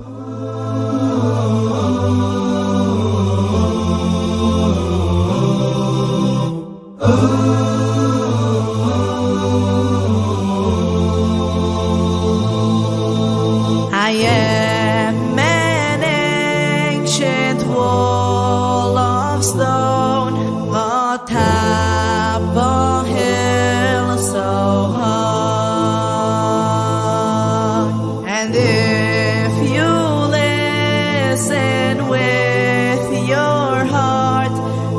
I am an ancient wall of stone atop a hill so high, and if you listen with your heart,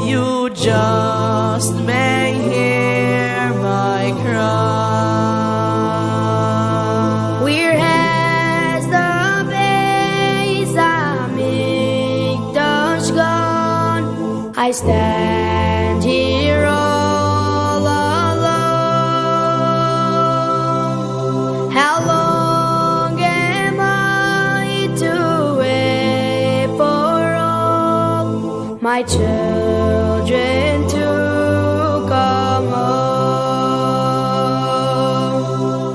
you just may hear my cry. I stand here all alone. How long am I to wait for all my children to come home?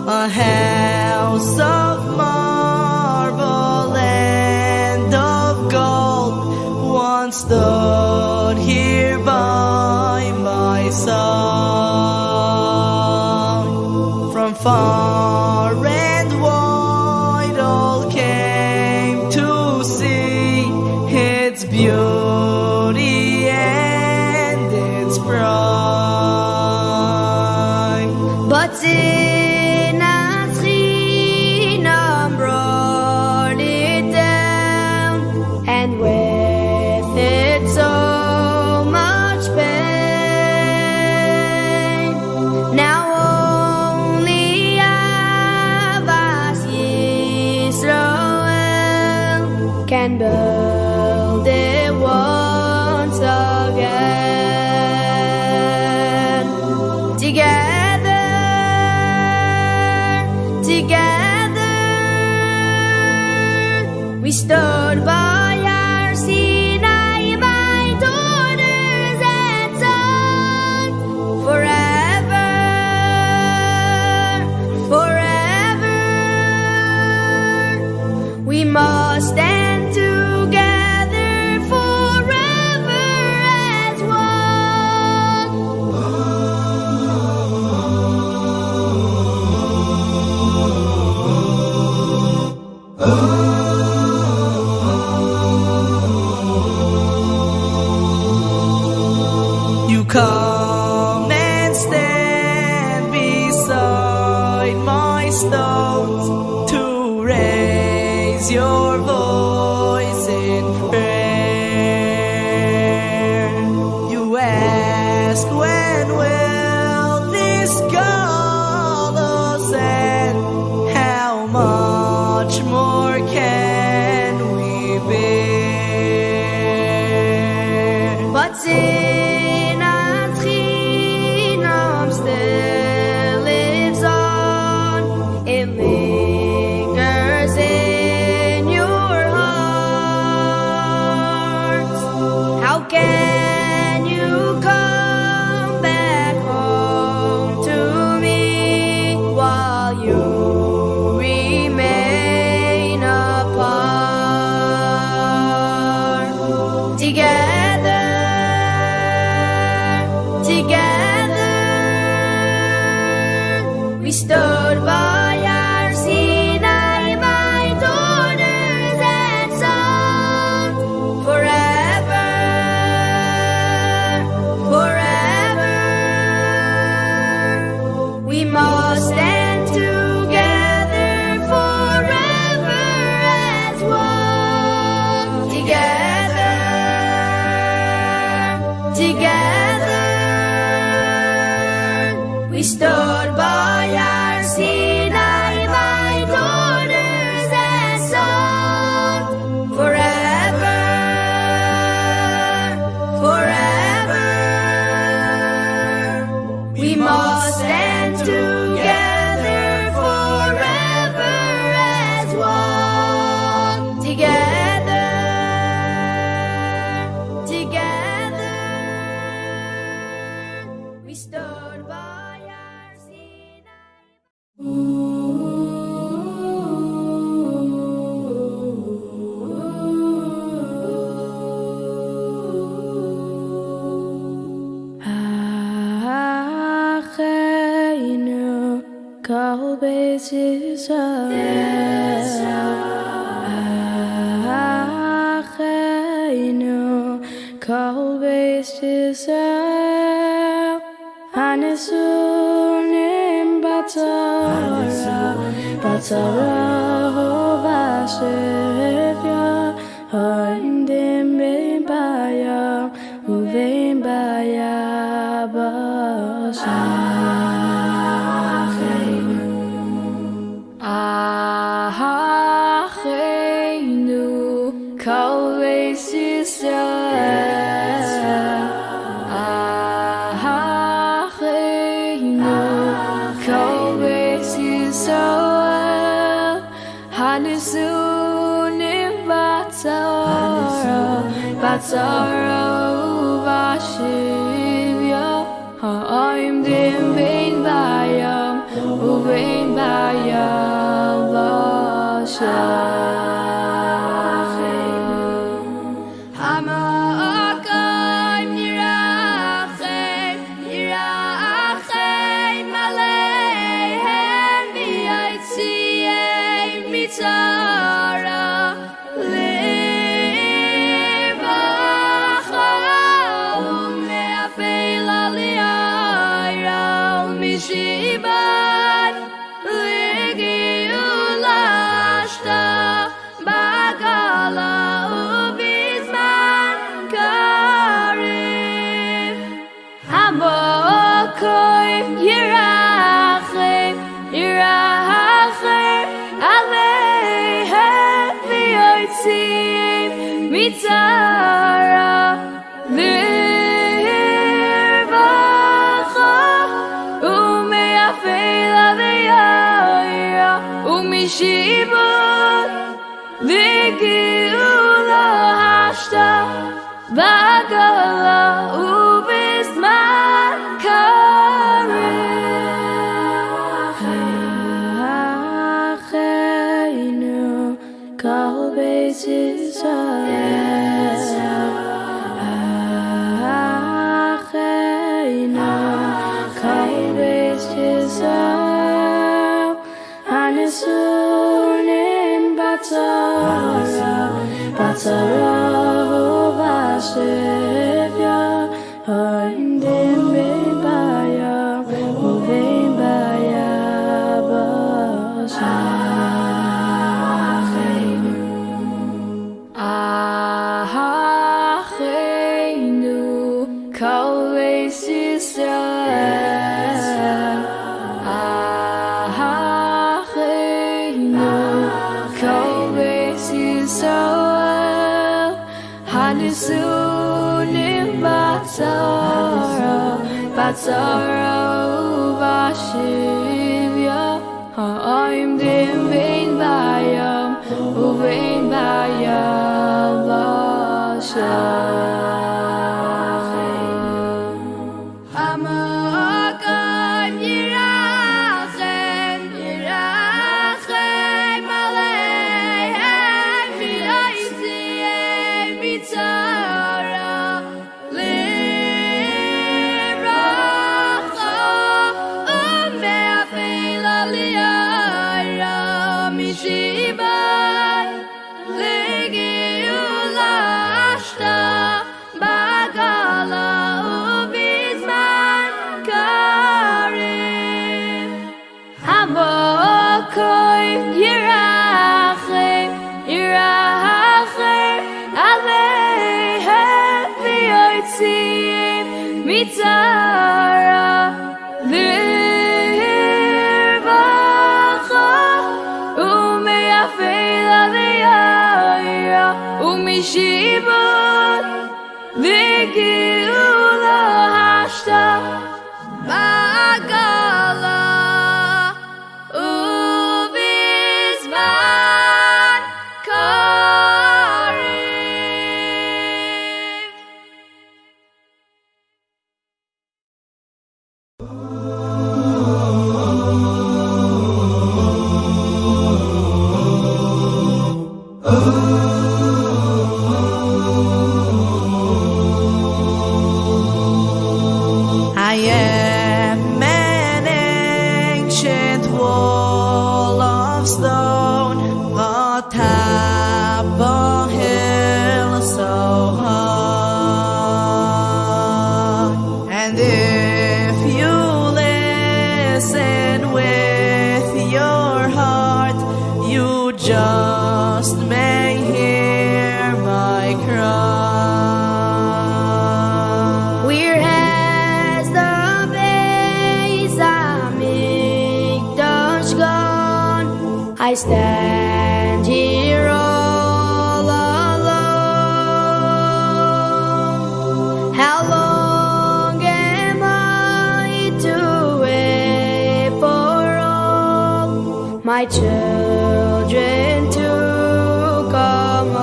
A house of marble and of gold once stood here by my side. From far and wide all came to see its beauty and its pride. But sin and Chinam brought it down, and with it so much pain. Now only Ahavas Yisroel can build it once again. Together, we stood by our Sinai, my daughters and sons, forever, forever. We must stand together forever as one. You come and stand beside my stones to raise your voice in prayer. You ask, when will this Galus end? How much more can we bear? But sin and Chinam still lives on. It lingers in your heart. Kol Beis Yisrael Hanisunim Batzara Hovashivya Hoindim Bein Bayam Uvein Bayabashim Acheinu Kol Beis Yisrael Acheinu Kol Beis Yisrael Hanisunim Batzara Uvashivya Ha'oimdim Bein Bayam Uvein Bayabashim Ha'ma'akayim Yirachem Aleihem V'yaitzi'em Mitzara Livacha U'me'afel Aliyah U'mishibat Geula Bagala ubizman karev Hamokoim Yirachem Aleihem V'yaitzi'em Mitzara Lirvacha U'me'afel Aliyah U'mishibat Geula Bagala ubizman karev Acheinu Kol Beis Yisrael Acheinu Kol Beis Yisrael Hanisunim Batzara Hovashivya Hoindim Bein Bayam Uvein Bayabashim Acheinu Kol Beis Yisrael Acheinu Kol Beis Yisrael Hanisunim Batzara Uvashivya Ha'oimdim Bein Bayam Uvein Bayabashim Ha'ma'akayim Yirachem Aleihem V'yaitzi'em Mitzara Lirvacha U'me'afel Aliyah U'mishibat Geula Bagala ubizman karev Hamokoim Yirachem Aleihem V'yaitzi'em Mitzara Lirvacha U'me'afel Aliyah U'mishibat Geula Bagala ubizman karev I am an ancient wall of stone atop a hill so high. I stand here all alone. How long am I to wait for all my children to come home?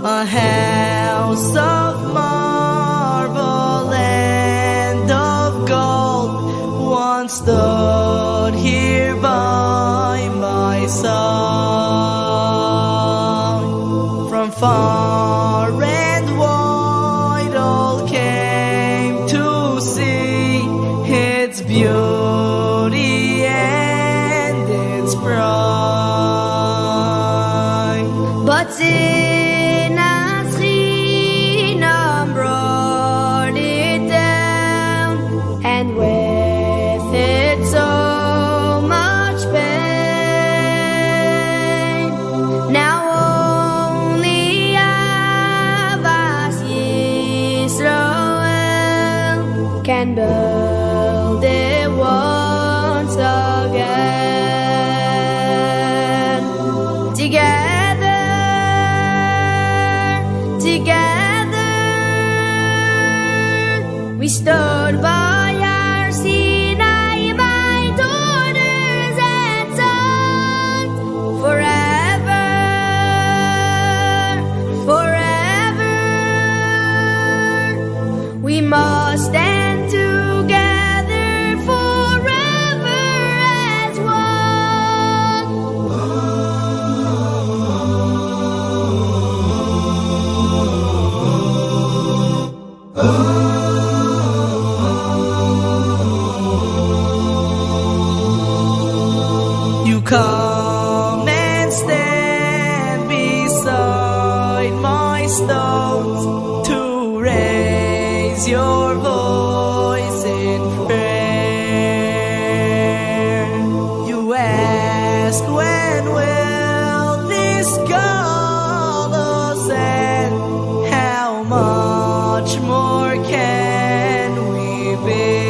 A house of marble and of gold once stood here by my side. From far and wide all came to see its beauty and its pride. But sin has Chinam brought it down, and with it so much pain. Now only Ahavas Yisroel can build it once again. Together, we stood by our Sinai, my daughters and sons, forever, forever. We must stand together forever as You come and stand beside my stones to raise your voice in prayer. You ask, when will this Galus end? How much more can we bear?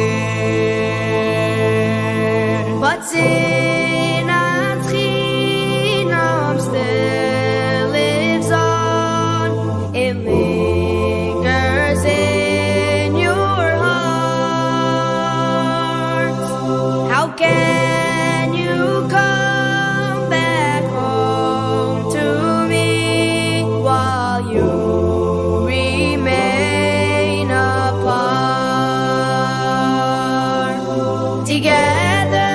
but sin and Chinam still lives on. It lingers in your hearts. How can you come back home to me while you remain apart? Together,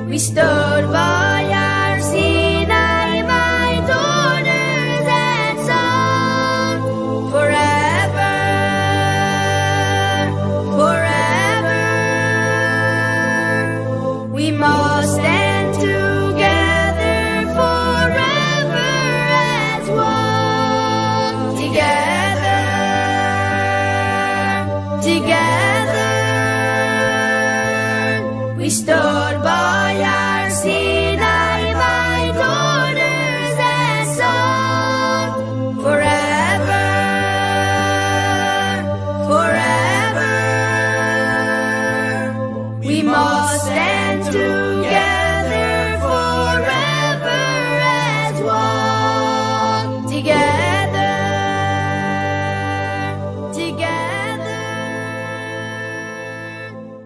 we stood by our Sinai, my daughters and sons, forever, forever. We must stand together forever as one. Together, we stood by our Sinai, my daughters and sons, forever, forever. We must stand together forever as one. Together,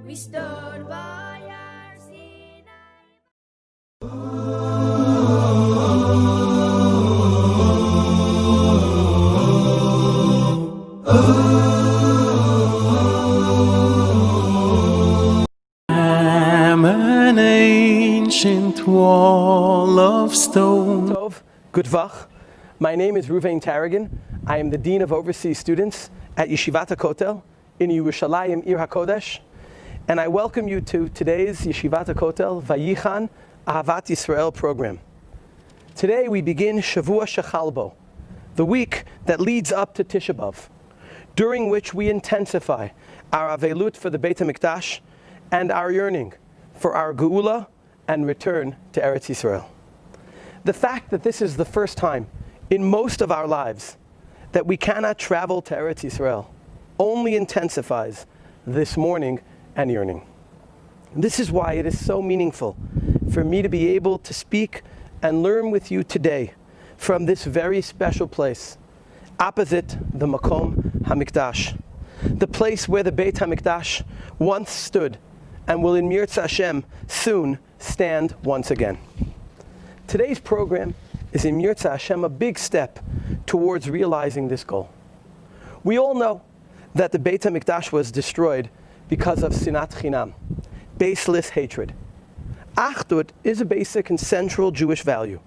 we stood by our I'm an ancient wall of stone. Good Vach. My name is Ruvain Tarragon. I am the Dean of Overseas Students at Yeshivat Hakotel in Yerushalayim, Ir HaKodesh. And I welcome you to today's Yeshivat Hakotel Vayichan Ahavas Yisroel program. Today we begin Shavua Shechalbo, the week that leads up to Tisha B'Av, during which we intensify our avelut for the Beit HaMikdash and our yearning for our Geula and return to Eretz Yisrael. The fact that this is the first time in most of our lives that we cannot travel to Eretz Yisrael only intensifies this morning and yearning. This is why it is so meaningful for me to be able to speak and learn with you today from this very special place, opposite the Makom HaMikdash, the place where the Beit HaMikdash once stood and will in Mirza Hashem soon stand once again. Today's program is in Mirza Hashem a big step towards realizing this goal. We all know that the Beit HaMikdash was destroyed because of sinat chinam, baseless hatred. Achdut is a basic and central Jewish value.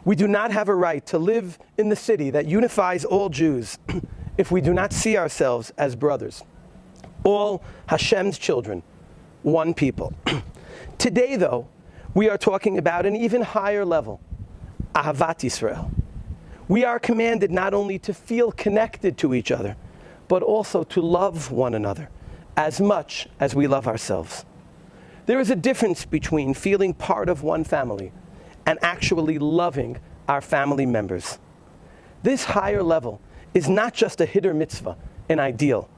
We do not have a right to live in the city that unifies all Jews if we do not see ourselves as brothers, all Hashem's children, one people. Today, though, we are talking about an even higher level, Ahavas Yisroel. We are commanded not only to feel connected to each other, but also to love one another as much as we love ourselves. There is a difference between feeling part of one family and actually loving our family members. This higher level is not just a hiddur mitzvah, an ideal.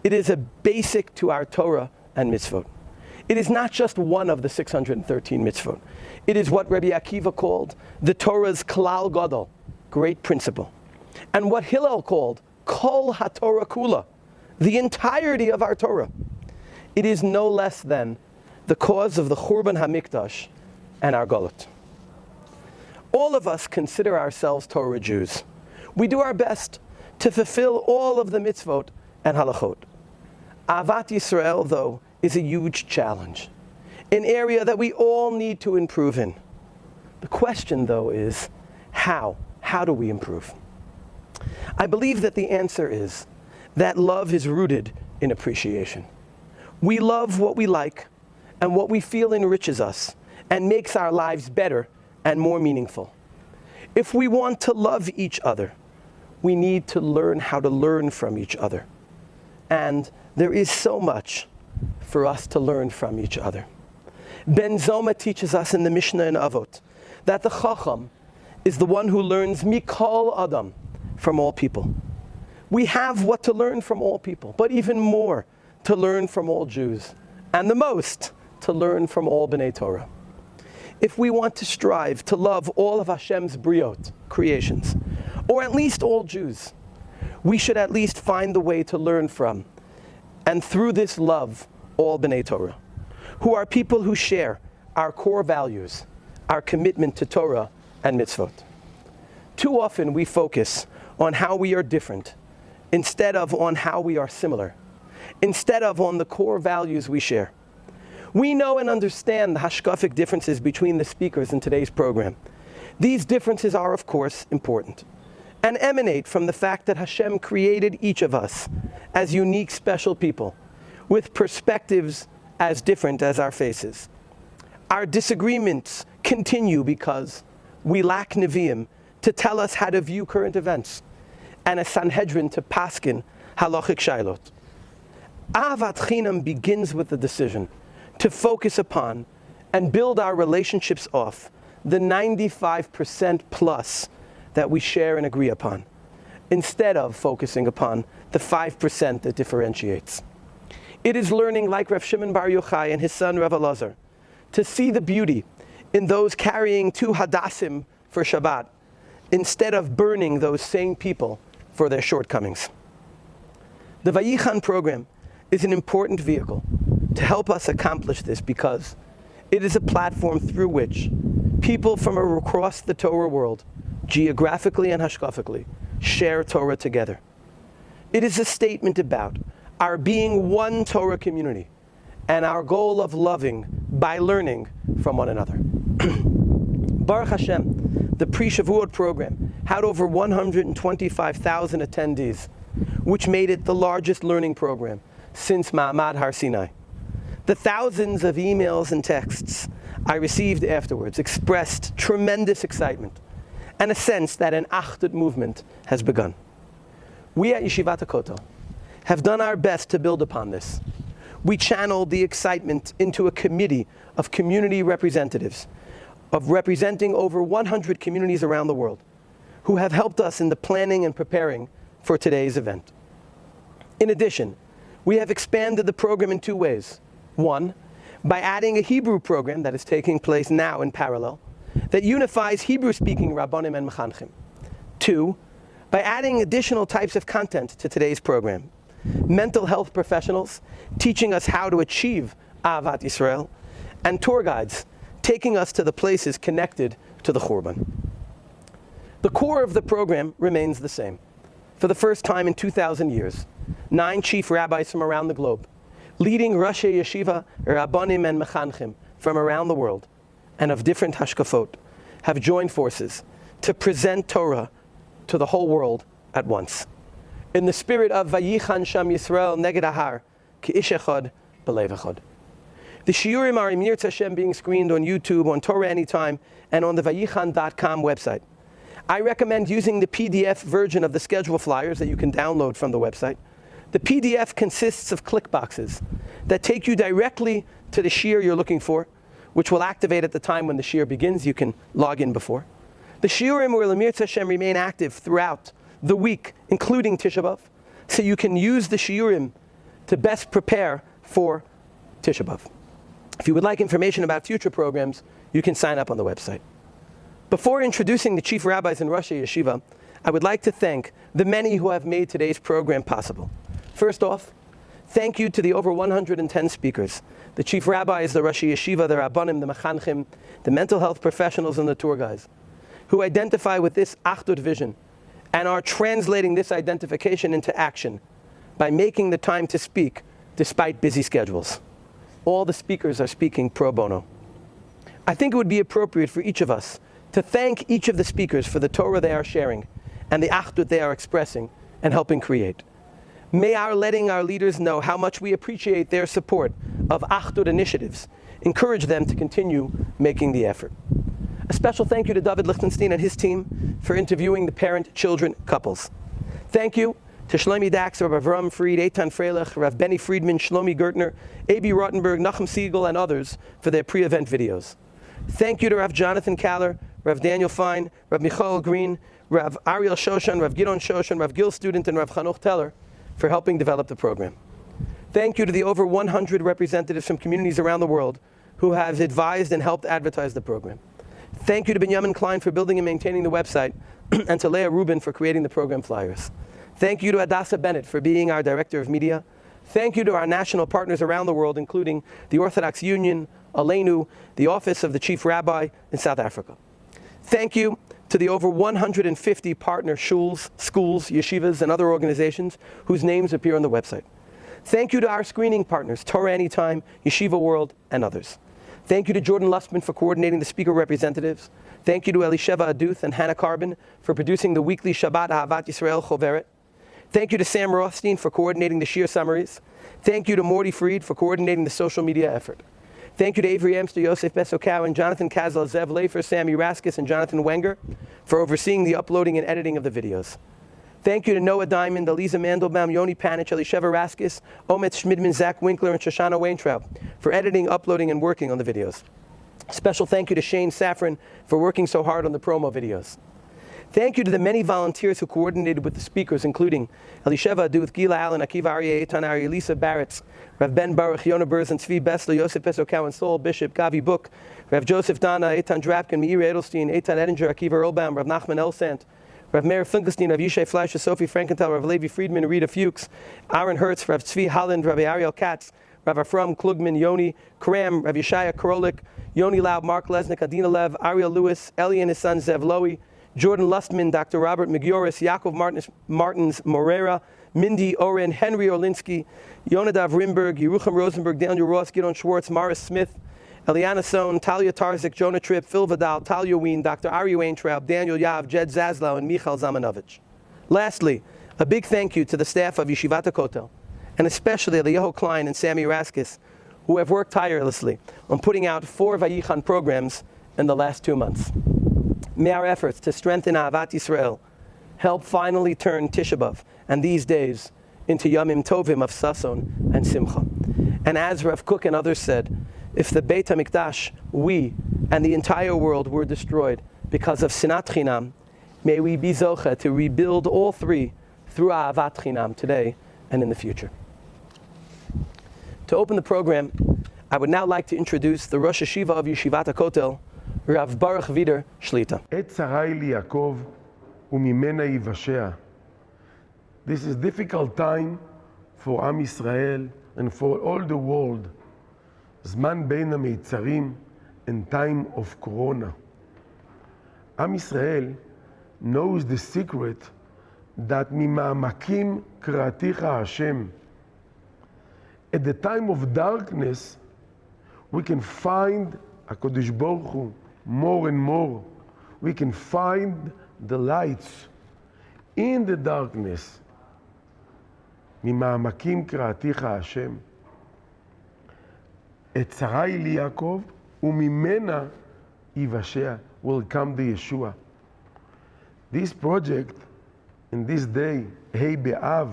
It is a basic to our Torah and mitzvot. It is not just one of the 613 mitzvot. It is what Rabbi Akiva called the Torah's klal gadol, great principle, and what Hillel called kol haTorah kula, the entirety of our Torah. It is no less than the cause of the Churban HaMikdash and our Galus. All of us consider ourselves Torah Jews. We do our best to fulfill all of the mitzvot and halachot. Ahavas Yisroel, though, is a huge challenge, an area that we all need to improve in. The question, though, is how? How do we improve? I believe that the answer is that love is rooted in appreciation. We love what we like and what we feel enriches us and makes our lives better and more meaningful. If we want to love each other, we need to learn how to learn from each other. And there is so much for us to learn from each other. Ben Zoma teaches us in the Mishnah in Avot that the Chacham is the one who learns mikol adam, from all people. We have what to learn from all people, but even more to learn from all Jews, and the most to learn from all B'nai Torah. If we want to strive to love all of Hashem's briot, creations, or at least all Jews, we should at least find the way to learn from, and through this love, all B'nai Torah, who are people who share our core values, our commitment to Torah and mitzvot. Too often we focus on how we are different, instead of on how we are similar, instead of on the core values we share. We know and understand the hashkafic differences between the speakers in today's program. These differences are, of course, important and emanate from the fact that Hashem created each of us as unique, special people with perspectives as different as our faces. Our disagreements continue because we lack Nevi'im to tell us how to view current events and a Sanhedrin to paskin halachic shailot. Ahavat Chinam begins with the decision to focus upon and build our relationships off the 95% plus that we share and agree upon, instead of focusing upon the 5% that differentiates. It is learning, like Rav Shimon Bar Yochai and his son Rav Elazar, to see the beauty in those carrying 2 hadassim for Shabbat, instead of burning those same people for their shortcomings. The Vayichan program is an important vehicle to help us accomplish this because it is a platform through which people from across the Torah world, geographically and hashkafically, share Torah together. It is a statement about our being one Torah community and our goal of loving by learning from one another. Baruch Hashem, the Pre-Shavuot program had over 125,000 attendees, which made it the largest learning program since Ma'amad Har Sinai. The thousands of emails and texts I received afterwards expressed tremendous excitement and a sense that an Achdut movement has begun. We at Yeshivat Hakotel have done our best to build upon this. We channeled the excitement into a committee of community representatives, of representing over 100 communities around the world, who have helped us in the planning and preparing for today's event. In addition, we have expanded the program in two ways. One, by adding a Hebrew program that is taking place now in parallel, that unifies Hebrew-speaking Rabbanim and Mechanchim. Two, by adding additional types of content to today's program. Mental health professionals teaching us how to achieve Ahavas Yisroel, and tour guides taking us to the places connected to the Churban. The core of the program remains the same. For the first time in 2,000 years, 9 chief rabbis from around the globe, leading Rashi Yeshiva, Rabbanim and Mechanchim from around the world, and of different hashkafot, have joined forces to present Torah to the whole world at once. In the spirit of Vayichan Sham Yisrael neged Ahar, ki ish echad b'lev echad. The shiurim are Mir Hashem being screened on YouTube, on Torah Anytime, and on the Vayichan.com website. I recommend using the PDF version of the schedule flyers that you can download from the website. The PDF consists of click boxes that take you directly to the shiur you're looking for, which will activate at the time when the shiur begins. You can log in before. The shiurim will Mir Hashem remain active throughout the week, including Tisha B'Av, so you can use the shiurim to best prepare for Tisha B'Av. If you would like information about future programs, you can sign up on the website. Before introducing the chief rabbis in Rashi Yeshiva, I would like to thank the many who have made today's program possible. First off, thank you to the over 110 speakers, the chief rabbis, the Rashi Yeshiva, the Rabbanim, the Mechanchim, the mental health professionals, and the tour guides, who identify with this Achdut vision and are translating this identification into action by making the time to speak despite busy schedules. All the speakers are speaking pro bono. I think it would be appropriate for each of us to thank each of the speakers for the Torah they are sharing and the Achdut they are expressing and helping create. May our letting our leaders know how much we appreciate their support of Achdut initiatives encourage them to continue making the effort. A special thank you to David Lichtenstein and his team for interviewing the parent-children couples. Thank you to Shlomi Dax, Rav Avram Fried, Eitan Freilich, Rav Benny Friedman, Shlomi Gertner, A.B. Rottenberg, Nachum Siegel, and others for their pre-event videos. Thank you to Rav Jonathan Kaller, Rav Daniel Fine, Rav Michael Green, Rav Ariel Shoshan, Rav Gidon Shoshan, Rav Gil Student, and Rav Chanuch Teller for helping develop the program. Thank you to the over 100 representatives from communities around the world who have advised and helped advertise the program. Thank you to Benjamin Klein for building and maintaining the website, and to Leah Rubin for creating the program flyers. Thank you to Adasa Bennett for being our Director of Media. Thank you to our national partners around the world, including the Orthodox Union, Aleinu, the Office of the Chief Rabbi in South Africa. Thank you to the over 150 partner shuls, schools, yeshivas, and other organizations whose names appear on the website. Thank you to our screening partners, Torah Anytime, Yeshiva World, and others. Thank you to Jordan Lustman for coordinating the speaker representatives. Thank you to Elisheva Aduth and Hannah Carbon for producing the weekly Shabbat Ahavat Yisrael Choveret. Thank you to Sam Rothstein for coordinating the shiur summaries. Thank you to Morty Fried for coordinating the social media effort. Thank you to Avery Amster, Yosef Besokow, and Jonathan Kazal, Zev Lafer, Sammy Raskis, and Jonathan Wenger for overseeing the uploading and editing of the videos. Thank you to Noah Diamond, Eliza Mandelbaum, Yoni Panich, Elisheva Raskis, Omet Schmidman, Zach Winkler, and Shoshana Weintraub for editing, uploading, and working on the videos. Special thank you to Shane Safran for working so hard on the promo videos. Thank you to the many volunteers who coordinated with the speakers, including Elisheva Aduth, Geula Allen, Akiva Aryeh, Eitan Aryeh, Lisa Barretz, Rav Ben Baruch, Yonah Berzin, Tzvi Bessler, Yosef Besokow, and Saul Bishop, Gavi Book, Rav Joseph Dana, Eitan Drapkin, Meir Edelstein, Eitan Edinger, Akiva Earlbaum, Rav Nachman Elsant, Rav Meir Finkelstein, Rav Yishai Fleischer, Sophie Frankenthal, Rav Levi Friedman, Rita Fuchs, Aaron Hertz, Rav Tzvi Holland, Rav Ariel Katz, Rav Afram Klugman, Yoni Kram, Rav Yeshaya Korolik, Yoni Laub, Mark Lesnick, Adina Lev, Ariel Lewis, Eli and his son Zev Lowy, Jordan Lustman, Dr. Robert McGuris, Yaakov Martins Morera, Mindy Oren, Henry Orlinsky, Yonadav Rimberg, Yerucham Rosenberg, Daniel Ross, Gideon Schwartz, Morris Smith, Eliana Sohn, Talia Tarzik, Jonah Tripp, Phil Vidal, Talia Wien, Dr. Ari Weintraub, Daniel Yav, Jed Zaslow, and Michal Zamanovich. Lastly, a big thank you to the staff of Yeshivat Hakotel, and especially Eliyahu Klein and Sammy Raskis, who have worked tirelessly on putting out 4 Vayichan programs in the last 2 months. May our efforts to strengthen Ahavat Yisrael help finally turn Tisha B'Av and these days into Yamim Tovim of Sason and Simcha. And as Rav Kook and others said, if the Beit HaMikdash, we, and the entire world were destroyed because of Sinat Chinam, may we be zoche to rebuild all 3 through Ahavat Chinam today and in the future. To open the program, I would now like to introduce the Rosh Yeshiva of Yeshivat Hakotel, Rav Baruch Vider Shlita. עת צרי ליעקב וממנה יבשע. This is difficult time for Am Yisrael and for all the world. זמן בין המיצרים and time of Corona. Am Yisrael knows the secret that ממעמקים קראתיך Hashem. At the time of darkness, we can find HaKadosh Baruch Hu more and more. We can find the lights in the darkness. ממעמקים קראתיך Hashem. את צרי ליעקב וממנה יבשע. Will come the Yeshua. This project, in this day, Hei Be'av,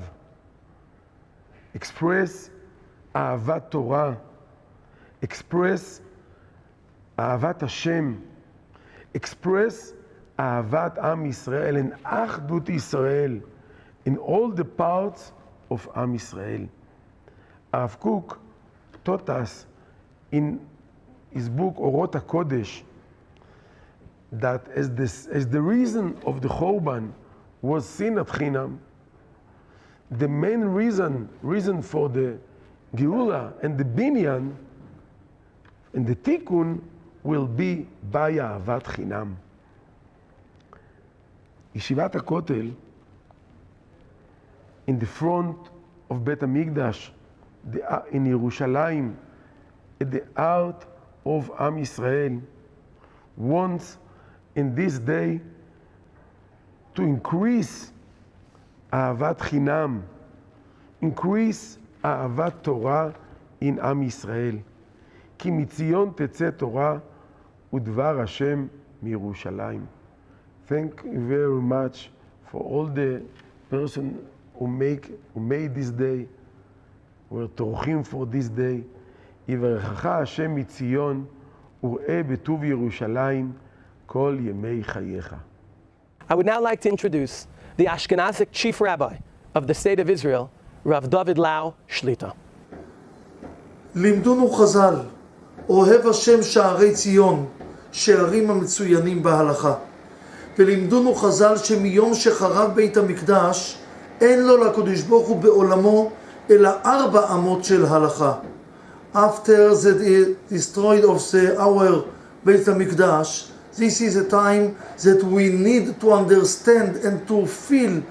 express Ahavat Torah, express Ahavat Hashem, express Ahavat Am Yisrael and Achdut Yisrael in all the parts of Am Yisrael. Rav Kook taught us in his book Orot HaKodesh that as the reason of the Chorban was Sinat Chinam, the main reason for the Geula and the Binyan and the Tikkun will be by Ahavat Chinam. Yeshivat Hakotel, in the front of Bet HaMikdash, in Yerushalayim, at the heart of Am Yisrael, wants in this day to increase Ahavat Chinam, increase Ahavat Torah in Am Yisrael. כי מציון תצא תורה ודבר השם מירושלים. Thank you very much for all the person who made this day. We're טורחים for this day. יברכך השם מציון וראה בטוב ירושלים כל ימי חייך. I would now like to introduce the Ashkenazic Chief Rabbi of the State of Israel, Rav David Lau Shlita. לימדונו חז"ל, אוהב השם שערי ציון, שערים המצוינים בהלכה. ולימדונו חז"ל שמיום שחרב בית המקדש, אין לו לקדוש ברוך הוא בעולמו, אלא 4 אמות של הלכה. After the destroyed of our בית המקדש, this is a time that we need to understand and to feel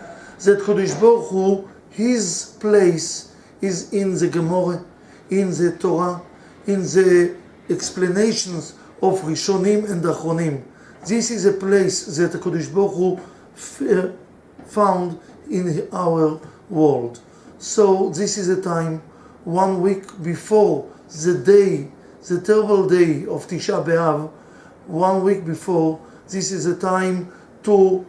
that Kadosh Baruch Hu, his place is in the Gemara, in the Torah, in the explanations of Rishonim and Achronim. This is a place that Kadosh Baruch Hu found in our world. So this is a time, 1 week before the day, the terrible day of Tisha B'Av, 1 week before, this is a time to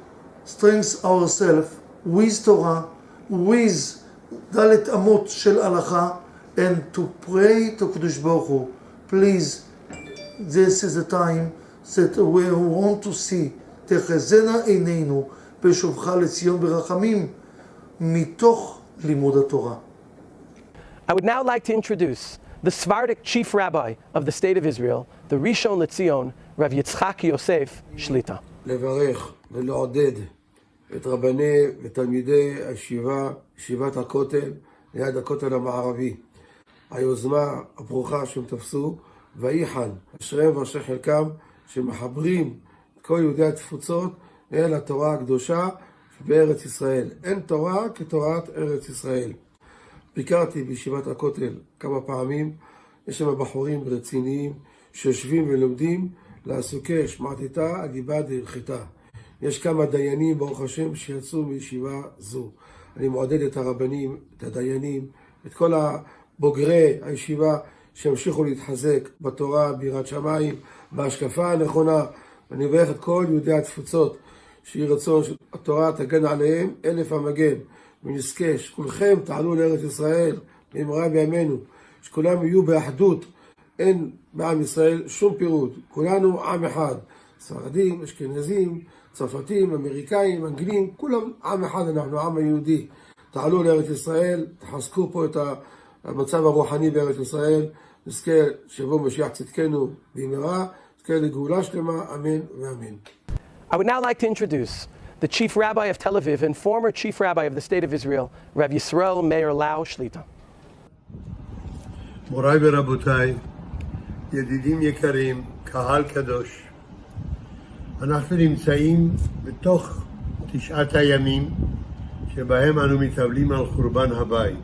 strengthen ourselves with Torah, with Dalet Amot Shel Halacha, and to pray to Kadosh Baruch Hu. Please, this is the time that we want to see תחזינה עינינו בשובך לציון ברחמים מתוך לימוד התורה. I would now like to introduce the Sephardic Chief Rabbi of the State of Israel, the Rishon LeZion, Rav Yitzchak Yosef Shlita. לברך ולעודד את רבני ותלמידי הישיבה, ישיבת הכותל, ליד הכותל המערבי. היוזמה הברוכה שהם תפסו, וייחן, אשריהם ואשרי חלקם, שמחברים את כל יהודי התפוצות אל התורה הקדושה בארץ ישראל. אין תורה כתורת ארץ ישראל. ביקרתי בישיבת הכותל כמה פעמים, יש שם בחורים רציניים שיושבים ולומדים לעסוקי שמעתיתה הליבה דהלכתה. יש כמה דיינים ברוך השם שיצאו מישיבה זו. אני מעודד את הרבנים, את הדיינים, את כל בוגרי הישיבה שימשיכו להתחזק בתורה, ביראת שמיים, בהשקפה הנכונה. אני מברך את כל יהודי התפוצות שיהי רצון שהתורה תגן עליהם 1000 המגן, ונזכה שכולכם תעלו לארץ ישראל במהרה בימינו, שכולם יהיו באחדות. אין בעם ישראל שום פירוד, כולנו עם אחד, ספרדים, אשכנזים, צרפתים, אמריקאים, אנגלים, כולם עם אחד, אנחנו עם היהודי. תעלו לארץ ישראל, תחזקו פה את המצב הרוחני בארץ ישראל, נזכה שיבוא משיח צדקנו במהרה, נזכה לגאולה שלמה, אמן ואמן. I would now like to introduce the Chief Rabbi of Tel Aviv and former Chief Rabbi of the State of Israel, Rav Yisroel Meir Lau Shlita. מוריי ורבותיי, ידידים יקרים, קהל קדוש, אנחנו נמצאים בתוך 9 הימים שבהם אנו מתאבלים על חורבן הבית.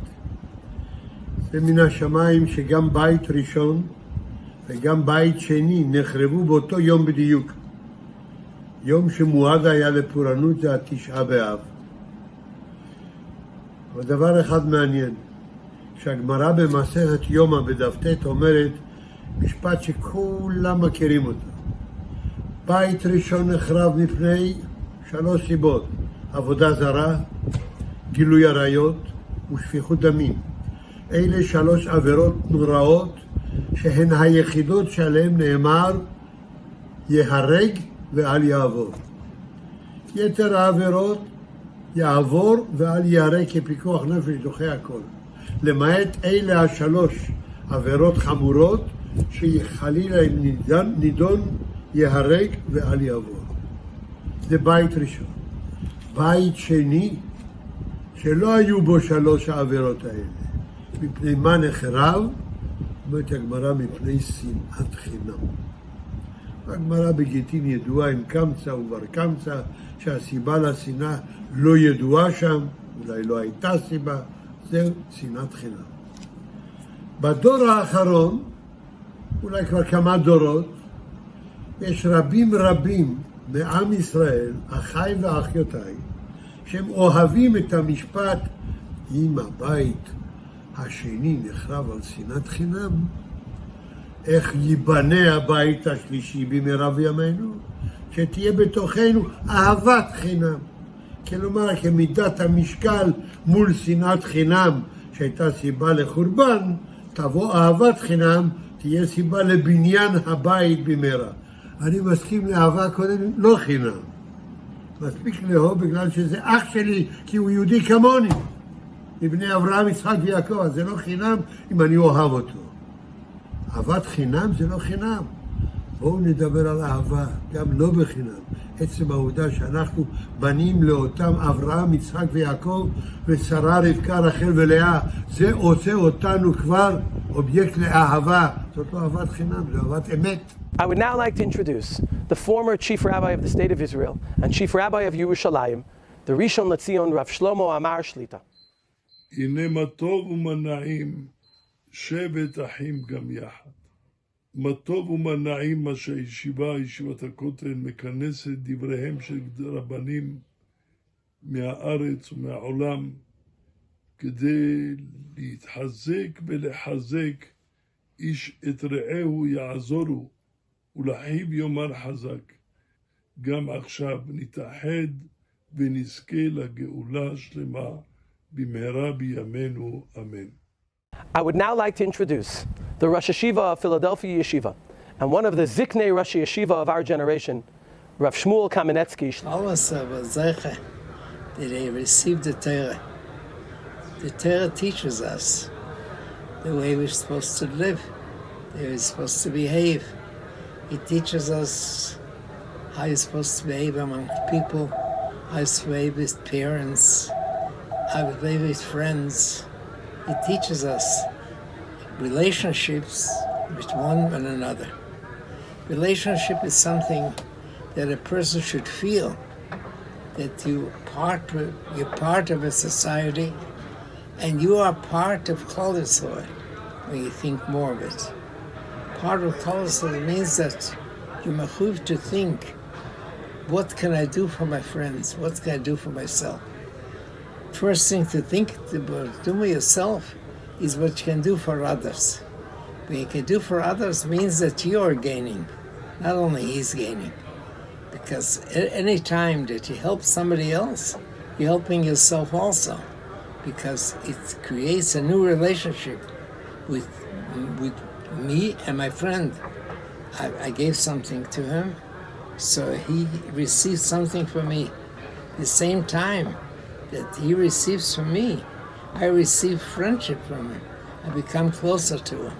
זה מן השמיים שגם בית ראשון וגם בית שני נחרבו באותו יום בדיוק. יום שמועד היה לפורענות זה 9 באב. אבל דבר אחד מעניין, שהגמרא במסכת יומא בדף ט' אומרת משפט שכולם מכירים אותו. בית ראשון נחרב מפני 3 סיבות: עבודה זרה, גילוי עריות ושפיכות דמים. אלה 3 עבירות נוראות שהן היחידות שעליהן נאמר יהרג ואל יעבור. יתר העבירות יעבור ואל יהרג כפיקוח נפש דוחה הכל. למעט אלה 3 עבירות חמורות שחלילה נידון יהרג ואל יעבור. זה בית ראשון. בית שני שלא היו בו 3 העבירות האלה. מפני מה נחרב? אומרת הגמרא מפני שנאת חינם. הגמרא בגיטין ידועה עם קמצא ובר קמצא, שהסיבה לשנאה לא ידועה שם, אולי לא הייתה סיבה, זה שנאת חינם. בדור האחרון, אולי כבר כמה דורות, יש רבים בעם ישראל, אחיי ואחיותיי, שהם אוהבים את המשפט, אם הבית השני נחרב על שנאת חינם, איך ייבנה הבית השלישי במהרה בימינו? שתהיה בתוכנו אהבת חינם. כלומר, כמידת המשקל מול שנאת חינם, שהייתה סיבה לחורבן, תבוא אהבת חינם, תהיה סיבה לבניין הבית במהרה. אני מסכים לאהבה קודם, לא חינם. מספיק לאהוב בגלל שזה אח שלי, כי הוא יהודי כמוני. מבני אברהם, יצחק ויעקב, אז זה לא חינם אם אני אוהב אותו. אהבת חינם זה לא חינם. בואו נדבר על אהבה, גם לא בחינם. עצם העובדה שאנחנו בנים לאותם אברהם, יצחק ויעקב, ושרה, רבקה, רחל ולאה, זה עושה אותנו כבר אובייקט לאהבה. זאת לא אהבת חינם, זה אהבת אמת. I would now like to introduce the former Chief Rabbi of the State of Israel and Chief Rabbi of Yerushalayim, the Rishon LeZion Rav Shlomo Amar Shlita. הנה מה טוב ומה נעים, שבת אחים גם יחד. מה טוב ומה נעים מה שהישיבה, ישיבת הכותל, מכנסת דבריהם של רבנים מהארץ ומהעולם, כדי להתחזק ולחזק איש את רעהו יעזורו, ולחיב יאמר חזק. גם עכשיו נתאחד ונזכה לגאולה שלמה במהרה בימינו, אמן. I would now like to introduce the Rosh Yeshiva of Philadelphia Yeshiva and one of the Ziknei Rosh Yeshiva of our generation, Rav Shmuel Kamenetsky. All of us that they received the Torah. The Torah teaches us the way we're supposed to live, the way we're supposed to behave. It teaches us how you're supposed to behave among people, how you're supposed to behave with parents, how to behave with friends. It teaches us relationships with one and another. Relationship is something that a person should feel, that you're part of a society, and you are part of Klal Yisrael when you think more of it. Part of Klal Yisrael means that you're mechuv to think, what can I do for my friends? What can I do for myself? First thing to think about doing yourself is what you can do for others. What you can do for others means that you are gaining, not only he's gaining. Because any time that you help somebody else, you're helping yourself also. Because it creates a new relationship with me and my friend. I gave something to him, so he received something from me. At the same time that he receives from me, I receive friendship from him. I become closer to him.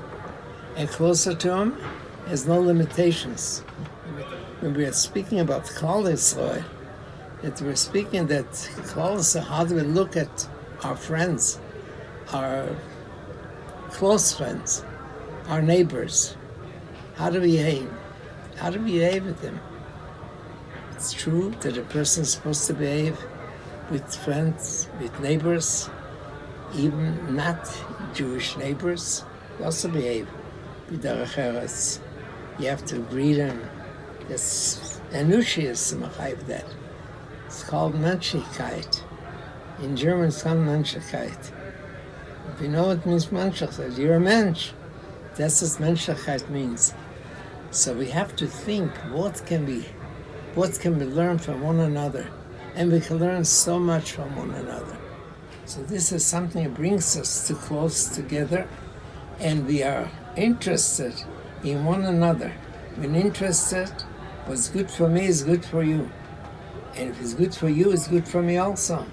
And closer to him has no limitations. When we are speaking about Klal Yisrael, that we're speaking that Klal Yisrael, how do we look at our friends, our close friends, our neighbors? How do we behave? How do we behave with them? It's true that a person is supposed to behave with friends, with neighbors, even not Jewish neighbors. They also behave with derech eretz. You have to greet them. This Enushis Machayev that. It's called Menschlichkeit. In German, it's called Menschlichkeit. If you know what it means, Menschlichkeit, you're a Mensch. That's what Menschlichkeit means. So we have to think, what can we learn from one another? And we can learn so much from one another. So this is something that brings us too close together, and we are interested in one another. When interested, what's good for me is good for you. And if it's good for you, it's good for me also.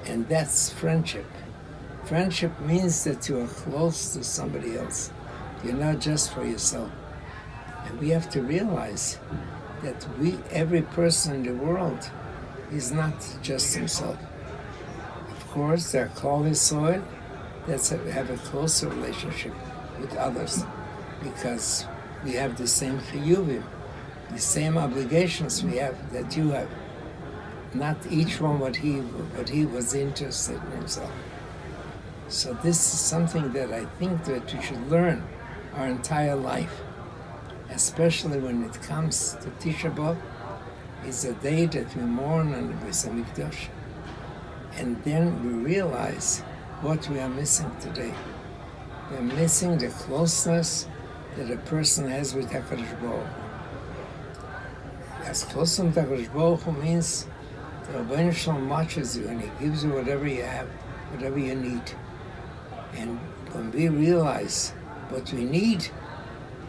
And that's friendship. Friendship means that you are close to somebody else. You're not just for yourself. And we have to realize that every person in the world is not just himself. Of course, there are Klal Yisrael that have a closer relationship with others because we have the same chiyuvim, the same obligations we have that you have. Not each one what he was interested in himself. So this is something that I think that we should learn our entire life, especially when it comes to Tisha B'Av. It's a day that we mourn on the Beis Hamikdash, and then we realize what we are missing today. We're missing the closeness that a person has with HaKadosh Baruch Hu. As close to HaKadosh Baruch Hu means the Rebbeinu Shalom watches you and he gives you whatever you have, whatever you need. And when we realize what we need,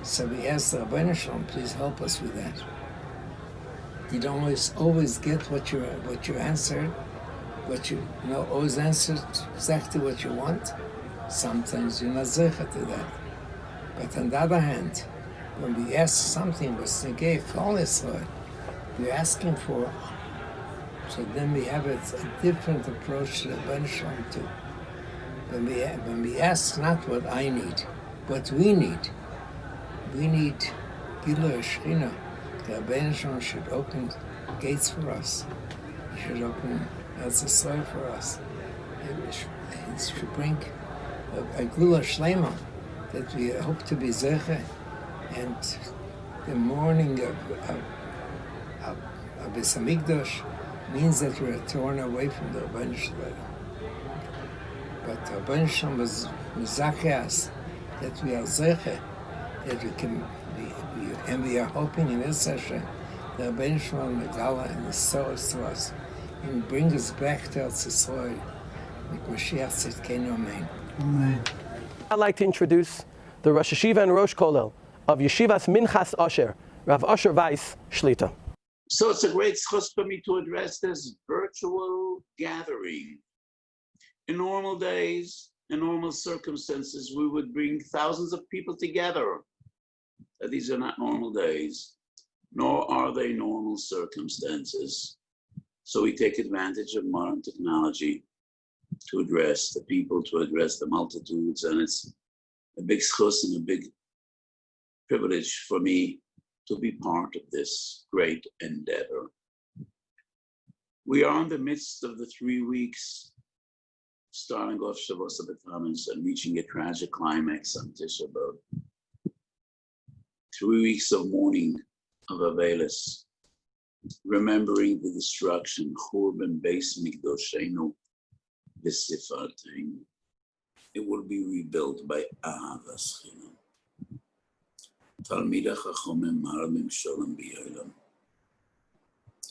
so we ask the Rebbeinu Shalom, please help us with that. You don't always get what you answered, always answered exactly what you want. Sometimes you're not zeicha to that. But on the other hand, when we ask something was negay Klal Yisrael, we're asking for, so then we have a different approach to the Rebbeinu Shalom too. When we ask not what I need, what we need Geula Shechina. The Rebbeinu Shalom should open gates for us. He should open Eretz Yisrael for us. He should bring a Geula Shlema that we hope to be Zeche, and the mourning of Beis Hamikdash means that we're torn away from the Rebbeinu Shalom. But the Rebbeinu Shalom was Mizakeas that we are Zeche, that we can be, and we are hoping in this session the Rebbeinu Shalom, the Galus, and the Source to us, and bring us back to Eretz Yisrael with Mashiach Tzidkenu Amen. Amen. I'd like to introduce the Rosh Yeshiva and Rosh Kollel of Yeshivas Minchas Asher, Rav Asher Weiss Shlita. So it's a great schus for me to address this virtual gathering. In normal days, in normal circumstances, we would bring thousands of people together. These are not normal days, nor are they normal circumstances. So we take advantage of modern technology to address the people, to address the multitudes, and it's a big schus and a big privilege for me to be part of this great endeavor. We are in the midst of the 3 weeks, starting off Shavuos B'Tammuz and reaching a tragic climax on Tisha B'Av. 3 weeks of mourning of Avelis, remembering the destruction, Churban Beis Mikdosheinu V'Sifarteinu. It will be rebuilt by Ahavas Yisroel. Talmidei Chachamim Marabim Shalom B'Yolam.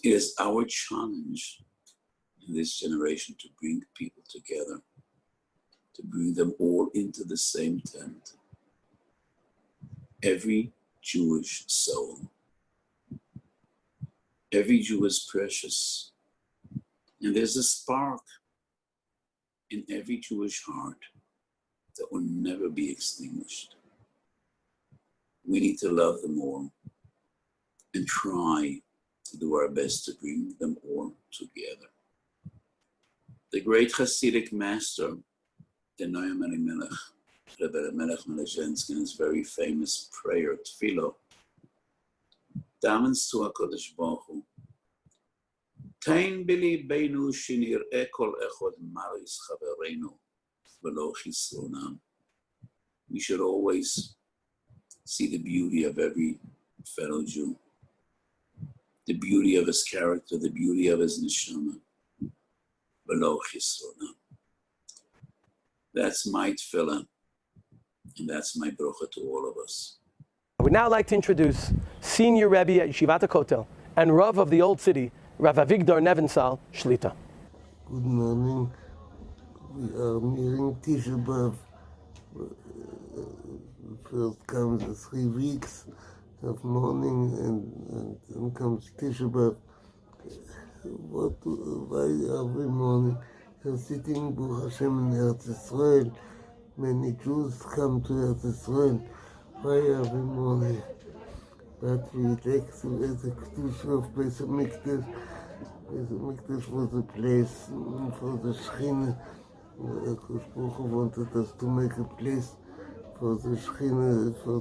It is our challenge in this generation to bring people together, to bring them all into the same tent. Every Jewish soul, every Jew is precious, and there's a spark in every Jewish heart that will never be extinguished. We need to love them all and try to do our best to bring them all together. The great Hasidic master, the Noam Elimelech, Rebbe Melech Melechensky, in his very famous prayer, Tefillah, damens to HaKadosh Baruch Hu, Tein b'libeinu shenir'eh kol echad maris chavereinu v'lo chisronam. We should always see the beauty of every fellow Jew, the beauty of his character, the beauty of his neshama, v'lo chisronam. That's my tefillah, and that's my bracha to all of us. I would now like to introduce Senior Rebbe at Yeshivat Hakotel and Rav of the Old City, Rav Avigdor Nevensal Shlita. Good morning. We are nearing Tisha B'Av. First comes the 3 weeks of mourning, and then comes Tisha B'Av. Why are we mourning? We're sitting, Baruch Hashem, in Eretz Yisrael. Many Jews come to Eretz Yisrael. Why are we mourning? But we take the Kedusha of Beis HaMikdash. Beis HaMikdash was a place for the Shechina. Akadosh Baruch Hu wanted us to make a place for the Shechina, for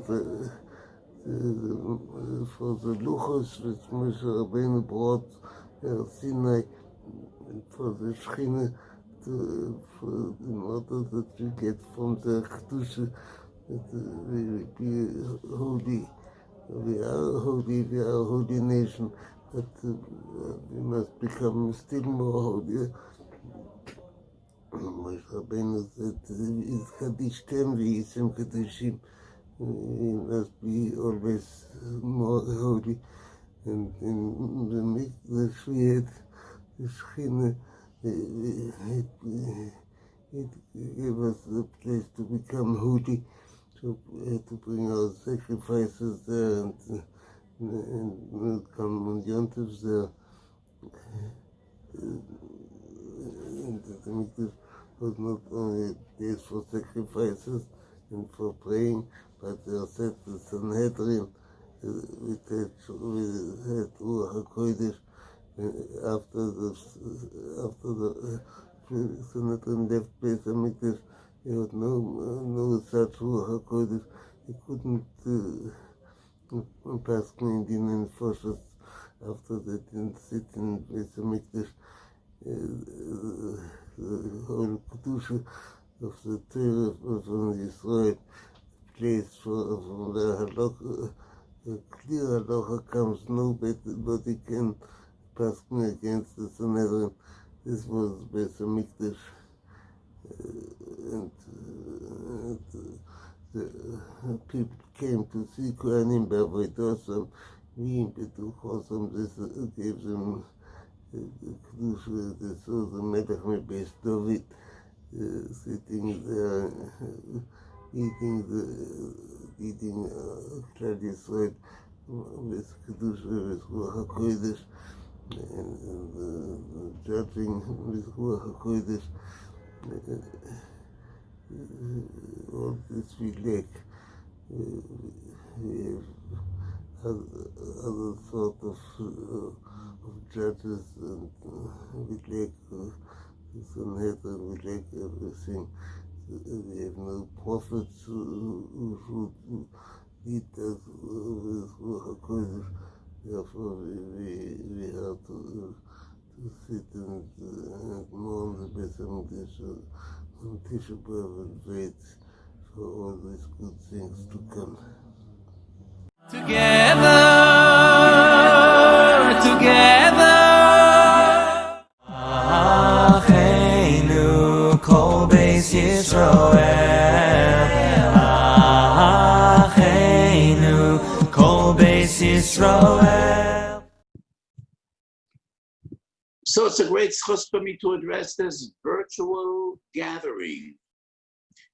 the Luchos which Moshe Rabbeinu brought Sinai, for the Shechina, in order that we get from the Kedusha that we be holy. We are holy, we are a holy nation, but we must become still more holy. Moshe Rabbeinu said, "Is Kadishtem v'yisem Kadishim." We must be always more holy. And in the Mikdash we had the Shechina. It gave us a place to become holy. So we had to bring our sacrifices there and come on Yontif there. And the Mikdash was not only a place for sacrifices and for praying, but there said the Sanhedrin, we had Ruach HaKodesh. After the Sanhedrin left Beis HaMikdash, there was no such Ruach HaKodesh. He couldn't pass clean din and Foshas after they didn't sit in Beis HaMikdash. The whole Kedusha of the Torah from Yisrael, place from the Halakha, clear Halakha comes, nobody can pass clean against the Sanhedrin. This was Beis HaMikdash. And the people came to see Kohanim b'Avodah. We in Betuchosam, this gave them Kedusha. They saw the Melech Beis David sitting there, eating Klal Yisrael with Kedusha, with Ruach HaKodesh, and judging with Ruach HaKodesh. All this we lack. We have other sort of judges, and we lack the Sanhedrin, we lack everything. We have no prophets who should lead us with Ruach HaKodesh. Therefore, we have to sit and mourn the Beis HaMikdash on Tisha B'Av and wait for all these good things to come. Together, Acheinu kol beis Yisroel, Acheinu kol beis Yisroel. So it's a great schus for me to address this virtual gathering.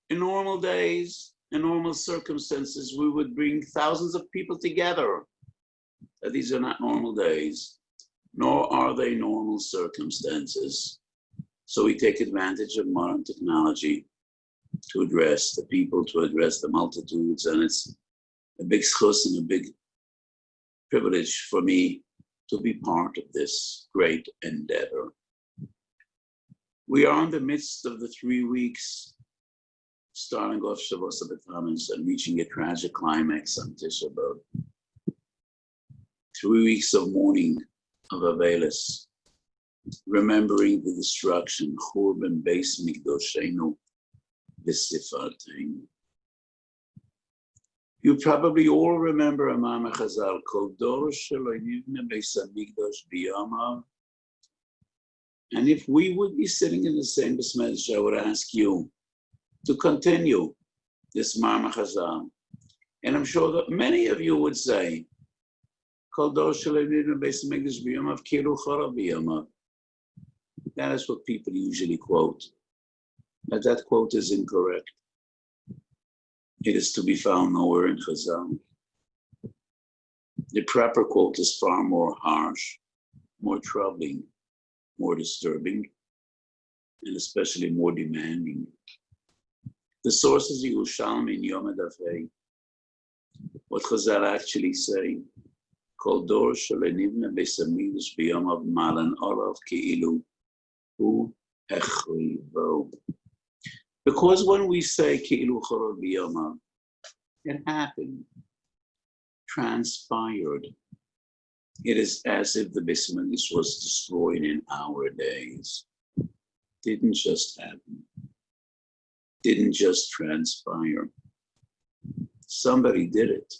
In normal days, in normal circumstances, we would bring thousands of people together. These are not normal days, nor are they normal circumstances. So we take advantage of modern technology to address the people, to address the multitudes, and it's a big schus and a big privilege for me to be part of this great endeavor. We are in the midst of the 3 weeks, starting off Shavuos B'Tammuz and reaching a tragic climax on Tisha B'Av. 3 weeks of mourning of Avelis, remembering the destruction, Churban Beis Mikdashenu V'Sifarteinu. You probably all remember a Ma'amar Chazal called Dor Shelo Yivne Beis Hamikdash B'Yamav. And if we would be sitting in the same Besmedrish, I would ask you to continue this Ma'amar Chazal. And I'm sure that many of you would say, Kol Dor Shelo Yivne Beis Hamikdash B'Yamav Kilu Charav B'Yamav. That is what people usually quote. But that quote is incorrect. It is to be found nowhere in Chazal. The proper quote is far more harsh, more troubling, more disturbing, and especially more demanding. The source is Yerushalmi in Yom Adafei. What Chazal actually say, Kol Dor Shelo Nivne Beis Hamikdash B'Yamav Malan Olav Ki'ilu Hu Echrivo. Because when we say Ki'ilu Charav B'Yamav, it happened, transpired. It is as if the Beis Hamikdash was destroyed in our days. Didn't just happen. Didn't just transpire. Somebody did it.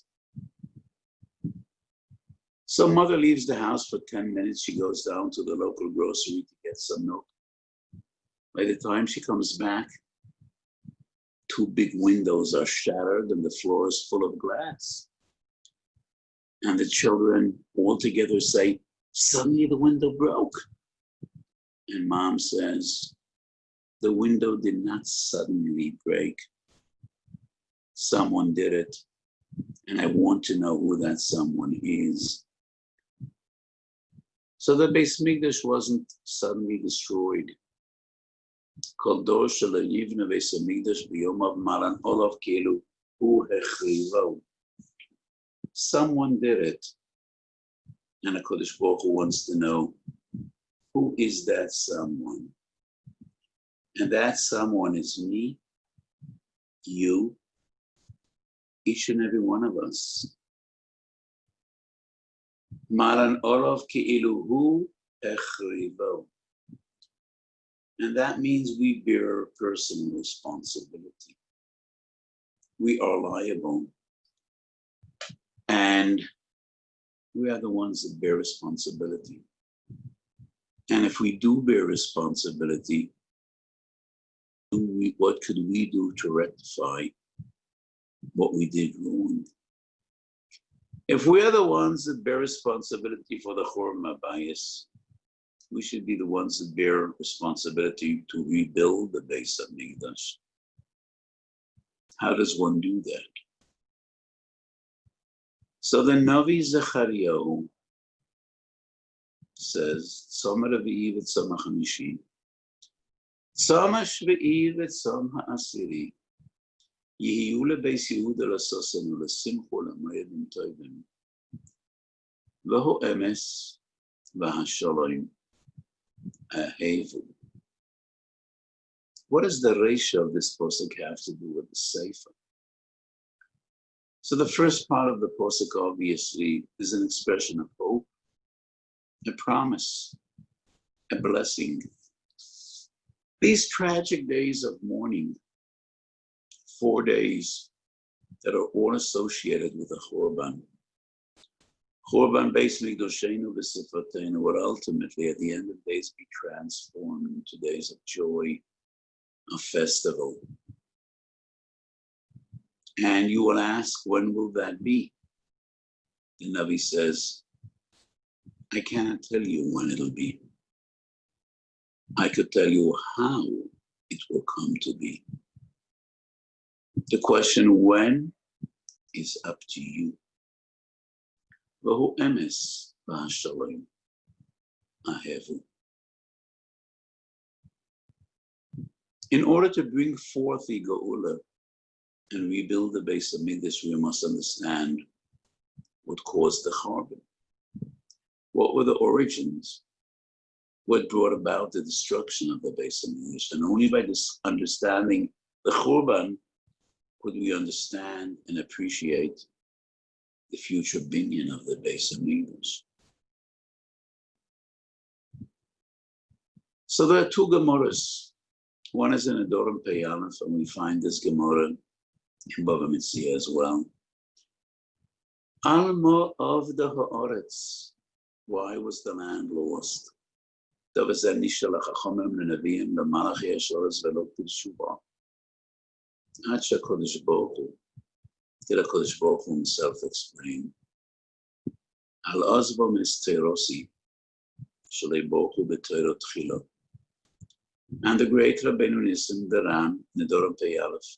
Some mother leaves the house for 10 minutes. She goes down to the local grocery to get some milk. By the time she comes back, 2 big windows are shattered and the floor is full of glass. And the children all together say, suddenly the window broke. And mom says, the window did not suddenly break. Someone did it. And I want to know who that someone is. So the Beis Hamikdash wasn't suddenly destroyed. Kol Dor Shelo Yivne Beis Hamikdash B'Yomav Malan Olav Ki'ilu Hu Echrivo. Someone did it. And HaKadosh Baruch Hu wants to know, who is that someone? And that someone is me, you, each and every one of us. Malan Olav Ki'ilu Hu Echrivo. And that means we bear personal responsibility. We are liable. And we are the ones that bear responsibility. And if we do bear responsibility, what could we do to rectify what we did wrong? If we are the ones that bear responsibility for the Churban Habayis, we should be the ones that bear responsibility to rebuild the Beis Hamikdash. How does one do that? So the Navi Zechariah says, Tzom Revi'i v'Tzom HaChamishi, Tzom HaShvi'i v'Tzom HaAsiri, Yehiyu leBeis Yehuda l'Sosen u'leSimcha u'leMoedim Tovim, V'hu Emes v'Hashalom Ahevu. What does the ratio of this posuk have to do with the Sefer? So the first part of the posuk obviously is an expression of hope, a promise, a blessing. These tragic days of mourning, 4 days that are all associated with the Churban. Churban Beis Mikdashenu V'Sifarteinu would ultimately, at the end of days, be transformed into days of joy, of festival. And you will ask, when will that be? The Navi says, I cannot tell you when it'll be. I could tell you how it will come to be. The question when is up to you. V'hu emes v'hashalom ahevu. In order to bring forth the Geula and rebuild the Beis Hamikdash, we must understand what caused the Churban. What were the origins? What brought about the destruction of the Beis Hamikdash? And only by this understanding the Churban could we understand and appreciate the future binyan of the Beis Hamikdash. So there are two Gemaras. One is in Adoram Pei Aleph, and we find this Gemara in Bava Metzia as well. Alma of the Haaretz. Why was the land lost? There was a Nishalach HaChomim Neneviim L'Malachi Yeshoros V'lo T'Shuva. Ad she'Kodesh Baruch Hu, till HaKodesh Baruch Hu himself explained. Al Azbo Mis Teirosi, Shalei Baruch Hu B'Teirot Tchila. And the great Rabbeinu Nissim Daran, Nedoram Pei Aleph,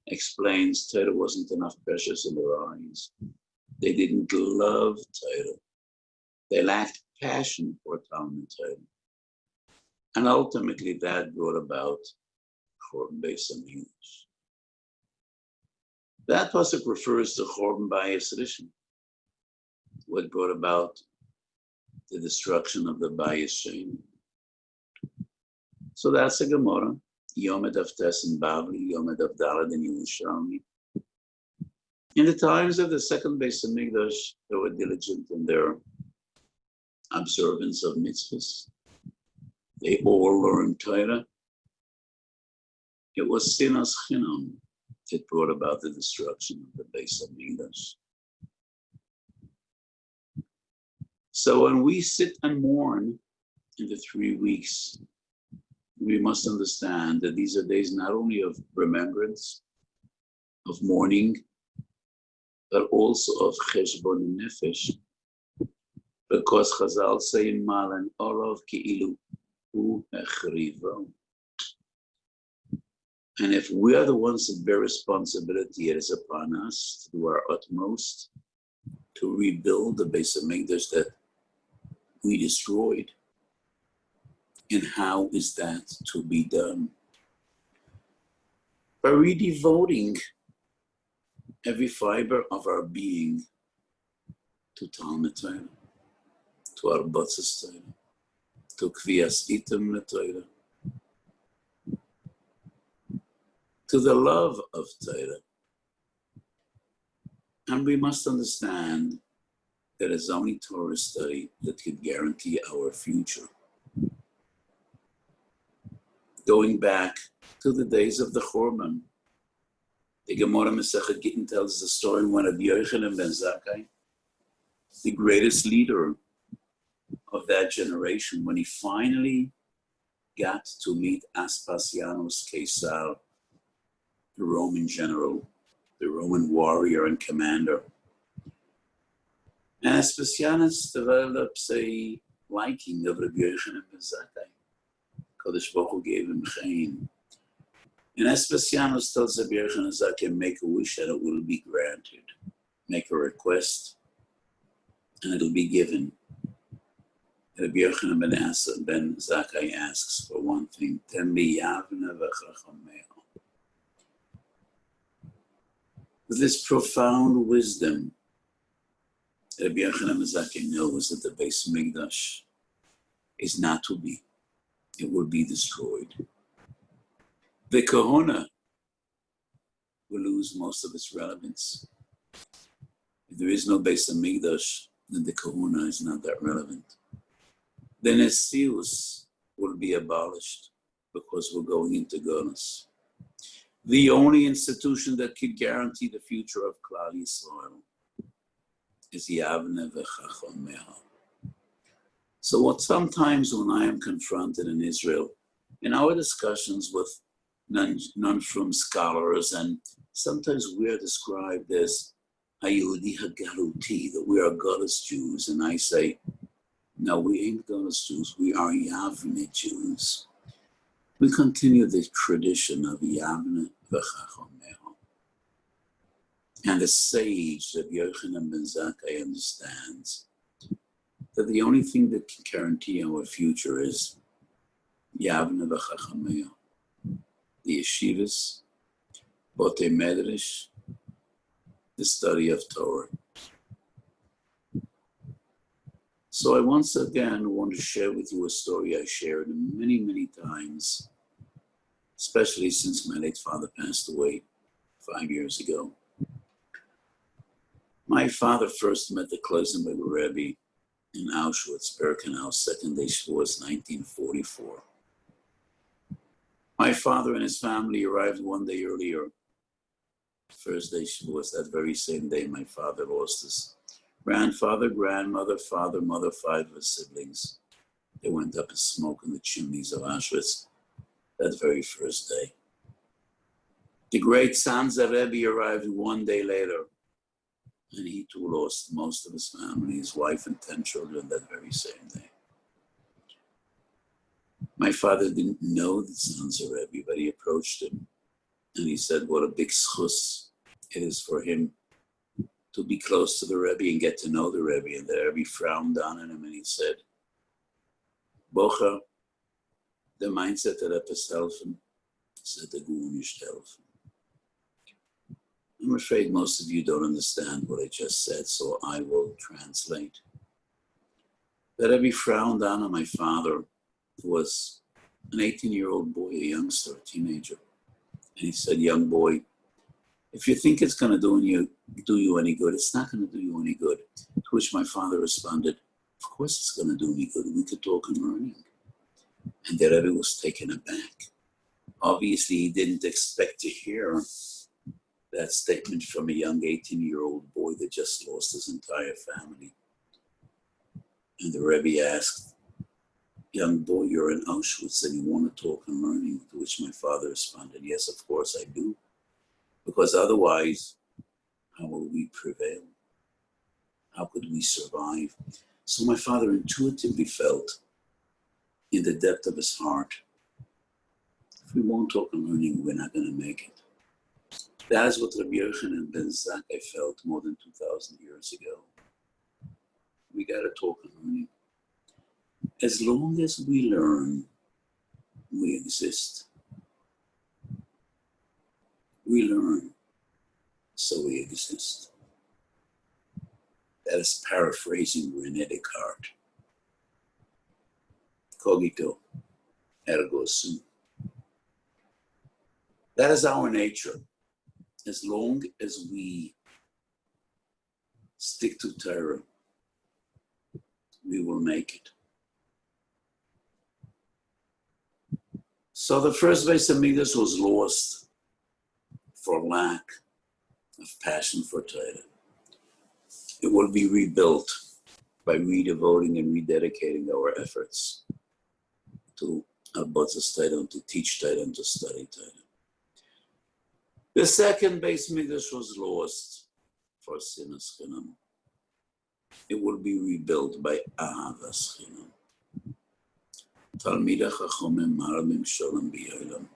explains Torah wasn't enough precious in their eyes. They didn't love Torah. They lacked passion for Talmud Torah. And ultimately that brought about Churban Beis Hamikdash. That pasuk refers to Churban Bayis Rishon, what brought about the destruction of the Bayis Sheni. So that's a Gemara, Yom Edav Tes in Bavli, Yom Edav Daled in Yerushalmi. In the times of the second Beis Hamikdash, they were diligent in their observance of mitzvahs. They all learned Torah. It was Sinas Chinam that brought about the destruction of the Beis Hamikdash. So when we sit and mourn in the 3 weeks, we must understand that these are days not only of remembrance, of mourning, but also of cheshbon nefesh, because Chazal say in Malan Orov Ki'ilu Hu Echrivo. And if we are the ones that bear responsibility, it is upon us to do our utmost to rebuild the Beis Hamikdash that we destroyed. And how is that to be done? By redevoting every fiber of our being to Talmud Torah, to Arbatzas Torah, to Kviyas Item LeTorah, to the love of Torah. And we must understand that it's only Torah study that can guarantee our future. Going back to the days of the Churban, the Gemara Masechet Gittin tells the story when Rabbi Yochanan ben Zakkai, the greatest leader of that generation, when he finally got to meet Aspasianus Caesar, the Roman general, the Roman warrior and commander. And Aspasianus develops a liking of Rabbi Yochanan ben Zakkai. Kodesh Baruch Hu gave him Chaim. And Aspasianus tells Rabbi Yochanan ben Zakkai, make a wish and it will be granted. Make a request and it'll be given. Rabbi Yochanan ben Zakkai asks for one thing, Tembi Yavna v'chachameo. With this profound wisdom, Rabbi Yochanan ben Zakkai knows that the Beis Hamikdash is not to be. It will be destroyed. The Kahuna will lose most of its relevance. If there is no Beis Hamikdash, then the Kahuna is not that relevant. The Nesius will be abolished because we're going into Galus. The only institution that could guarantee the future of Klal Yisrael is Yavne v'chachameo. So what sometimes when I am confronted in Israel, in our discussions with non-from scholars, and sometimes we are described as Hayudi Hagaluti, that we are Galus Jews, and I say, no, we ain't Galus Jews, we are Yavne Jews. We continue the tradition of Yavne v'chachameo. And the sage that Yochanan ben Zakkai understands that the only thing that can guarantee our future is Yavne v'chachameo. the yeshivas, Botei Medrash, the study of Torah. So I once again want to share with you a story I shared many, many times, especially since my late father passed away 5 years ago. My father first met the Kloisenberg Rebbe in Auschwitz, Birkenau, second day Shavuos, 1944. My father and his family arrived one day earlier. First day Shavuos, that very same day, my father lost his grandfather, grandmother, father, mother, 5 of his siblings. They went up in smoke in the chimneys of Auschwitz that very first day. The great Sanza Rebbe arrived one day later, and he too lost most of his family, his wife and 10 children that very same day. My father didn't know the Sanza Rebbe, but he approached him and he said what a big schus it is for him to be close to the Rebbe and get to know the Rebbe. And the Rebbe frowned down on him and he said, Bocha, the mindset that etwas helfen, said the Guru nicht helfen. I'm afraid most of you don't understand what I just said, so I will translate. The Rebbe frowned down on my father, who was an 18-year-old boy, a youngster, a teenager. And he said, young boy, if you think it's going to do you any good, it's not going to do you any good. To which my father responded, of course it's going to do me good. We could talk and learning. And the Rebbe was taken aback. Obviously, he didn't expect to hear that statement from a young 18-year-old boy that just lost his entire family. And the Rebbe asked, young boy, you're in Auschwitz and you want to talk and learning, to which my father responded, yes, of course I do. Because otherwise, how will we prevail? How could we survive? So my father intuitively felt in the depth of his heart, if we won't talk and learning, we're not going to make it. That is what Rabbi Yochanan ben Zakkai felt more than 2,000 years ago. We got to talk and learning. As long as we learn, we exist. We learn, so we exist. That is paraphrasing René Descartes. Cogito, ergo sum. That is our nature. As long as we stick to Torah, we will make it. So the first Beis Hamikdash was lost for lack of passion for Torah. It will be rebuilt by redevoting and rededicating our efforts to Ahavas Torah, and to teach Torah and to study Torah. The second Beis Hamikdash was lost for sinas chinam. It will be rebuilt by Ahavas chinam. Talmidei Chachamim Marabim Sholem B'Yolam.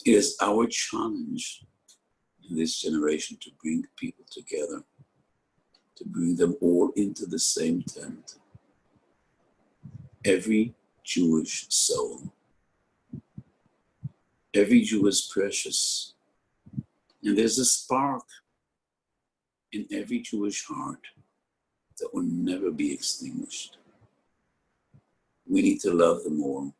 It is our challenge in this generation to bring people together, to bring them all into the same tent. Every Jewish soul, every Jew is precious, and there's a spark in every Jewish heart that will never be extinguished. We need to love them all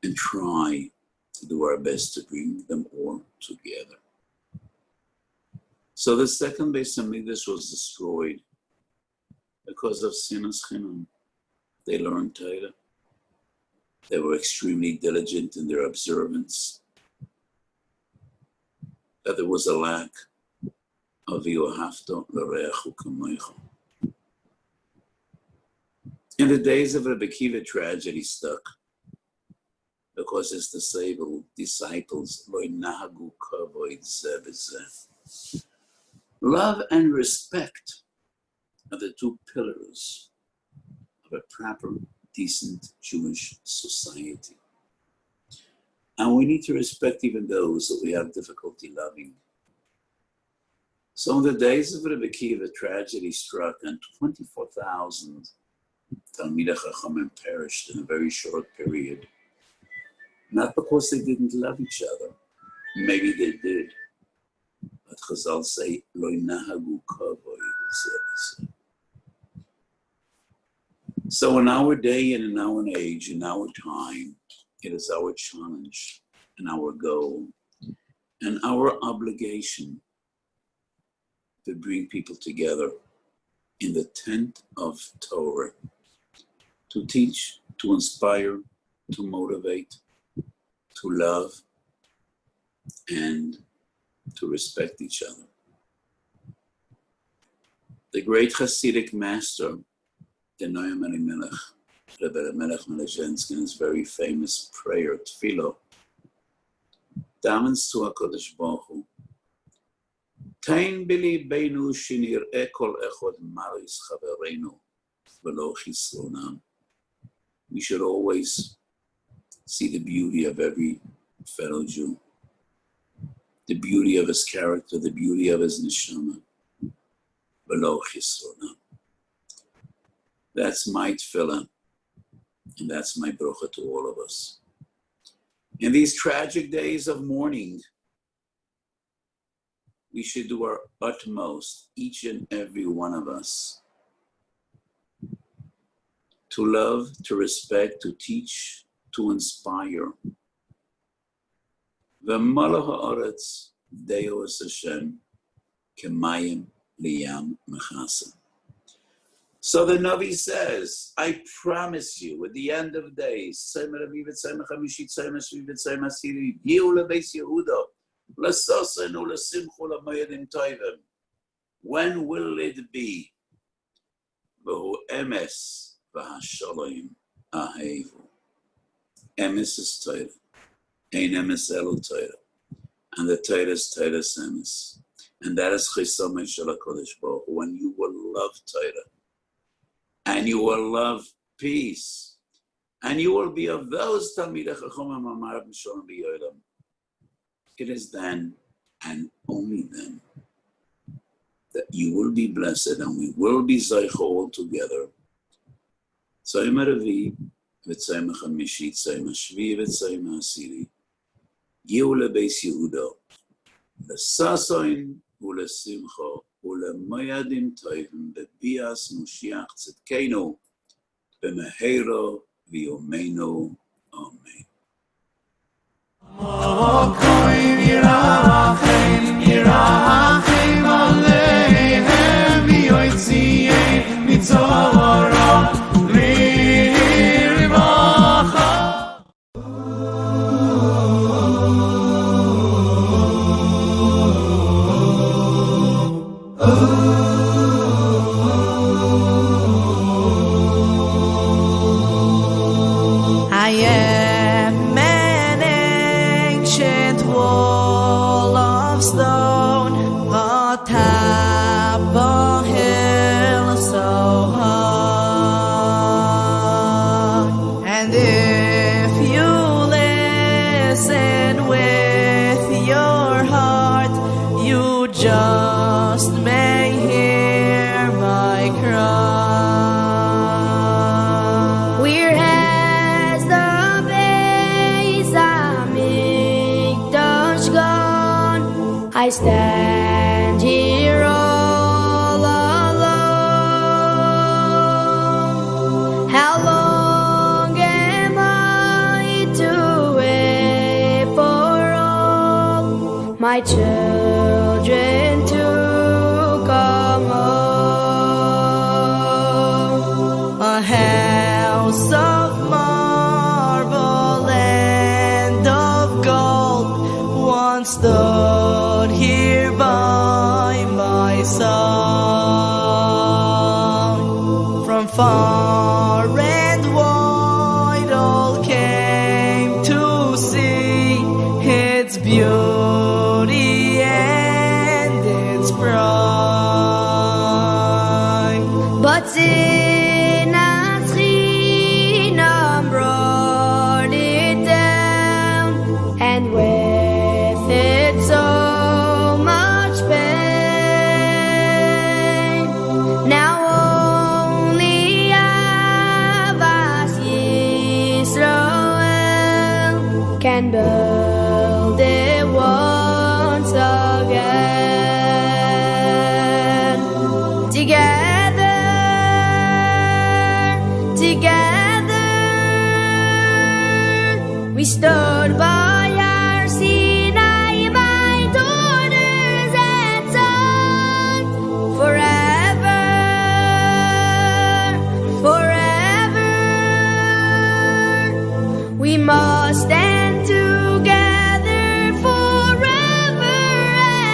and try to do our best to bring them all together. So the second Beis Hamikdash was destroyed because of sinas chinam. They learned Torah. They were extremely diligent in their observance. That there was a lack of Yohavto l'reachu kamoicha. In the days of Rebbe Kiva, tragedy stuck because his disciples lo nahagu kavod zeh b'zeh. Love and respect are the two pillars of a proper, decent Jewish society. And we need to respect even those that we have difficulty loving. So in the days of Rebbe Kiva, tragedy struck and 24,000 Talmidei Chachamim perished in a very short period. Not because they didn't love each other. Maybe they did. But Chazal say, Lo nahagu kavod zeh b'zeh. So in our day and in our age, in our time, it is our challenge and our goal and our obligation to bring people together in the tent of Torah, to teach, to inspire, to motivate, to love, and to respect each other. The great Hasidic master, the Noam Elimelech, Rebbe Melech Melechenskin's very famous prayer, Tefillah, damens to HaKadosh Baruch Hu, Tein b'libeinu shenir'eh kol echad maris chavereinu v'lo chisronam. We should always see the beauty of every fellow Jew, the beauty of his character, the beauty of his neshama, v'lo chisronam. That's my tefillah, and that's my bracha to all of us. In these tragic days of mourning, we should do our utmost, each and every one of us, to love, to respect, to teach, to inspire. V'malach ha'aretz deos Hashem kemayim liyam mechasem. So the Navi says, I promise you, at the end of days, when will it be? Emes Emes is Torah. Ein emes elo Torah. And the Torah is Torah's emes. And that is Chisamei Shel HaKadosh Baruch Hu. When you will love Torah, and you will love peace, and you will be of those Talmidei Chachamim Amar B'Shalom B'Yolam. It is then, and only then, that you will be blessed, and we will be Zaycha all together. Tzayim HaRavi, v'Tzayim HaChamishi, Tzayim HaShvi, v'Tzayim HaAsiri, Geula Beis Yehuda, l'Sasoin u'leSimcha, ולמיידים טובים בביאס משיח צדקנו במהרה ויומנו אמן. Mokoim yirachim aleihem v'yotziem mitzvara lirvacha. I am an ancient wall of stone atop a hill so high. And if you listen with your heart, you just may hear my cry. We're as the Beis Hamikdash gone, I stand here all alone. How long am I to wait for all my children to come home? A house of marble and of gold once stood here by my side. From far and wide all came to see its beauty and its pride. But sin and Chinam brought it down, and with it so much pain. Now only Ahavas Yisroel together, together, we stood by our Sinai, my daughters and sons, forever, forever, we must stand together forever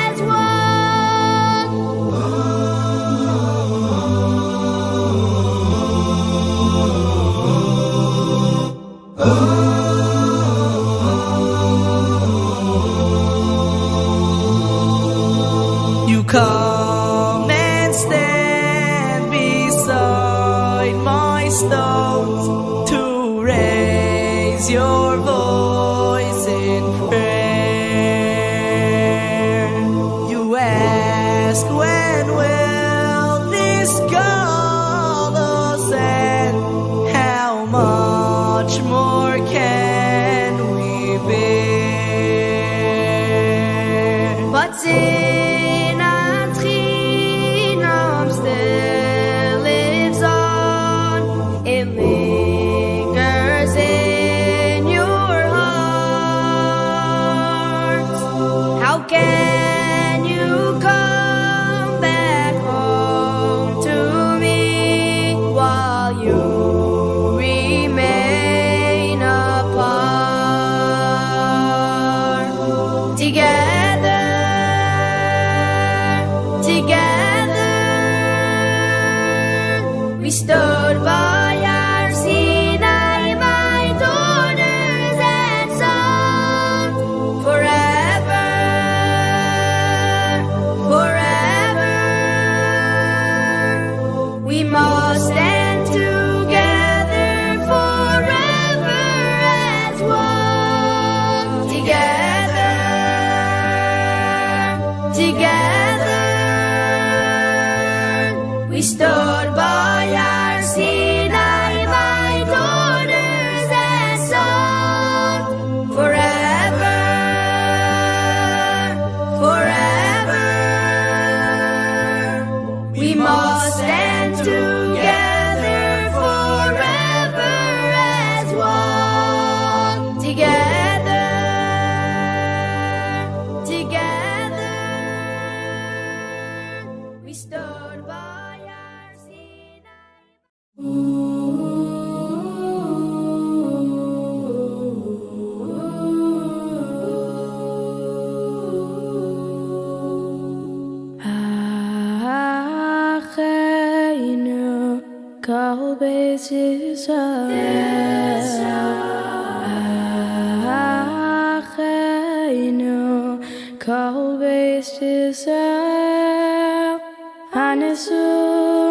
as one. You come and stand beside my stones to raise your voice in prayer. You ask, when will this Galus end? How much more can we bear? But sin and Acheinu still lives on. It lingers in your heart. How can you come back home to me while you remain apart? Together, together, we stood by our Sinai, my daughters and sons, forever, forever, we must stand together forever as one. Together, together, we stood by our Sinai, my daughters and sons, forever, forever, we must stand together forever as one. Together, together, we stood by our Sinai. Acheinu, kol beis Yisrael. Acheinu, kol beis Yisrael. Hanisunim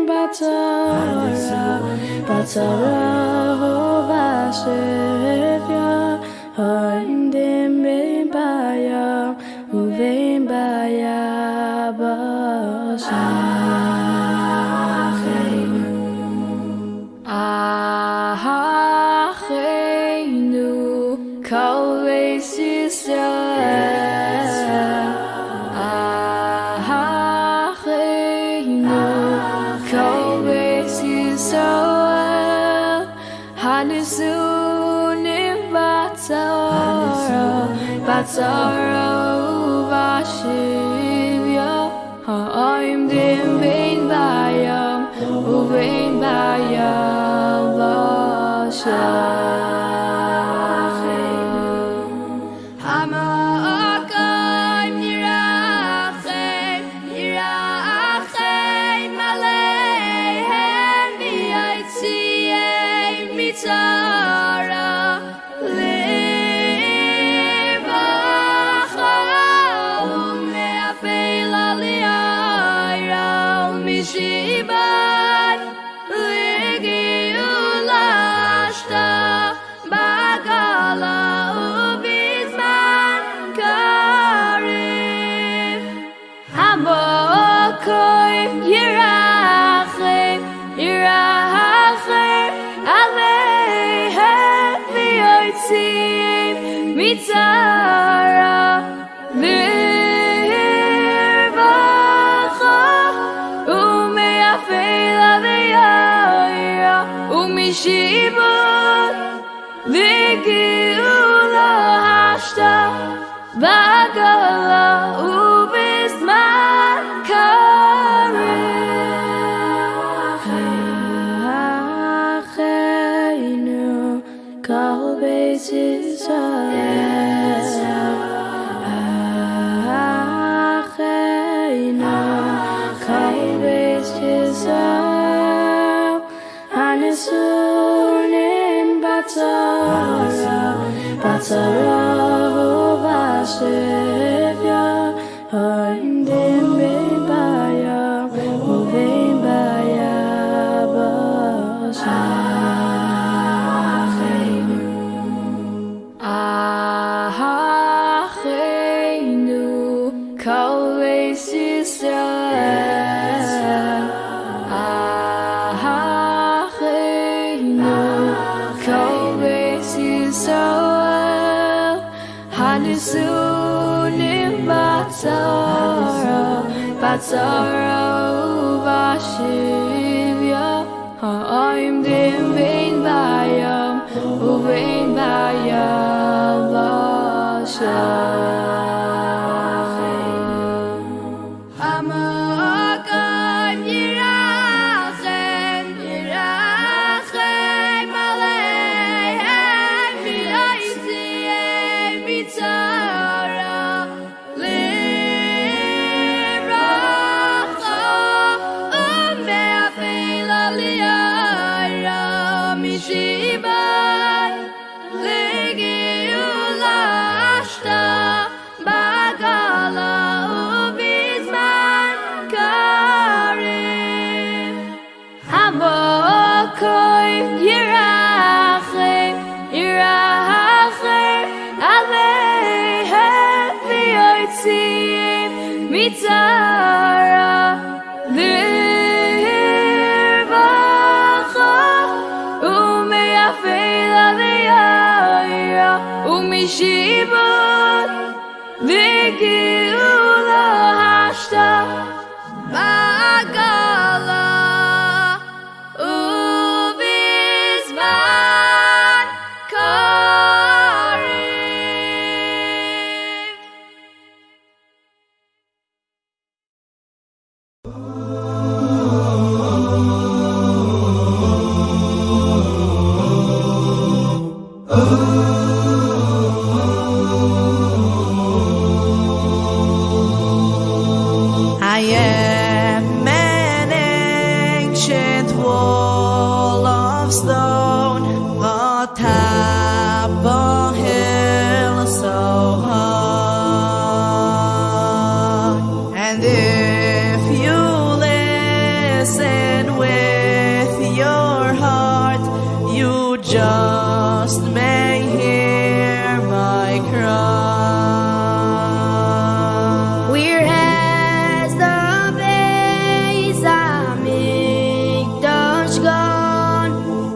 batzara, batzara uvashivya. Hoindim bein bayam, uvein bayabashim. Acheinu, kol beis Yisrael. Acheinu, kol beis Yisrael. Hanisunim batzara, batzara uvashivya. Ha'oimdim bein bayam, uvein bayabashim. Ha'ma'akim yirachem, yirachem aleihem, v'yotziim mitzara, lirvacha, u'me'afel aliyah, mishibat, l'geula ashta, bagala ubizman karev. Hamokoim yirachem, yirachem aleihem, v'yotziim mitzara, lirvacha, Yeshivat Geula Bagala ubizman Acheinu kol beis Yisrael Acheinu kol beis Yisrael Hanisunim batzara Vashivya Harindim bein baya Uvein baya Acheinu Acheinu kol beis Yisrael Acheinu kol beis Yisrael Hanisunim batzara uvashivya ha'imdim bein bayam uvein bayam v'shacheinu Hamakan yirachem aleihem v'yotziem mitzara livracha u'me'afel aliyah mishibat legeula bagala ubizman karim hamokoim yirachem aleihem v'yotziem mitzara lirvacha u'me'afel aliyah u'mishibat Geula bagala ubizman karim I am an ancient wall of stone atop a hill so high, and if you listen with your heart, you just may hear my cry. We're as the Beis Hamikdash gone,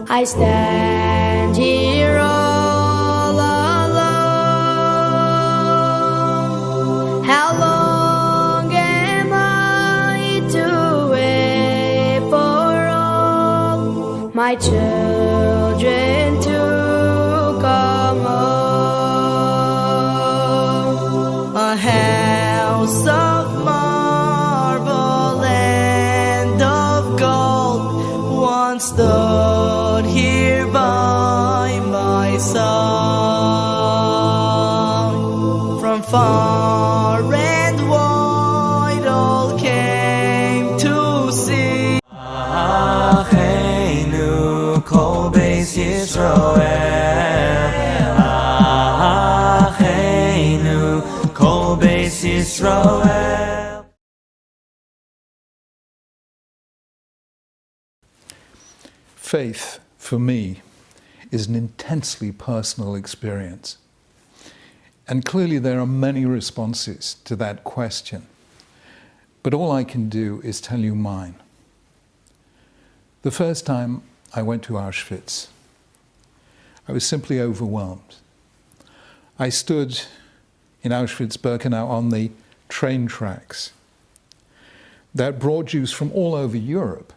I stand here all alone. How long am I to wait for all my children to come home? A house of marble and of gold once stood here by my side. From far and wide all came to see. Acheinu kol beis Yisroel Acheinu kol beis Yisroel. Faith, for me, is an intensely personal experience. And clearly there are many responses to that question. But all I can do is tell you mine. The first time I went to Auschwitz, I was simply overwhelmed. I stood in Auschwitz-Birkenau on the train tracks that brought Jews from all over Europe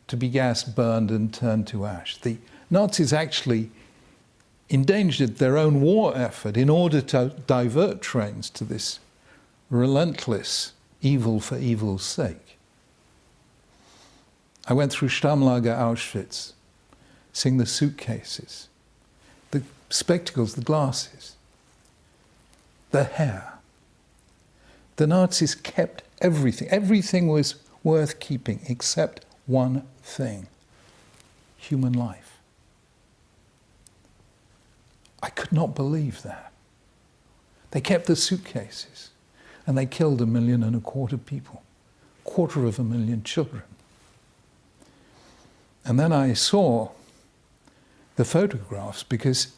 to be gas burned and turned to ash. The Nazis actually endangered their own war effort in order to divert trains to this relentless evil for evil's sake. I went through Stammlager Auschwitz, seeing the suitcases, the spectacles, the glasses, the hair. The Nazis kept everything. Everything was worth keeping except one thing: human life. I could not believe that. They kept the suitcases and they killed 1.25 million people, 250,000 children. And then I saw the photographs, because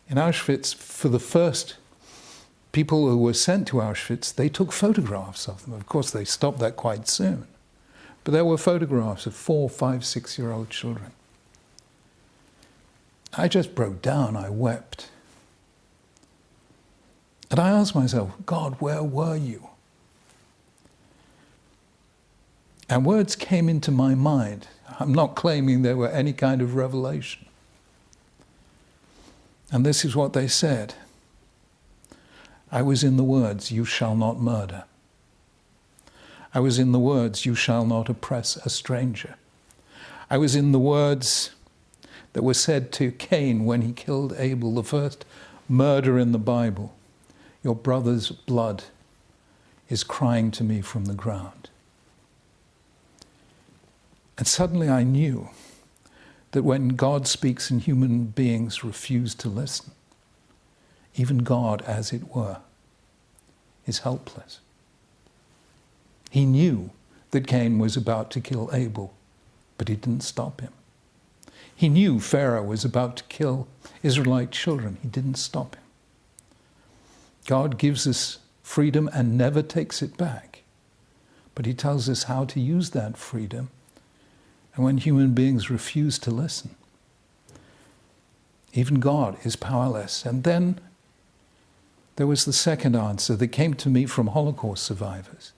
in Auschwitz, for the first people who were sent to Auschwitz, they took photographs of them. Of course, they stopped that quite soon. But there were photographs of 4, 5, 6-year-old children. I just broke down, I wept. And I asked myself, God, where were you? And words came into my mind. I'm not claiming they were any kind of revelation. And this is what they said. I was in the words, you shall not murder. I was in the words, you shall not oppress a stranger. I was in the words that were said to Cain when he killed Abel, the first murder in the Bible. Your brother's blood is crying to me from the ground. And suddenly I knew that when God speaks and human beings refuse to listen, even God, as it were, is helpless. He knew that Cain was about to kill Abel, but he didn't stop him. He knew Pharaoh was about to kill Israelite children. He didn't stop him. God gives us freedom and never takes it back, but he tells us how to use that freedom. And when human beings refuse to listen, even God is powerless. And then there was the second answer that came to me from Holocaust survivors,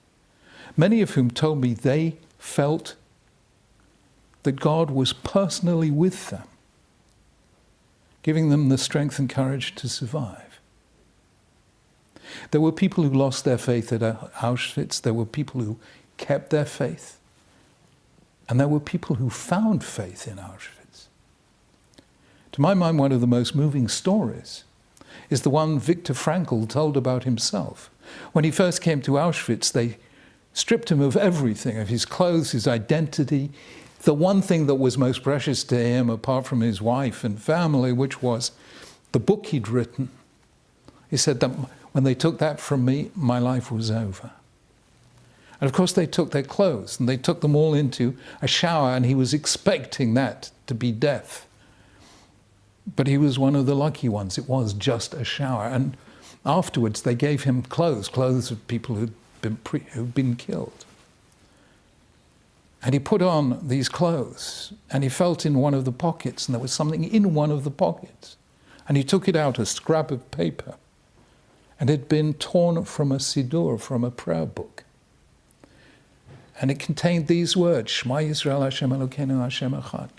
many of whom told me they felt that God was personally with them, giving them the strength and courage to survive. There were people who lost their faith at Auschwitz. There were people who kept their faith. And there were people who found faith in Auschwitz. To my mind, one of the most moving stories is the one Viktor Frankl told about himself. When he first came to Auschwitz, they stripped him of everything, of his clothes, his identity, the one thing that was most precious to him, apart from his wife and family, which was the book he'd written. He said that when they took that from me, my life was over. And of course they took their clothes and they took them all into a shower, and he was expecting that to be death. But he was one of the lucky ones. It was just a shower. And afterwards they gave him clothes of people who'd been killed. And he put on these clothes and he felt in one of the pockets, and there was something in one of the pockets. And he took it out, a scrap of paper, and it had been torn from a siddur, from a prayer book. And it contained these words, Shema Yisrael Hashem Elokeinu Hashem Echad.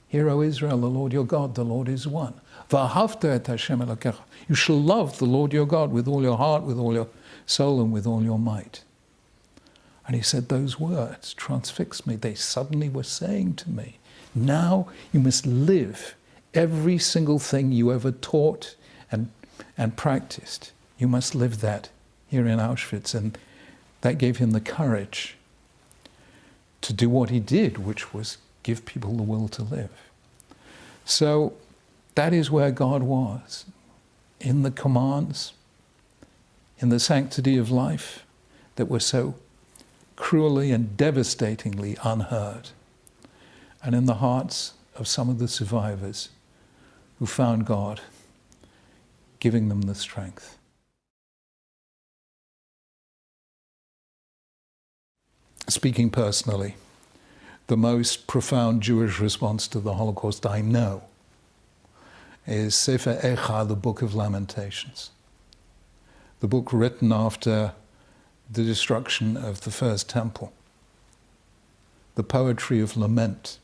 Hear, O Israel, the Lord your God, the Lord is one. V'ahavta et Hashem Elokecha. You shall love the Lord your God with all your heart, with all your soul, and with all your might. And he said, those words transfixed me. They suddenly were saying to me, now you must live every single thing you ever taught and practiced. You must live that here in Auschwitz. And that gave him the courage to do what he did, which was give people the will to live. So that is where God was, in the commands, in the sanctity of life that were so cruelly and devastatingly unheard, and in the hearts of some of the survivors who found God giving them the strength. Speaking personally, the most profound Jewish response to the Holocaust I know is Sefer Echa, the Book of Lamentations, the book written after the destruction of the first temple. the poetry of lament,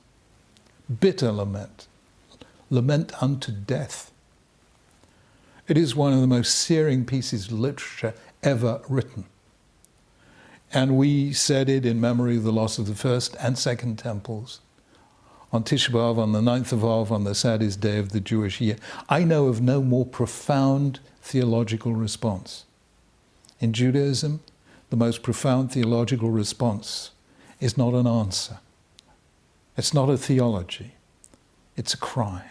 bitter lament, lament unto death. It is one of the most searing pieces of literature ever written. And we said it in memory of the loss of the first and second temples, on Tisha B'Av, on the 9th of Av, on the saddest day of the Jewish year. I know of no more profound theological response. In Judaism, the most profound theological response is not an answer. It's not a theology. It's a cry.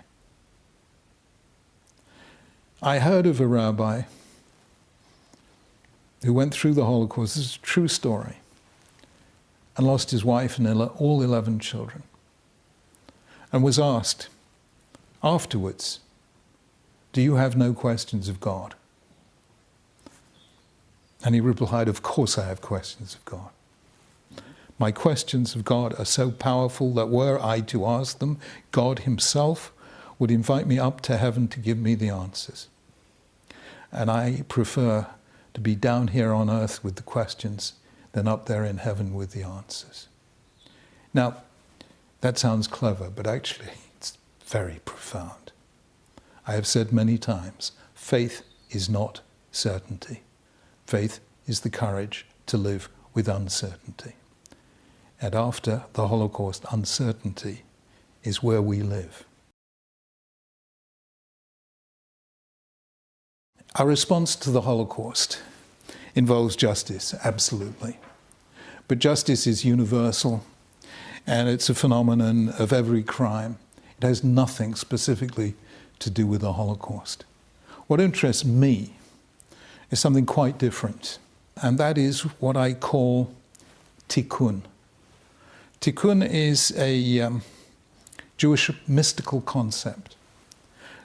I heard of a rabbi who went through the Holocaust, this is a true story, and lost his wife and all 11 children, and was asked afterwards, "Do you have no questions of God?" And he replied, "Of course I have questions of God. My questions of God are so powerful that were I to ask them, God himself would invite me up to heaven to give me the answers. And I prefer to be down here on earth with the questions than up there in heaven with the answers." Now, that sounds clever, but actually it's very profound. I have said many times, faith is not certainty. Faith is the courage to live with uncertainty. And after the Holocaust, uncertainty is where we live. Our response to the Holocaust involves justice, absolutely. But justice is universal, and it's a phenomenon of every crime. It has nothing specifically to do with the Holocaust. What interests me is something quite different, and that is what I call tikkun. Tikkun is a Jewish mystical concept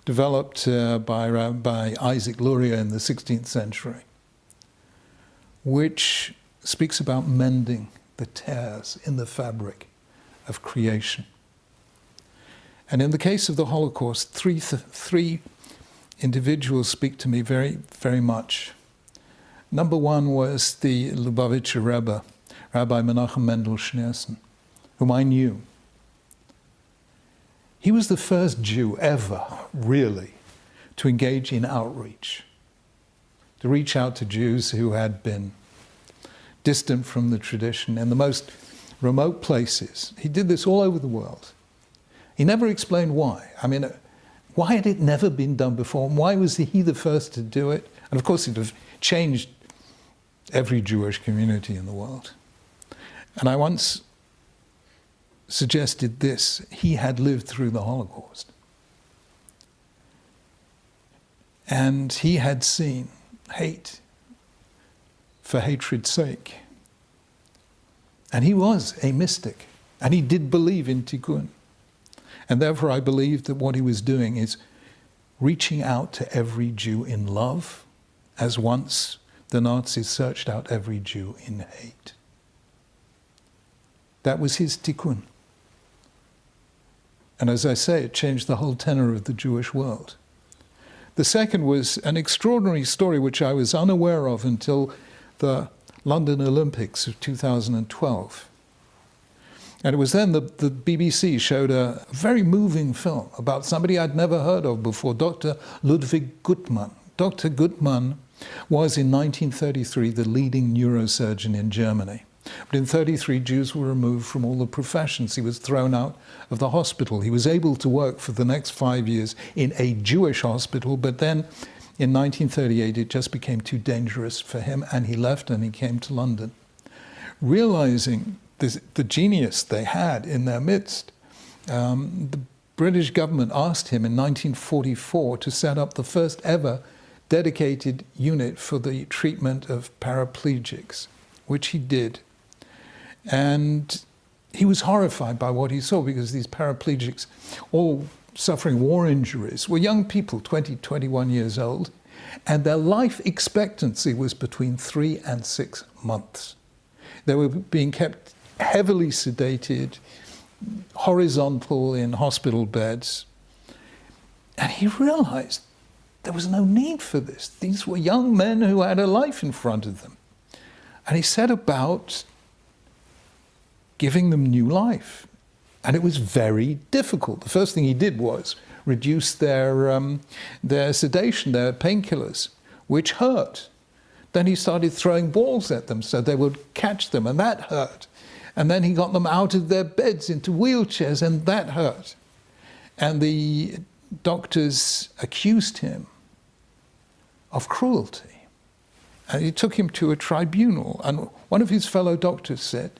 developed by Isaac Luria in the 16th century, which speaks about mending the tears in the fabric of creation. And in the case of the Holocaust, three individuals speak to me very, very much. Number one was the Lubavitcher Rebbe, Rabbi Menachem Mendel Schneerson, whom I knew. He was the first Jew ever, really, to engage in outreach, to reach out to Jews who had been distant from the tradition in the most remote places. He did this all over the world. He never explained why. I mean, why had it never been done before? Why was he the first to do it? And of course, it would have changed every Jewish community in the world. And I once suggested this: he had lived through the Holocaust. And he had seen hate for hatred's sake. And he was a mystic, and he did believe in tikkun. And therefore I believe that what he was doing is reaching out to every Jew in love, as once the Nazis searched out every Jew in hate. That was his tikkun. And as I say, it changed the whole tenor of the Jewish world. The second was an extraordinary story which I was unaware of until the London Olympics of 2012. And it was then the BBC showed a very moving film about somebody I'd never heard of before, Dr. Ludwig Guttmann. Dr. Guttmann was in 1933 the leading neurosurgeon in Germany. But in 1933, Jews were removed from all the professions. He was thrown out of the hospital. He was able to work for the next 5 years in a Jewish hospital, but then in 1938 it just became too dangerous for him, and he left and he came to London. Realizing the genius they had in their midst, the British government asked him in 1944 to set up the first ever dedicated unit for the treatment of paraplegics, which he did. And he was horrified by what he saw, because these paraplegics, all suffering war injuries, were young people, 20, 21 years old, and their life expectancy was between 3 and 6 months. They were being kept heavily sedated, horizontal in hospital beds. And he realized there was no need for this. These were young men who had a life in front of them. And he set about giving them new life. And it was very difficult. The first thing he did was reduce their sedation, their painkillers, which hurt. Then he started throwing balls at them so they would catch them, and that hurt. And then he got them out of their beds into wheelchairs, and that hurt. And the doctors accused him of cruelty. And he took him to a tribunal. And one of his fellow doctors said,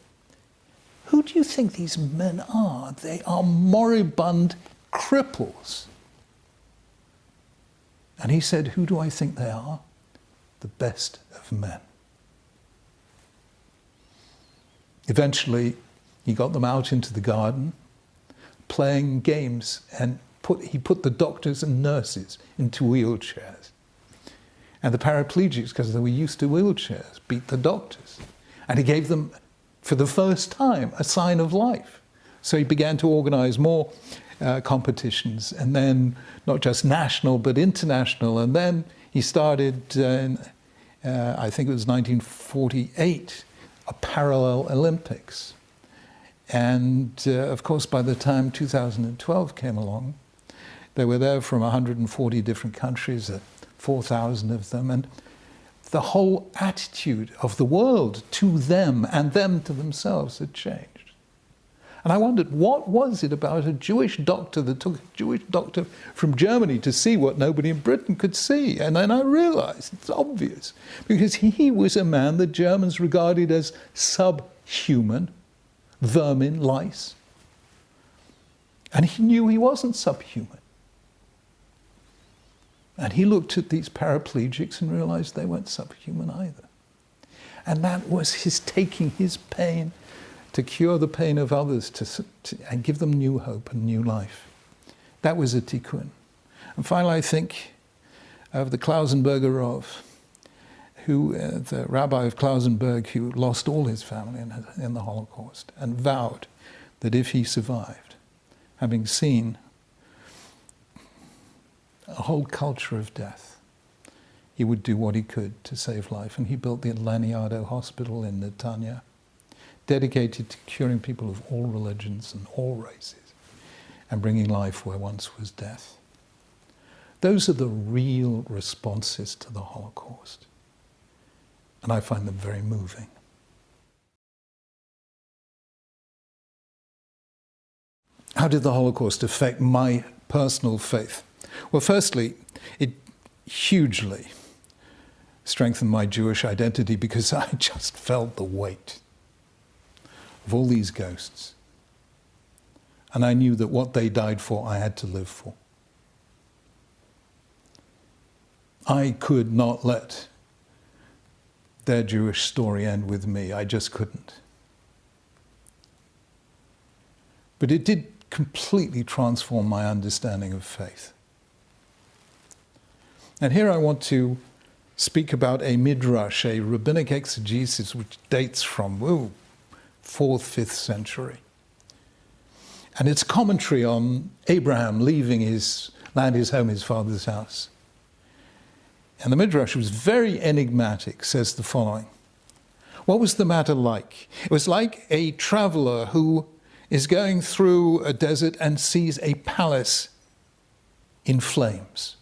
"Who do you think these men are? They are moribund cripples." And he said, "Who do I think they are? The best of men." Eventually, he got them out into the garden, playing games, and he put the doctors and nurses into wheelchairs. And the paraplegics, because they were used to wheelchairs, beat the doctors. And he gave them, for the first time, a sign of life. So he began to organize more competitions, and then not just national, but international. And then he started, I think it was 1948, a parallel Olympics. And of course, by the time 2012 came along, they were there from 140 different countries, 4,000 of them, and the whole attitude of the world to them and them to themselves had changed. And I wondered, what was it about a Jewish doctor that took a Jewish doctor from Germany to see what nobody in Britain could see? And then I realized it's obvious, because he was a man that Germans regarded as subhuman, vermin, lice. And he knew he wasn't subhuman. And he looked at these paraplegics and realized they weren't subhuman either. And that was his taking his pain to cure the pain of others, and give them new hope and new life. That was a tikkun. And finally, I think of the Klausenberger Rav, the rabbi of Klausenberg, who lost all his family in the Holocaust, and vowed that if he survived, having seen a whole culture of death, he would do what he could to save life. And he built the Laniado Hospital in Netanya, dedicated to curing people of all religions and all races, and bringing life where once was death. Those are the real responses to the Holocaust. And I find them very moving. How did the Holocaust affect my personal faith? Well, firstly, it hugely strengthened my Jewish identity, because I just felt the weight of all these ghosts. And I knew that what they died for, I had to live for. I could not let their Jewish story end with me. I just couldn't. But it did completely transform my understanding of faith. And here I want to speak about a midrash, a rabbinic exegesis, which dates from 4th, 5th century. And it's commentary on Abraham leaving his land, his home, his father's house. And the midrash was very enigmatic, says the following. What was the matter like? It was like a traveler who is going through a desert and sees a palace in flames.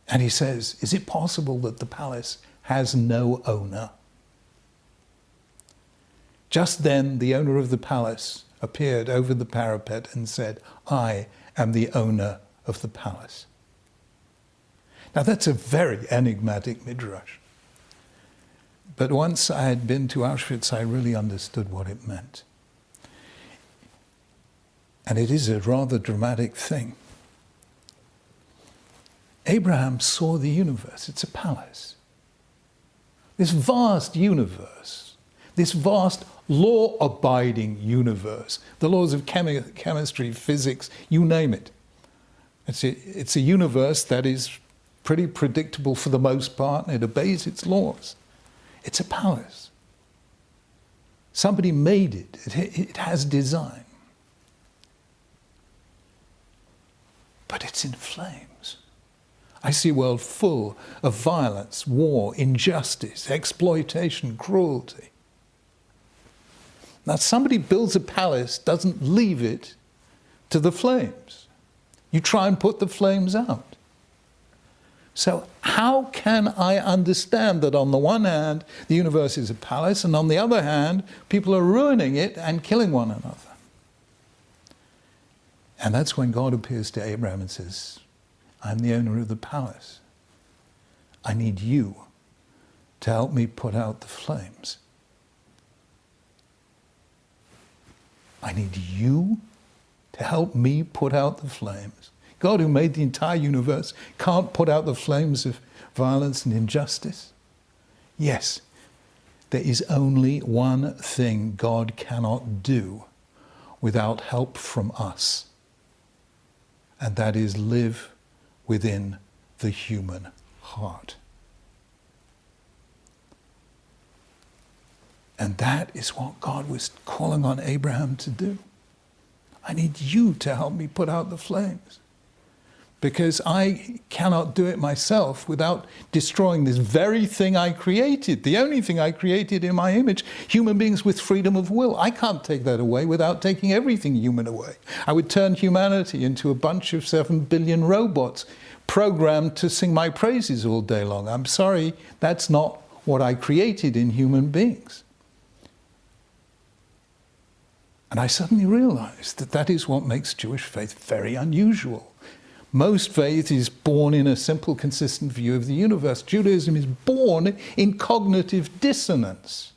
And he says, is it possible that the palace has no owner? Just then, the owner of the palace appeared over the parapet and said, I am the owner of the palace. Now, that's a very enigmatic midrash. But once I had been to Auschwitz, I really understood what it meant. And it is a rather dramatic thing. Abraham saw the universe. It's a palace. This vast universe, this vast law-abiding universe, the laws of chemistry, physics, you name it. It's a universe that is pretty predictable for the most part, and it obeys its laws. It's a palace. Somebody made it. It has design. But it's in flames. I see a world full of violence, war, injustice, exploitation, cruelty. Now, somebody builds a palace, doesn't leave it to the flames. You try and put the flames out. So how can I understand that on the one hand, the universe is a palace, and on the other hand, people are ruining it and killing one another? And that's when God appears to Abraham and says, I'm the owner of the palace. I need you to help me put out the flames. I need you to help me put out the flames. God, who made the entire universe, can't put out the flames of violence and injustice? Yes, there is only one thing God cannot do without help from us, and that is live within the human heart. And that is what God was calling on Abraham to do. I need you to help me put out the flames, because I cannot do it myself without destroying this very thing I created, the only thing I created in my image, human beings with freedom of will. I can't take that away without taking everything human away. I would turn humanity into a bunch of 7 billion robots programmed to sing my praises all day long. I'm sorry, that's not what I created in human beings. And I suddenly realized that that is what makes Jewish faith very unusual. Most faith is born in a simple, consistent view of the universe. Judaism is born in cognitive dissonance.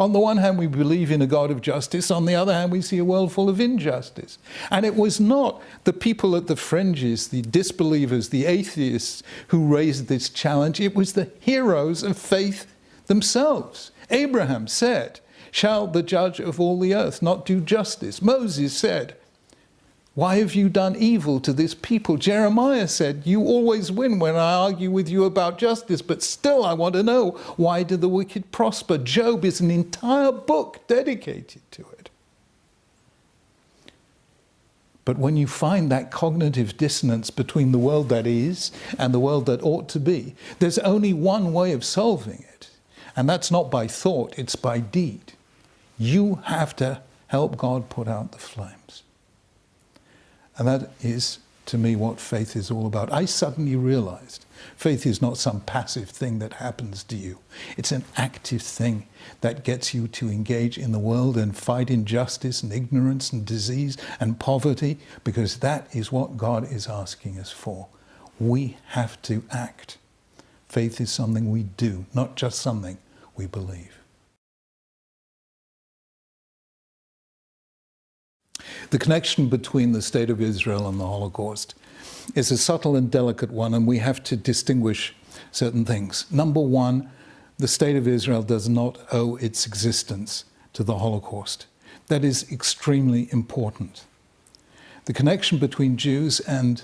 On the one hand, we believe in a God of justice. On the other hand, we see a world full of injustice. And it was not the people at the fringes, the disbelievers, the atheists, who raised this challenge. It was the heroes of faith themselves. Abraham said, "Shall the judge of all the earth not do justice?" Moses said, "Why have you done evil to this people?" Jeremiah said, "You always win when I argue with you about justice, but still I want to know, why do the wicked prosper?" Job is an entire book dedicated to it. But when you find that cognitive dissonance between the world that is and the world that ought to be, there's only one way of solving it. And that's not by thought, it's by deed. You have to help God put out the flames. And that is, to me, what faith is all about. I suddenly realized faith is not some passive thing that happens to you. It's an active thing that gets you to engage in the world and fight injustice and ignorance and disease and poverty, because that is what God is asking us for. We have to act. Faith is something we do, not just something we believe. The connection between the state of Israel and the Holocaust is a subtle and delicate one, and we have to distinguish certain things. Number one, the state of Israel does not owe its existence to the Holocaust. That is extremely important. The connection between Jews and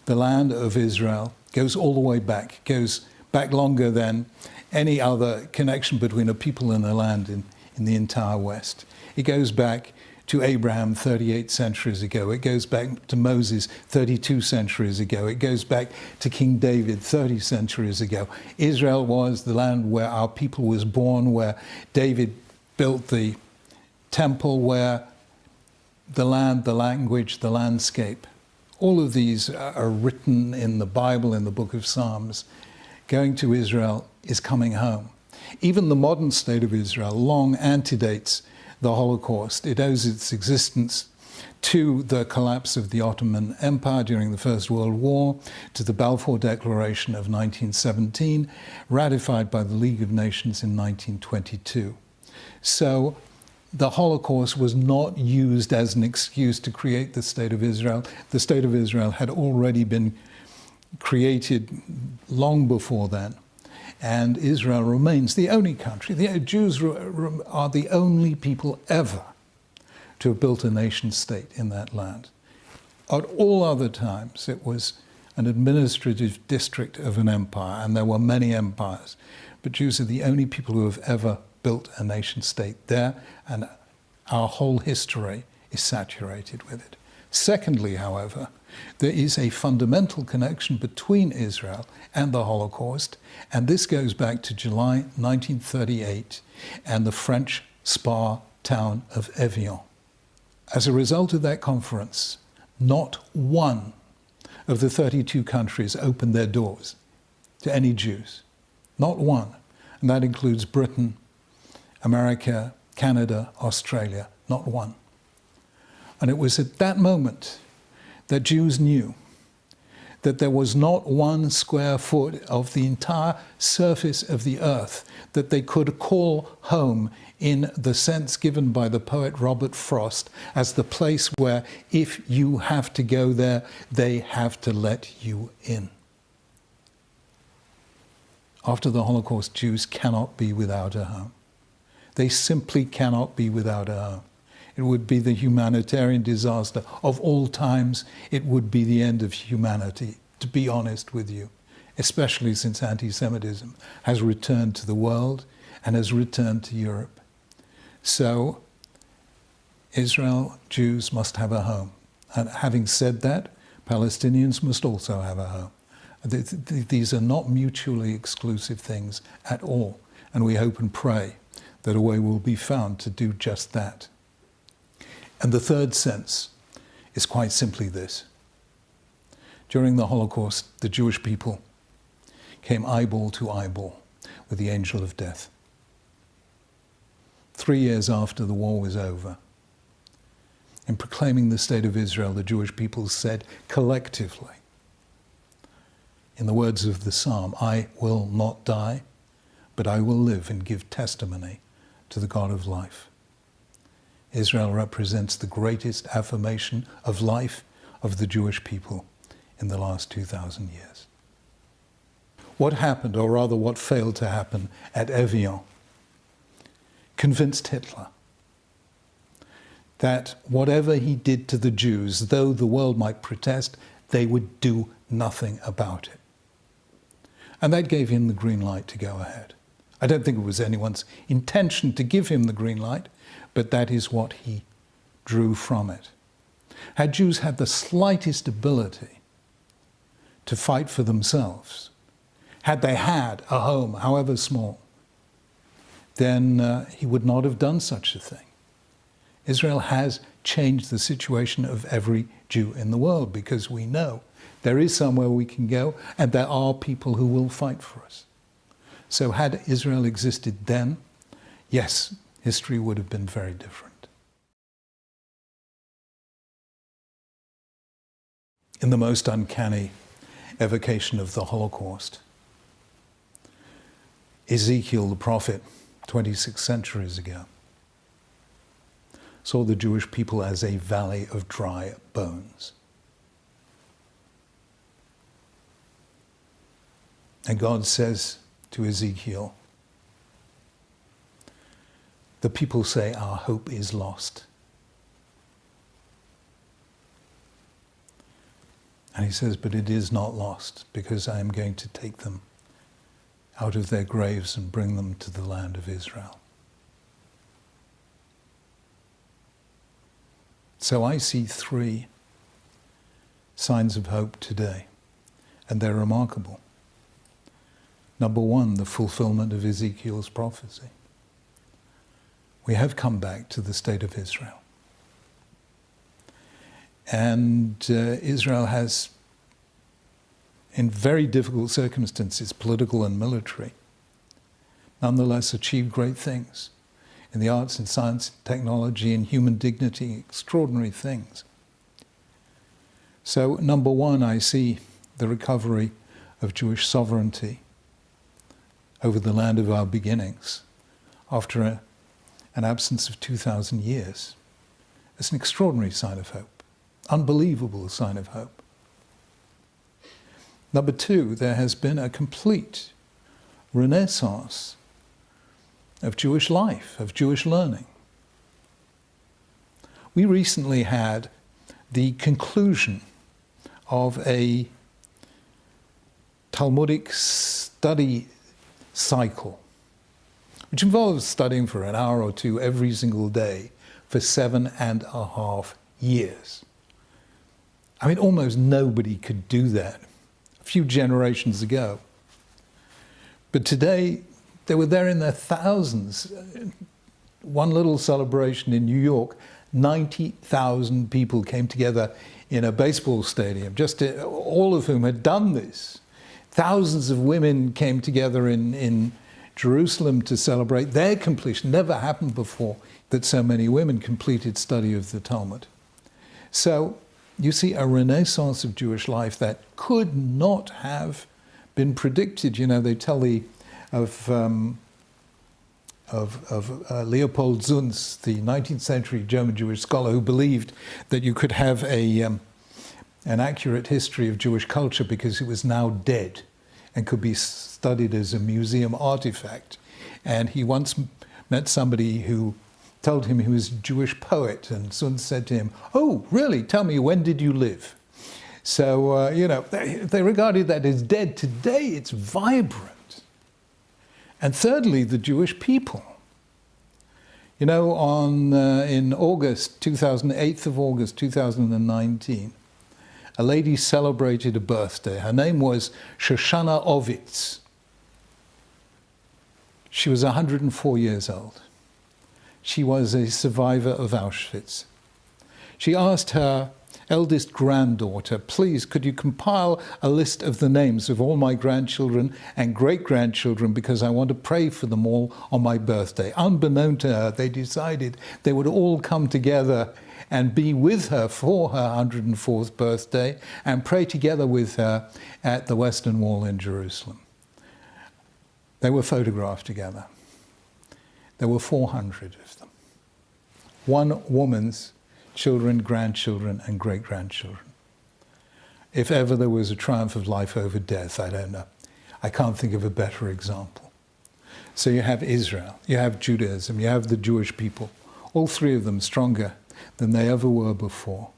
the land of Israel goes all the way back, goes back longer than any other connection between a people and a land in the entire West. It goes back to Abraham 38 centuries ago. It goes back to Moses 32 centuries ago. It goes back to King David 30 centuries ago. Israel was the land where our people was born, where David built the temple, where the land, the language, the landscape, all of these are written in the Bible, in the book of Psalms. Going to Israel is coming home. Even the modern state of Israel long antedates the Holocaust. It owes its existence to the collapse of the Ottoman Empire during the First World War, to the Balfour Declaration of 1917, ratified by the League of Nations in 1922. So the Holocaust was not used as an excuse to create the State of Israel. The State of Israel had already been created long before then. And Israel remains the only country. The Jews are the only people ever to have built a nation state in that land. At all other times, it was an administrative district of an empire, and there were many empires. But Jews are the only people who have ever built a nation state there, and our whole history is saturated with it. Secondly, however, there is a fundamental connection between Israel and the Holocaust, and this goes back to July 1938 and the French Spa town of Evian. As a result of that conference, not one of the 32 countries opened their doors to any Jews. Not one. And that includes Britain, America, Canada, Australia. Not one. And it was at that moment that Jews knew that there was not 1 square foot of the entire surface of the earth that they could call home in the sense given by the poet Robert Frost as the place where if you have to go there, they have to let you in. After the Holocaust, Jews cannot be without a home. They simply cannot be without a home. It would be the humanitarian disaster of all times. It would be the end of humanity, to be honest with you, especially since anti-Semitism has returned to the world and has returned to Europe. So, Israel, Jews must have a home. And having said that, Palestinians must also have a home. These are not mutually exclusive things at all. And we hope and pray that a way will be found to do just that. And the third sense is quite simply this. During the Holocaust, the Jewish people came eyeball to eyeball with the angel of death. 3 years after the war was over, in proclaiming the state of Israel, the Jewish people said collectively, in the words of the psalm, I will not die, but I will live and give testimony to the God of life. Israel represents the greatest affirmation of life of the Jewish people in the last 2,000 years. What happened, or rather what failed to happen at Evian, convinced Hitler that whatever he did to the Jews, though the world might protest, they would do nothing about it. And that gave him the green light to go ahead. I don't think it was anyone's intention to give him the green light, but that is what he drew from it. Had Jews had the slightest ability to fight for themselves, had they had a home, however small, then he would not have done such a thing. Israel has changed the situation of every Jew in the world because we know there is somewhere we can go and there are people who will fight for us. So had Israel existed then, yes, history would have been very different. In the most uncanny evocation of the Holocaust, Ezekiel the prophet, 26 centuries ago, saw the Jewish people as a valley of dry bones. And God says to Ezekiel, the people say our hope is lost. And he says, but it is not lost, because I am going to take them out of their graves and bring them to the land of Israel. So I see 3 signs of hope today, and they're remarkable. Number 1, the fulfillment of Ezekiel's prophecy. We have come back to the state of Israel. And Israel has, in very difficult circumstances, political and military, nonetheless achieved great things in the arts and science, technology and human dignity, extraordinary things. So, number 1, I see the recovery of Jewish sovereignty over the land of our beginnings after an absence of 2,000 years. It's an extraordinary sign of hope, unbelievable sign of hope. Number 2, there has been a complete renaissance of Jewish life, of Jewish learning. We recently had the conclusion of a Talmudic study cycle, which involves studying for an hour or 2 every single day for 7.5 years. I mean, almost nobody could do that a few generations ago. But today, they were there in their thousands one little celebration in New York, 90,000 people came together in a baseball stadium, just all of whom had done this. Thousands of women came together in Jerusalem to celebrate their completion. Never happened before that so many women completed study of the Talmud. So you see a renaissance of Jewish life that could not have been predicted. You know, they tell of Leopold Zunz, the 19th century German Jewish scholar, who believed that you could have an accurate history of Jewish culture because it was now dead and could be studied as a museum artifact. And he once met somebody who told him he was a Jewish poet, and Zunz said to him, "Oh, really? Tell me, when did you live?" So, you know, they regarded that as dead. Today it's vibrant. And thirdly, the Jewish people. You know, in August, 8th of August 2019, a lady celebrated a birthday. Her name was Shoshana Ovitz. She was 104 years old. She was a survivor of Auschwitz. She asked her eldest granddaughter, "Please, could you compile a list of the names of all my grandchildren and great-grandchildren, because I want to pray for them all on my birthday." Unbeknown to her, they decided they would all come together and be with her for her 104th birthday and pray together with her at the Western Wall in Jerusalem. They were photographed together. There were 400 of them. One woman's children, grandchildren, and great-grandchildren. If ever there was a triumph of life over death, I don't know. I can't think of a better example. So you have Israel, you have Judaism, you have the Jewish people, all three of them stronger than they ever were before.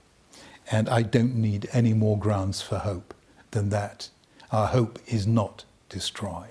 And I don't need any more grounds for hope than that. Our hope is not destroyed.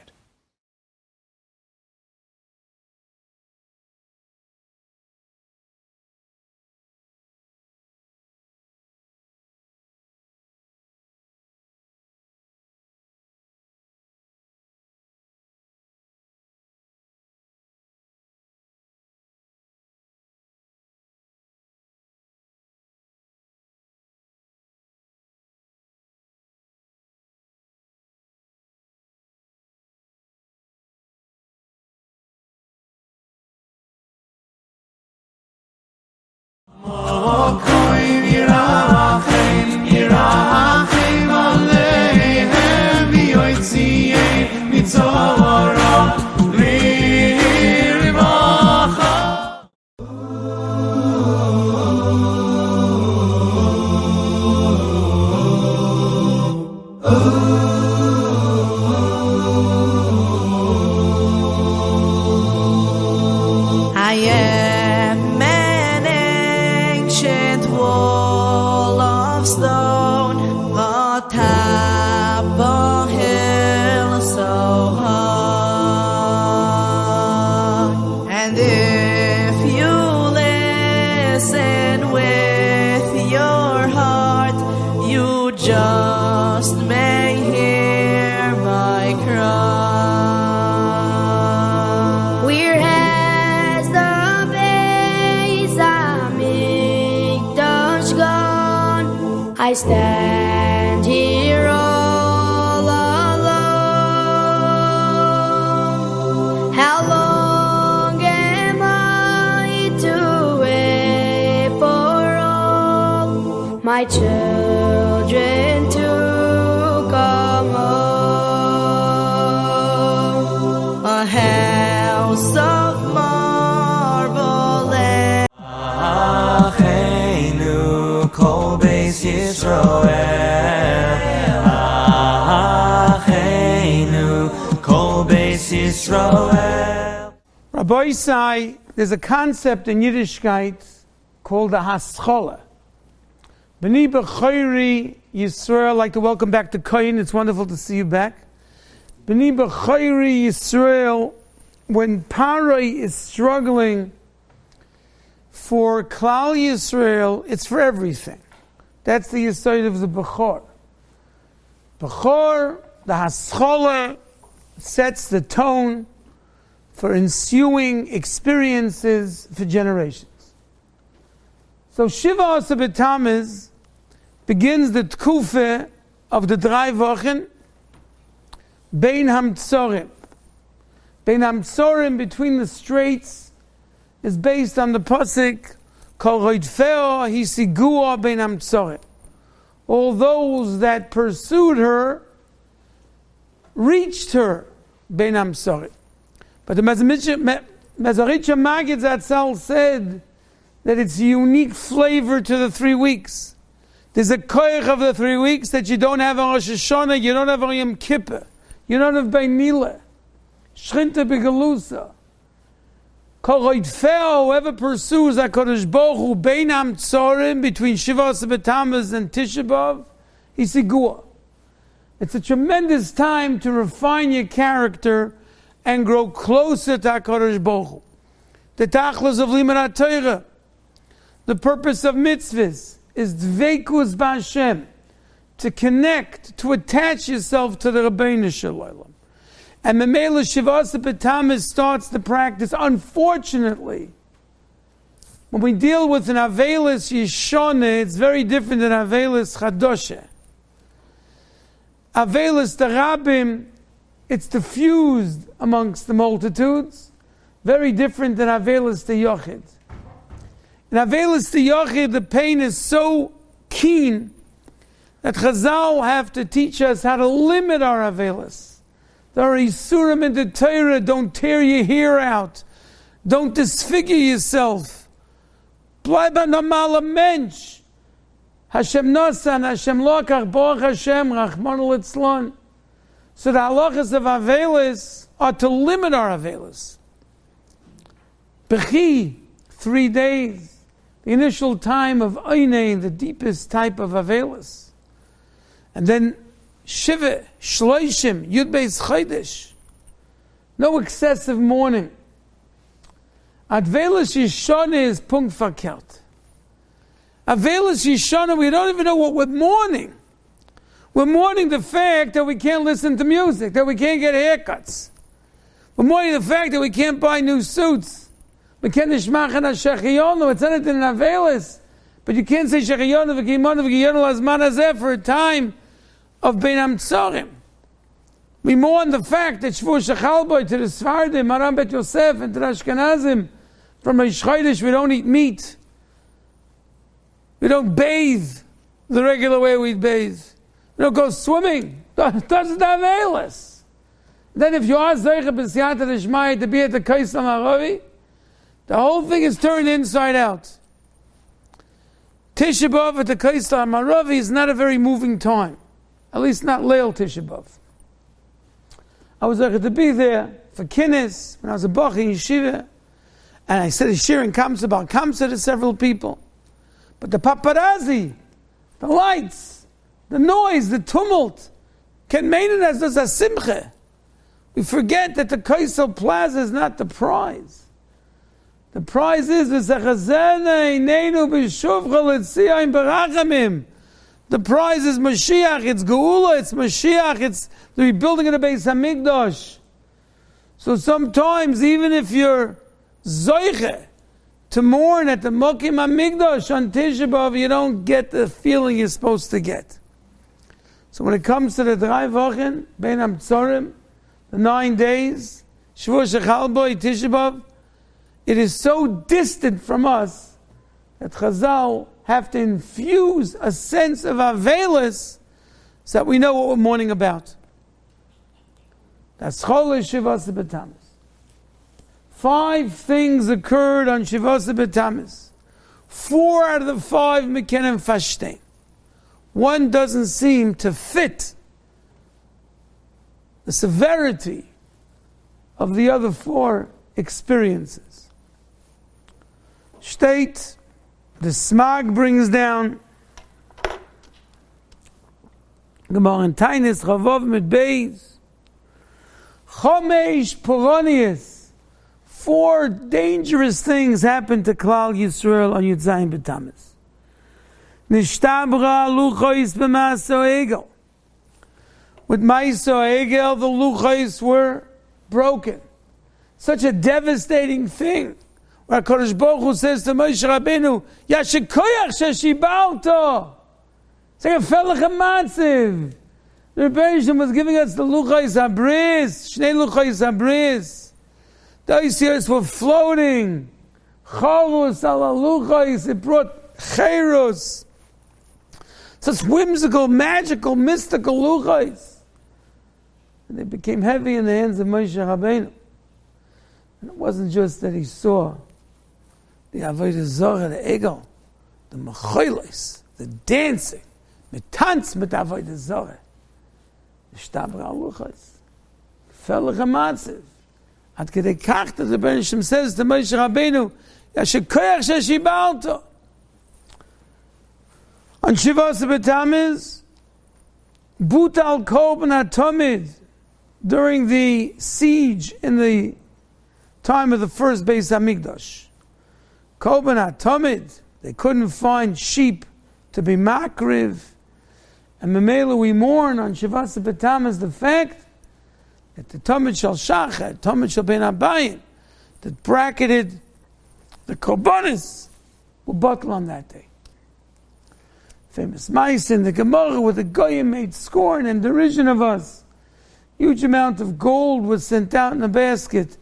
I am an ancient wall of stone atop a hill so high. And if you listen with your heart, you just may hear my cry. I stand here all alone. How long am I to wait for all my children to come home? A house of marble and Acheinu kol beis Yisroel, Acheinu kol beis Yisroel. Rabbi Isai, there's a concept in Yiddishkeit called the Haschola. B'ni b'chayri Yisrael, I'd like to welcome back to Koyin. It's wonderful to see you back. B'ni b'chayri Yisrael, when Parai is struggling for Klal Yisrael, it's for everything. That's the yesod of the Bechor. Bechor, the Haschola, sets the tone for ensuing experiences for generations. So Shiva Asa B'Tammuz begins the Tkufe of the 3 Wochen Bein HaMtzorim. Bein HaMtzorim, between the straits, is based on the pasuk Kol Roidfeo Hisiguo Bein HaMtzorim. All those that pursued her reached her Bein HaMtzorim. But the Mazoritcha Maggid Zatzal said that it's a unique flavor to the 3 weeks. There's a koich of the 3 weeks that you don't have on Rosh Hashanah, you don't have on Yom Kippur, you don't have Bein Milah, Shchinta Begalusa. Kol Roidfeo, whoever pursues HaKadosh Baruch Hu Bein HaMtzorim, between Shiva Asa B'Tammuz and Tisha B'Av, Hisigua. It's a tremendous time to refine your character and grow closer to HaKadosh Baruch Hu. The tachlis of Limud HaTorah, the purpose of mitzvahs, is dveikus b'Hashem, to connect, to attach yourself to the Rabbeinu Shalom. And Memela Shiva Asa B'Tammuz starts the practice. Unfortunately, when we deal with an Ahavas Yisroel, it's very different than Ahavas Chadosha. Ahavas the Rabbim, it's diffused amongst the multitudes, very different than Ahavas the Yochid. In Ahavas the Yochid, the pain is so keen that Chazal have to teach us how to limit our Ahavas. There are Isurim in the Torah, don't tear your hair out, don't disfigure yourself. Bleib ein normaler Mensch. Hashem Nosan, Hashem Lokach, Baruch Hashem, Rachmana Litzlan. So the halachas of Ahavas are to limit our Ahavas. Bechi, 3 days, the initial time of Oinei, the deepest type of Ahavas. And then Shiva, Shloishim, Yud Beis Chodesh. No excessive mourning. Ahavas Yisroel is punkt verkehrt. Ahavas Yisroel, we don't even know what we're mourning. We're mourning the fact that we can't listen to music, that we can't get haircuts. We're mourning the fact that we can't buy new suits. We can't nishmachan ha-shechiyonu. It's anything in Ahavas. But you can't say shechiyonu v'kimonu v'kiyonu lazman hazeh for a time of Bein HaMtzorim. We mourn the fact that Shvu Shechalboy to the Sfardim, Maram Bet Yosef, and to the Ashkenazim, from Rosh Chodesh we don't eat meat. We don't bathe the regular way we bathe. We don't go swimming. Doesn't have Ahavas. Then if you are Zeicha B'Siyata D'Shmaya to be at the Kaisam HaRavi, the whole thing is turned inside out. Tisha B'Av at the Kaisam HaRavi is not a very moving time. At least not Leil Tisha B'Av. I was able to be there for Kinnis when I was a Bach in Yeshiva, and I said a shir in Kamsa about Kamsa to several people. But the paparazzi, the lights, the noise, the tumult, can mean it as a simcha. We forget that the Kaisel Plaza is not the prize. The prize is the The prize is Mashiach, it's Geula, it's Mashiach, it's the rebuilding of the Beis HaMikdash. So sometimes, even if you're Zoiche to mourn at the Mokim HaMikdash on Tisha B'Av, you don't get the feeling you're supposed to get. So when it comes to the 3 Wochen, Bein HaMtzorim, the 9 days, Shvu Shechalboy, Tisha B'Av, it is so distant from us that Chazal have to infuse a sense of Ahavas so that we know what we're mourning about. That's Chol Shiva Asa B'Tammuz. 5 things occurred on Shiva Asa B'Tammuz. 4 out of the 5 Mekenen Fashtein. 1 doesn't seem to fit the severity of the other 4 experiences. State, the smog brings down. Gemara in Tainis, Chavov mit Beis. Chomesh Poronius. 4 dangerous things happened to Klal Yisrael on Yud Zayin B'Tammuz. Nishtabra luchos b'maso egel. With Maiso Egel, the luchos were broken. such a devastating thing. Where HaKadosh Baruch Hu says to Moshe Rabbeinu, Yasher koyach sheshibalto. It's like a felach matziv. The Rebbeinu was giving us the luchais habris, shnei luchais habris. The Yisrael were floating. Chalus ala luchais, it brought cheiros. Such whimsical, magical, mystical luchais. And they became heavy in the hands of Moshe Rabbeinu. And it wasn't just that he saw the Avodah Zorah, the Egel, the Mecholos, the dancing, Mitanz mit Avodah Zorah. Shtabra Luchas. Felach HaMatziv. Ad Kedei Kach, the Rebbeinu Shem says to Moshe Rabbeinu, Yasher koyach sheshibalto. On Shivas B'Tamuz, Butal Koben HaTomid, during the siege in the time of the first Beis HaMikdash. Koben HaTomid, they couldn't find sheep to be makriv. And Memela, we mourn on Shivas B'Tamuz the fact that the Tomid Shal Shachet, Tomid Shal Ben Abayim, that bracketed the Korbanos, were bottled on that day. Famous mice in the Gemara where the Goyim made scorn and derision of us. Huge amount of gold was sent out in a basket,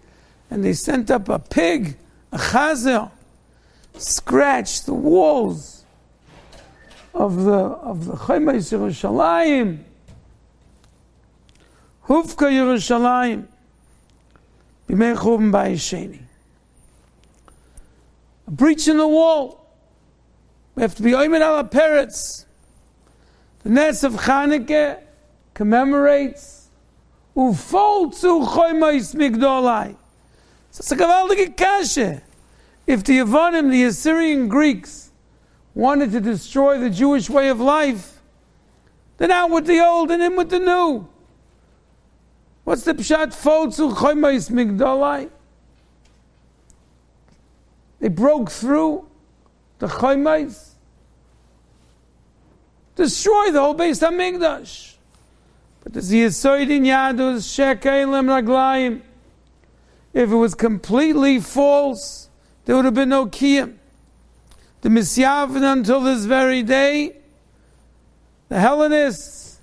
and they sent up a pig, a chazer, scratched the walls of the Chaimas Yerushalayim, Hufka Yerushalayim, B'mei Churban Bayis Sheni. A breach in the wall. We have to be Oymed Al HaPeretz. The Nes of Chanukah commemorates Ufoltzu Chaimas Migdolai. So it's a gewaltige kashe. If the Yevonim, the Assyrian Greeks, wanted to destroy the Jewish way of life, then out with the old and in with the new. What's the pshat? Foltzu Chaimas Migdolai. They broke through the Chaimas, destroy the whole Beis HaMikdash. But the Yisoid in Yadus Shekelim Raglayim. If it was completely false, there would have been no kiyum. The Misyavin until this very day, the Hellenists,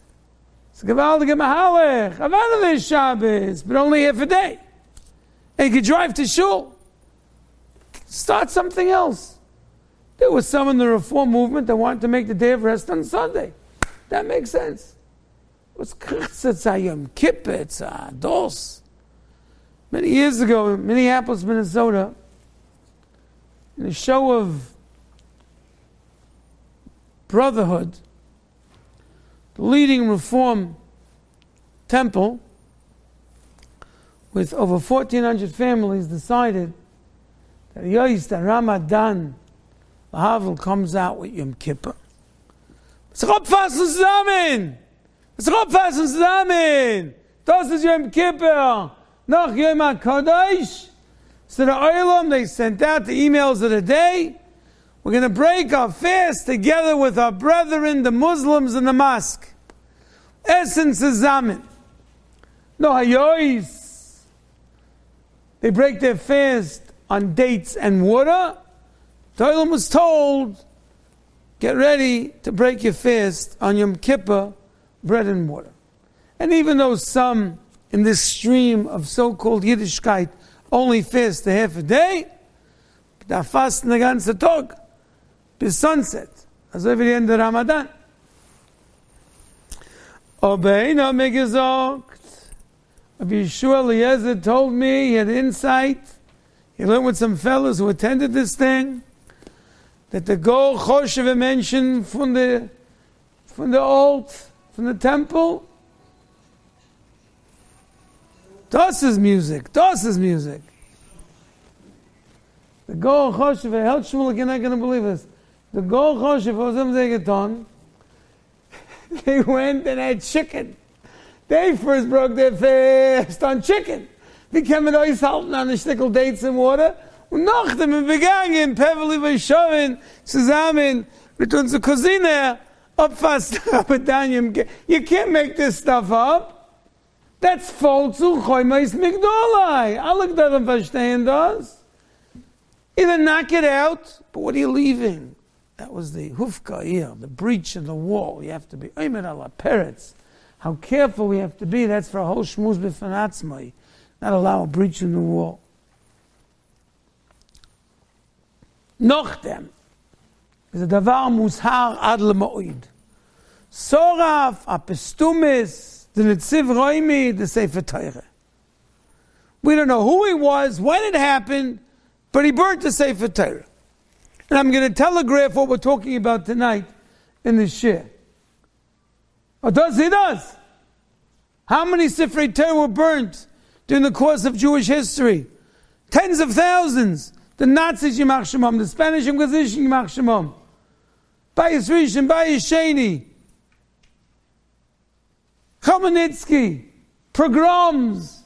it's a gewaltige mahalech, Havana Shabbos, but only half a day. And you could drive to shul. Start something else. There was some in the Reform movement that wanted to make the day of rest on Sunday. That makes sense. It was Kritzitz Yom Kippur, it's a dos. Many years ago in Minneapolis, Minnesota, in a show of brotherhood, the leading Reform temple with over 1,400 families decided that the Ramadan Havel comes out with Yom Kippur. Es fassen zusammen! Es fassen zusammen! Das ist Yom Kippur! Nach Yom HaKodesh! So the Olam, they sent out the emails of the day. We're going to break our fast together with our brethren, the Muslims in the mosque. Essen zusammen. No hayois. They break their fast on dates and water. The Olam was told, get ready to break your fast on Yom Kippur, bread and water. And even though some in this stream of so-called Yiddishkeit only fast a half a day, da fasten the ganze Tag bis sunset, also wie die Ende Ramadan. Aber einer hat mir gesagt, Yeshua Eliezer told me, he had insight, he learned with some fellows who attended this thing, that the Gol Choshev mentioned from the alt, from the temple, das is music. The Gol Choshev, Hel Shmuel, you're not going to believe this. The Gol Choshev, they went and had chicken. They first broke their fast on chicken. Die kamen aushalten an den Stickel Dates and water. Und nachdem wir begangen, Peveli Vayichan, zusammen mit unserer Cousine, abfasst Ramadan. You can't make this stuff up. That's voll zu Choymeis Migdolai. Alle Gdolim verstehen das. Either knock it out, but what are you leaving? That was the hufka here, the breach in the wall. You have to be Omer ala Peretz. How careful we have to be. That's for a whole shmuz b'fanatzmai. Not allow a breach in the wall. Noch dem. Is a davar mushar ad lemoid. Soraf, apestumis, the Netziv Roimi, the Sefer Torah. We don't know who he was, when it happened, but he burnt the Sefer Torah. And I'm going to telegraph what we're talking about tonight in this shir. Or does he does? How many Sifrei Torah were burnt during the course of Jewish history? Tens of thousands. The Nazis, Yimach Shemam, the Spanish Inquisition, Yimach Shemam. Bayis Rishon, Bayis Sheni. Khmelnytsky, pogroms,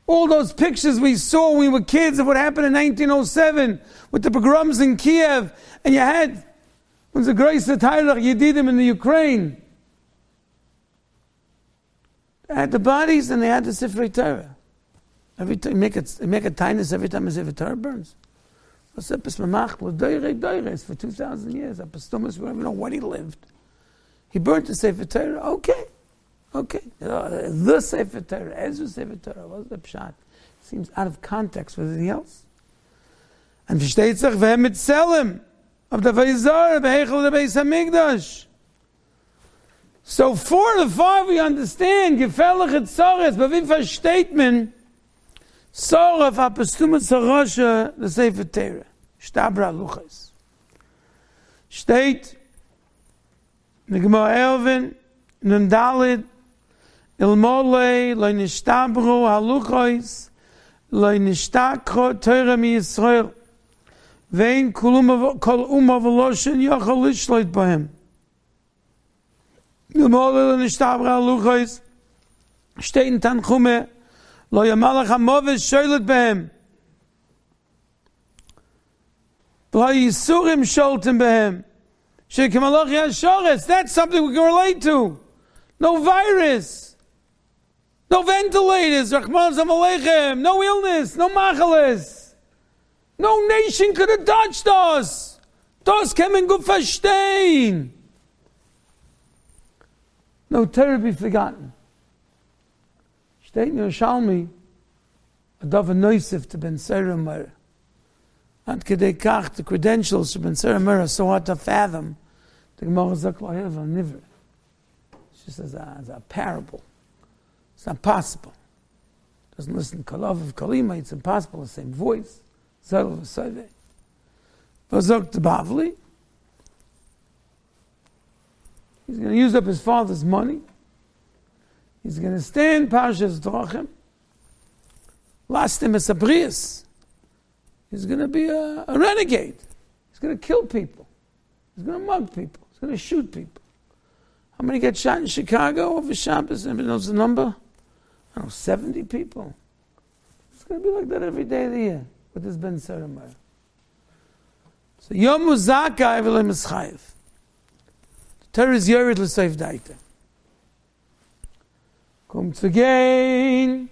all those pictures we saw when we were kids of what happened in 1907 with the pogroms in Kiev, and you had the Grace of Taylor Yedidim in the Ukraine. They had the bodies and they had the Sifrei Torah. Every time make a tinus every time a Sifrei Torah burns. It's for 2,000 years. Apostomus, we don't even know when he lived. He burnt the Sefer Torah. Okay. The Sefer Torah, Ezra's Sefer Torah, what's the pshat? Seems out of context with anything else. And versteht sich, wer mit Selim, of the Vayizar, behechel the Beis HaMikdash. So 4 to 5 we understand, gefährlich et Zorres, but wie versteht man, Soraf apostumas harosha, the Sefer Torah, Shtabra Luchas. Steht, in the Gemara Eruvin, Nun Dalid, Ilmolei, lo nishtabru haluchos, lo nishtakro Torah mi Yisrael, vein kol umma v'loshen yochel lishloit bahem. Ilmolei lo nishtabru haluchos, steht in Tanchume, lo yamalach hamoves shoylet bahem, v'lo yisurim sholtem bahem, shekemalach yashoretz. That's something we can relate to. No virus. No ventilators, Rahman Zamalechem, no illness, no machalis. No nation could have touched us. Das kämen gut verstehen. No Torah be forgotten. Steht in Yerushalmi, a dove noisif to Ben Sera Mer. And kedei kach, the credentials to Ben Sera Mer are so hard to fathom. The Gemara Zaklahev al Nivr. It's just as a parable. It's not possible. Doesn't listen to Kalav of Kalima, it's impossible, the same voice. Zel v'sayveh. V'zok to Bavli. He's going to use up his father's money. He's going to stand Parshas Drachim. Last him as a Brias. He's going to be a renegade. He's going to kill people. He's going to mug people. He's going to shoot people. How many get shot in Chicago over Shabbos? Anybody knows the number? I don't know, 70 people. It's going to be like that every day of the year with this Ben Seramer. So Yom Muzaka Evelem Eschayev. The Torah is Yored L'Seif Daita. Kommt again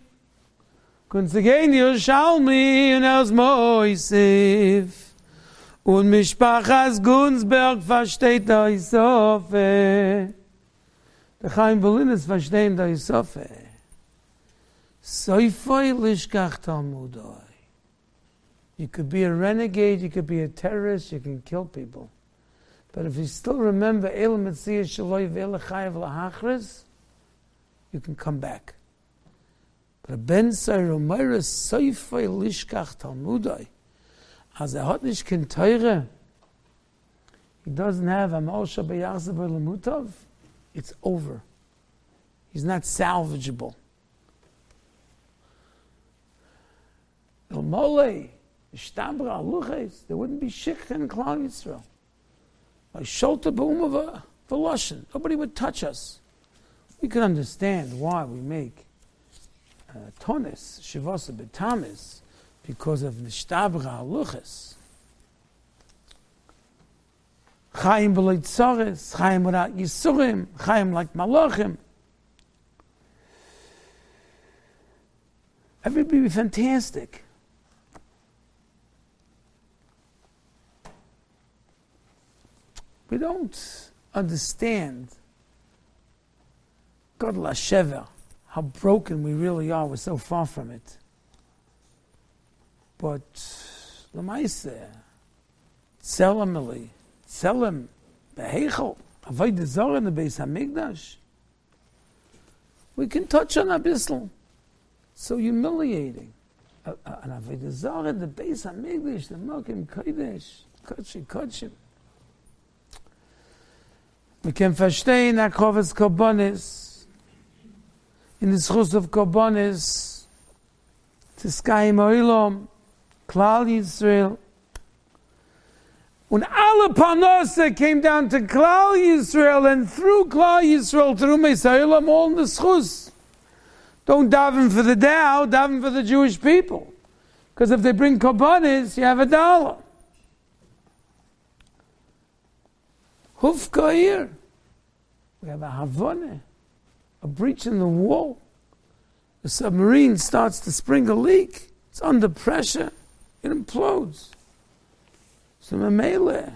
Yerushalmi und aus Moisef und Mishpachas Gunsberg versteht da Isofe. Der Chaim Bolinis verstehen da Isofe. Soifoi lishkach talmudoi. You could be a renegade, you could be a terrorist, you can kill people. But if you still remember Elam Etziyah Shaloi Ve'ela Chayev Lahachris, you can come back. But a Ben Sayro Meira Soifoi lishkach talmudoi. As a hot nish ken teire, he doesn't have a Moshe B'yachzav L'mutav, it's over. He's not salvageable. El Molei, Shtabra, Luches, there wouldn't be Shikha in Klal Yisrael. By Sholta B'umava V'loshen, nobody would touch us. We can understand why we make Tonis, Shivasa B'tamis, because of Nishtabra Luches. Chaim b'leit Tzores, Chaim without Yisurim, Chaim like Malachim. Everybody would be fantastic. We don't understand God Lashever, how broken we really are. We're so far from it. But Lamaise, Tzelem Eli, Tzelem Beheichel, Avodah Zarah in the Beis Hamikdash. We can touch on Abyssal. So humiliating. An Avodah Zarah in the Beis Hamikdash, the Mokim Kodesh, Kodshim. We can verstehen Ahavas Korbanos in the Schus of Korbanos to Sky Moilom, Klal Yisrael. When alle Parnasse came down to Klal Yisrael, and through Klal Yisrael, through Meisa'ilam, all in the Schus. Don't daven for the Dow, daven for the Jewish people. Because if they bring Korbanos, you have $1. Hufka here. We have a Havana, a breach in the wall. The submarine starts to spring a leak. It's under pressure. It implodes. So Mamele,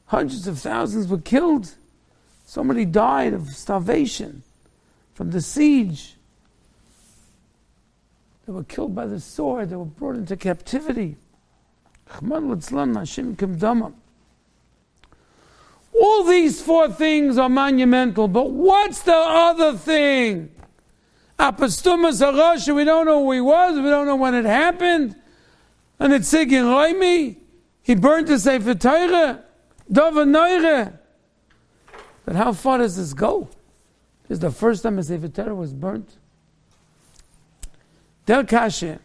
hundreds of thousands were killed. So many died of starvation from the siege. They were killed by the sword. They were brought into captivity. All these 4 things are monumental, but what's the other thing? Apostumas Harasha, we don't know who he was, we don't know when it happened. And it's Sigin Raimi, he burnt the Sefer Torah, Dova Neure. But how far does this go? This is the first time a Sefer Torah was burnt. Del Kashe,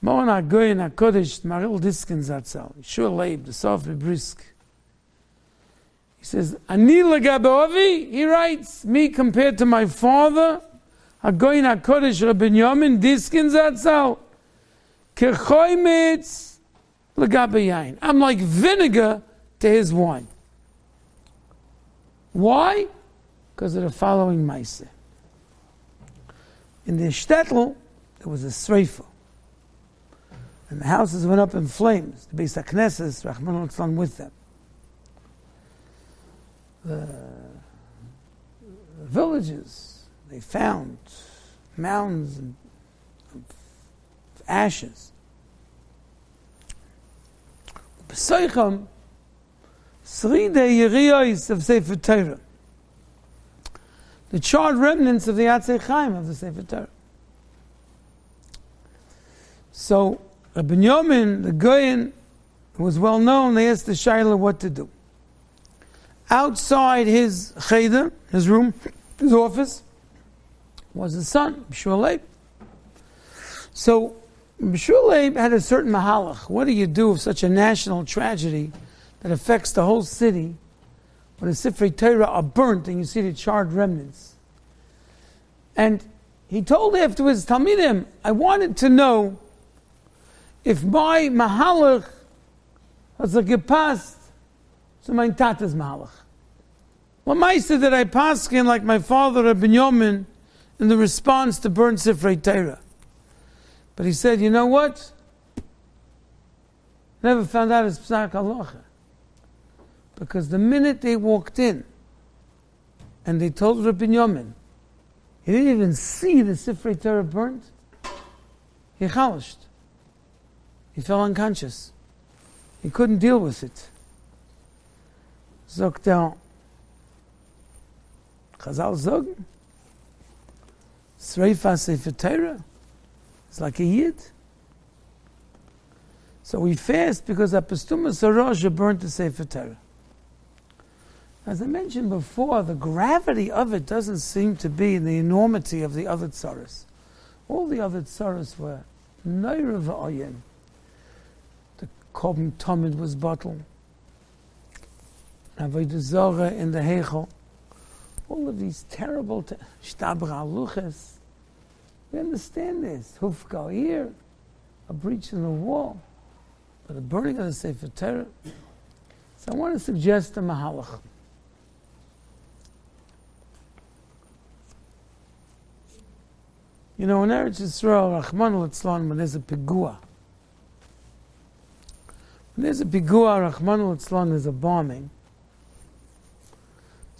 Moran HaGoyen HaKodesh, Maril Diskin Zatzal, Yeshua Leib, the Sof Brisk. He says, Ani Lagabovi, he writes, me compared to my father, HaGoyen HaKodesh Rabbi Yomin Diskin Zatzal, Kechoimetz Lagabayain. I'm like vinegar to his wine. Why? Because of the following Maaseh. In the shtetl, there was a sreifa. And the houses went up in flames. The Beis HaKnesses, Rahman al with them. The villages, they found mounds of ashes. B'soicham, Sride Yeriyos of Sefer Torah. The charred remnants of the Yatzei Chaim of the Sefer Torah. So, Rabbi Yomin, the Goyen, who was well known, they asked the Shaila what to do. Outside his cheder, his room, his office, was his son, Yeshua Leib. So, Yeshua Leib had a certain mahalach. What do you do if such a national tragedy that affects the whole city, when the Sifrei Torah are burnt and you see the charred remnants? And he told afterwards, Talmidim, I wanted to know if my mahalach has gepasst to my tata's mahalach. Lamaisa that I paskin like my father Rabbi Yomin in the response to burn Sifrei Torah. But he said, you know what? Never found out his psak halacha. Because the minute they walked in and they told Rabbi Yomin, he didn't even see the Sifrei Torah burnt. He chalished. He fell unconscious. He couldn't deal with it. Sagt Chazal sagen, Sreifa Sefer Torah is like a yid. So we fast because Apostumas Harasha burnt the Sefer Torah. As I mentioned before, the gravity of it doesn't seem to be in the enormity of the other tzaras. All the other tzaras were Neira v'Oyen. The Korban Tomid was bottled. Avodah Zarah in the Heichel. All of these terrible Shtabra Aluches. We understand this. Hufka here, a breach in the wall, but the burning of the Sefer Torah. So I want to suggest a mahalach. You know, in Eretz Yisrael, Rachmana litzlan, when there's a pigua, Rachmana litzlan, there's a bombing.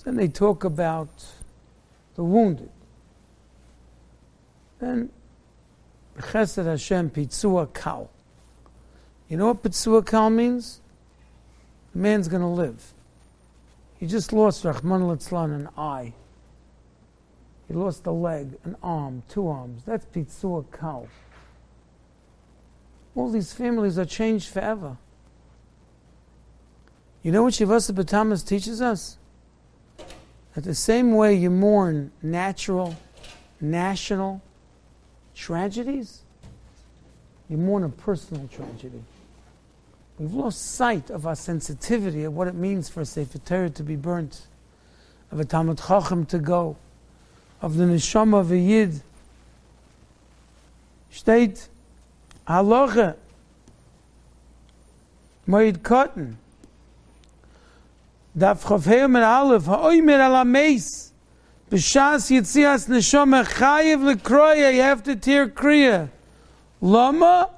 Then they talk about the wounded. Then, Chesed Hashem Pitzua Kal. You know what Pitzua Kal means? The man's going to live. He just lost, Rachmana litzlan, an eye. He lost a leg, an arm, 2 arms. That's Pitzua Kal. All these families are changed forever. You know what Yeshivat Hakotel teaches us? That the same way you mourn natural, national tragedies, you mourn a personal tragedy. We've lost sight of our sensitivity of what it means for a Sefer Torah to be burnt, of a Talmud Chacham to go, of the neshama of a Yid. Steht, Halacha, Moed Katan, Daf Chavhei Omer Aleph, Ha'omer ala meis, B'shas Yitzias Neshama Chayiv L'kroya, you have to tear Kriya. Lama,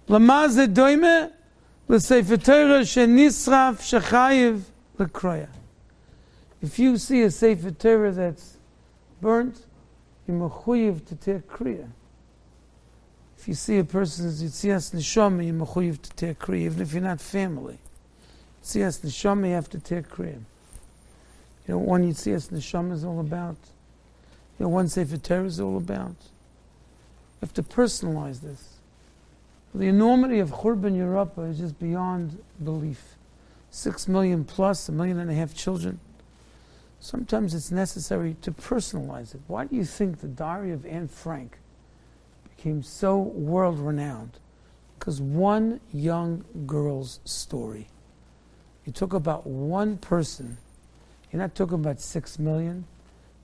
Lama ze doime, L'Sefer Torah shenisraf shechayiv L'kroya. If you see a Sefer Torah that's burnt, you're mechuyev to tear Kriya. If you see a person's Yitzias Neshama, you're mechuyev to tear Kriya, even if you're not family. Yitzias Neshama, you have to tear Kriya. You know what one Yitzias Neshama is all about? You know what one Sefer Torah is all about? You have to personalize this. The enormity of Churban Europa is just beyond belief. 6 million plus, 1.5 million children. Sometimes it's necessary to personalize it. Why do you think the diary of Anne Frank became so world-renowned? Because one young girl's story. You talk about one person. You're not talking about 6 million.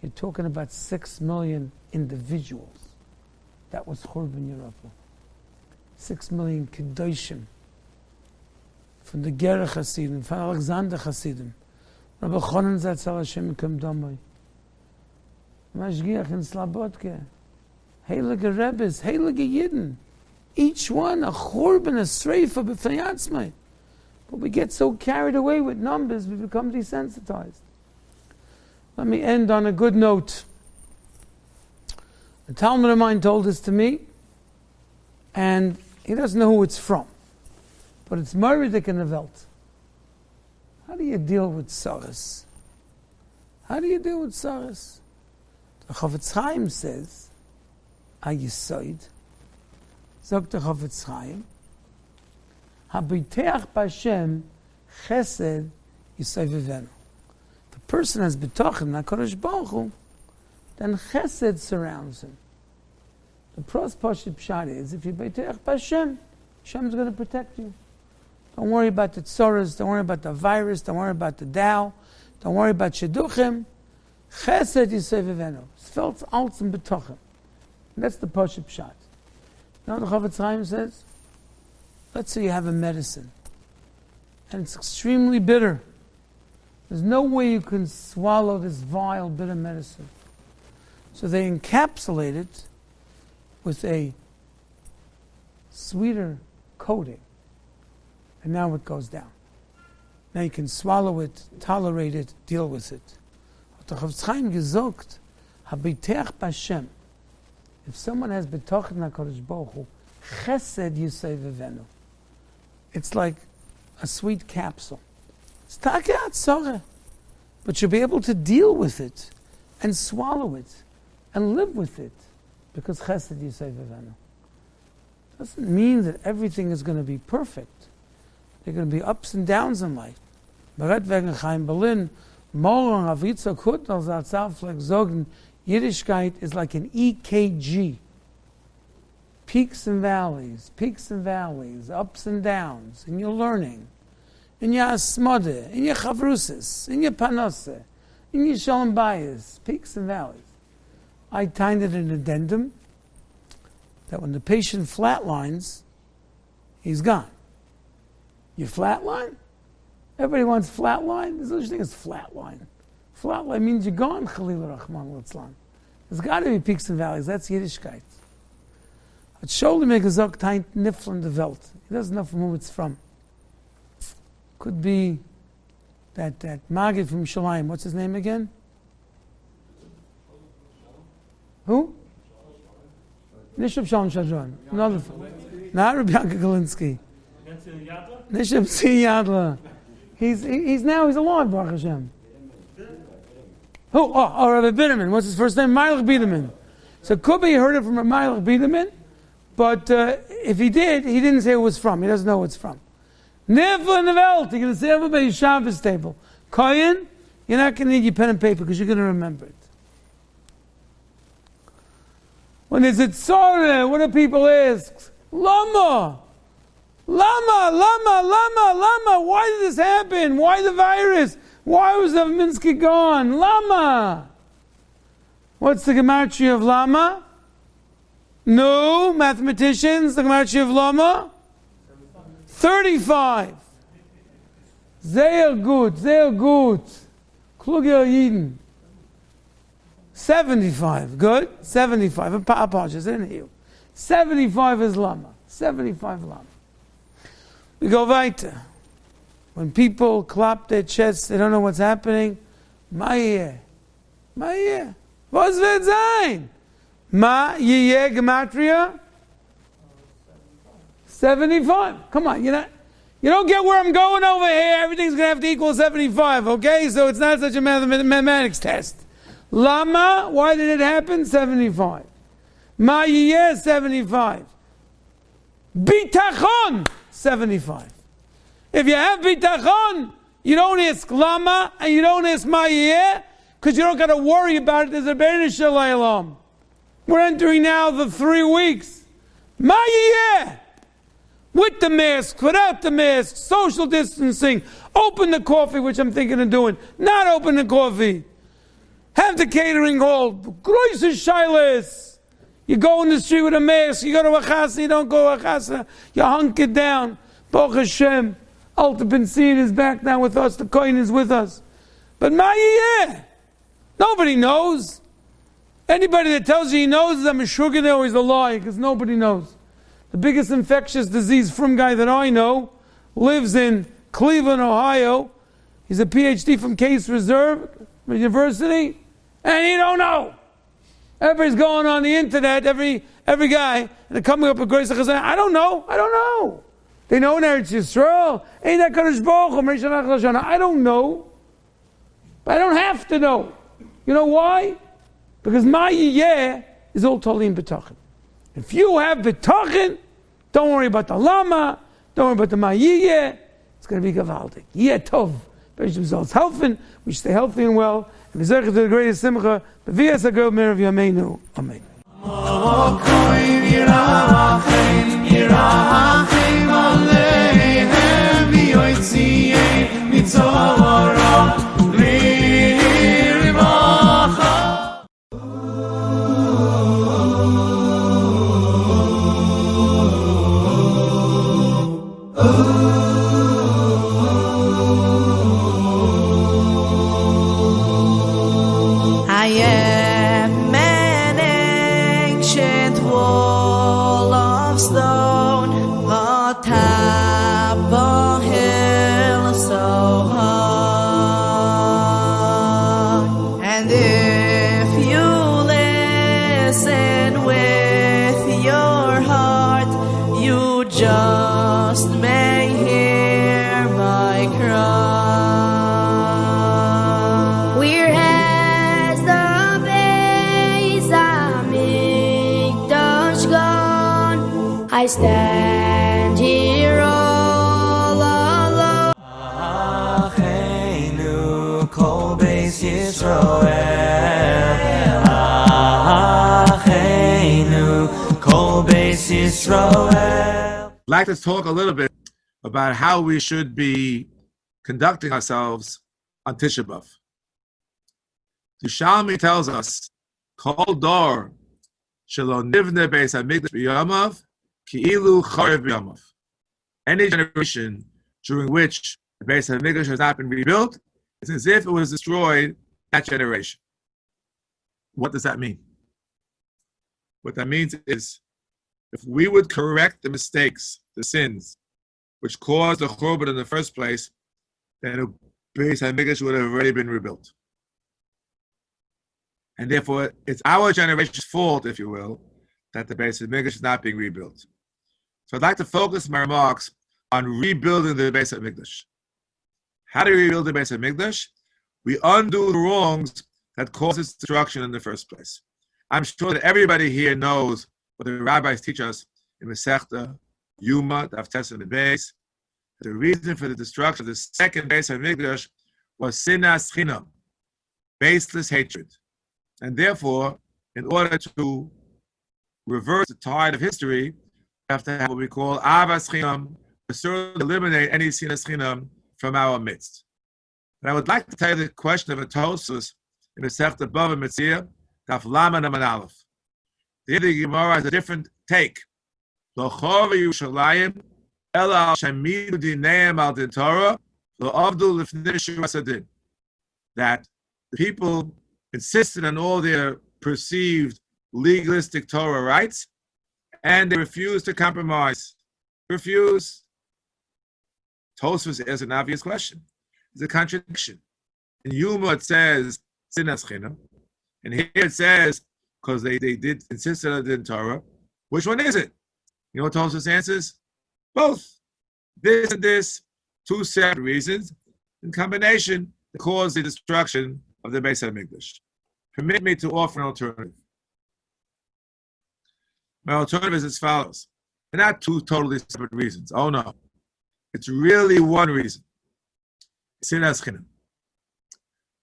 You're talking about 6 million individuals. That was Churban Europa. 6 million Kedoshim. From the Gerach Hasidim, from Alexander Hasidim. Rabbi Chonon Zatzal Hashem Yikom Damoi. Mashgiach in Slabodke. Heilige Rebbes, Heilige Yidden. Each one a Churban, a Sreifa, b'fnei Atzmai. But we get so carried away with numbers, we become desensitized. Let me end on a good note. A Talmud of mine told this to me, and he doesn't know who it's from, but it's Moridik in the Welt. How do you deal with Saras? How do you deal with Saras? The Chavetz Chaim says, a Yisoid, sagt the Chavetz Chaim, Habiteach b'Hashem chesed yisayvivenu. The person has betochen HaKadosh Baruch Hu, then chesed surrounds him. The pros pashut pshat is, if you biteach b'Hashem, Hashem's going to protect you. Don't worry about the tzoras, don't worry about the virus, don't worry about the Dow, don't worry about Shidduchim. Chesed yisayvivenu. Sveltz alts and betochen. That's the pashut pshat. Now the Chavetz Chaim says, let's say you have a medicine, and it's extremely bitter. There's no way you can swallow this vile, bitter medicine. So they encapsulate it with a sweeter coating. And now it goes down. Now you can swallow it, tolerate it, deal with it. The Chavetz Chaim gesagt, Habiteach b'Hashem. If someone has betochen HaKadosh Baruch Hu, chesed yisayvivenu. It's like a sweet capsule. It's takeat tzara. But you'll be able to deal with it and swallow it and live with it because chesed yisayvivenu. Doesn't mean that everything is going to be perfect. There are going to be ups and downs in life. Beret wegen Chaim Berlin, Morgen auf Yisroel Hakotel Zatzal Fleck sagen, Yiddishkeit is like an EKG. Peaks and valleys, ups and downs, in your learning, in your asmode, in your chavrusis, in your panose, in your shalom bayis, peaks and valleys. I timed it an addendum that when the patient flatlines, he's gone. You flatline? Everybody wants flatline. There's no such thing as flatline. Flatline means you're gone, Chalil Rahman Litzlan. There's got to be peaks and valleys. That's Yiddishkeit. But Sholem gesagt heint nicht von der Welt. He doesn't know from whom it's from. Could be that Magid from Shalayim. What's his name again? Who? Nishab Shalom Shadron. Another. Not Rabbi Yanka Galinsky. Nishab Si Yadla. He's alive, Baruch Hashem. Who? Oh, Rabbi Biderman. What's his first name? Meilach Biderman. So could be he heard it from Meilach Biderman, but if he did, he didn't say who it was from. He doesn't know who it's from. Never in the world. You're going to say everybody's Shabbos table. Kohen, you're not going to need your pen and paper because you're going to remember it. When there's a tzorah, what do people ask? Lama! Lama! Lama! Lama! Lama! Why did this happen? Why the virus? Why was Minsky gone? Lama! What's the gematria of Lama? No, mathematicians, the gematria of Lama? 35. Sehr gut, sehr gut. Klugel Yidden. 75, good? 75, apologies, I didn't hear you. 75 is Lama. 75 Lama. We go weiter. When people clap their chests, they don't know what's happening. Ma yeh. Ma yeh. Was wird sein? Ma yeh gematria? 75. Come on, you don't get where I'm going over here. Everything's going to have to equal 75, okay? So it's not such a mathematics test. Lama, why did it happen? 75. Ma yeh, 75. Bitachon, 75. If you have bitachon, you don't ask lama and you don't ask ma yeh, because you don't got to worry about it. There's a Bein Shalom. We're entering now the 3 weeks. Ma yeh. With the mask, without the mask, social distancing, open the coffee, which I'm thinking of doing, not open the coffee. Have the catering hall, groise shilas. You go in the street with a mask, you go to a chasna, you don't go to a chasna, you hunk it down. Baruch Hashem, Alta Ben Sion is back now with us, the Kohen is with us. But Ma'iyeh, nobody knows. Anybody that tells you he knows is a Meshuggah or he's a liar, because nobody knows. The biggest infectious disease from guy that I know lives in Cleveland, Ohio. He's a PhD from Case Reserve University, and he don't know. Everybody's going on the internet, every guy, and they're coming up with grace. I don't know. They know in Eretz Yisrael. Ain't that Kadosh Baruch Hu? I don't know. But I don't have to know. You know why? Because my yeh is all Tolim B'tachin. If you have B'tachin, don't worry about the lama, don't worry about the ma'iyeh. It's going to be gavaldik. Yeh tov. Beishim results helping. We stay healthy and well. And we to the greatest simcha. B'vias ha'gol merav yameinu. Amen. I am an ancient wall of stone, atop a hill so high. And if you listen with your heart, you just may hear my cry. I stand here all alone. Acheinu kol beis Yisroel. Acheinu kol beis Yisroel. I'd like to talk a little bit about how we should be conducting ourselves on Tisha B'Av. Yerushalmi tells us, Kol dor shelo nivne beis hamikdash b'yamav ki'ilu charev b'yamav. Any generation during which the Beis HaMikdash has not been rebuilt, it's as if it was destroyed that generation. What does that mean? What that means is, if we would correct the mistakes, the sins, which caused the Churban in the first place, then the Beis HaMikdash would have already been rebuilt. And therefore, it's our generation's fault, if you will, that the Beis HaMikdash is not being rebuilt. So I'd like to focus my remarks on rebuilding the Beis HaMikdash. How do we rebuild the Beis HaMikdash? We undo the wrongs that caused its destruction in the first place. I'm sure that everybody here knows what the rabbis teach us in Masechta, Yuma, Daf Tes and Beis. The reason for the destruction of the second Beis HaMikdash was sinas chinam, baseless hatred. And therefore, in order to reverse the tide of history, we have to have what we call Ahavas Yisroel, to certainly eliminate any sinas chinam from our midst. And I would like to tell you the question of a Tosfos in Masechta Bava Metzia, Daf Lamed Amud Aleph. The Gemara has a different take. Lo chor Yerushalayim ela al shemidu dineim al din Torah lo avdu lifnei shuras hadin. That the people insisted on all their perceived legalistic Torah rights, and they refused to compromise. Refuse. Tosfos asks an obvious question. It's a contradiction. In Yuma it says sinas chinam, and here it says because they did insist on the Torah. Which one is it? You know what Tosfos answers? Both. This and this, two separate reasons, in combination, to cause the destruction of the Beis HaMikdash. Permit me to offer an alternative. My alternative is as follows. They're not two totally separate reasons. Oh no. It's really one reason. Sinas chinam.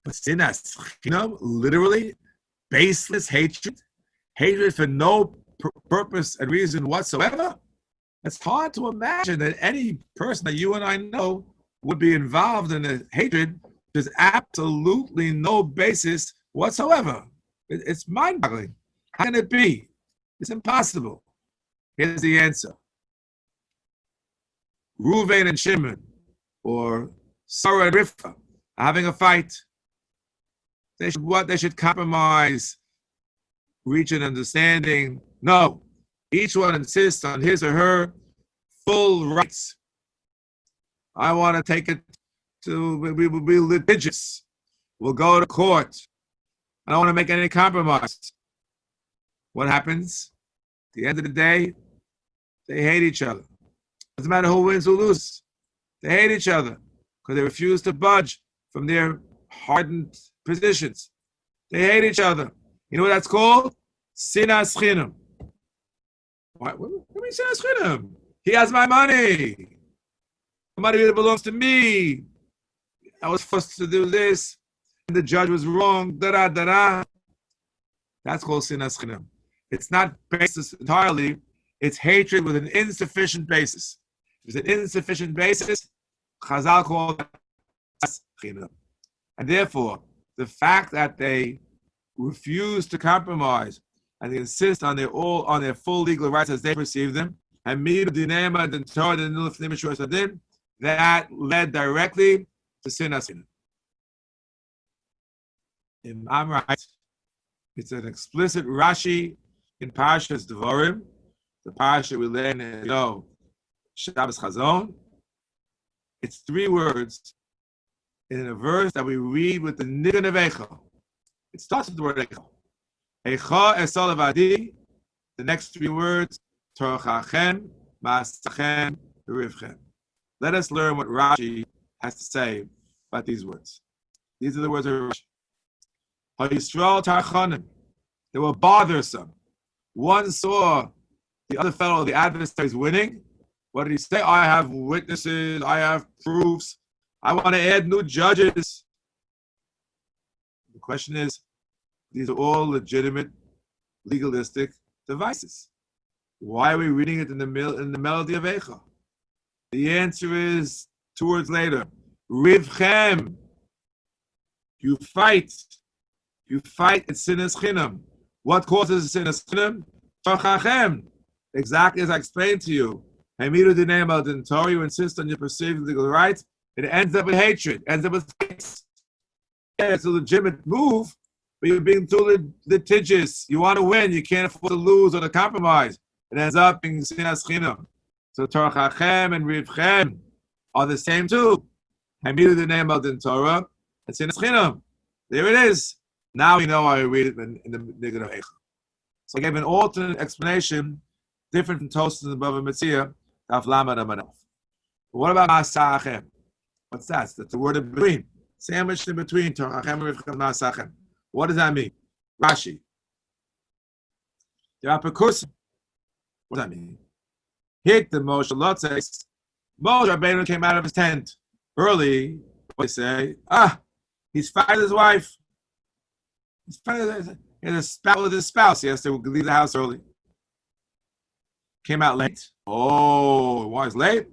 But sinas chinam, literally, baseless hatred, hatred for no purpose and reason whatsoever. It's hard to imagine that any person that you and I know would be involved in a hatred. There's absolutely no basis whatsoever. It's mind-boggling. How can it be? It's impossible. Here's the answer. Reuven and Shimon, or Sarah and Rivka, are having a fight. They should compromise, reach an understanding. No, each one insists on his or her full rights. I want to take it to, we will be litigious. We'll go to court. I don't want to make any compromise. What happens? At the end of the day, they hate each other. Doesn't matter who wins or loses. They hate each other because they refuse to budge from their hardened positions. They hate each other. You know what that's called? Sinas chinam. What do you mean sinas chinam? He has my money. The money that belongs to me. I was forced to do this, and the judge was wrong. Da-da-da-da. That's called sinas chinam. It's not basis entirely. It's hatred with an insufficient basis. If it's an insufficient basis, Chazal call it chinam. And therefore, the fact that they refuse to compromise and they insist on their full legal rights as they perceive them, and that led directly to sinas chinam. If I'm right, it's an explicit Rashi in Parshas Devarim, the Parsha we learn in Shabbos Chazon. It's 3 words in a verse that we read with the nigun of Eicha. It starts with the word Eicha. Eicha esol avadi. The next 3 words, Torchachem, Masachem, Rivchem. Let us learn what Rashi has to say about these words. These are the words of Rashi. Yisrael tarchanim. They were bothersome. One saw the other fellow, the adversaries, winning. What did he say? I have witnesses. I have proofs. I want to add new judges. The question is, these are all legitimate, legalistic devices. Why are we reading it in the melody of Eicha? The answer is 2 words later. Rivchem. You fight. You fight at sinas chinam. What causes sinas chinam? Torchachem. Exactly as I explained to you. Hamidu dinei al din Torah. You insist on your perceived legal rights. It ends up with hatred. Ends up with fights. It's a legitimate move, but you're being too litigious. You want to win, you can't afford to lose or to compromise. It ends up being sinas chinam. So Torah Chachem and Rivchem are the same too. Hamidu the name of the Torah and sinas chinam. There it is. Now we know how we read it in the Niggun of Eicha. So I gave an alternate explanation, different from Tosfos and Bava Metzia, Daf Lamed Amud Aleph. What about Masachem? What's that? That's the word in between. Sandwiched in between Torah Chachem and Rivchem Masachem. What does that mean? Rashi. There are precursors. What does that mean? Hit the Moshe Lotzeis. Moshe Rabbeinu came out of his tent early. What do they say? He's fighting his wife. He's fighting a spat with his spouse. He has to leave the house early. Came out late. Oh, why is late?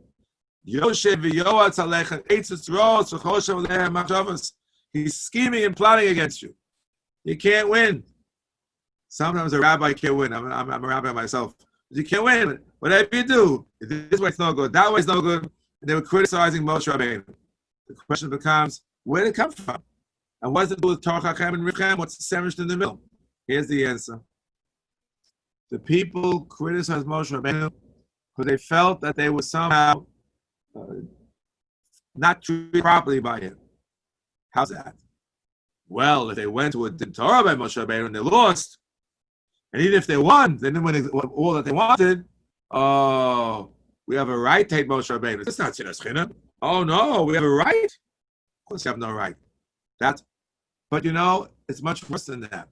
He's scheming and plotting against you. You can't win. Sometimes a rabbi can't win. I'm a rabbi myself. You can't win. Whatever you do, this way's no good, that way's no good. And they were criticizing Moshe Rabbeinu. The question becomes, where did it come from? And what does it do with Torah Chachem and Rivchem? What's the sandwich in the middle? Here's the answer. The people criticized Moshe Rabbeinu because they felt that they were somehow not treated properly by him. How's that? Well, if they went to a Torah by Moshe Rabbeinu and they lost, and even if they won, they didn't win all that they wanted. Oh, we have a right to hate Moshe Rabbeinu. It's not sinas chinam. Oh no, we have a right? Of course you have no right. But you know, it's much worse than that.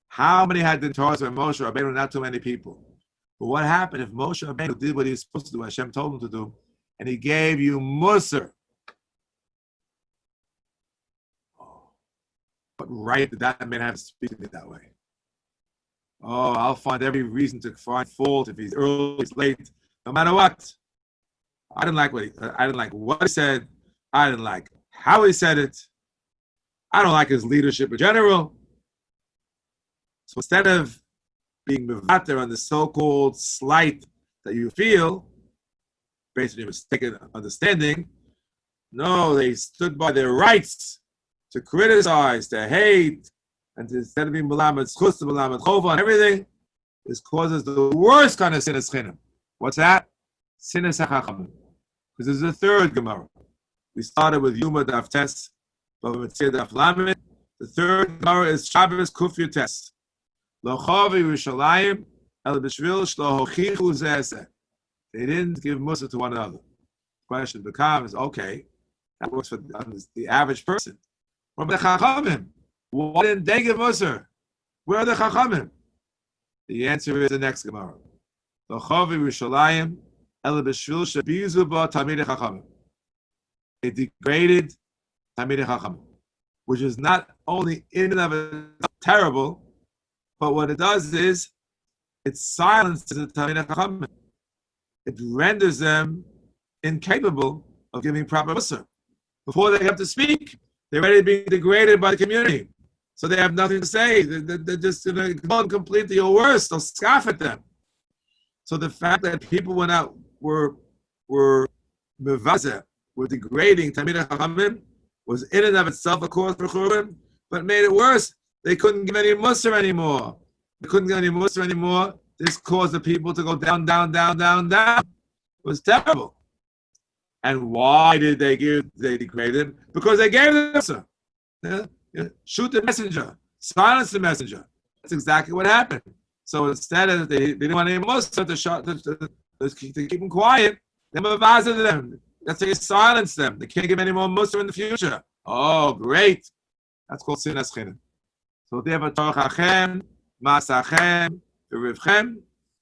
How many had the Torahs by Moshe Rabbeinu? Not too many people. But what happened if Moshe Rabbeinu did what he was supposed to do, Hashem told him to do, and he gave you Musar? What right did that man have to speak to me that way? Oh, I'll find every reason to find fault if he's early, he's late, no matter what. I didn't like what he said. I didn't like how he said it. I don't like his leadership in general. So instead of being mevater on the so-called slight that you feel, basically mistaken understanding, no, they stood by their rights to criticize, to hate, and instead of being melamed chus, melamed chova, and everything, this causes the worst kind of sinas chinam. What's that? Sinas hachachamim. Because there's a third Gemara. We started with Yuma Daf Tes, Bava Metzia Daf Lamed. The third Gemara is Shabbos Kuf Yutes. Lo chavi Yerushalayim el b'shvil shlo hochichu zeh. They didn't give Musa to one another. The question becomes, okay, that works for the average person. What about the Chachamim? Why didn't they give Musa? Where are the Chachamim? The answer is the next Gemara. Lo chavi Yerushalayim el b'shvil shabizu ba Talmidei Chachamim. They degraded Talmidei Chachamim, which is not only in and of itself terrible, but what it does is it silences the Talmidei Chachamim. It renders them incapable of giving proper Musar. Before they have to speak, they're already being degraded by the community. So they have nothing to say. They're just going to go completely or worse. They'll scoff at them. So the fact that people went out were mevazeh, were degrading Talmidei Chachamim, was in and of itself a cause for churban, but made it worse. They couldn't give any Musar anymore. This caused the people to go down, down, down, down, down. It was terrible. And why did they degrade him? Because they gave them Musar. Shoot the messenger. Silence the messenger. That's exactly what happened. So instead of they didn't want any Musar to keep them quiet, they mavazed them. That's how you silence them. They can't give any more Musar in the future. Oh, great. That's called sinas chinam. So they have a Torah Chachem, Masachem, Rivchem.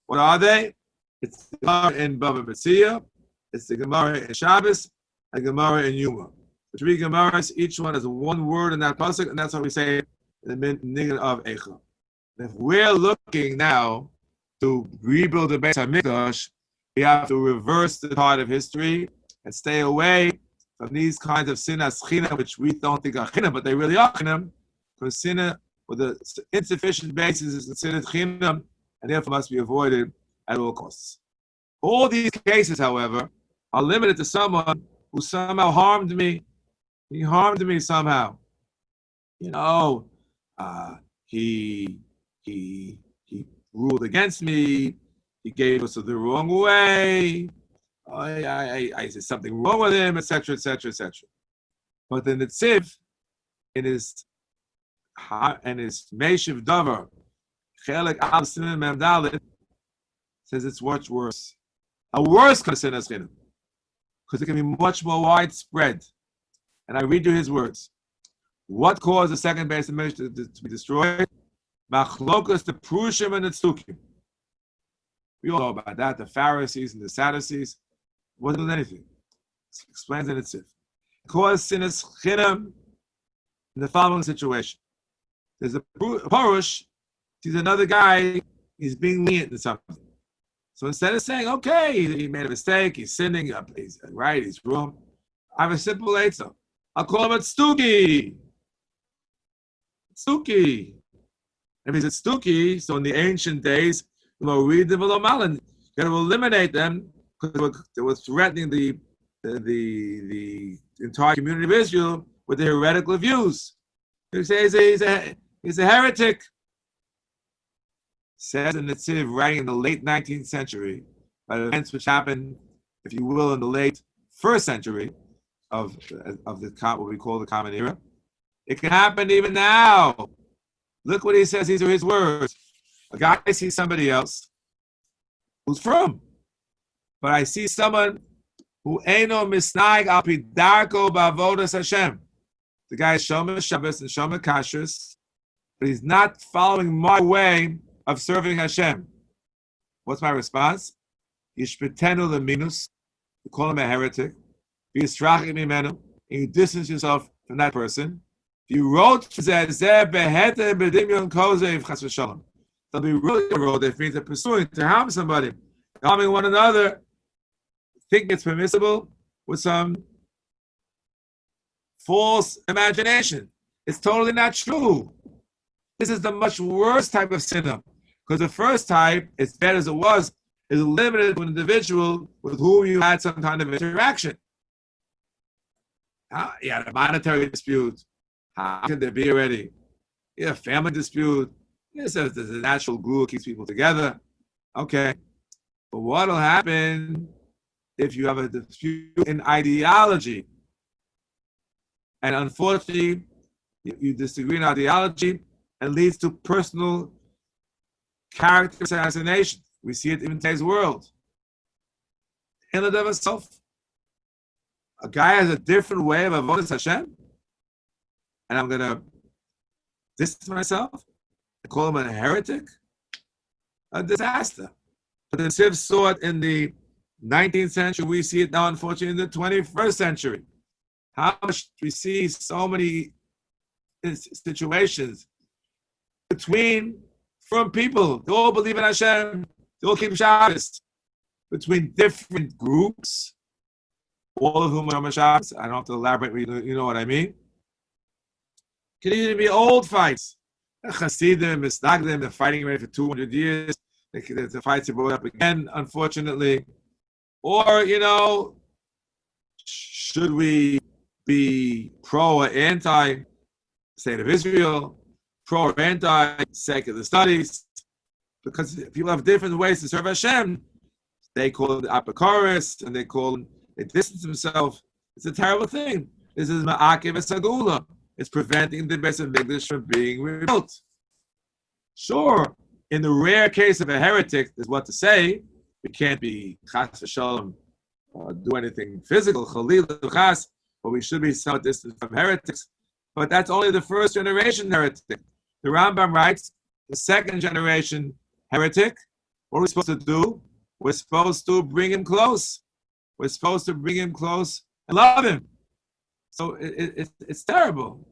What are they? It's the Gemara in Bava Metzia, it's the Gemara in Shabbos, and Gemara in Yuma. The three Gemaras, each one has one word in that pasuk, and that's what we say in the Niggun of Eicha. If we're looking now to rebuild the Beis HaMikdash, we have to reverse the tide of history and stay away from these kinds of sinas chinam, which we don't think are chinam, but they really are chinam, because sinah with an insufficient basis is considered chinam, and therefore must be avoided at all costs. All these cases, however, are limited to someone who somehow harmed me. He harmed me somehow. he ruled against me. He gave us the wrong way. I said something wrong with him, etc., etc., etc. But the Netziv, in his Meishiv Davar, Chelek Al Siman Mem Dalet, says it's much worse. A worse Sinas Chinam, because it can be much more widespread. And I read you his words. What caused the second base of Meishiv to be destroyed? Machlokas, the Prushim and the Tzukim. We all know about that. The Pharisees and the Sadducees wasn't doing anything. It explains in itself. Caused Sinas Chinam in the following situation. There's a Porush, he's another guy, he's being lenient in something. So instead of saying, okay, he made a mistake, he's sinning, he's right, he's wrong, I have a simple answer. I'll call him a Stuki. Stuki. If he's a Stuki, so in the ancient days, you read the Malin, you got to eliminate them because they were threatening the entire community of Israel with their heretical views. They say he's a heretic. Says the Netziv, writing in the late 19th century, about events which happened, if you will, in the late first century of what we call the Common Era. It can happen even now. Look what he says. These are his words. A guy sees somebody else who's from, but I see someone who eino misnaig al pi darko ba'avodas Hashem. The guy is Shomer Shabbos and Shomer Kashrus, but he's not following my way of serving Hashem. What's my response? Yishpetenu leminus. You call him a heretic. V'yisrachim mimenu. And you distance yourself from that person. You wrote they'll be really a road that means they're pursuing to harm somebody, harming one another. Think it's permissible with some false imagination. It's totally not true. This is the much worse type of sinner, because the first type, as bad as it was, is limited to an individual with whom you had some kind of interaction. You had a monetary dispute. How can there be already? You have a family dispute. Yes, there's a natural glue that keeps people together. Okay. But what will happen if you have a dispute in ideology? And unfortunately, you disagree in ideology and leads to personal character assassination. We see it in today's world. In and of itself, a guy has a different way of avodas Hashem, and I'm going to distance myself, call him a heretic, a disaster. But the Siv saw it in the 19th century. We see it now, unfortunately, in the 21st century. How much we see so many situations from people. They all believe in Hashem. They all keep Shabbos. Between different groups, all of whom are Shabbos. I don't have to elaborate, you know what I mean. Can even be old fights. Hasidim, Misnagdim, they're fighting already for 200 years. The fights are brought up again, unfortunately. Or, should we be pro or anti State of Israel, pro or anti secular studies? Because people have different ways to serve Hashem. They call it apokoris, and they distance themselves. It's a terrible thing. This is Ma'akev Geula. It's preventing the Beis Hamikdash from being rebuilt. Sure, in the rare case of a heretic, there's what to say. We can't be chas v'shalom, do anything physical, chalil chas, but we should be somewhat distant from heretics. But that's only the first generation heretic. The Rambam writes, the second generation heretic, what are we supposed to do? We're supposed to bring him close. We're supposed to bring him close and love him. So it's terrible.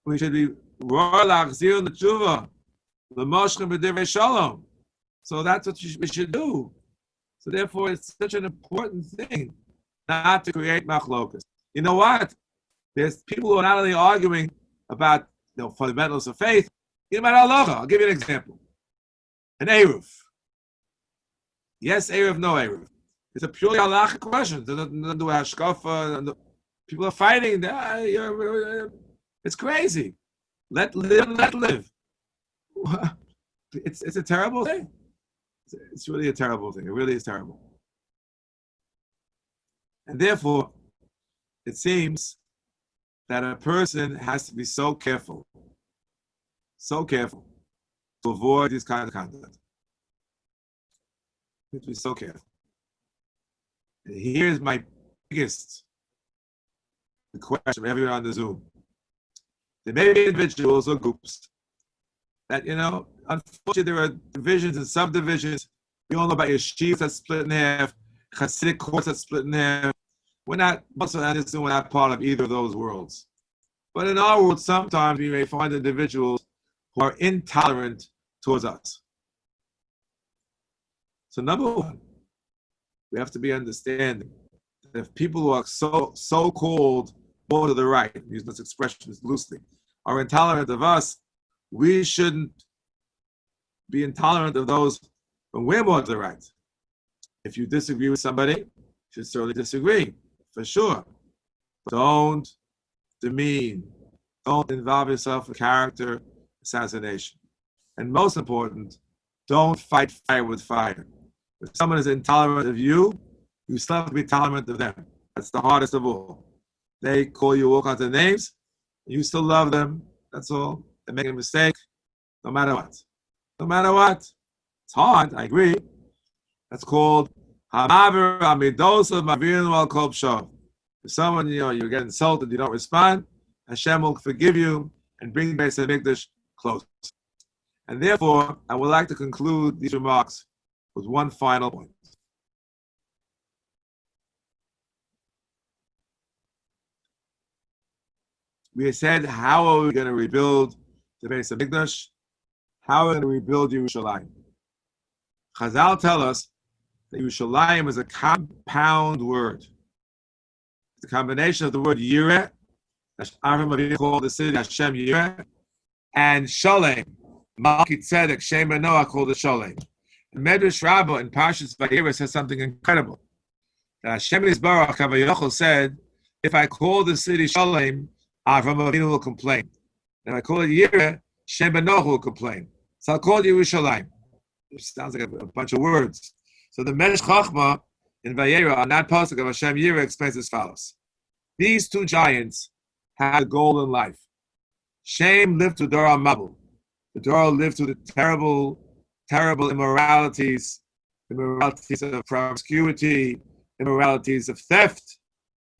We should be roar lachzir l'tshuva, l'moshchem b'divrei shalom. So that's what we should do. So therefore, it's such an important thing not to create machlokas. You know what? There's people who are not only arguing about fundamentals of faith, about halacha. I'll give you an example. An eruv. Yes, eruv, no eruv. It's a purely halachic question. It doesn't do hashkafa. People are fighting. It's crazy. Let live. It's a terrible thing. It's really a terrible thing. It really is terrible. And therefore, it seems that a person has to be so careful to avoid this kind of conduct. You have to be so careful. And here's my biggest question for everyone on the Zoom. There may be individuals or groups that, unfortunately there are divisions and subdivisions. We all know about yeshivas that's split in half, Hasidic courts that's split in half. We're not part of either of those worlds. But in our world, sometimes we may find individuals who are intolerant towards us. So number one, we have to be understanding that if people who are so-called more to the right, use this expression loosely, are intolerant of us, we shouldn't be intolerant of those when we're more to the right. If you disagree with somebody, you should certainly disagree, for sure. But don't demean, don't involve yourself in character assassination. And most important, don't fight fire with fire. If someone is intolerant of you, you still have to be tolerant of them. That's the hardest of all. They call you all kinds of names, you still love them, that's all. They make a mistake, no matter what. No matter what. It's hard, I agree. That's called Hamaver Amidosa Mavin Wal Kol Pshav. If someone, you get insulted, you don't respond, Hashem will forgive you and bring Beis HaMikdash close. And therefore, I would like to conclude these remarks with one final point. We said, how are we going to rebuild the Beis HaMikdash? How are we going to rebuild Yerushalayim? Chazal tell us that Yerushalayim is a compound word. It's a combination of the word Yireh, that Avraham Avinu called the city Hashem Yireh, and Sholem, Malki Tzedek, Shem and Noah called it Sholem. And Medrash Rabbah in Parshas Vayera says something incredible. That Hashem Yisbarach Kavayochel said, if I call the city Sholem, Avraham Avinu will complain. And if I call it Yireh, Shem and Noah will complain. So I'll call it Yerushalayim. It sounds like a bunch of words. So the Medrash Chachma in Vayera on that pasuk of Hashem Yireh explains as follows. These two giants had a goal in life. Shem lived through Dor HaMabul. The Dor lived through the terrible immoralities of promiscuity, immoralities of theft,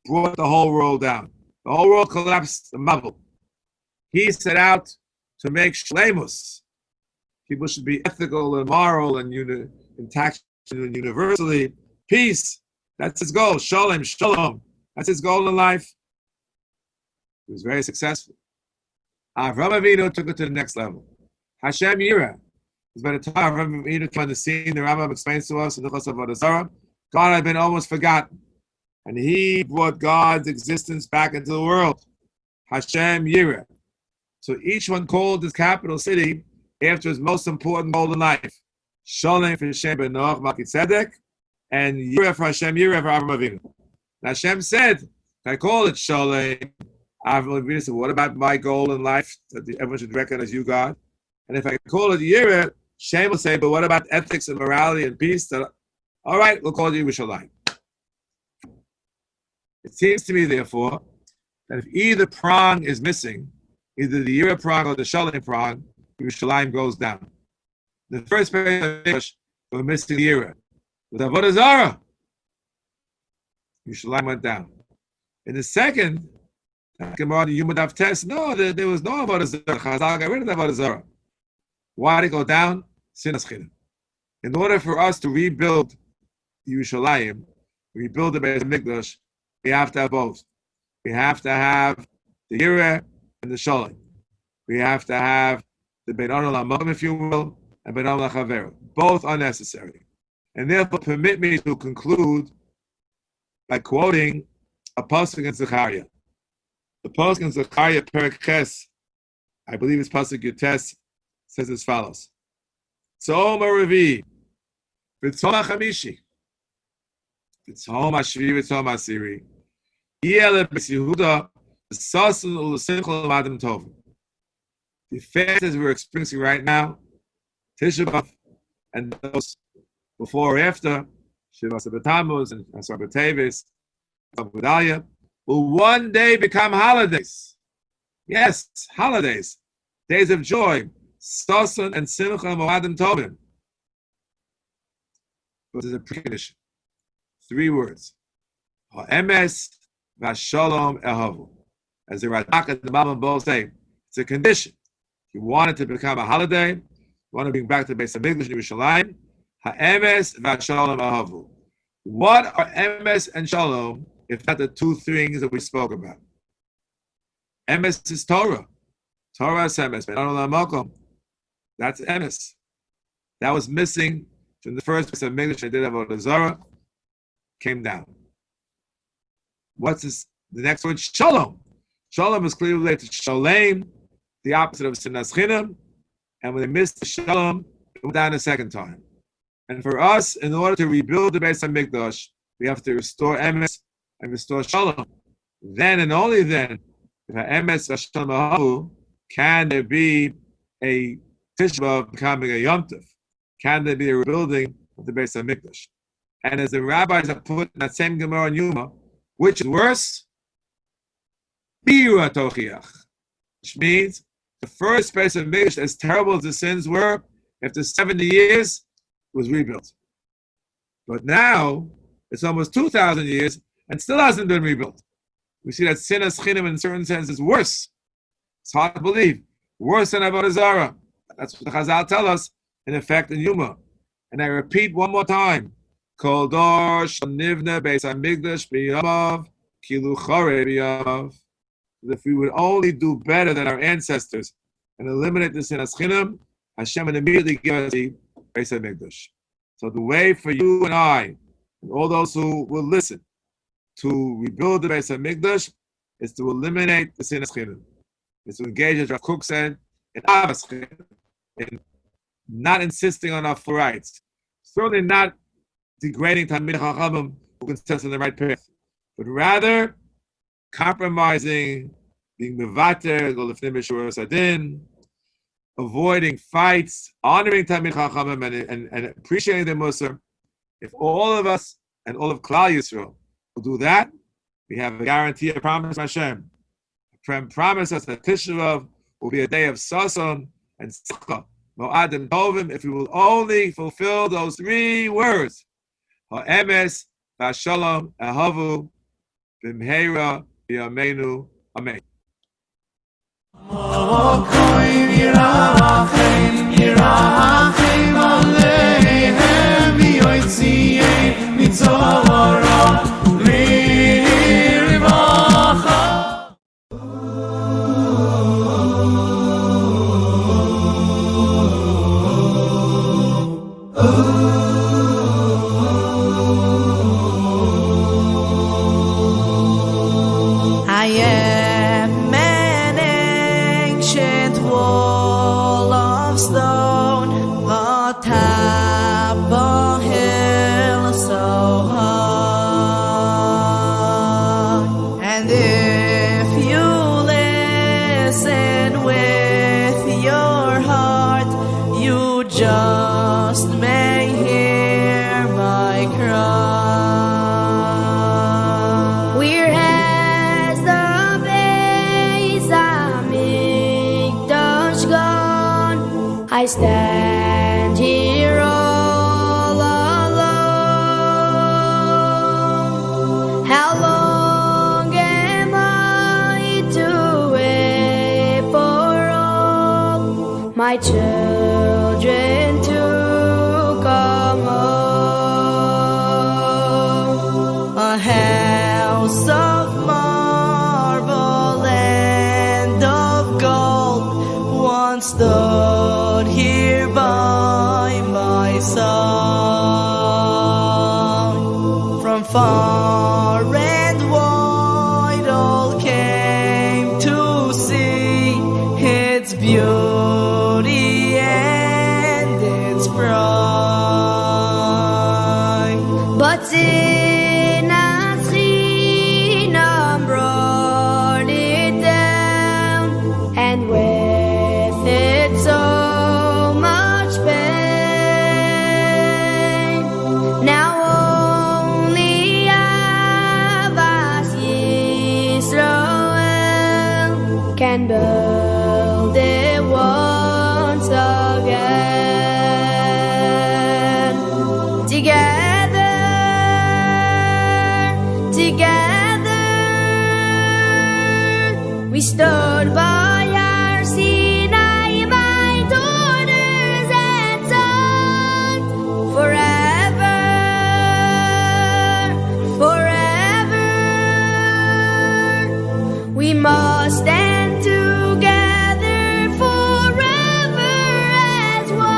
brought the whole world down. The whole world collapsed, the Mabul. He set out to make shleimus. People should be ethical and moral and intact and universally. Peace, that's his goal. Shalom, shalom. That's his goal in life. He was very successful. Avraham Avinu took it to the next level. Hashem Yireh. By the time Avraham Avinu came on the scene, the Rambam explains to us in the Chos Avodah Zarah, God had been almost forgotten. And he brought God's existence back into the world. Hashem Yireh. So each one called his capital city after his most important goal in life. Sholem for Hashem ben Noach Malki Tzedek, and Yireh for Hashem Yireh for Avraham Avinu. And Hashem said, I call it Sholem. Avraham Avinu said, what about my goal in life? That everyone should recognize you, God. And if I call it Yireh, Shem will say, but what about ethics and morality and peace? All right, we'll call it Yerushalayim. It seems to me, therefore, that if either prong is missing, either the Yireh prong or the Sholem prong, Yerushalayim goes down. The first place we're missing the Yireh. With Avodah Zarah, Yerushalayim went down. In the second, Gemara the Yumadav test, no, there was no Avodah Zarah. Chazal got rid of the Avodah Zarah. Why did it go down? Sinas Chidin. In order for us to rebuild Yerushalayim, rebuild the Beis HaMikdash, we have to have both. We have to have the Yireh and the Sholem. We have to have the Bein Ono L'Amam, if you will, and Bein Ono L'Chaver. Both are necessary. And therefore, permit me to conclude by quoting a pasuk in Zechariah. The pasuk in Zechariah, Perek Ches, I believe it's pasuk Yutes, says as follows: Tzom HaRevi, V'Tzom HaChamishi, V'Tzom HaShvi, V'Tzom HaSiri, Yeh LeBeis Yehuda, V'Sasun U'Simcha L'Madam Tovim. The fasts we're experiencing right now, Tisha B'Av, and those before or after, Shiva Sabbatamuz and Sabbat Tevis, Sabbat will one day become holidays. Yes, holidays, days of joy, Sasan and Simcha Moadim Tovim. But there's a precondition. 3 words. Ha'emes v'shalom ehavu. As the Radak and the Malbim both say, it's a condition. If you want it to become a holiday, you want to bring back the Beis Hamikdash in Yerushalayim, ha'emes v'shalom ehavu. What are emes and shalom if not the 2 things that we spoke about? Emes is Torah. Torah is emes. That's emes. That was missing from the first Beis Hamikdash. I did Avodah Zarah. Came down. What's this? The next word, shalom. Shalom is clearly related to shalem, the opposite of sinas chinam. And when they missed the shalom, it went down a second time. And for us, in order to rebuild the Beis Hamikdash, we have to restore emes and restore shalom. Then and only then, if emes v'shalom ahavu, can there be a Tisha B'Av becoming a Yom Tov? Can there be a rebuilding of the Beis Hamikdash? And as the rabbis have put in that same Gemara in Yuma, which is worse? Bira Tochiach, which means the first Beis Hamikdash, as terrible as the sins were, after 70 years, was rebuilt. But now, it's almost 2,000 years, and still hasn't been rebuilt. We see that sinas chinam in certain sense is worse. It's hard to believe. Worse than Avodah Zarah. That's what the Chazal tell us, in effect, in Yuma. And I repeat one more time. Kol dor shanivne beis hamikdash b'yamav kilu chorei b'yamav. If we would only do better than our ancestors and eliminate the sinas chinam, Hashem would immediately give us the Beis Hamikdash. So the way for you and I, and all those who will listen, to rebuild the Beis Hamikdash is to eliminate the sinas chinam. It's to engage, as Rav Kook said, in Ahavas Yisroel, in not insisting on our full rights. Certainly not degrading Talmidei Chachamim who can set us on the right path, but rather compromising, being mevater, go lifnei b'shuras adin, avoiding fights, honoring Talmidei Chachamim, and appreciating the Musar. If all of us and all of Klal Yisrael will do that, we have a guarantee, a promise from Hashem. Promise us that Tisha B'Av will be a day of sason and simcha, mo'adim tovim, if we will only fulfill those 3 words. Ha'emes, v'shalom, ahavu, b'mheira, b'yameinu, amen. I am an ancient wall of stone atop a hill so high. And if you listen with your heart, you just may hear my cry. We're as the Beis Hamikdash gone, I stand here all alone. How long am I to wait for all my children to come home? A house of marble and of gold once stood here by my side. From far and wide all came to see its beauty and its pride. But sinas chinam brought it down, and with can build it once again. Together, together, we stood by our Sinai, my daughters and sons, forever, forever. We must stand together forever as one.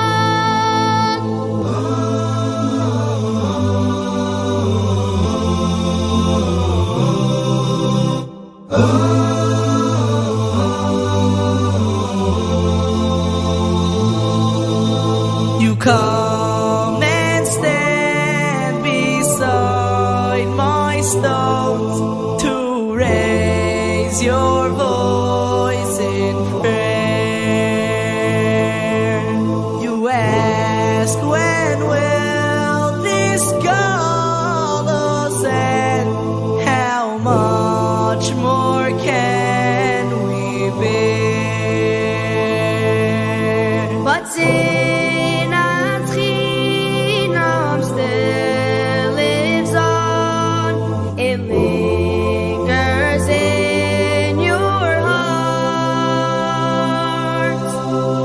You come and stand beside my stones to raise your voice in prayer. You ask, when will this Galus end? How much more can we bear? But sin and chinam still lives on. It lingers in your hearts.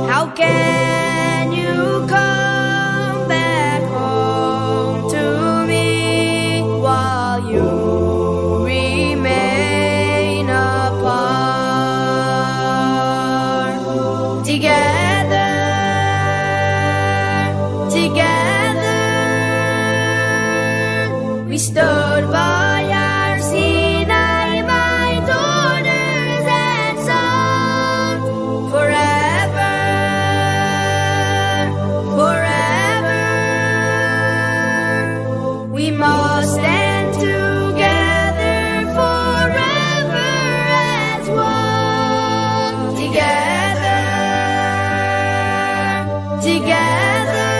How can you come back home to me while you remain apart? Together, together, we stood by our Sinai, my daughters and sons, forever, forever. We must stand together forever as one. Together, together,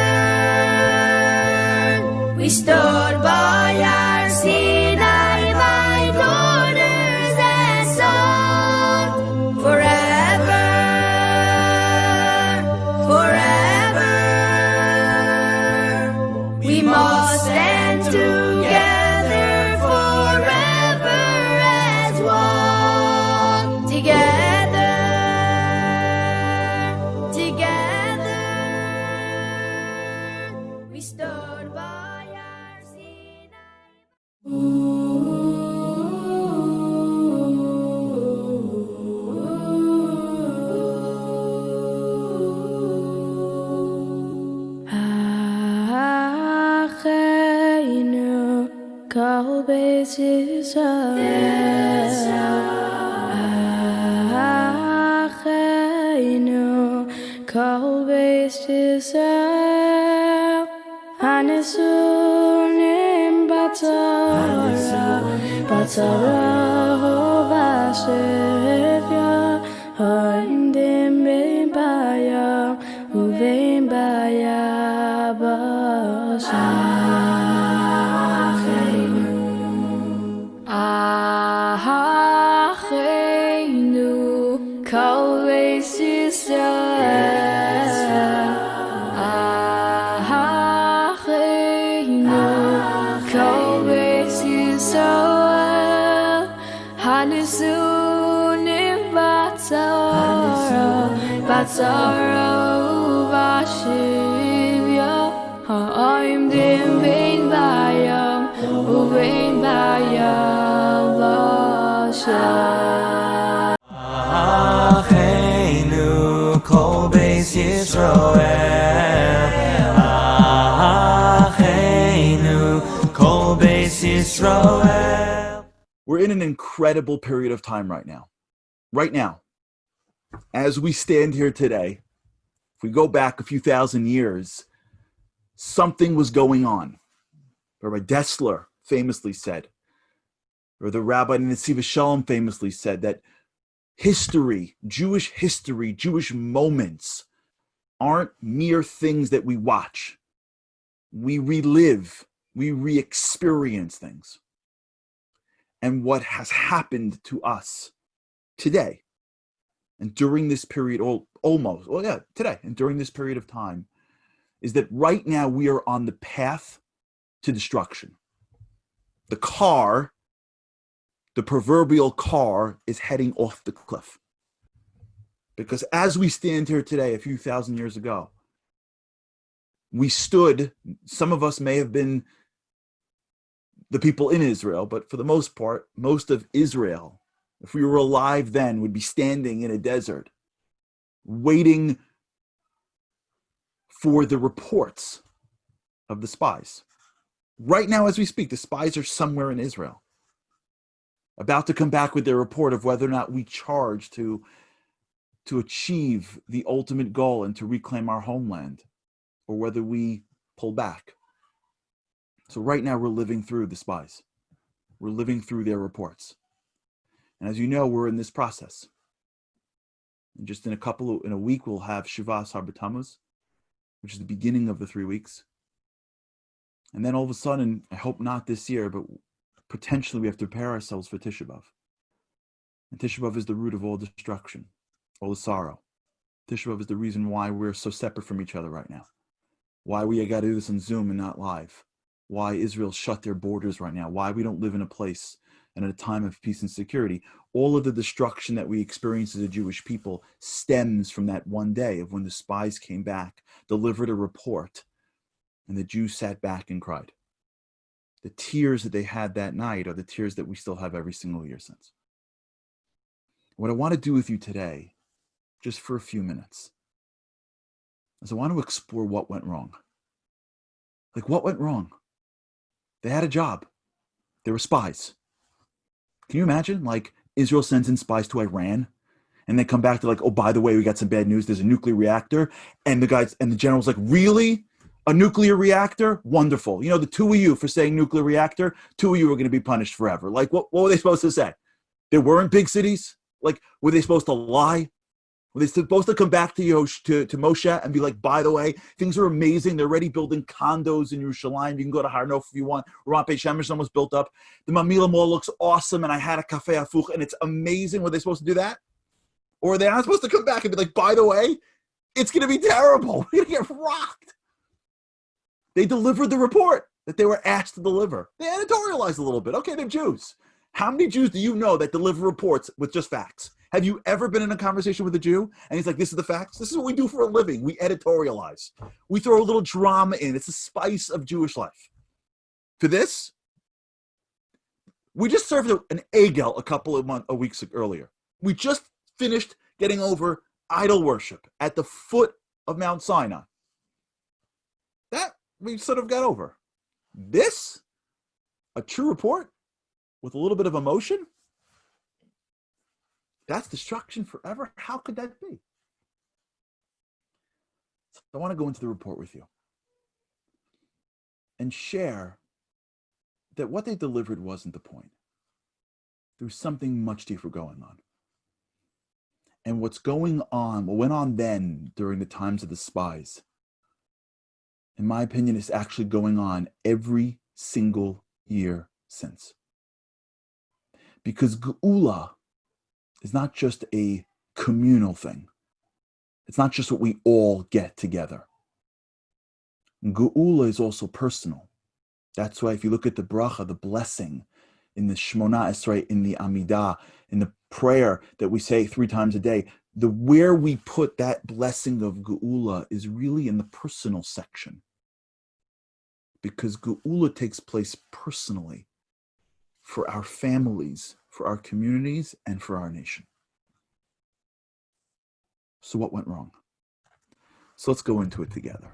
we stood by our Sinai, my daughters and sons, forever, forever. We must stand together forever as one. Together, together, we stood by our Acheinu, kol beis Yisrael. Acheinu, kol beis Yisrael. Hanisunim batzara, batzara hovashivya, ha'imdim bein bayam uvein bayabashim. Acheinu, kol beis Yisrael. Acheinu, kol beis Yisrael. Hanisunim batzara, batzara uvashivya, ha'imdim bein bayam uvein bayabashim. Acheinu kol beis Yisroel. Acheinu kol beis Yisroel. We're in an incredible period of time right now. Right now, as we stand here today, if we go back a few thousand years, something was going on. Rabbi Dessler famously said, or the Rabbi Nesiva Shalom famously said, that history, Jewish moments aren't mere things that we watch. We relive, we re-experience things. And what has happened to us today and during this period, today, and during this period of time, is that right now we are on the path to destruction. The proverbial car, is heading off the cliff. Because as we stand here today, a few thousand years ago, we stood, some of us may have been the people in Israel, but for the most part, most of Israel, if we were alive then, would be standing in a desert, waiting for the reports of the spies. Right now, as we speak, the spies are somewhere in Israel, about to come back with their report of whether or not we charge to achieve the ultimate goal and to reclaim our homeland, or whether we pull back. So right now, we're living through the spies. We're living through their reports. And as you know, we're in this process. And just in a week, we'll have Shivas Harbatamuz, which is the beginning of the 3 weeks. And then all of a sudden, I hope not this year, but potentially we have to prepare ourselves for Tisha B'Av. And Tisha B'Av is the root of all destruction, all the sorrow. Tisha B'Av is the reason why we're so separate from each other right now. Why we got to do this on Zoom and not live. Why Israel shut their borders right now. Why we don't live in a place and at a time of peace and security. All of the destruction that we experience as a Jewish people stems from that one day of when the spies came back, delivered a report, and the Jews sat back and cried. The tears that they had that night are the tears that we still have every single year since. What I want to do with you today, just for a few minutes, is I want to explore what went wrong. Like, what went wrong? They had a job. They were spies. Can you imagine? Like, Israel sends in spies to Iran, and they come back to like, oh, by the way, we got some bad news. There's a nuclear reactor. And the general's like, really? A nuclear reactor? Wonderful. You know, the two of you for saying nuclear reactor, two of you are going to be punished forever. Like, what were they supposed to say? There weren't big cities? Like, were they supposed to lie? Were they supposed to come back to Moshe and be like, by the way, things are amazing. They're already building condos in Yerushalayim. You can go to Har Nof if you want. Rampe Shemesh almost built up. The Mamila Mall looks awesome, and I had a cafe hafuch, and it's amazing. Were they supposed to do that? Or are they not supposed to come back and be like, by the way, it's going to be terrible. We're going to get rocked. They delivered the report that they were asked to deliver. They editorialized a little bit. Okay, they're Jews. How many Jews do you know that deliver reports with just facts? Have you ever been in a conversation with a Jew and he's like, this is the facts? This is what we do for a living. We editorialize. We throw a little drama in. It's a spice of Jewish life. For this, we just served an egel a couple of weeks earlier. We just finished getting over idol worship at the foot of Mount Sinai. That we sort of got over. This, a true report with a little bit of emotion, that's destruction forever. How could that be? So I want to go into the report with you and share that what they delivered wasn't the point. There was something much deeper going on. And what's going on, what went on then during the times of the spies, in my opinion, is actually going on every single year since. Because Geula is not just a communal thing. It's not just what we all get together. Geula is also personal. That's why if you look at the bracha, the blessing in the Shmona Esrei, in the Amidah, in the prayer that we say 3 times a day, where we put that blessing of Geula is really in the personal section. Because Geula takes place personally for our families, for our communities, and for our nation. So what went wrong? So let's go into it together.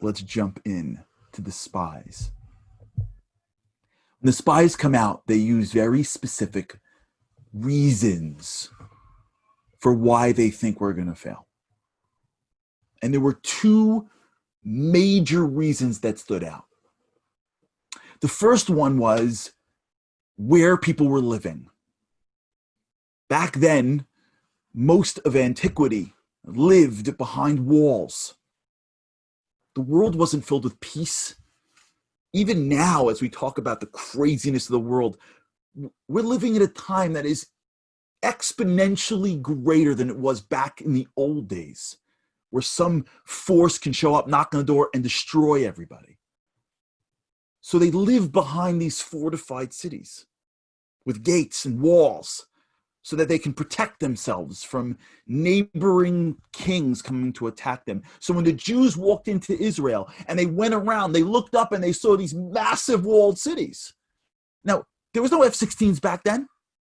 Let's jump in to the spies. When the spies come out, they use very specific reasons for why they think we're going to fail. And there were 2 major reasons that stood out. The first one was where people were living. Back then, most of antiquity lived behind walls. The world wasn't filled with peace. Even now, as we talk about the craziness of the world, we're living at a time that is exponentially greater than it was back in the old days, where some force can show up, knock on the door, and destroy everybody. So they live behind these fortified cities with gates and walls so that they can protect themselves from neighboring kings coming to attack them. So when the Jews walked into Israel and they went around, they looked up and they saw these massive walled cities. Now, there was no F-16s back then.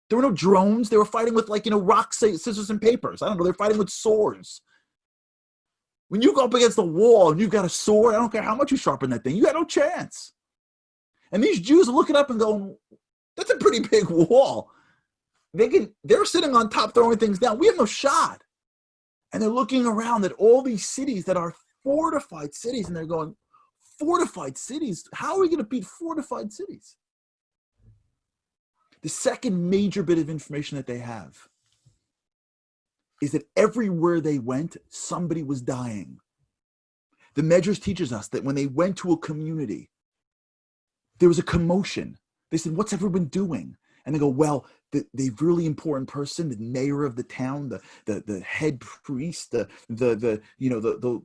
There were no drones. They were fighting with rocks, scissors, and papers. I don't know. They're fighting with swords. When you go up against the wall and you've got a sword, I don't care how much you sharpen that thing, you got no chance. And these Jews are looking up and going, that's a pretty big wall. They're sitting on top throwing things down. We have no shot. And they're looking around at all these cities that are fortified cities, and they're going, fortified cities? How are we going to beat fortified cities? The second major bit of information that they have is that everywhere they went, somebody was dying. The Medrash teaches us that when they went to a community, there was a commotion. They said, what's everyone doing? And they go, well, the really important person, the mayor of the town, the head priest, the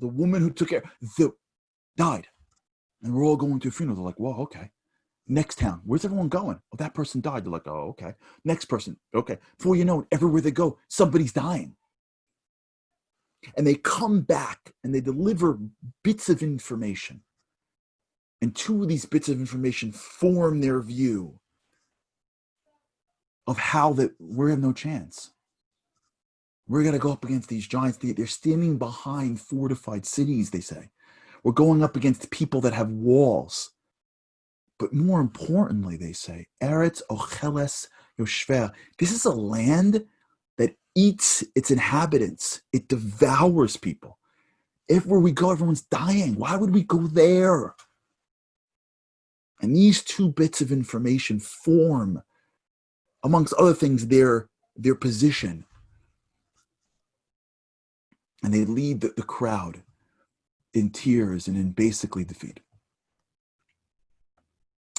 woman who took care, died. And we're all going to a funeral. They're like, whoa, okay. Next town, where's everyone going? Oh, that person died. They're like, oh, okay. Next person, okay. Before you know it, everywhere they go, somebody's dying. And they come back and they deliver bits of information. And two of these bits of information form their view of how that we have no chance. We're going to go up against these giants. They're standing behind fortified cities, they say. We're going up against people that have walls. But more importantly, they say, Eretz Ocheles Yoshveh. This is a land that eats its inhabitants. It devours people. Everywhere we go, everyone's dying. Why would we go there? And these two bits of information form, amongst other things, their position. And they lead the crowd in tears and in basically defeat.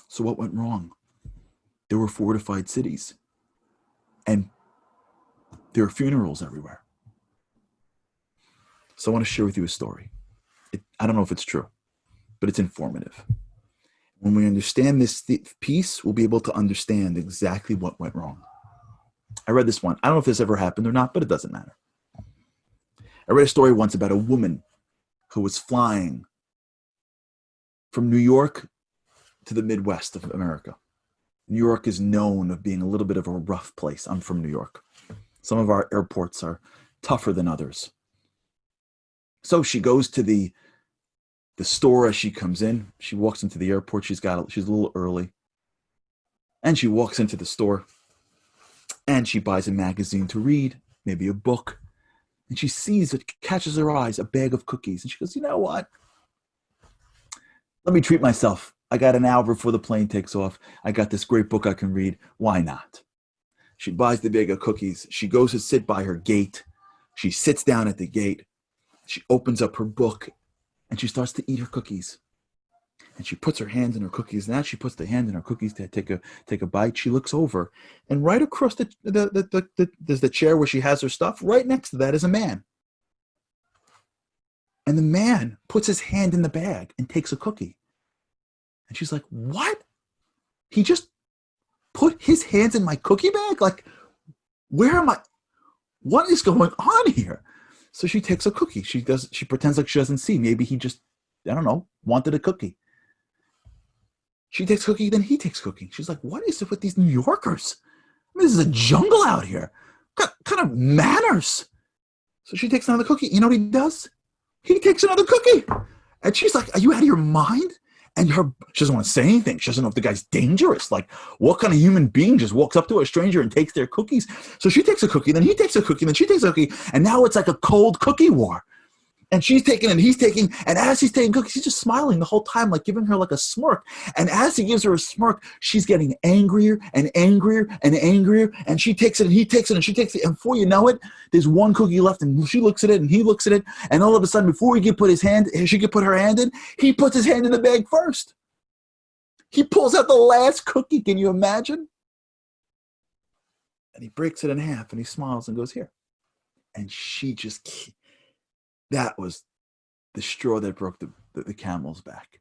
So what went wrong? There were fortified cities. And there are funerals everywhere. So I want to share with you a story. I don't know if it's true, but it's informative. When we understand this piece, we'll be able to understand exactly what went wrong. I read this one. I don't know if this ever happened or not, but it doesn't matter. I read a story once about a woman who was flying from New York to the Midwest of America. New York is known of being a little bit of a rough place. I'm from New York. Some of our airports are tougher than others. So she goes to the store as she comes in. She walks into the airport. She's a little early. And she walks into the store and she buys a magazine to read, maybe a book. And she sees, it catches her eyes, a bag of cookies. And she goes, you know what? Let me treat myself. I got an hour before the plane takes off. I got this great book I can read. Why not? She buys the bag of cookies. She goes to sit by her gate. She sits down at the gate. She opens up her book and she starts to eat her cookies. And she puts her hand in her cookies. And as she puts the hand in her cookies to take a bite, she looks over. And right across there's the chair where she has her stuff. Right next to that is a man. And the man puts his hand in the bag and takes a cookie. And she's like, what? He just put his hands in my cookie bag? Like, where am I? What is going on here? So she takes a cookie. She pretends like she doesn't see. Maybe he just, I don't know, wanted a cookie. She takes cookie, then he takes cookie. She's like, what is it with these New Yorkers? I mean, this is a jungle out here. What kind of manners? So she takes another cookie. You know what he does? He takes another cookie. And she's like, are you out of your mind? And she doesn't want to say anything. She doesn't know if the guy's dangerous. Like, what kind of human being just walks up to a stranger and takes their cookies? So she takes a cookie, then he takes a cookie, then she takes a cookie, and now it's like a cold cookie war. And she's taking and he's taking, and as he's taking cookies, he's just smiling the whole time, like giving her like a smirk. And as he gives her a smirk, she's getting angrier and angrier and angrier. And she takes it and he takes it and she takes it. And before you know it, there's one cookie left and she looks at it and he looks at it. And all of a sudden, before she could put her hand in, he puts his hand in the bag first. He pulls out the last cookie. Can you imagine? And he breaks it in half and he smiles and goes, here. And that was the straw that broke the camel's back.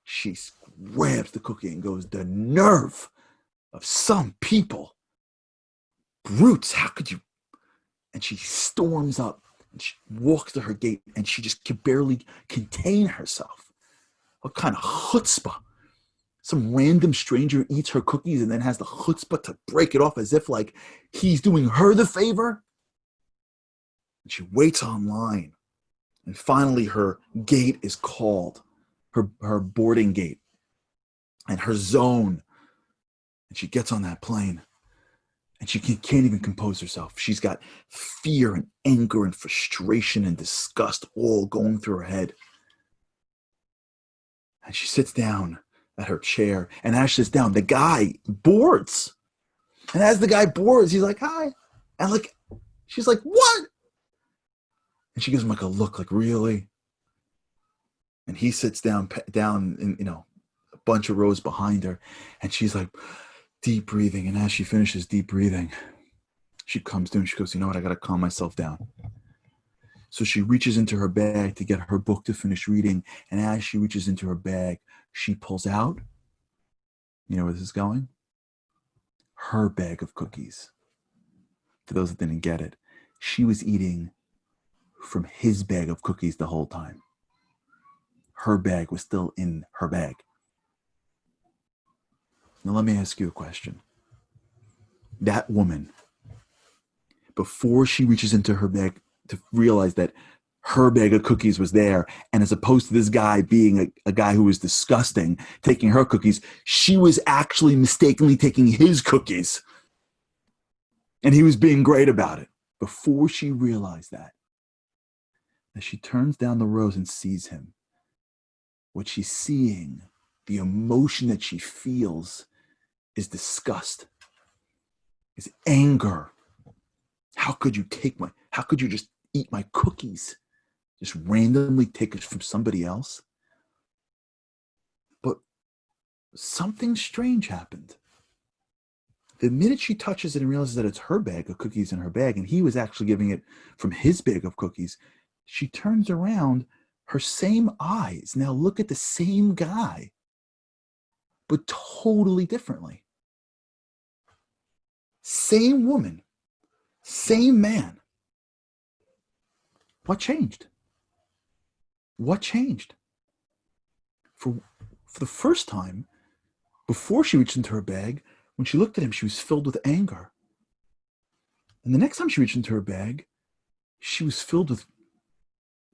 She grabs the cookie and goes, the nerve of some people. Brutes, how could you? And she storms up and she walks to her gate and she just can barely contain herself. What kind of chutzpah? Some random stranger eats her cookies and then has the chutzpah to break it off as if like he's doing her the favor. And she waits online. And finally her gate is called, her boarding gate and her zone. And she gets on that plane and she can't even compose herself. She's got fear and anger and frustration and disgust all going through her head. And she sits down at her chair, and as she sits down, the guy boards. And as the guy boards, he's like, hi. And like, she's like, what? And she gives him like a look, like, really? And he sits down in, a bunch of rows behind her, and she's like, deep breathing. And as she finishes deep breathing, she comes to him, she goes, you know what, I got to calm myself down. So she reaches into her bag to get her book to finish reading. And as she reaches into her bag, she pulls out, you know where this is going? Her bag of cookies. For those that didn't get it, she was eating from his bag of cookies the whole time. Her bag was still in her bag. Now let me ask you a question. That woman, before she reaches into her bag to realize that her bag of cookies was there, and as opposed to this guy being a guy who was disgusting, taking her cookies, she was actually mistakenly taking his cookies. And he was being great about it. Before she realized that, as she turns down the rows and sees him, what she's seeing, the emotion that she feels, is disgust, is anger. How could you just eat my cookies? Just randomly take it from somebody else? But something strange happened. The minute she touches it and realizes that it's her bag of cookies in her bag, and he was actually giving it from his bag of cookies, she turns around, her same eyes now look at the same guy, but totally differently. Same woman, same man. What changed? What changed? For the first time, before she reached into her bag, when she looked at him, she was filled with anger. And the next time she reached into her bag, she was filled with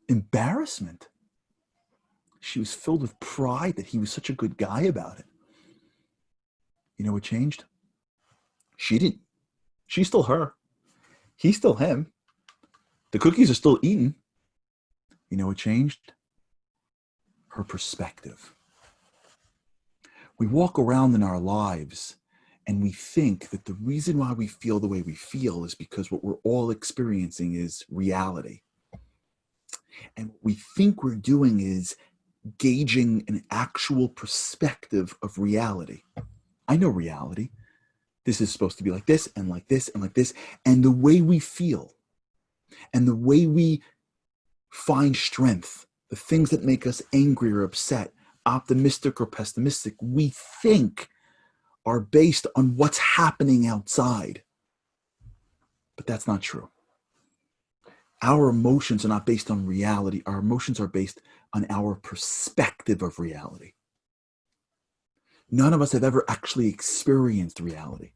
embarrassment. She was filled with pride that he was such a good guy about it. You know what changed? She didn't. She's still her. He's still him. The cookies are still eaten. You know what changed? Her perspective. We walk around in our lives and we think that the reason why we feel the way we feel is because what we're all experiencing is reality. And what we think we're doing is gauging an actual perspective of reality. I know reality. This is supposed to be like this and like this and like this. And the way we feel and the way we find strength, the things that make us angry or upset, optimistic or pessimistic, we think are based on what's happening outside. But that's not true. Our emotions are not based on reality. Our emotions are based on our perspective of reality. None of us have ever actually experienced reality.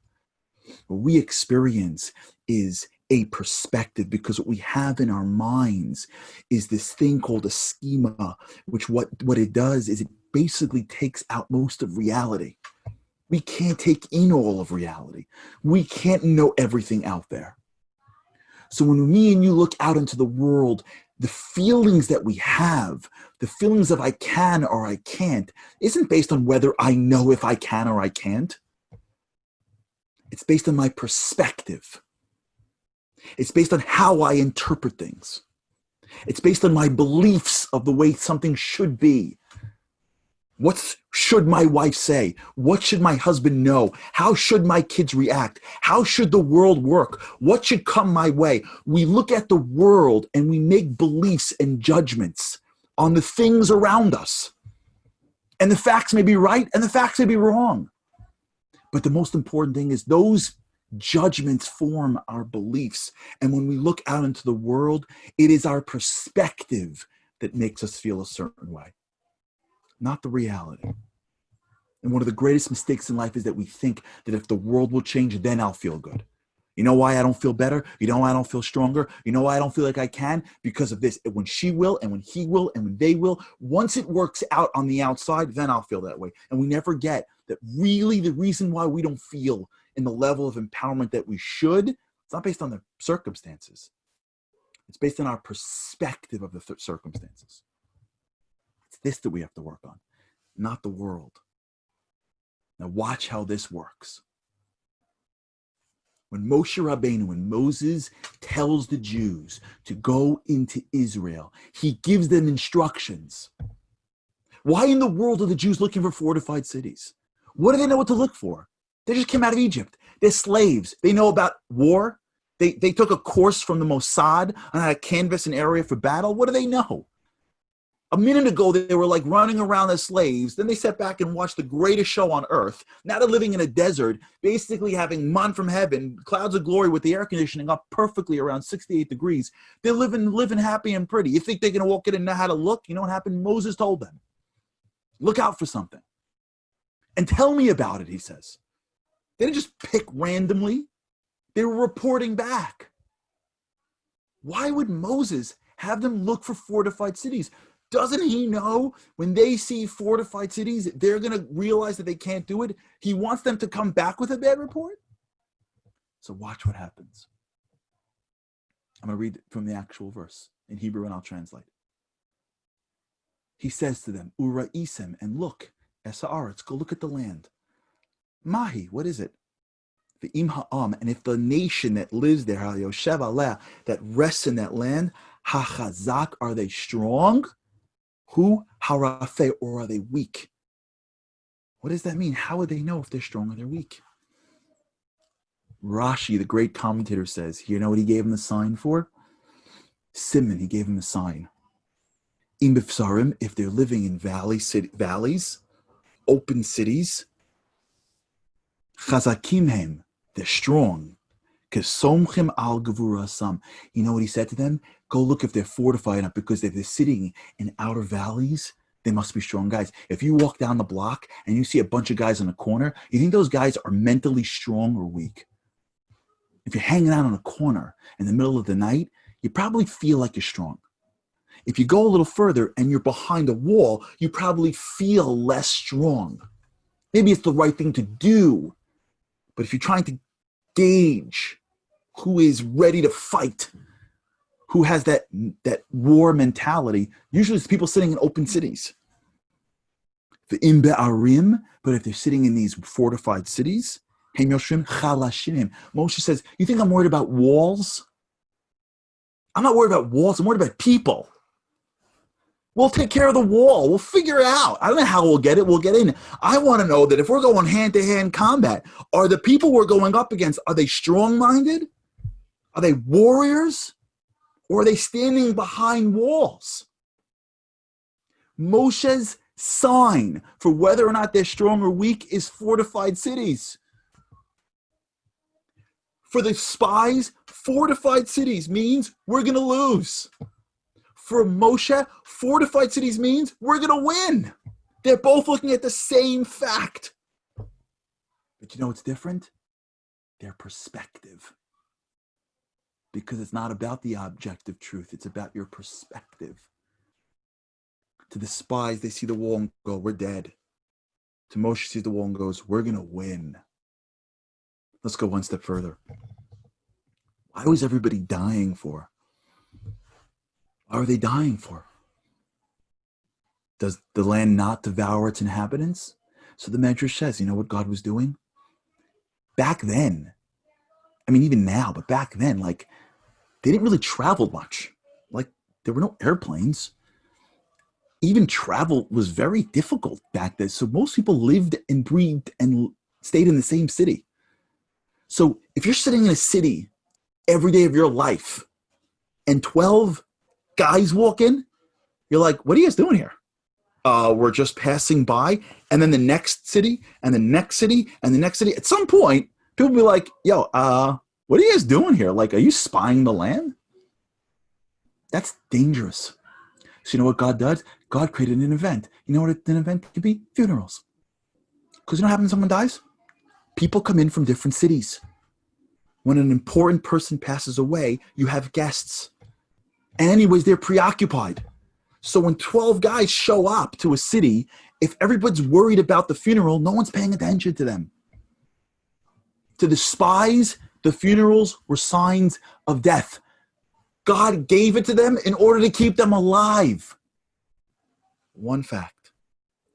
What we experience is a perspective, because what we have in our minds is this thing called a schema, which what it does is it basically takes out most of reality. We can't take in all of reality. We can't know everything out there. So when me and you look out into the world, the feelings that we have, the feelings of I can or I can't, isn't based on whether I know if I can or I can't. It's based on my perspective. It's based on how I interpret things. It's based on my beliefs of the way something should be. What should my wife say? What should my husband know? How should my kids react? How should the world work? What should come my way? We look at the world and we make beliefs and judgments on the things around us. And the facts may be right and the facts may be wrong. But the most important thing is those judgments form our beliefs. And when we look out into the world, it is our perspective that makes us feel a certain way, not the reality. And one of the greatest mistakes in life is that we think that if the world will change, then I'll feel good. You know why I don't feel better? You know why I don't feel stronger? You know why I don't feel like I can? Because of this. When she will, and when he will, and when they will, once it works out on the outside, then I'll feel that way. And we never get that really the reason why we don't feel in the level of empowerment that we should, it's not based on the circumstances. It's based on our perspective of the circumstances. It's this that we have to work on, not the world. Now watch how this works. When Moshe Rabbeinu, when Moses tells the Jews to go into Israel, he gives them instructions. Why in the world are the Jews looking for fortified cities? What do they know what to look for? They just came out of Egypt. They're slaves. They know about war. They took a course from the Mossad on how to canvass an area for battle. What do they know? A minute ago, they were like running around as slaves. Then they sat back and watched the greatest show on earth. Now they're living in a desert, basically having man from heaven, clouds of glory with the air conditioning up perfectly around 68 degrees. They're living happy and pretty. You think they're going to walk in and know how to look? You know what happened? Moses told them, look out for something. And tell me about it, he says. They didn't just pick randomly. They were reporting back. Why would Moses have them look for fortified cities? Doesn't he know when they see fortified cities, they're going to realize that they can't do it? He wants them to come back with a bad report? So watch what happens. I'm going to read from the actual verse in Hebrew and I'll translate. He says to them, Ura isem, and look, Esa Aretz, go look at the land. Mahi, what is it? The im ha'am, and if the nation that lives there, ha'yoshev aleh, that rests in that land, ha'chazak, are they strong? Who harafe, or are they weak? What does that mean? How would they know if they're strong or they're weak? Rashi, the great commentator, says, you know what he gave him the sign for? Simon, he gave him a sign. Im b'fsarim, if they're living in valleys, open cities, chazakim hem, they're strong. Kesomchim al gevurasam. You know what he said to them? Go look if they're fortified enough, because if they're sitting in outer valleys, they must be strong guys. If you walk down the block and you see a bunch of guys in a corner, you think those guys are mentally strong or weak? If you're hanging out on a corner in the middle of the night, you probably feel like you're strong. If you go a little further and you're behind a wall, you probably feel less strong. Maybe it's the right thing to do, but if you're trying to gauge who is ready to fight, who has that war mentality, usually it's people sitting in open cities. The im be'arim, but if they're sitting in these fortified cities, Moshe says, you think I'm worried about walls? I'm not worried about walls, I'm worried about people. We'll take care of the wall. We'll figure it out. I don't know how we'll get it. We'll get in. I want to know that if we're going hand-to-hand combat, are the people we're going up against, are they strong-minded? Are they warriors? Or are they standing behind walls? Moshe's sign for whether or not they're strong or weak is fortified cities. For the spies, fortified cities means we're going to lose. For Moshe, fortified cities means we're going to win. They're both looking at the same fact. But you know what's different? Their perspective. Because it's not about the objective truth. It's about your perspective. To the spies, they see the wall and go, we're dead. To Moshe, sees the wall and goes, we're going to win. Let's go one step further. Why was everybody dying for? What are they dying for? Does the land not devour its inhabitants? So the Medrash says, you know what God was doing? Back then, I mean, even now, but back then, like, they didn't really travel much. Like, there were no airplanes. even travel was very difficult back then. So most people lived and breathed and stayed in the same city. So if you're sitting in a city every day of your life and 12 guys walk in, you're like, what are you guys doing here? We're just passing by. And then the next city and the next city and the next city. At some point, people will be like, yo, what are you guys doing here? Like, are you spying the land? That's dangerous. So you know what God does? God created an event. You know what an event could be? Funerals. Because you know what happens when someone dies? People come in from different cities. When an important person passes away, you have guests. Anyways, they're preoccupied. So when 12 guys show up to a city, if everybody's worried about the funeral, no one's paying attention to them. To the spies, the funerals were signs of death. God gave it to them in order to keep them alive. One fact,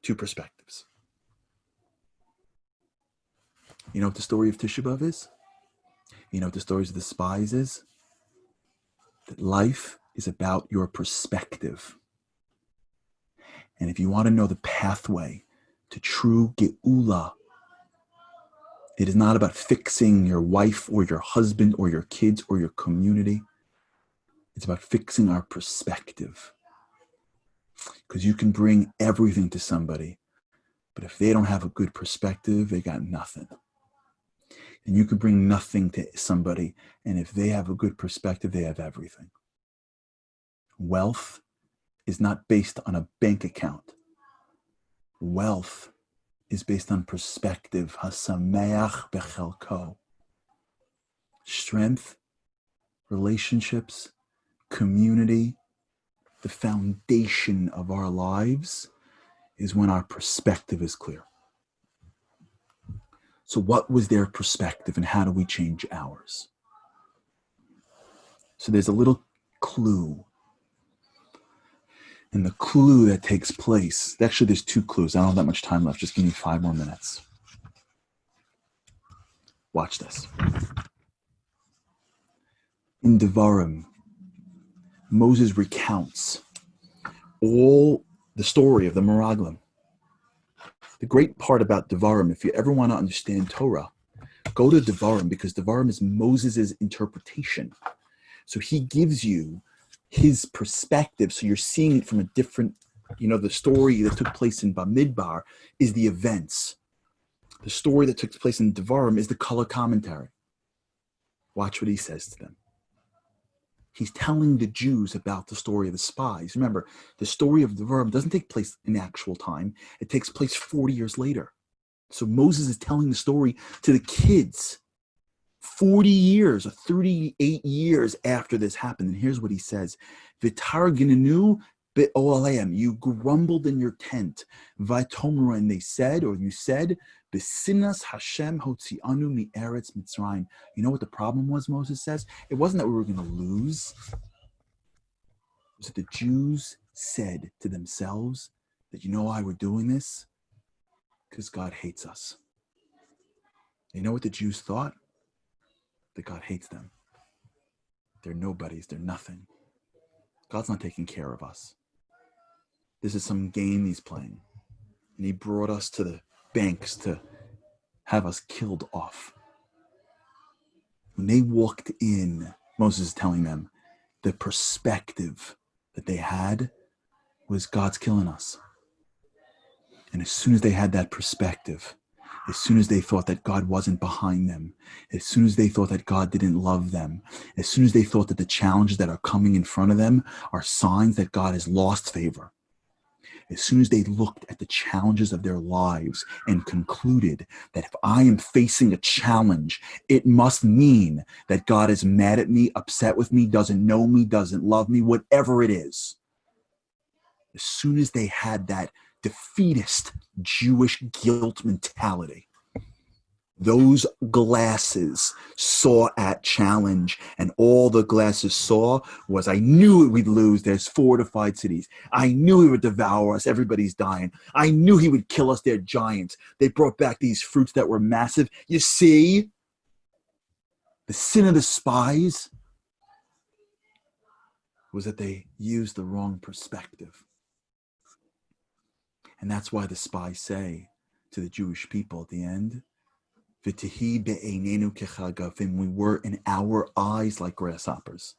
two perspectives. You know what the story of Tisha B'Av is? You know what the stories of the spies is? That life is about your perspective. And if you want to know the pathway to true Geula, it is not about fixing your wife or your husband or your kids or your community. It's about fixing our perspective. Because you can bring everything to somebody, but if they don't have a good perspective, they got nothing. And you can bring nothing to somebody, and if they have a good perspective, they have everything. Wealth is not based on a bank account. Wealth is based on perspective. Hasameach bechelko. Strength, relationships, community, the foundation of our lives is when our perspective is clear. So what was their perspective and how do we change ours? So there's a little clue. And the clue that takes place, actually there's two clues. I don't have that much time left. Just give me 5 more minutes. Watch this. In Devarim, Moses recounts all the story of the Meraglim. The great part about Devarim, if you ever want to understand Torah, go to Devarim, because Devarim is Moses' interpretation. So he gives you his perspective, so you're seeing it from a different, the story that took place in Bamidbar is the events. The story that took place in Devarim is the color commentary. Watch what he says to them. He's telling the Jews about the story of the spies. Remember, the story of Devarim doesn't take place in actual time. It takes place 40 years later. So Moses is telling the story to the kids 40 years or 38 years after this happened. And here's what he says. V'targinenu be'oaleim. You grumbled in your tent. V'tomru, and they said, or you said, B'sinas Hashem hotzianu mi'eretz Mitzrayim. You know what the problem was, Moses says? It wasn't that we were going to lose. It was that the Jews said to themselves that, you know why we're doing this? Because God hates us. You know what the Jews thought? That God hates them. They're nobodies. They're nothing. God's not taking care of us. This is some game he's playing. And he brought us to the banks to have us killed off. When they walked in, Moses is telling them the perspective that they had was God's killing us. And as soon as they had that perspective, as soon as they thought that God wasn't behind them, as soon as they thought that God didn't love them, as soon as they thought that the challenges that are coming in front of them are signs that God has lost favor, as soon as they looked at the challenges of their lives and concluded that if I am facing a challenge, it must mean that God is mad at me, upset with me, doesn't know me, doesn't love me, whatever it is. As soon as they had that defeatist Jewish guilt mentality, those glasses saw at challenge, and all the glasses saw was, I knew we'd lose. There's fortified cities. I knew he would devour us. Everybody's dying. I knew he would kill us. They're giants. They brought back these fruits that were massive. You see, the sin of the spies was that they used the wrong perspective. And that's why the spies say to the Jewish people at the end, V'tihi be'einenu kechagavim, we were in our eyes like grasshoppers.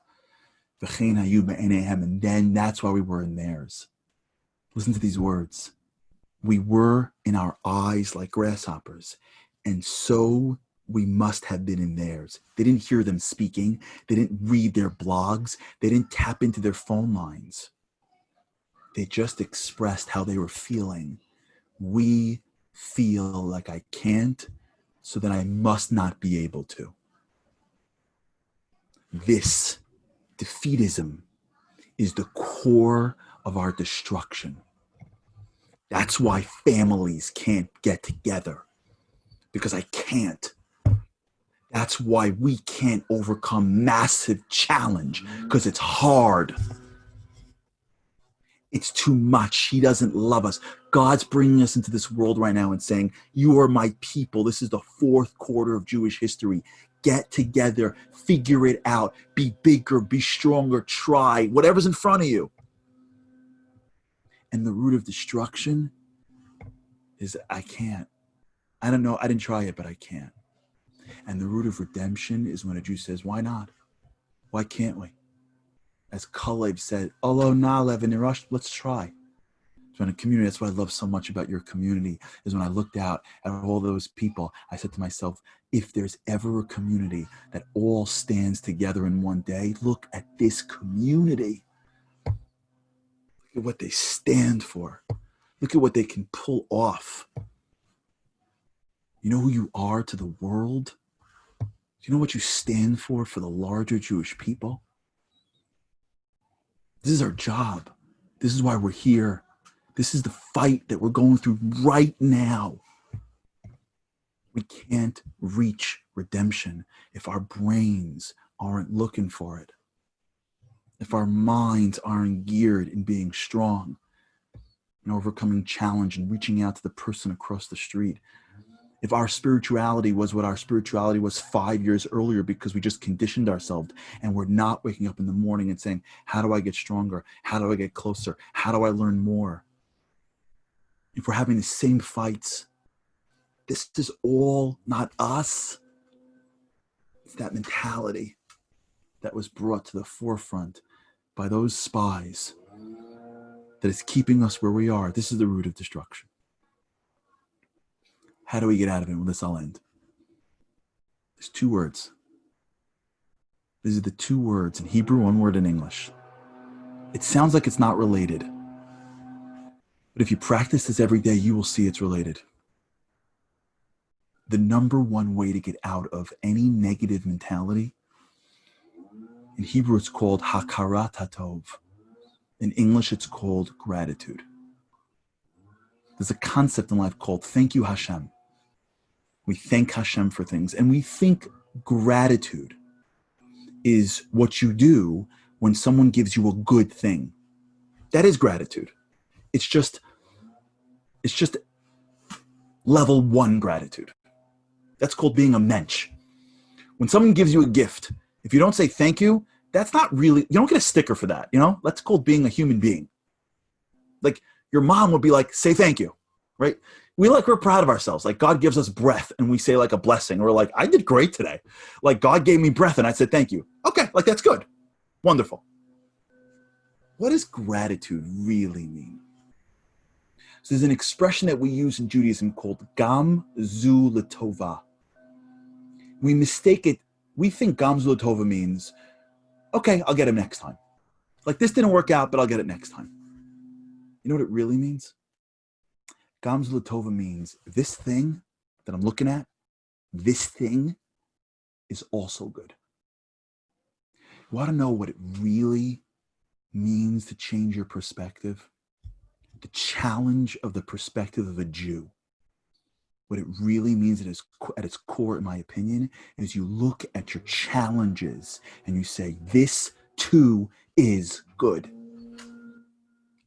V'chein hayu be'eineihem, and then that's why we were in theirs. Listen to these words. We were in our eyes like grasshoppers, and so we must have been in theirs. They didn't hear them speaking. They didn't read their blogs. They didn't tap into their phone lines. They just expressed how they were feeling. We feel like I can't, so that I must not be able to. This defeatism is the core of our destruction. That's why families can't get together, because I can't. That's why we can't overcome massive challenge, because it's hard. It's too much. He doesn't love us. God's bringing us into this world right now and saying, you are my people. This is the fourth quarter of Jewish history. Get together, figure it out, be bigger, be stronger, try whatever's in front of you. And the root of destruction is I can't. I don't know. I didn't try it, but I can't. And the root of redemption is when a Jew says, why not? Why can't we? As Kalev said, Olo na'alev v'nirash, let's try. So in a community, that's what I love so much about your community, is when I looked out at all those people, I said to myself, if there's ever a community that all stands together in one day, look at this community. Look at what they stand for. Look at what they can pull off. You know who you are to the world? Do you know what you stand for the larger Jewish people? This is our job. This is why we're here. This is the fight that we're going through right now. We can't reach redemption if our brains aren't looking for it. If our minds aren't geared in being strong and overcoming challenge and reaching out to the person across the street. If our spirituality was what our spirituality was 5 years earlier because we just conditioned ourselves and we're not waking up in the morning and saying, how do I get stronger? How do I get closer? How do I learn more? If we're having the same fights, this is all not us. It's that mentality that was brought to the forefront by those spies that is keeping us where we are. This is the root of destruction. How do we get out of it? Well, this I'll end. There's 2 words. These are the 2 words in Hebrew, 1 word in English. It sounds like it's not related. But if you practice this every day, you will see it's related. The number 1 way to get out of any negative mentality, in Hebrew it's called hakarat hatov. In English it's called gratitude. There's a concept in life called thank you Hashem. We thank Hashem for things, and we think gratitude is what you do when someone gives you a good thing. That is gratitude. It's just level 1 gratitude. That's called being a mensch. When someone gives you a gift, if you don't say thank you, that's not really, you don't get a sticker for that, you know? That's called being a human being. Like your mom would be like, say thank you, right? We're proud of ourselves. Like God gives us breath and we say like a blessing. Or like, I did great today. Like God gave me breath and I said thank you. Okay, like that's good. Wonderful. What does gratitude really mean? So there's an expression that we use in Judaism called gam zu l'tova. We mistake it. We think gam zu l'tova means, okay, I'll get it next time. Like this didn't work out, but I'll get it next time. You know what it really means? Gam zu l'tova means this thing that I'm looking at, this thing is also good. You want to know what it really means to change your perspective? The challenge of the perspective of a Jew. What it really means at its core, in my opinion, is you look at your challenges and you say, this too is good.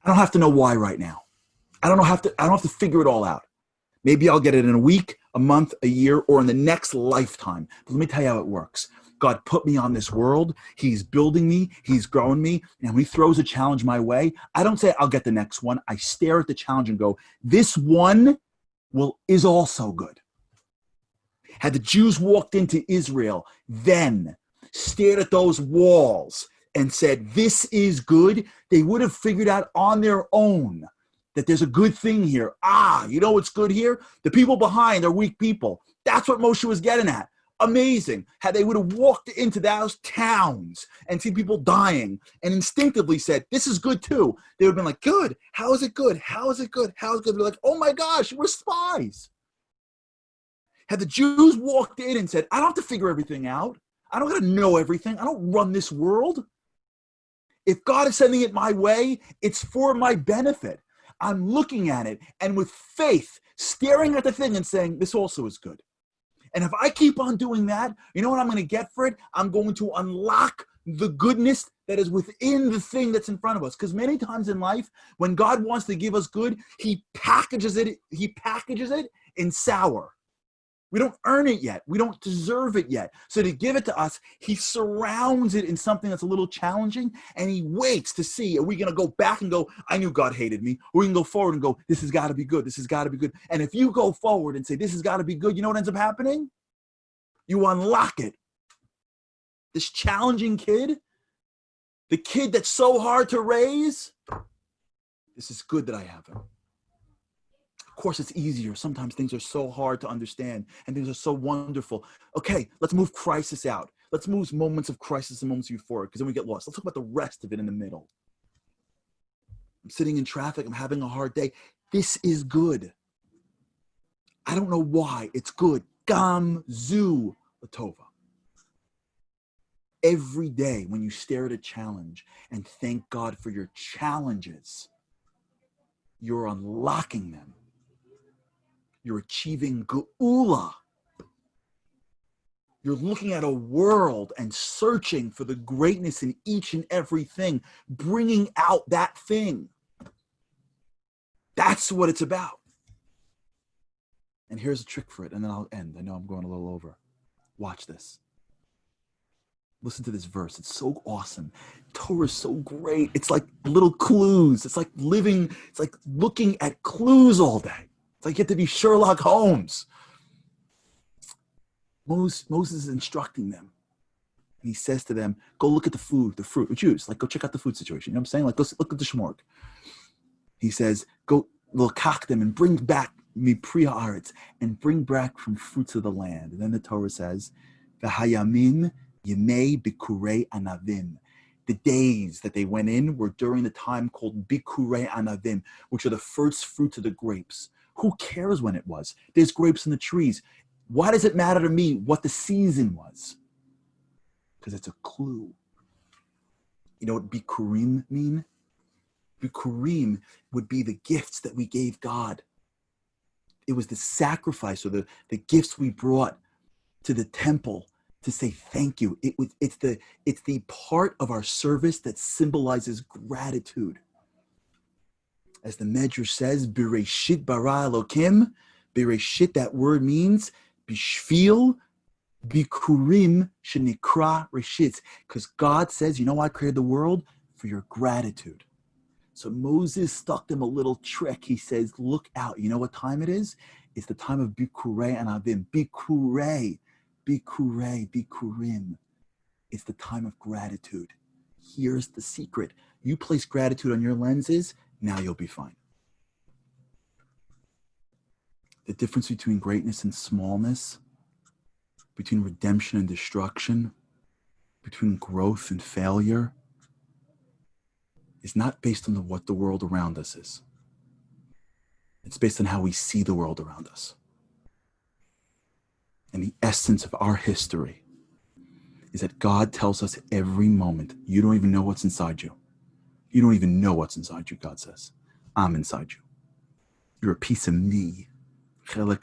I don't have to know why right now. I don't have to figure it all out. Maybe I'll get it in a week, a month, a year, or in the next lifetime. But let me tell you how it works. God put me on this world. He's building me. He's growing me. And when he throws a challenge my way, I don't say, I'll get the next one. I stare at the challenge and go, this one is also good. Had the Jews walked into Israel, then stared at those walls and said, this is good, they would have figured out on their own that there's a good thing here. You know what's good here? The people behind are weak people. That's what Moshe was getting at. Amazing. Had they would have walked into those towns and seen people dying and instinctively said, this is good too, they would have been like, good. How is it good? How is it good? How is it good? They're like, oh my gosh, we're spies. Had the Jews walked in and said, I don't have to figure everything out. I don't got to know everything. I don't run this world. If God is sending it my way, it's for my benefit. I'm looking at it and with faith, staring at the thing and saying, this also is good. And if I keep on doing that, you know what I'm going to get for it? I'm going to unlock the goodness that is within the thing that's in front of us. Because many times in life, when God wants to give us good, he packages it in sour. We don't earn it yet. We don't deserve it yet. So to give it to us, he surrounds it in something that's a little challenging, and he waits to see, are we going to go back and go, I knew God hated me? Or we can go forward and go, this has got to be good. This has got to be good. And if you go forward and say, this has got to be good, you know what ends up happening? You unlock it. This challenging kid, the kid that's so hard to raise, this is good that I have him. Of course, it's easier. Sometimes things are so hard to understand and things are so wonderful. Okay, let's move crisis out. Let's move moments of crisis and moments of euphoria because then we get lost. Let's talk about the rest of it in the middle. I'm sitting in traffic. I'm having a hard day. This is good. I don't know why. It's good. Gam zu latova. Every day when you stare at a challenge and thank God for your challenges, you're unlocking them. You're achieving Geula. You're looking at a world and searching for the greatness in each and everything, bringing out that thing. That's what it's about. And here's a trick for it, and then I'll end. I know I'm going a little over. Watch this. Listen to this verse. It's so awesome. Torah is so great. It's like little clues. It's like looking at clues all day. It's like you get to be Sherlock Holmes. Moses is instructing them. And he says to them, go look at the food, the fruit, the Jews. Like, go check out the food situation. You know what I'm saying? Like, go look at the shmorg. He says, go lokach them and bring back mi pri haaretz and bring back from fruits of the land. And then the Torah says, v'hayamim yemei bikurei anavim. The days that they went in were during the time called bikurei anavim, which are the first fruits of the grapes. Who cares when it was? There's grapes in the trees. Why does it matter to me what the season was? Because it's a clue. You know what bikurim mean? Bikurim would be the gifts that we gave God. It was the sacrifice or the gifts we brought to the temple to say thank you. It's the part of our service that symbolizes gratitude. As the Medrash says, Bereshit bara Elokim, Bereshit, that word means bishvil bikurim shenikra reshit. Because God says, you know why I created the world? For your gratitude. So Moses stuck them a little trick. He says, look out. You know what time it is? It's the time of bikurei and avim. Bikurei, bikurim. It's the time of gratitude. Here's the secret. You place gratitude on your lenses, now you'll be fine. The difference between greatness and smallness, between redemption and destruction, between growth and failure, is not based on what the world around us is. It's based on how we see the world around us. And the essence of our history is that God tells us every moment, you don't even know what's inside you. You don't even know what's inside you, God says. I'm inside you. You're a piece of me. What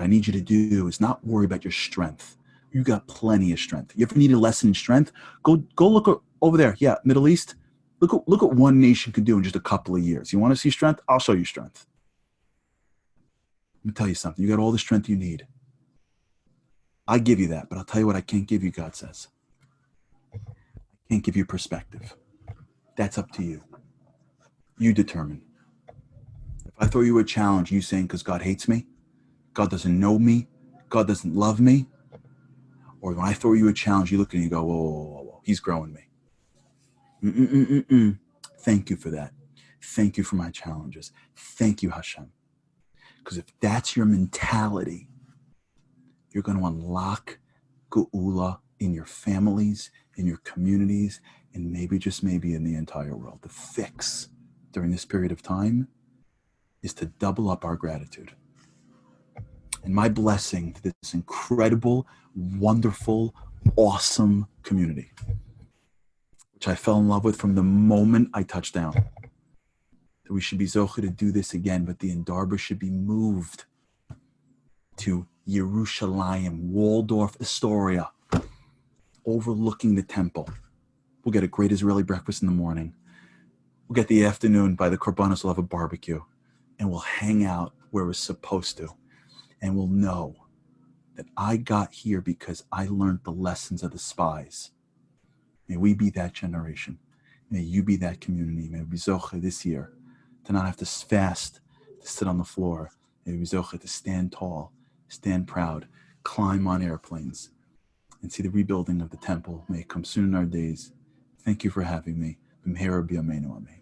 I need you to do is not worry about your strength. You got plenty of strength. You ever need a lesson in strength? Go look over there. Yeah, Middle East. Look what one nation can do in just a couple of years. You want to see strength? I'll show you strength. Let me tell you something. You got all the strength you need. I give you that, but I'll tell you what I can't give you, God says. I can't give you perspective. That's up to you. You determine. If I throw you a challenge, you saying because God hates me, God doesn't know me, God doesn't love me, or when I throw you a challenge, you look and you go, whoa, he's growing me. Thank you for that. Thank you for my challenges. Thank you, Hashem. Because if that's your mentality, you're going to unlock Geula in your families, in your communities, and maybe, just maybe, in the entire world. The fix during this period of time is to double up our gratitude. And my blessing to this incredible, wonderful, awesome community, which I fell in love with from the moment I touched down. That we should be zoche to do this again, but the Indarba should be moved to Yerushalayim, Waldorf Astoria, overlooking the temple. We'll get a great Israeli breakfast in the morning. We'll get the afternoon by the Korbanos, we'll have a barbecue, and we'll hang out where we're supposed to. And we'll know that I got here because I learned the lessons of the spies. May we be that generation. May you be that community. May we be zoche this year to not have to fast, to sit on the floor. May we be zoche to stand tall, stand proud, climb on airplanes, and see the rebuilding of the temple. May it come soon in our days. Thank you for having me. B'mehera b'yameinu amen.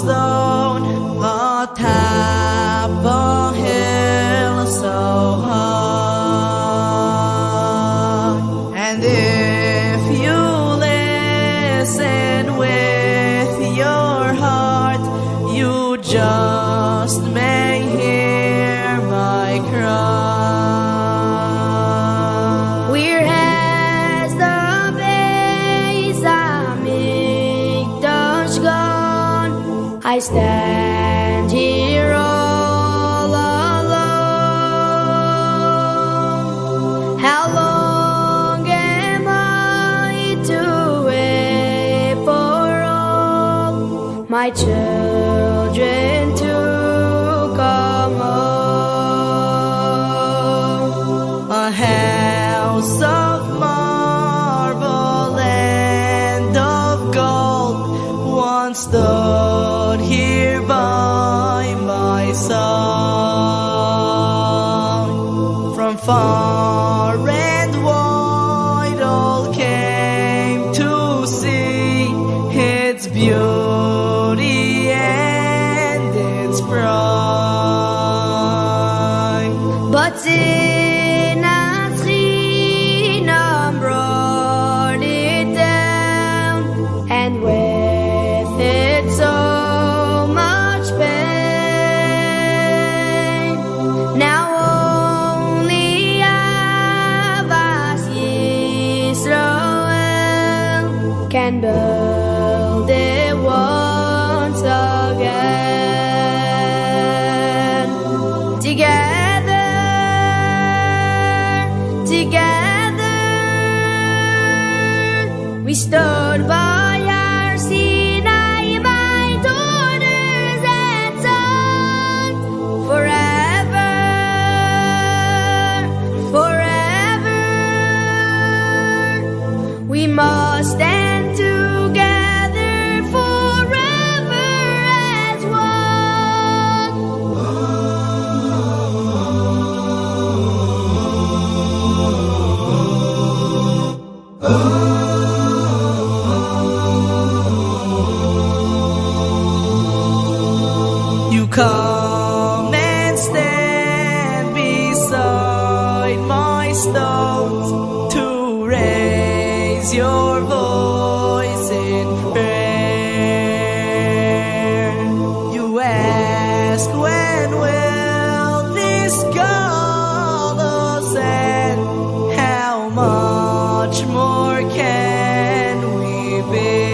stone atop a hill so high, and if you listen with your heart, you just may hear my cry. We're as the Beis Hamikdash gone, I stand here all alone. How long am I to wait for all my children to come home? A house of marble and of gold once stood here by my side. From far and wide all came to see its beauty and its pride. But Sinat Chinam brought it down, and with it so much pain. Now only Ahavas Yisroel can build it once again. Together, we stood by our Sinai, my daughters and sons, forever, forever. We must stand together forever as one. You come and stand beside my stones to raise your voice in prayer. You ask, when will this Galus end? How much more can we bear?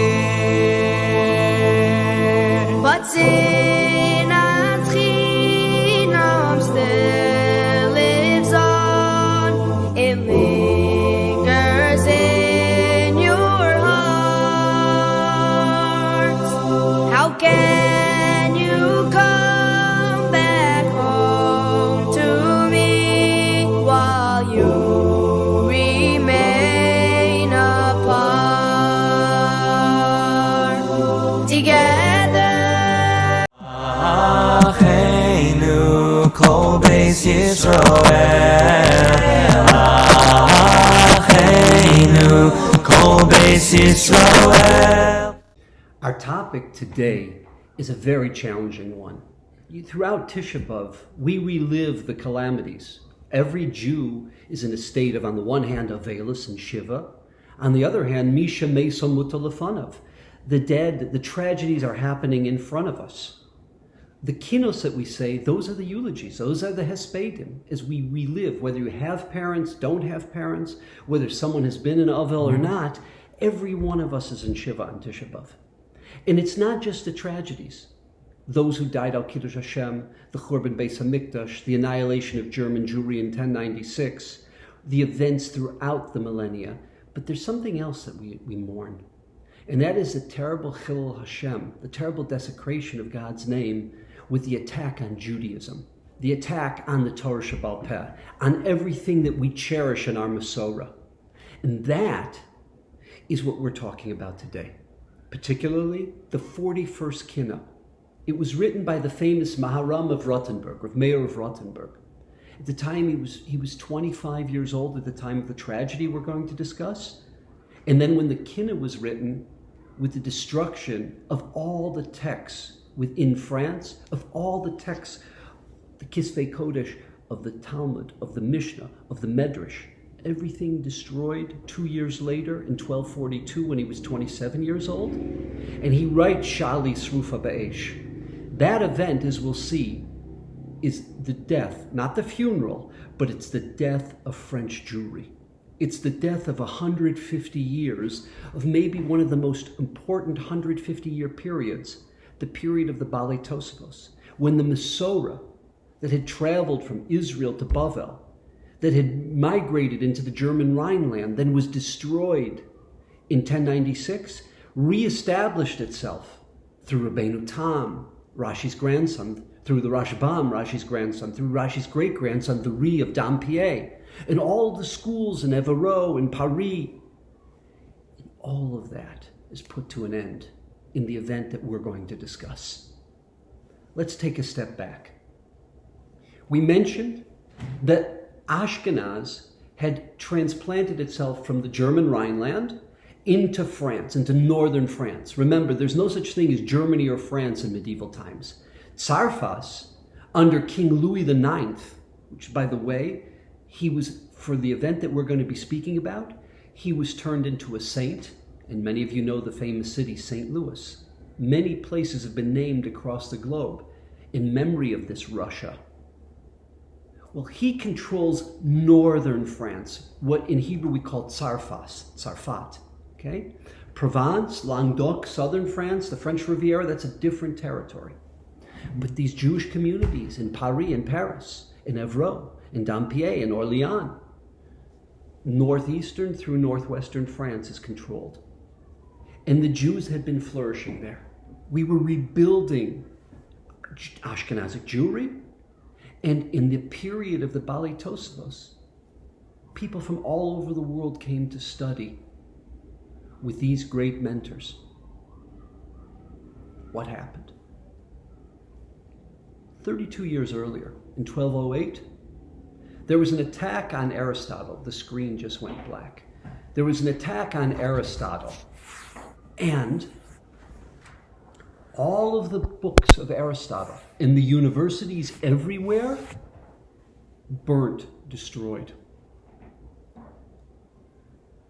But Sinat Chinam still lives on. It lingers in your hearts. How can you come back home to me while you remain apart? Together, Acheinu kol beis Yisroel. Acheinu kol beis Yisroel. Our topic today is a very challenging one. Throughout Tisha B'Av, we relive the calamities. Every Jew is in a state of, on the one hand, Avelus and Shiva, on the other hand, Misha Meso Mutalefanav. The dead, the tragedies are happening in front of us. The kinos that we say, those are the eulogies, those are the hespedim, as we relive, whether you have parents, don't have parents, whether someone has been in Avel or not, every one of us is in Shiva on Tisha B'Av. And it's not just the tragedies. Those who died al Kiddush Hashem, the Churban Beis Hamikdash, the annihilation of German Jewry in 1096, the events throughout the millennia. But there's something else that we mourn. And that is the terrible Chilul Hashem, the terrible desecration of God's name with the attack on Judaism, the attack on the Torah Shebaal Peh, on everything that we cherish in our Masorah. And that is what we're talking about today, particularly the 41st Kinnah. It was written by the famous Maharam of Rothenburg, of Meir of Rothenburg. At the time, he was 25 years old at the time of the tragedy we're going to discuss. And then when the Kinnah was written, with the destruction of all the texts within France of all the texts, the Kisvei Kodesh of the Talmud, of the Mishnah, of the Medrash, everything destroyed 2 years later in 1242 when he was 27 years old. And he writes Shali Srufa Ba'esh. That event, as we'll see, is the death, not the funeral, but it's the death of French Jewry. It's the death of 150 years of maybe one of the most important 150-year periods, the period of the Balei Tosfos, when the Masorah that had traveled from Israel to Bavel, that had migrated into the German Rhineland, then was destroyed in 1096, reestablished itself through Rabbeinu Tam, Rashi's grandson, through the Rashbam, Rashi's grandson, through Rashi's great-grandson, the Ri of Dampierre, and all the schools in Evreux and Paris. And all of that is put to an end in the event that we're going to discuss. Let's take a step back. We mentioned that Ashkenaz had transplanted itself from the German Rhineland into France, into northern France. Remember, there's no such thing as Germany or France in medieval times. Tsarfas, under King Louis IX, which, by the way, he was, for the event that we're going to be speaking about, he was turned into a saint, and many of you know the famous city, St. Louis. Many places have been named across the globe in memory of this Russia. Well, he controls northern France, what in Hebrew we call Tsarfat, okay? Provence, Languedoc, southern France, the French Riviera, that's a different territory. But these Jewish communities in Paris, in Paris, in Evreux, in Dampierre, in Orléans, northeastern through northwestern France is controlled. And the Jews had been flourishing there. We were rebuilding Ashkenazic Jewry, and in the period of the Balei Tosfos, people from all over the world came to study with these great mentors. What happened? 32 years earlier, in 1208, there was an attack on Aristotle. The screen just went black. There was an attack on Aristotle, and all of the books of Aristotle in the universities everywhere burnt, destroyed.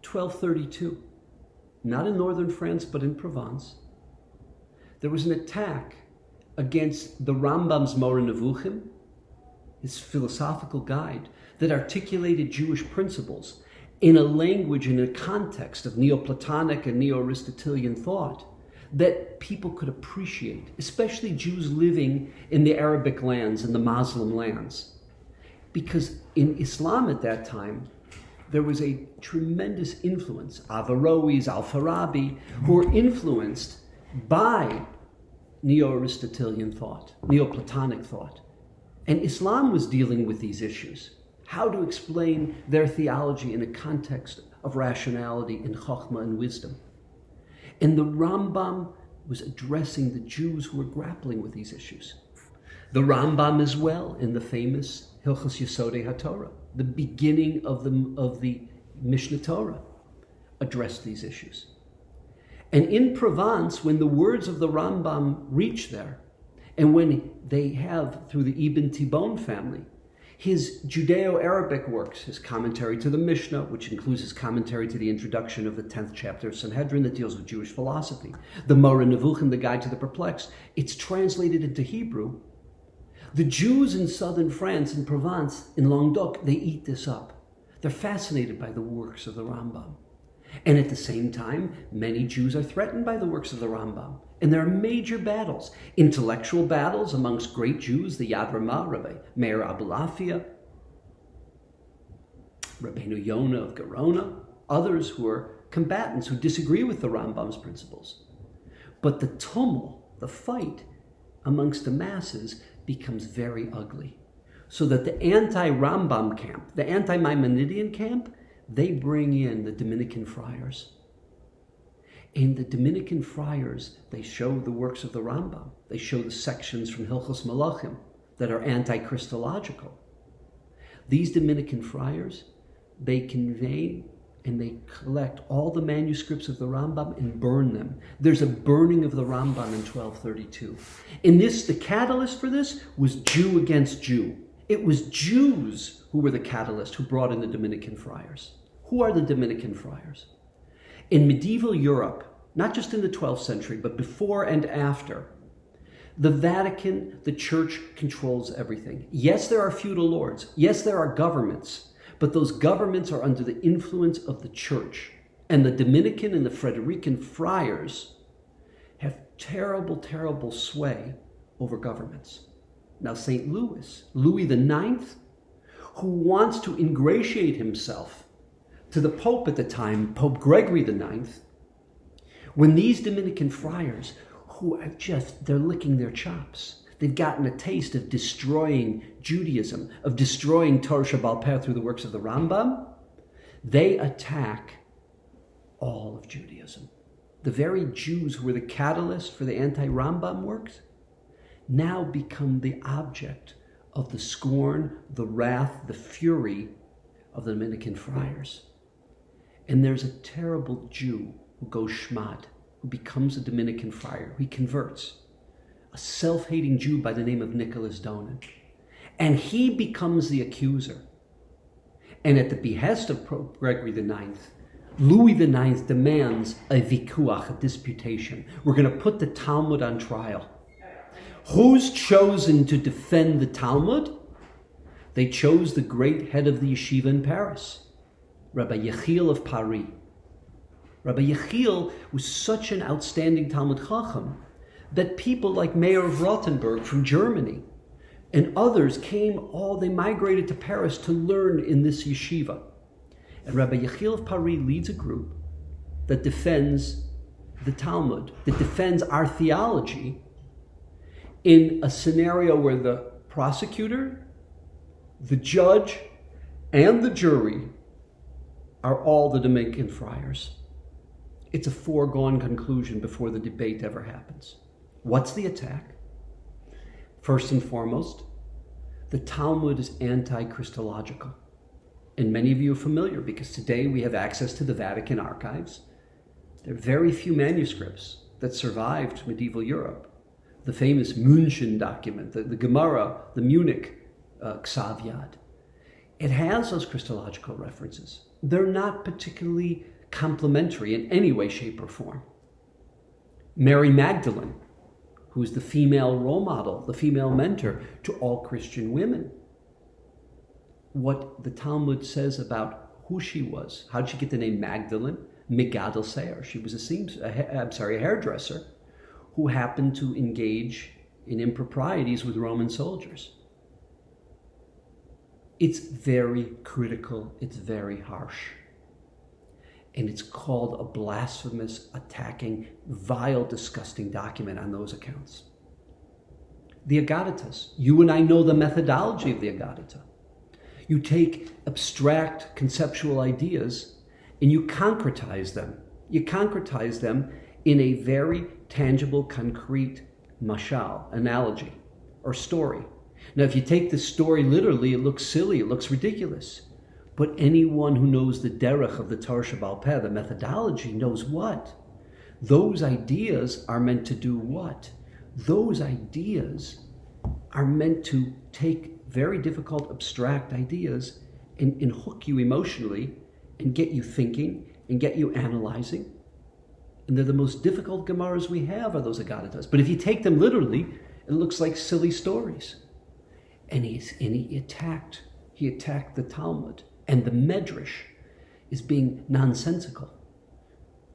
1232, not in northern France, but in Provence, there was an attack against the Rambam's Moreh Nevuchim, his philosophical guide that articulated Jewish principles in a language, in a context of Neoplatonic and Neo-Aristotelian thought that people could appreciate, especially Jews living in the Arabic lands and the Muslim lands. Because in Islam at that time, there was a tremendous influence, Averroes, Al-Farabi, who were influenced by Neo-Aristotelian thought, Neoplatonic thought. And Islam was dealing with these issues. How to explain their theology in a context of rationality and chokhmah and wisdom. And the Rambam was addressing the Jews who were grappling with these issues. The Rambam as well, in the famous Hilchos Yesodei HaTorah, the beginning of the Mishnah Torah, addressed these issues. And in Provence, when the words of the Rambam reach there, and when they have, through the Ibn Tibon family, his Judeo-Arabic works, his commentary to the Mishnah, which includes his commentary to the introduction of the 10th chapter of Sanhedrin that deals with Jewish philosophy, the Moreh Nevuchim, the Guide to the Perplexed, it's translated into Hebrew. The Jews in southern France, in Provence, in Languedoc, they eat this up. They're fascinated by the works of the Rambam. And at the same time, many Jews are threatened by the works of the Rambam. And there are major battles, intellectual battles amongst great Jews, the Yad Ramah, Rabbi Meir Abulafia, Rabbeinu Yonah of Gerona, others who are combatants who disagree with the Rambam's principles. But the tumult, the fight amongst the masses becomes very ugly. So that the anti-Rambam camp, the anti-Maimonidean camp, they bring in the Dominican friars. And the Dominican friars, they show the works of the Rambam. They show the sections from Hilchos Malachim that are anti-Christological. These Dominican friars, they convey and they collect all the manuscripts of the Rambam and burn them. There's a burning of the Rambam in 1232. In this, the catalyst for this was Jew against Jew. It was Jews who were the catalyst who brought in the Dominican friars. Who are the Dominican friars? In medieval Europe, not just in the 12th century, but before and after, the Vatican, the church, controls everything. Yes, there are feudal lords. Yes, there are governments. But those governments are under the influence of the church. And the Dominican and the Frederican friars have terrible, terrible sway over governments. Now, St. Louis IX, who wants to ingratiate himself to the Pope at the time, Pope Gregory IX, when these Dominican friars, who are they're licking their chops, they've gotten a taste of destroying Judaism, of destroying Torah Shabbal Peh through the works of the Rambam, they attack all of Judaism. The very Jews who were the catalyst for the anti-Rambam works now become the object of the scorn, the wrath, the fury of the Dominican friars. And there's a terrible Jew who goes shmad, who becomes a Dominican friar, who he converts, a self-hating Jew by the name of Nicholas Donin. And he becomes the accuser. And at the behest of Pope Gregory IX, Louis IX demands a vikuach, a disputation. We're going to put the Talmud on trial. Who's chosen to defend the Talmud? They chose the great head of the yeshiva in Paris, Rabbi Yechiel of Paris. Rabbi Yechiel was such an outstanding Talmud Chacham that people like Mayor of Rothenburg from Germany and others they migrated to Paris to learn in this yeshiva. And Rabbi Yechiel of Paris leads a group that defends the Talmud, that defends our theology in a scenario where the prosecutor, the judge, and the jury are all the Dominican friars. It's a foregone conclusion before the debate ever happens. What's the attack? First and foremost, the Talmud is anti-Christological. And many of you are familiar because today we have access to the Vatican archives. There are very few manuscripts that survived medieval Europe. The famous München document, the Gemara, the Munich Ksav Yad. It has those Christological references. They're not particularly complementary in any way, shape, or form. Mary Magdalene, who is the female role model, the female mentor to all Christian women. What the Talmud says about who she was. How did she get the name Magdalene? Megadol Seir. She was a hairdresser who happened to engage in improprieties with Roman soldiers. It's very critical, it's very harsh. And it's called a blasphemous, attacking, vile, disgusting document on those accounts. The Aggadas. You and I know the methodology of the Aggadata. You take abstract conceptual ideas and you concretize them. You concretize them in a very tangible, concrete mashal, analogy, or story. Now, if you take this story literally, it looks silly, it looks ridiculous. But anyone who knows the derech of the Torah Shabbal Peh, the methodology, knows what? Those ideas are meant to do what? Those ideas are meant to take very difficult, abstract ideas and hook you emotionally and get you thinking and get you analyzing. And they're the most difficult Gemaras we have are those Aggadas. But if you take them literally, it looks like silly stories. And he attacked the Talmud. And the Medrash is being nonsensical.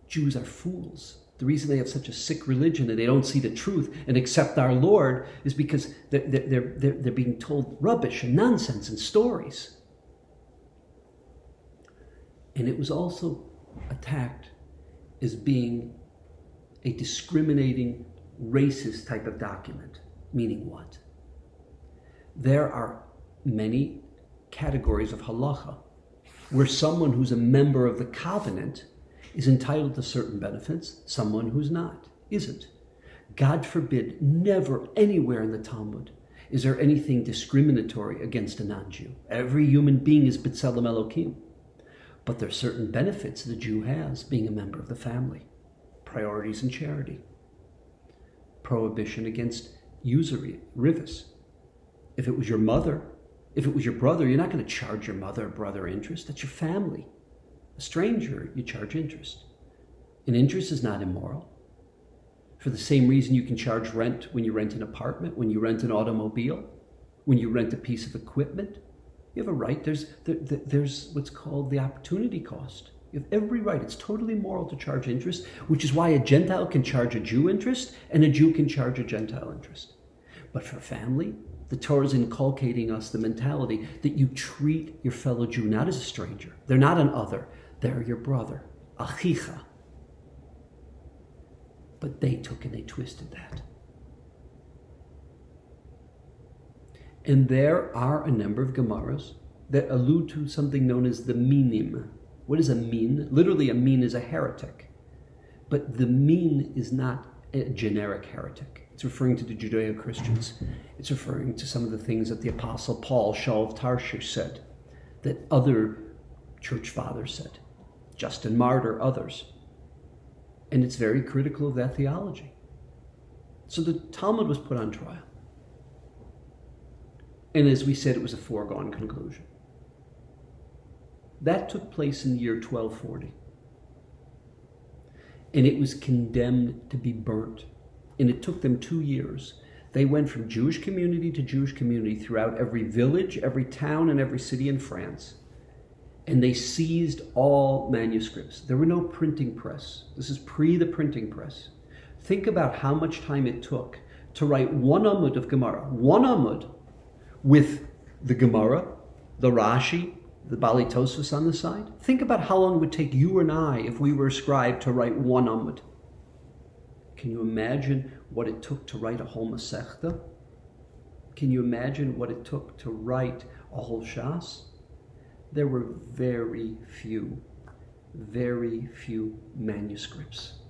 Jews are fools. The reason they have such a sick religion and they don't see the truth and accept our Lord is because they're being told rubbish and nonsense and stories. And it was also attacked as being a discriminating, racist type of document. Meaning what? There are many categories of halacha where someone who's a member of the covenant is entitled to certain benefits, someone who's not, isn't. God forbid, never anywhere in the Talmud is there anything discriminatory against a non-Jew. Every human being is B'Tselem Elokim. But there are certain benefits the Jew has being a member of the family. Priorities in charity. Prohibition against usury, rivus. If it was your mother, if it was your brother, you're not going to charge your mother or brother interest. That's your family. A stranger, you charge interest. And interest is not immoral. For the same reason you can charge rent when you rent an apartment, when you rent an automobile, when you rent a piece of equipment. You have a right. There's what's called the opportunity cost. You have every right. It's totally moral to charge interest, which is why a Gentile can charge a Jew interest and a Jew can charge a Gentile interest. But for family, the Torah is inculcating us the mentality that you treat your fellow Jew not as a stranger. They're not an other. They're your brother. Achicha. But they took and they twisted that. And there are a number of Gemaras that allude to something known as the minim. What is a min? Literally, a min is a heretic. But the min is not a generic heretic. It's referring to the Judeo-Christians. It's referring to some of the things that the Apostle Paul, Shaul of Tarshish, said, that other church fathers said, Justin Martyr, others. And it's very critical of that theology. So the Talmud was put on trial. And as we said, it was a foregone conclusion. That took place in the year 1240. And it was condemned to be burnt. And it took them 2 years. They went from Jewish community to Jewish community throughout every village, every town, and every city in France. And they seized all manuscripts. There were no printing press. This is pre the printing press. Think about how much time it took to write one Amud of Gemara. One Amud with the Gemara, the Rashi, the Bali Tosfos on the side. Think about how long it would take you and I if we were a scribe to write one Amud. Can you imagine what it took to write a whole Masechta? Can you imagine what it took to write a whole Shas? There were very few manuscripts.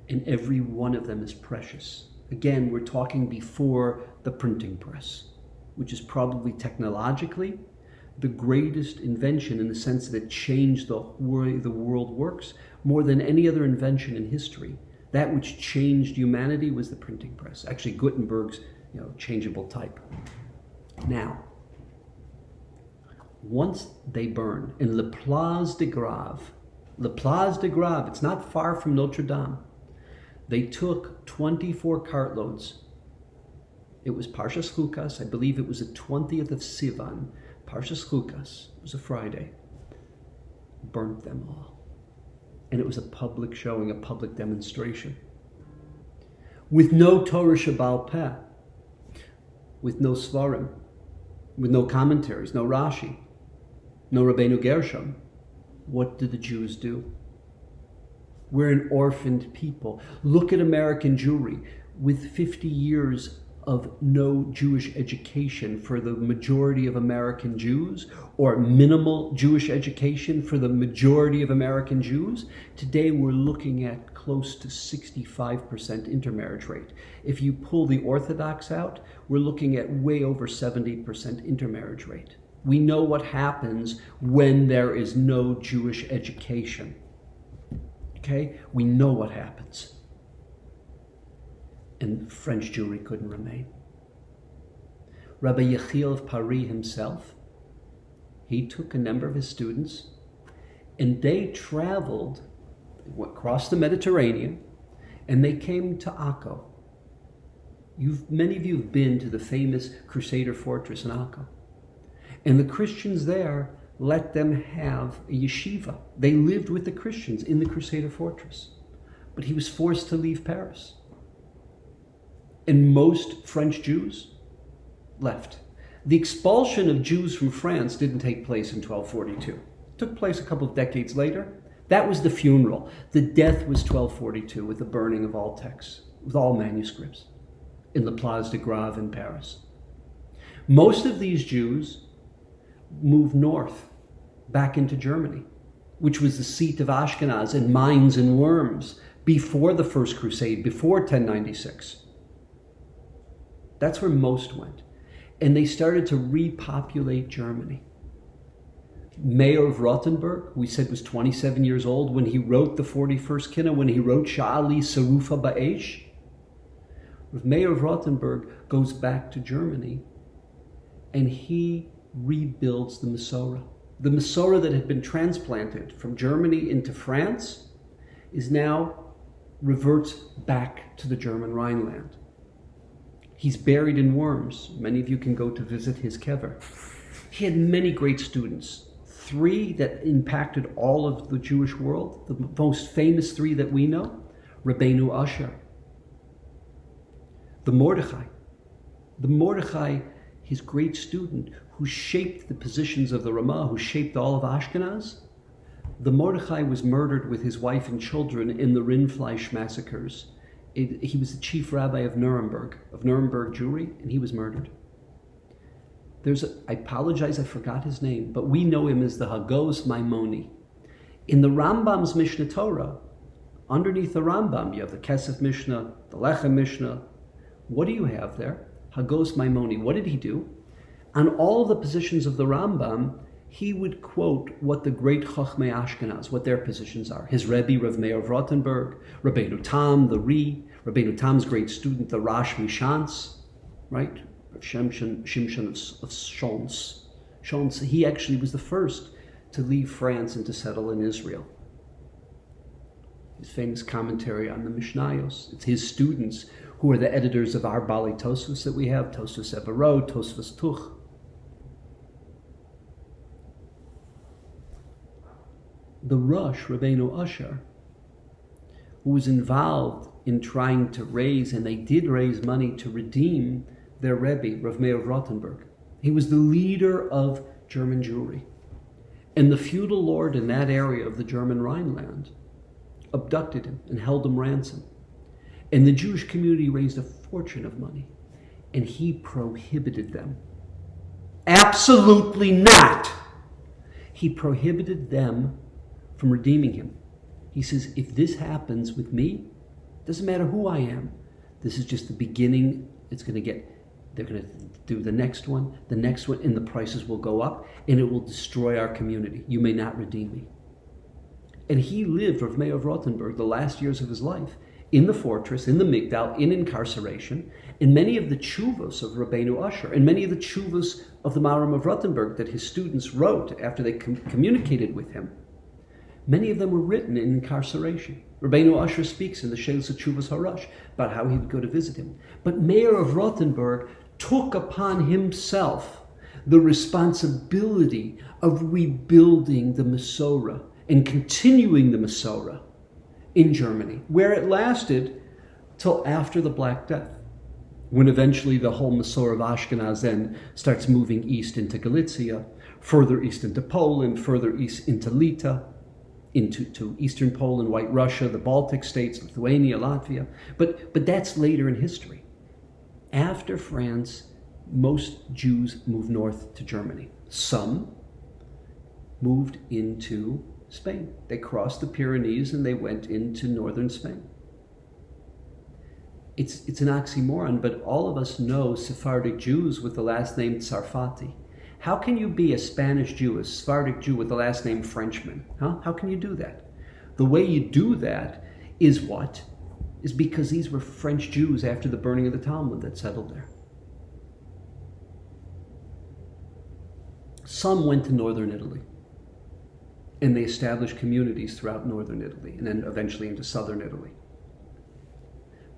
And every one of them is precious. Again, we're talking before the printing press, which is probably technologically the greatest invention in the sense that it changed the way the world works more than any other invention in history. That which changed humanity was the printing press. Actually, Gutenberg's changeable type. Now, once they burn in La Place de Grave, it's not far from Notre Dame. They took 24 cartloads. It was Parshas Chukas, I believe it was the 20th of Sivan. Parshas Chukas, it was a Friday. Burnt them all. And it was a public showing, a public demonstration. With no Torah Shabbal Peh, with no Svarim, with no commentaries, no Rashi, no Rabbeinu Gershom. What did the Jews do? We're an orphaned people. Look at American Jewry. With 50 years of no Jewish education for the majority of American Jews, or minimal Jewish education for the majority of American Jews, today we're looking at close to 65% intermarriage rate. If you pull the Orthodox out, we're looking at way over 70% intermarriage rate. We know what happens when there is no Jewish education. Okay? We know what happens. And French Jewry couldn't remain. Rabbi Yechiel of Paris himself, he took a number of his students and they traveled across the Mediterranean and they came to Akko. Many of you have been to the famous Crusader fortress in Akko. And the Christians there let them have a yeshiva. They lived with the Christians in the Crusader fortress. But he was forced to leave Paris. And most French Jews left. The expulsion of Jews from France didn't take place in 1242. It took place a couple of decades later. That was the funeral. The death was 1242 with the burning of all texts, with all manuscripts in La Place de Grave in Paris. Most of these Jews moved north, back into Germany, which was the seat of Ashkenaz and Mainz and Worms before the First Crusade, before 1096. That's where most went. And they started to repopulate Germany. Mayor of Rothenburg, who we said was 27 years old when he wrote the 41st Kinnah, when he wrote Sha'ali Sarufa Ba'esh. Mayor of Rothenburg goes back to Germany and he rebuilds the Masorah. The Masorah that had been transplanted from Germany into France is now reverts back to the German Rhineland. He's buried in Worms. Many of you can go to visit his kever. He had many great students. 3 that impacted all of the Jewish world. The most famous 3 that we know, Rabbeinu Asher, the Mordechai, his great student, who shaped the positions of the Ramah, who shaped all of Ashkenaz. The Mordechai was murdered with his wife and children in the Rindfleisch massacres. He was the chief rabbi of Nuremberg Jewry, and he was murdered. I apologize, I forgot his name, but we know him as the Hagos Maimoni. In the Rambam's Mishnah Torah, underneath the Rambam, you have the Kesef Mishnah, the Lechem Mishnah. What do you have there? Hagos Maimoni. What did he do? On all the positions of the Rambam, he would quote what the great Chochmei Ashkenaz, what their positions are. His Rebbe, Rav Meir of Rothenburg, Rabbeinu Tam, the Ri, Rabbeinu Tam's great student, the Rash Mishans, right? Shimshon of Shons. He actually was the first to leave France and to settle in Israel. His famous commentary on the Mishnayos. It's his students who are the editors of our Bali Tosfos that we have, Tosfos Evero, Tosfos Tuch. The Rosh, Rabbeinu Asher, who was involved in trying to raise, and they did raise money to redeem their Rebbe, Rav Meir of Rothenburg. He was the leader of German Jewry. And the feudal lord in that area of the German Rhineland abducted him and held him ransom. And the Jewish community raised a fortune of money, and he prohibited them. Absolutely not! He prohibited them from redeeming him. He says, if this happens with me, doesn't matter who I am, this is just the beginning. They're going to do the next one, and the prices will go up, and it will destroy our community. You may not redeem me. And he lived, Rav Meir of Rothenburg, the last years of his life, in the fortress, in the Migdal, in incarceration, and many of the tshuvos of Rabbeinu Asher, and many of the tshuvos of the Maharam of Rothenburg that his students wrote after they communicated with him, many of them were written in incarceration. Rabbeinu Asher speaks in the Sheilus Tshuvos Harash about how he would go to visit him. But Meir of Rothenburg took upon himself the responsibility of rebuilding the Masorah and continuing the Masorah in Germany, where it lasted till after the Black Death, when eventually the whole Masorah of Ashkenaz then starts moving east into Galicia, further east into Poland, further east into Lita, into Eastern Poland, White Russia, the Baltic states, Lithuania, Latvia. But that's later in history. After France, most Jews moved north to Germany. Some moved into Spain. They crossed the Pyrenees and they went into northern Spain. It's an oxymoron, but all of us know Sephardic Jews with the last name Tsarfati. How can you be a Spanish Jew, a Sephardic Jew with the last name Frenchman? How can you do that? The way you do that is what? Is because these were French Jews after the burning of the Talmud that settled there. Some went to northern Italy, and they established communities throughout northern Italy, and then eventually into southern Italy.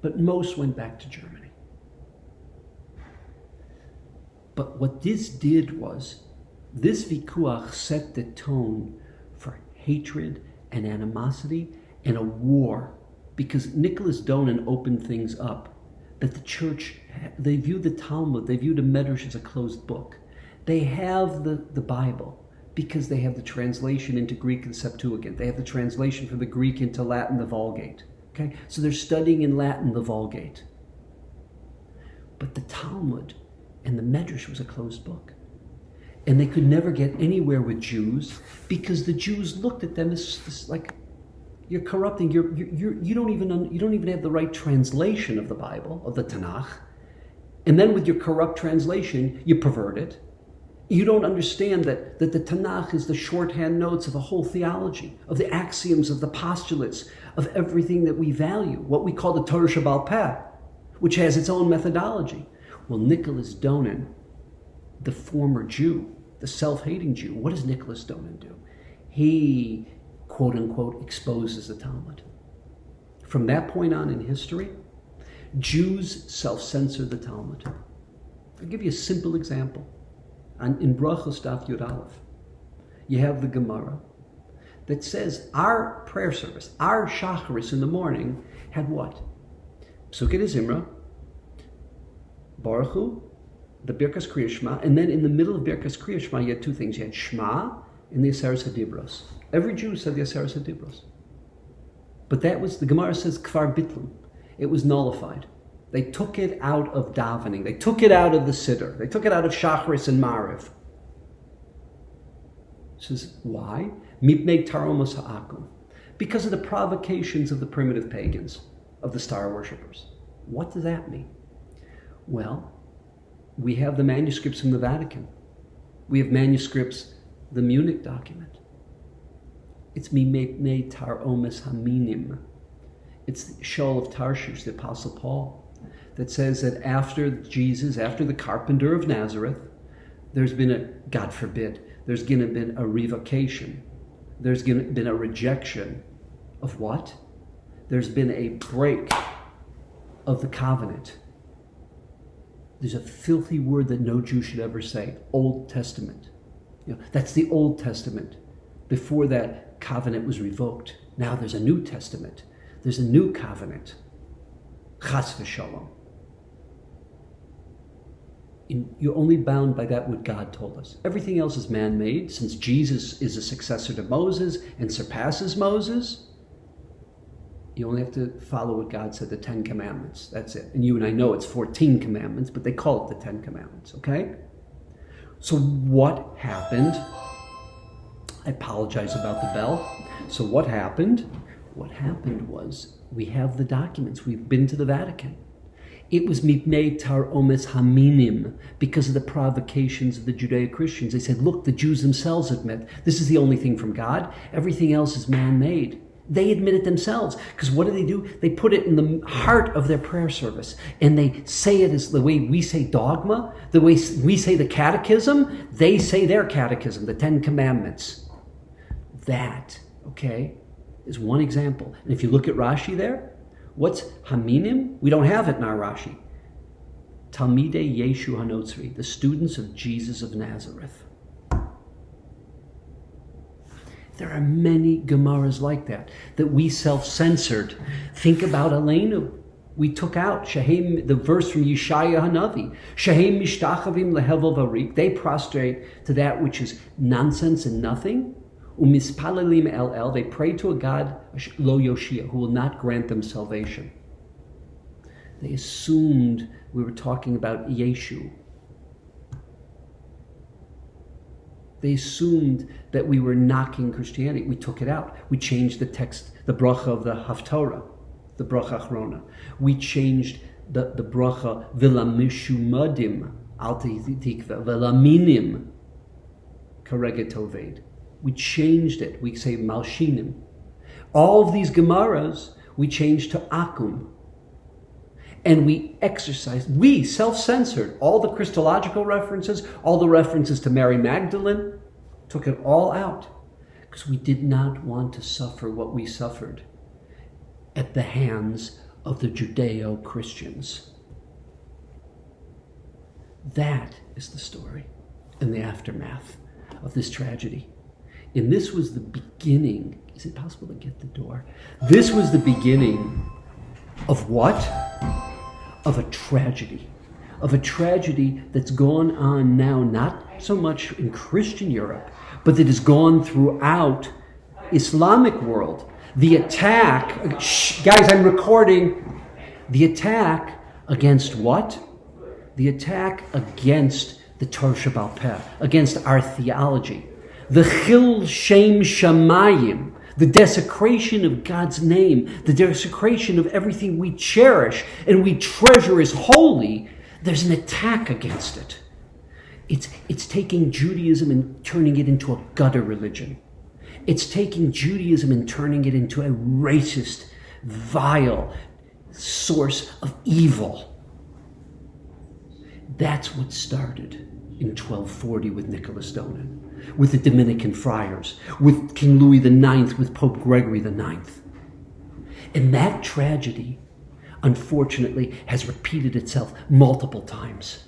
But most went back to Germany. But what this did was, this vikuach set the tone for hatred and animosity and a war, because Nicholas Donin opened things up, that the church, they viewed the Talmud, they viewed the Medrash as a closed book. They have the Bible because they have the translation into Greek and Septuagint. They have the translation from the Greek into Latin, the Vulgate. Okay, so they're studying in Latin the Vulgate. But the Talmud and the Medrash was a closed book. And they could never get anywhere with Jews because the Jews looked at them as like, you're corrupting, you don't even have the right translation of the Bible, of the Tanakh. And then with your corrupt translation, you pervert it. You don't understand that the Tanakh is the shorthand notes of a whole theology, of the axioms, of the postulates, of everything that we value, what we call the Torah Shebaal Peh, which has its own methodology. Well, Nicholas Donin, the former Jew, the self-hating Jew, what does Nicholas Donin do? He, quote unquote, exposes the Talmud. From that point on in history, Jews self-censor the Talmud. I'll give you a simple example. In Brachos Daf Yud Aleph, you have the Gemara that says our prayer service, our shacharis in the morning, had what? Psukei de Zimra, Baruch Hu, the Birkas Kriya Shema, and then in the middle of Birkas Kriya Shema, you had two things. You had Shema and the Aseres HaDibros. Every Jew said the Aseres HaDibros. But that was, the Gemara says, Kfar Bitlum. It was nullified. They took it out of davening. They took it out of the Siddur. They took it out of Shacharis and Mariv. Says, why? Mipnei Taromos Ha'akum. Because of the provocations of the primitive pagans, of the star worshippers. What does that mean? Well, we have the manuscripts from the Vatican. We have manuscripts, the Munich document. It's Mipnei Taromis Haminim. It's the Shaul of Tarshish, the Apostle Paul, that says that after Jesus, after the carpenter of Nazareth, there's been a, God forbid, there's going to been a revocation. There's going to been a rejection of what? There's been a break of the covenant. There's a filthy word that no Jew should ever say, Old Testament. That's the Old Testament. Before that covenant was revoked. Now there's a New Testament. There's a new covenant. Chas v'shalom. You're only bound by that what God told us. Everything else is man-made. Since Jesus is a successor to Moses and surpasses Moses, you only have to follow what God said, the 10 Commandments. That's it. And you and I know it's 14 Commandments, but they call it the 10 Commandments, okay? So what happened? I apologize about the bell. So what happened? What happened was, we have the documents. We've been to the Vatican. It was mipnei taromes haminim, because of the provocations of the Judeo-Christians. They said, look, the Jews themselves admit this is the only thing from God. Everything else is man-made. They admit it themselves. Because what do? They put it in the heart of their prayer service. And they say it as the way we say dogma, the way we say the catechism. They say their catechism, the 10 Commandments. That, okay, is one example. And if you look at Rashi there, what's Haminim? We don't have it in our Rashi. Talmidei Yeshu Hanotzri, the students of Jesus of Nazareth. There are many Gemaras like that we self-censored. Think about Aleinu. We took out Shehem, the verse from Yeshaya Hanavi. Shehem mishtachavim lehevel varik. They prostrate to that which is nonsense and nothing. Umispalalim el, they pray to a God, lo yoshia, who will not grant them salvation. They assumed we were talking about Yeshu. They assumed that we were knocking Christianity. We took it out. We changed the text, the bracha of the Haftorah, the bracha achrona. We changed the bracha v'lamishumadim al tikva v'laminim karega toved. We changed it. We say malshinim. All of these Gemaras we changed to akum. And we exercised, we self-censored all the Christological references, all the references to Mary Magdalene, took it all out. Because we did not want to suffer what we suffered at the hands of the Judeo-Christians. That is the story and the aftermath of this tragedy. And this was the beginning. Is it possible to get the door? This was the beginning of what? Of a tragedy. Of a tragedy that's gone on now, not so much in Christian Europe, but that has gone throughout Islamic world. The attack, guys, I'm recording. The attack against what? The attack against the Torah Shebaal Peh, against our theology. The Chil Shem Shamayim, the desecration of God's name, the desecration of everything we cherish and we treasure as holy, there's an attack against it. It's taking Judaism and turning it into a gutter religion. It's taking Judaism and turning it into a racist, vile source of evil. That's what started in 1240 with Nicholas Donin, with the Dominican friars, with King Louis IX, with Pope Gregory IX. And that tragedy, unfortunately, has repeated itself multiple times.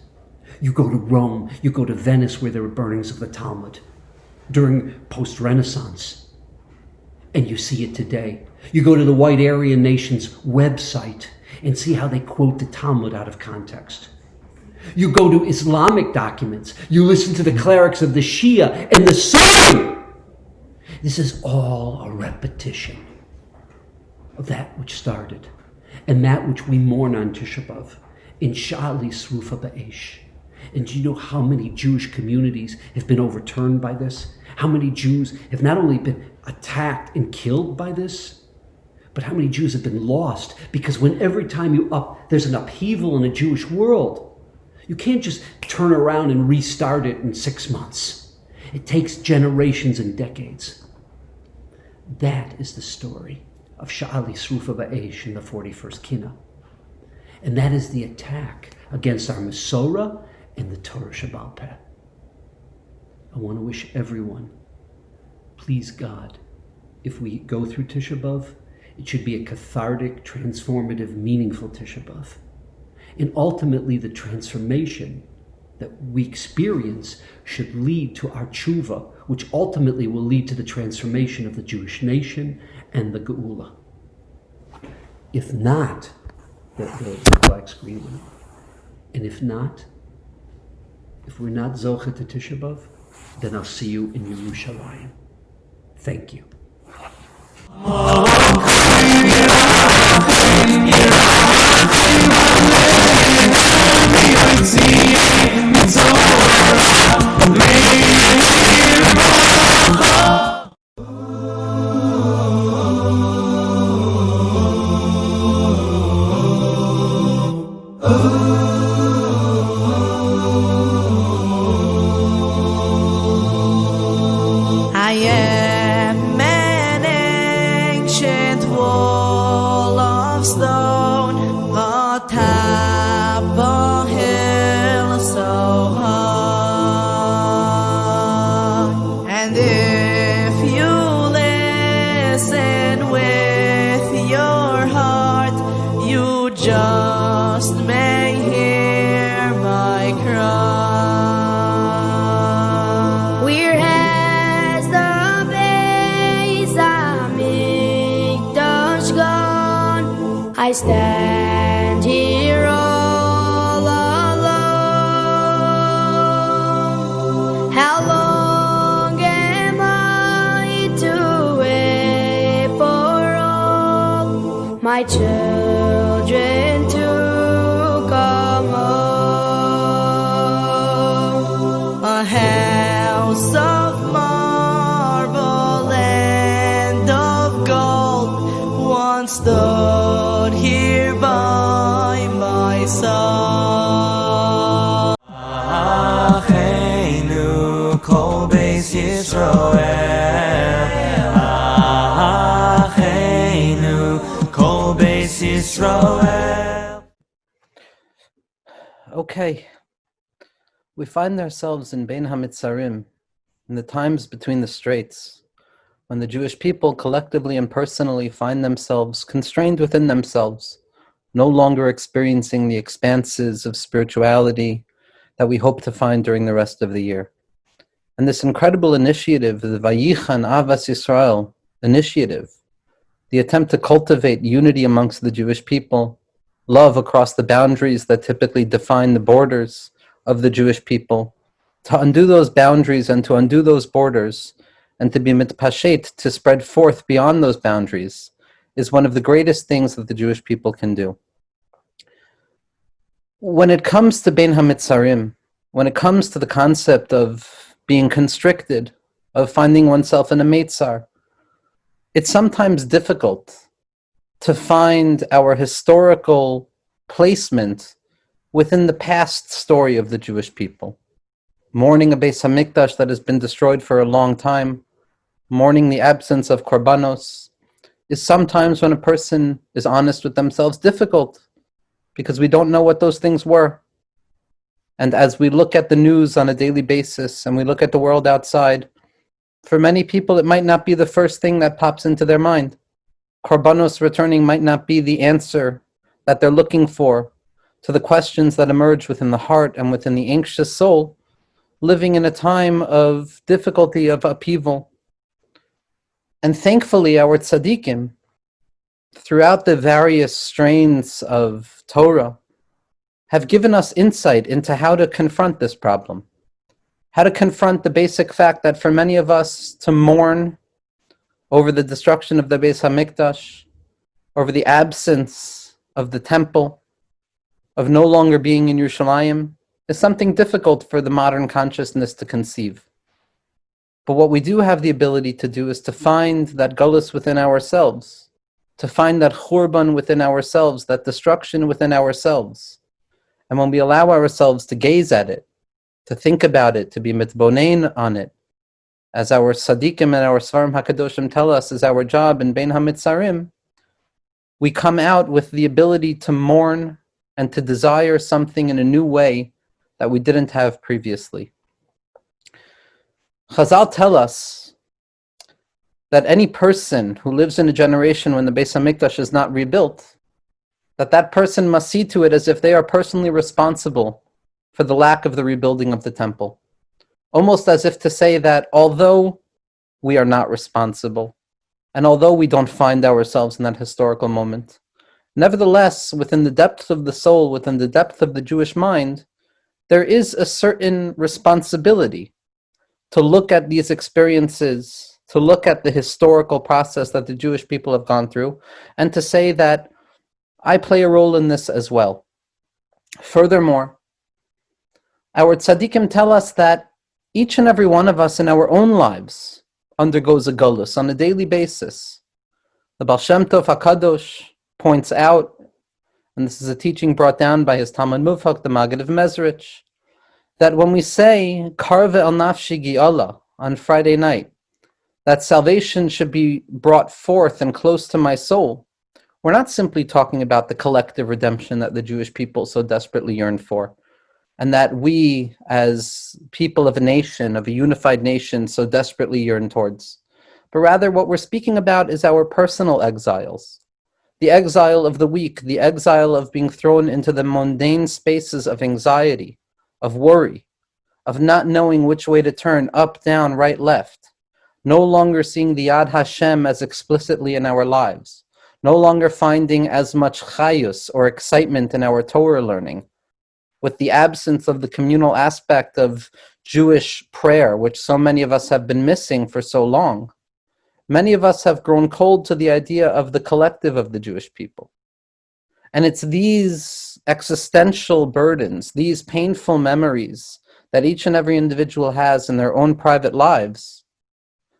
You go to Rome, you go to Venice where there were burnings of the Talmud during post-Renaissance, and you see it today. You go to the White Aryan Nation's website and see how they quote the Talmud out of context. You go to Islamic documents, you listen to the clerics of the Shia and the Sunni. This is all a repetition of that which started and that which we mourn on Tisha B'Av in Sha'ali Srufa Ba'esh. And do you know how many Jewish communities have been overturned by this? How many Jews have not only been attacked and killed by this, but how many Jews have been lost? Because when every time there's an upheaval in a Jewish world, you can't just turn around and restart it in 6 months. It takes generations and decades. That is the story of Sha'ali Srufa Ba'esh in the 41st Kina. And that is the attack against our Masorah and the Torah Shebaal Peh. I want to wish everyone, please God, if we go through Tisha B'Av, it should be a cathartic, transformative, meaningful Tisha B'Av. And ultimately the transformation that we experience should lead to our tshuva, which ultimately will lead to the transformation of the Jewish nation and the Geula. If not, the black screen went. And if not, if we're not Zocha to Tisha B'Av, then I'll see you in Yerushalayim. Thank you. I am an ancient wall of stone atop a hill so high. And if you listen with your heart, you just may hear my cry. Where has the Beis Hamikdash gone? I stand here all alone. How long am I to wait for all my children to come home? A house of marble and of gold once stood here by my side. Acheinu kol beis Yisroel. Acheinu kol beis Yisroel. Okay, we find ourselves in Bein HaMitzarim, in the times between the straits, when the Jewish people collectively and personally find themselves constrained within themselves, no longer experiencing the expanses of spirituality that we hope to find during the rest of the year. And this incredible initiative, the Vayichan Ahavas Yisroel initiative, the attempt to cultivate unity amongst the Jewish people, love across the boundaries that typically define the borders of the Jewish people, to undo those boundaries and to undo those borders, and to be mitpashet, to spread forth beyond those boundaries, is one of the greatest things that the Jewish people can do. When it comes to Bein HaMitzarim, when it comes to the concept of being constricted, of finding oneself in a Meitzar, it's sometimes difficult to find our historical placement within the past story of the Jewish people. mourning a Beis Hamikdash that has been destroyed for a long time, mourning the absence of korbanos, is sometimes, when a person is honest with themselves, difficult, because we don't know what those things were. And as we look at the news on a daily basis and we look at the world outside, for many people it might not be the first thing that pops into their mind. Korbanos returning might not be the answer that they're looking for to the questions that emerge within the heart and within the anxious soul, living in a time of difficulty, of upheaval. And thankfully, our tzaddikim, throughout the various strains of Torah, have given us insight into how to confront this problem, how to confront the basic fact that for many of us to mourn over the destruction of the Beis HaMikdash, over the absence of the temple, of no longer being in Yerushalayim, is something difficult for the modern consciousness to conceive. But what we do have the ability to do is to find that Galus within ourselves, to find that Churban within ourselves, that destruction within ourselves. And when we allow ourselves to gaze at it, to think about it, to be mitbonein on it, as our Sadiqim and our Svarim HaKadoshim tell us is our job in Bein HaMitzarim, we come out with the ability to mourn and to desire something in a new way that we didn't have previously. Chazal tell us that any person who lives in a generation when the Beis HaMikdash is not rebuilt, that person must see to it as if they are personally responsible for the lack of the rebuilding of the temple. Almost as if to say that although we are not responsible, and although we don't find ourselves in that historical moment, nevertheless, within the depth of the soul, within the depth of the Jewish mind, there is a certain responsibility to look at these experiences, to look at the historical process that the Jewish people have gone through, and to say that I play a role in this as well. Furthermore, our tzaddikim tell us that each and every one of us in our own lives undergoes a Galus on a daily basis. The Baal Shem Tov HaKadosh points out, and this is a teaching brought down by his Talmud Muvhak, the Maggid of Mezrich, that when we say Karve el Nafshi Geula on Friday night, that salvation should be brought forth and close to my soul, we're not simply talking about the collective redemption that the Jewish people so desperately yearn for, and that we, as people of a nation, of a unified nation, so desperately yearn towards. But rather, what we're speaking about is our personal exiles. The exile of the weak, the exile of being thrown into the mundane spaces of anxiety, of worry, of not knowing which way to turn, up, down, right, left. No longer seeing the Yad Hashem as explicitly in our lives. No longer finding as much chayus or excitement in our Torah learning, with the absence of the communal aspect of Jewish prayer, which so many of us have been missing for so long. Many of us have grown cold to the idea of the collective of the Jewish people. And it's these existential burdens, these painful memories that each and every individual has in their own private lives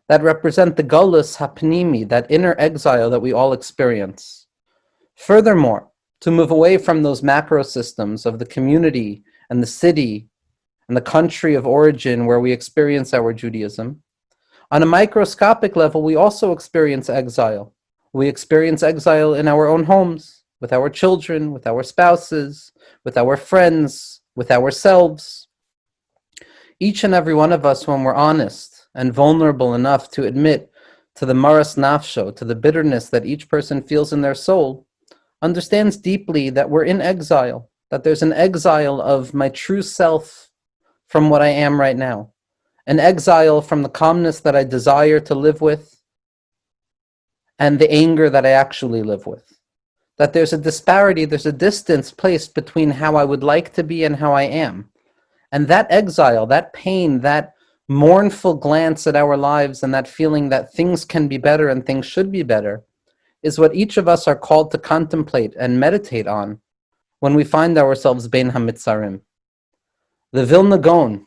that represent the Galus hapnimi, that inner exile that we all experience. Furthermore, to move away from those macro systems of the community and the city and the country of origin where we experience our Judaism, on a microscopic level, we also experience exile. We experience exile in our own homes, with our children, with our spouses, with our friends, with ourselves. Each and every one of us, when we're honest and vulnerable enough to admit to the maras nafsho, to the bitterness that each person feels in their soul, understands deeply that we're in exile, that there's an exile of my true self from what I am right now, an exile from the calmness that I desire to live with and the anger that I actually live with. That there's a disparity, there's a distance placed between how I would like to be and how I am. And that exile, that pain, that mournful glance at our lives and that feeling that things can be better and things should be better is what each of us are called to contemplate and meditate on when we find ourselves Bein HaMitzarim. The Vilna Gaon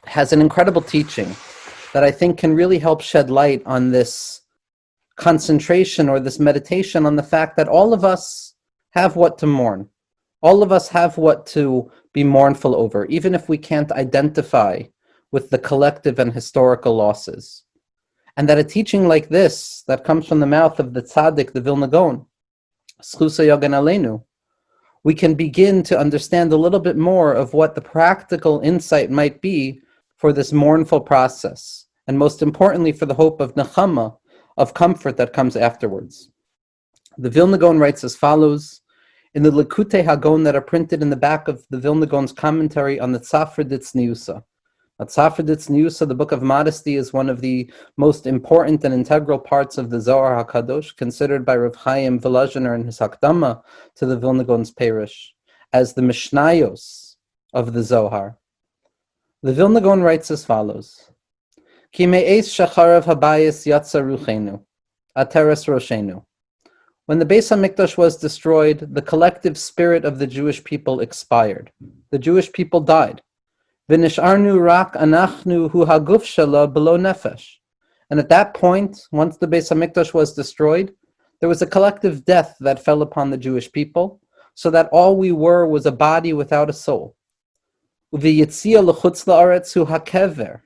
has an incredible teaching that I think can really help shed light on this concentration or this meditation on the fact that all of us have what to mourn. All of us have what to be mournful over, even if we can't identify with the collective and historical losses. And that a teaching like this, that comes from the mouth of the tzaddik, the Vilna Gaon, Schusa Yogan Aleinu, we can begin to understand a little bit more of what the practical insight might be for this mournful process, and most importantly for the hope of nechama, of comfort that comes afterwards. The Vilna Gaon writes as follows, in the Likutei Hagon that are printed in the back of the Vilna Gaon's commentary on the Tzafra Ditzniusa. Tzafra Ditzniusa, the Book of Modesty, is one of the most important and integral parts of the Zohar HaKadosh, considered by Rav Chaim Volozhiner in his Hakdama to the Vilna Gaon's Perush as the Mishnayos of the Zohar. The Vilna Gaon writes as follows, Ki me'es shacharav habayis yatsa ruchenu, ateres roshenu. When the Beis HaMikdash was destroyed, the collective spirit of the Jewish people expired. The Jewish people died. V'nish'arnu rak anachnu hu haguf shala below nefesh. And at that point, once the Beis HaMikdash was destroyed, there was a collective death that fell upon the Jewish people, so that all we were was a body without a soul. V'yitzia l'chutz la'aretz hu hakever.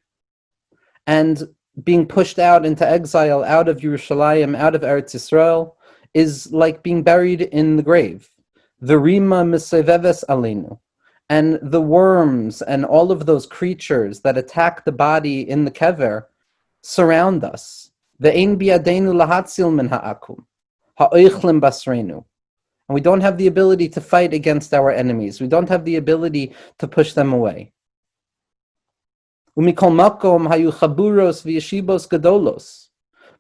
And being pushed out into exile, out of Yerushalayim, out of Eretz Yisrael, is like being buried in the grave. The rima miseveves aleinu, and the worms and all of those creatures that attack the body in the kever surround us. Ve'ein biyadeinu lahatzil min ha'akum, ha'oichlim basreinu. And we don't have the ability to fight against our enemies. We don't have the ability to push them away. Umikol makom hayu chaburos v'yeshibos gadolos.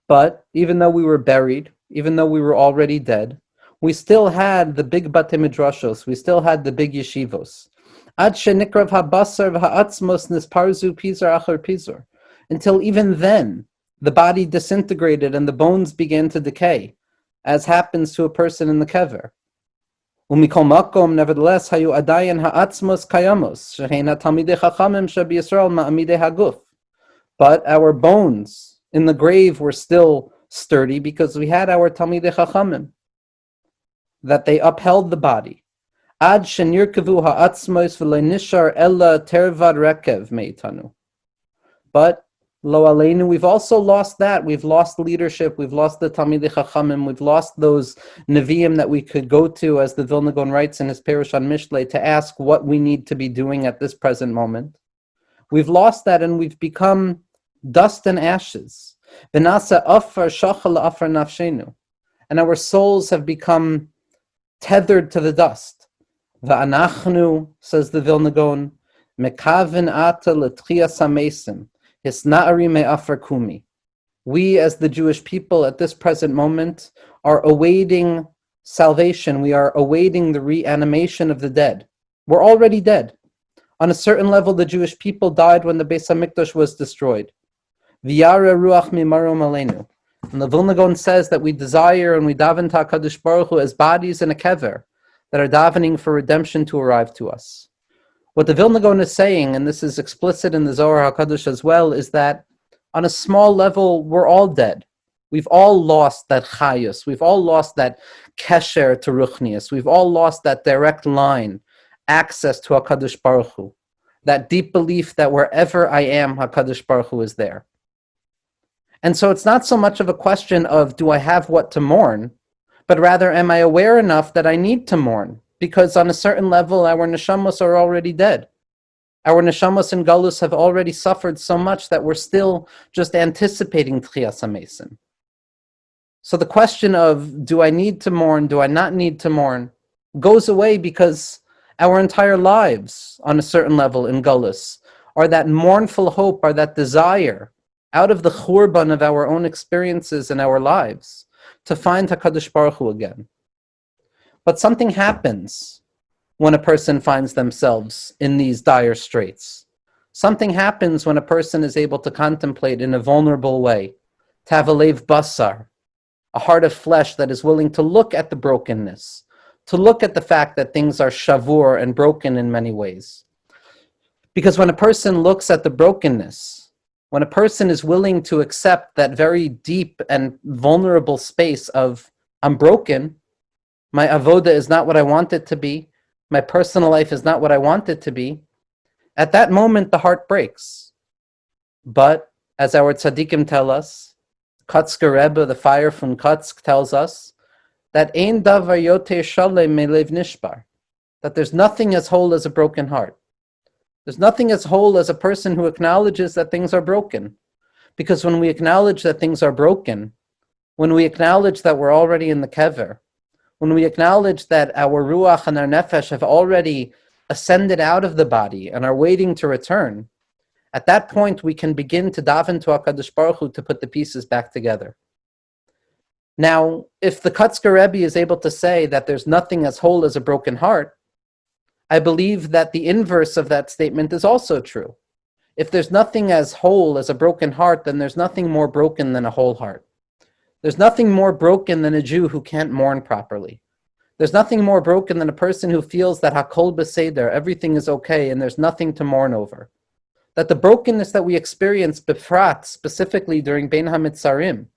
But even though we were buried, even though we were already dead, we still had the big batei midrashos, we still had the big yeshivos. Ad shenikrav habasar v'ha'atzmos nisparzu pizar achar pizar. Until even then, the body disintegrated and the bones began to decay, as happens to a person in the kever. Umikol makom, nevertheless, hayu adayan ha'atzmos kayamos, sheheina talmidei chachamim shebi Yisrael ma'amidei haguf. But our bones in the grave were still sturdy because we had our Talmidei Chachamim, that they upheld the body. Ad shenirkavu ha'atzmos v'lo nishar ella tervad rekev meitanu. But lo aleinu, we've also lost that. We've lost leadership. We've lost the Talmidei Chachamim. We've lost those Nevi'im that we could go to, as the Vilna Gaon writes in his Perush on Mishlei, to ask what we need to be doing at this present moment. We've lost that, and we've become dust and ashes. And our souls have become tethered to the dust. V'anachnu, says the Vilna Gaon, mekaven ata l'tchiyas hamesim, hisna'ari me'afar kumi. We, as the Jewish people at this present moment, are awaiting salvation. We are awaiting the reanimation of the dead. We're already dead. On a certain level, the Jewish people died when the Beis HaMikdash was destroyed. V'yara ruach mimarom aleinu. And the Vilna Gaon says that we desire and we daven to HaKadosh Baruch Hu as bodies in a kever that are davening for redemption to arrive to us. What the Vilna Gaon is saying, and this is explicit in the Zohar HaKadosh as well, is that on a small level, we're all dead. We've all lost that chayus. We've all lost that kesher to ruchnius. We've all lost that direct line, access to HaKadosh Baruch Hu. That deep belief that wherever I am, HaKadosh Baruch Hu is there. And so it's not so much of a question of, do I have what to mourn, but rather, am I aware enough that I need to mourn? Because on a certain level, our neshamos are already dead. Our neshamos in Galus have already suffered so much that we're still just anticipating Tchiyas HaMesim. So the question of, do I need to mourn, do I not need to mourn, goes away because our entire lives, on a certain level in Galus, are that mournful hope, are that desire, out of the churban of our own experiences in our lives, to find HaKadosh Baruch Hu again. But something happens when a person finds themselves in these dire straits. Something happens when a person is able to contemplate in a vulnerable way, to have a lev basar, a heart of flesh that is willing to look at the brokenness, to look at the fact that things are shavur and broken in many ways. Because when a person looks at the brokenness, when a person is willing to accept that very deep and vulnerable space of, I'm broken, my avoda is not what I want it to be, my personal life is not what I want it to be, at that moment the heart breaks. But as our tzaddikim tell us, Kotzker Rebbe, the fire from Kotsk, tells us that ein davar yoter shalem melev nishbar, that there's nothing as whole as a broken heart. There's nothing as whole as a person who acknowledges that things are broken. Because when we acknowledge that things are broken, when we acknowledge that we're already in the kever, when we acknowledge that our ruach and our nefesh have already ascended out of the body and are waiting to return, at that point we can begin to daven to HaKadosh Baruch Hu to put the pieces back together. Now, if the Kotzker Rebbe is able to say that there's nothing as whole as a broken heart, I believe that the inverse of that statement is also true. If there's nothing as whole as a broken heart, then there's nothing more broken than a whole heart. There's nothing more broken than a Jew who can't mourn properly. There's nothing more broken than a person who feels that Hakol Beseder, everything is okay and there's nothing to mourn over. That the brokenness that we experience, befrat, specifically during Bein HaMitzarim,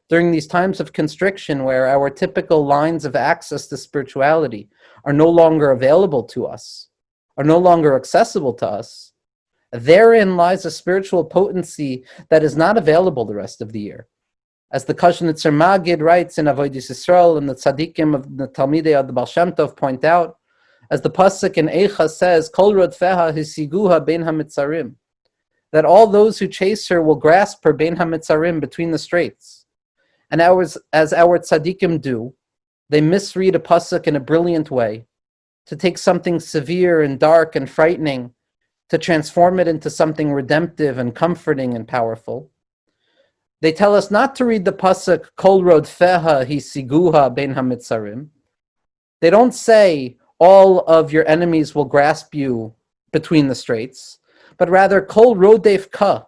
during these times of constriction where our typical lines of access to spirituality are no longer available to us, are no longer accessible to us, therein lies a spiritual potency that is not available the rest of the year. As the Kashnitzer Magid writes in Ahavas Yisroel, and the tzaddikim of the Talmidei of the Baal Shem Tov point out, as the pasuk in Eicha says, Kol rodfeha hisiguha bein hamitzarim, that all those who chase her will grasp her bein hamitzarim, between the straits. And as our tzaddikim do, they misread a pasuk in a brilliant way, to take something severe and dark and frightening, to transform it into something redemptive and comforting and powerful. They tell us not to read the pasuk Kol rodfeha hisiguha bein hamitzarim. They don't say all of your enemies will grasp you between the straits, but rather Kol rodef ka,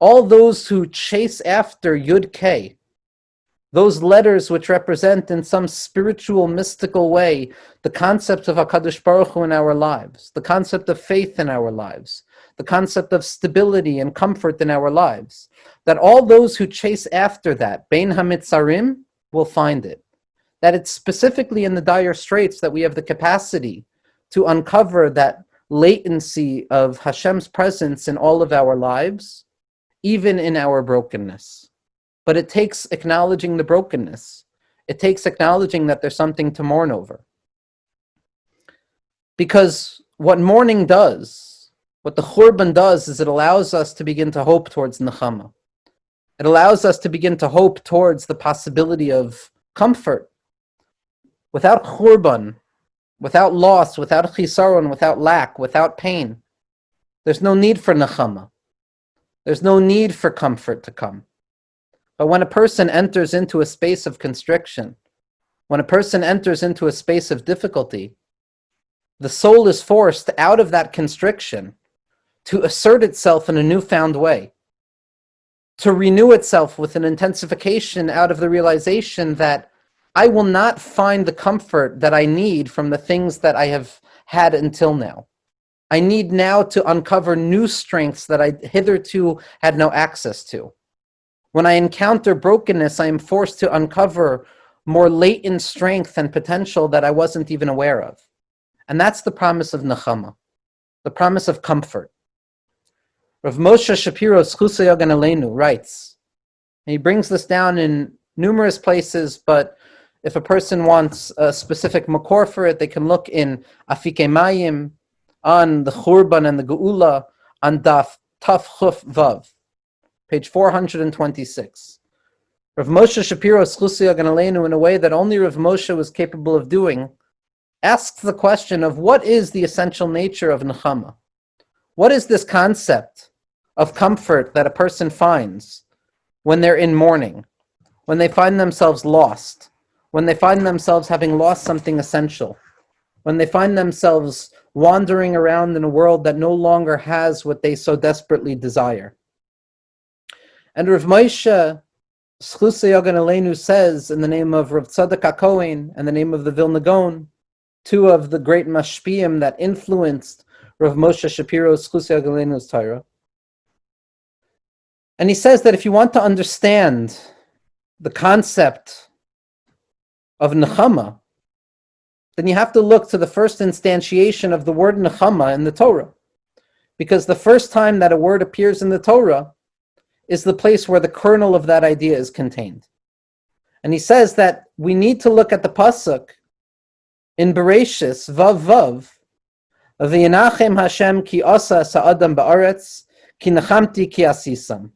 all those who chase after Yud K, those letters which represent in some spiritual, mystical way the concept of HaKadosh Baruch Hu in our lives, the concept of faith in our lives, the concept of stability and comfort in our lives, that all those who chase after that, Bein HaMitzarim, will find it. That it's specifically in the dire straits that we have the capacity to uncover that latency of Hashem's presence in all of our lives, even in our brokenness. But it takes acknowledging the brokenness. It takes acknowledging that there's something to mourn over. Because what mourning does, what the Churban does, is it allows us to begin to hope towards Nechama. It allows us to begin to hope towards the possibility of comfort. Without Churban, without loss, without Chisaron, without lack, without pain, there's no need for Nechama. There's no need for comfort to come. But when a person enters into a space of constriction, when a person enters into a space of difficulty, the soul is forced out of that constriction to assert itself in a newfound way, to renew itself with an intensification out of the realization that I will not find the comfort that I need from the things that I have had until now. I need now to uncover new strengths that I hitherto had no access to. When I encounter brokenness, I am forced to uncover more latent strength and potential that I wasn't even aware of. And that's the promise of Nechama, the promise of comfort. Rav Moshe Shapiro, Soulful Acappella, writes, and he brings this down in numerous places, but if a person wants a specific makor for it, they can look in Afikei Mayim, on the Churban and the Geula, on Daf Taf Chuf Vav, page 426. Rav Moshe Shapiro, Soulful Acappella, in a way that only Rav Moshe was capable of doing, asks the question of what is the essential nature of Nechama? What is this concept of comfort that a person finds when they're in mourning, when they find themselves lost, when they find themselves having lost something essential, when they find themselves wandering around in a world that no longer has what they so desperately desire? And Rav Moshe Soulful Acappella says, in the name of Rav Tzadok HaKohen and the name of the Vilna Gaon, two of the great mashpiyim that influenced Rav Moshe Shapiro's Soulful Acapella's Torah. And he says that if you want to understand the concept of Nechama, then you have to look to the first instantiation of the word nechama in the Torah. Because the first time that a word appears in the Torah is the place where the kernel of that idea is contained. And he says that we need to look at the pasuk in Bereshis, Vav Vav, V'yinachem Hashem ki asa sa'adam ba'aretz, ki nechamti ki asisam.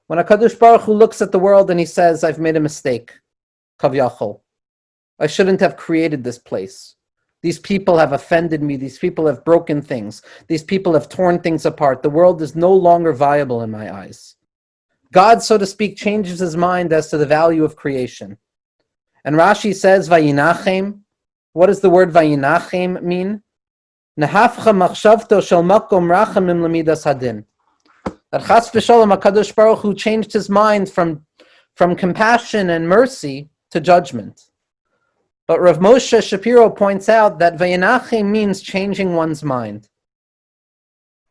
When HaKadosh Baruch Hu looks at the world and he says, I've made a mistake, Kavyachol. I shouldn't have created this place. These people have offended me. These people have broken things. These people have torn things apart. The world is no longer viable in my eyes. God, so to speak, changes his mind as to the value of creation. And Rashi says, Vayinachem. What does the word Vayinachem mean? Nehafcha machshavto shel makom rachamim lemidas hadin. That Chas v'Shalom HaKadosh Baruch Hu changed his mind from compassion and mercy to judgment. But Rav Moshe Shapiro points out that Vayinachem means changing one's mind.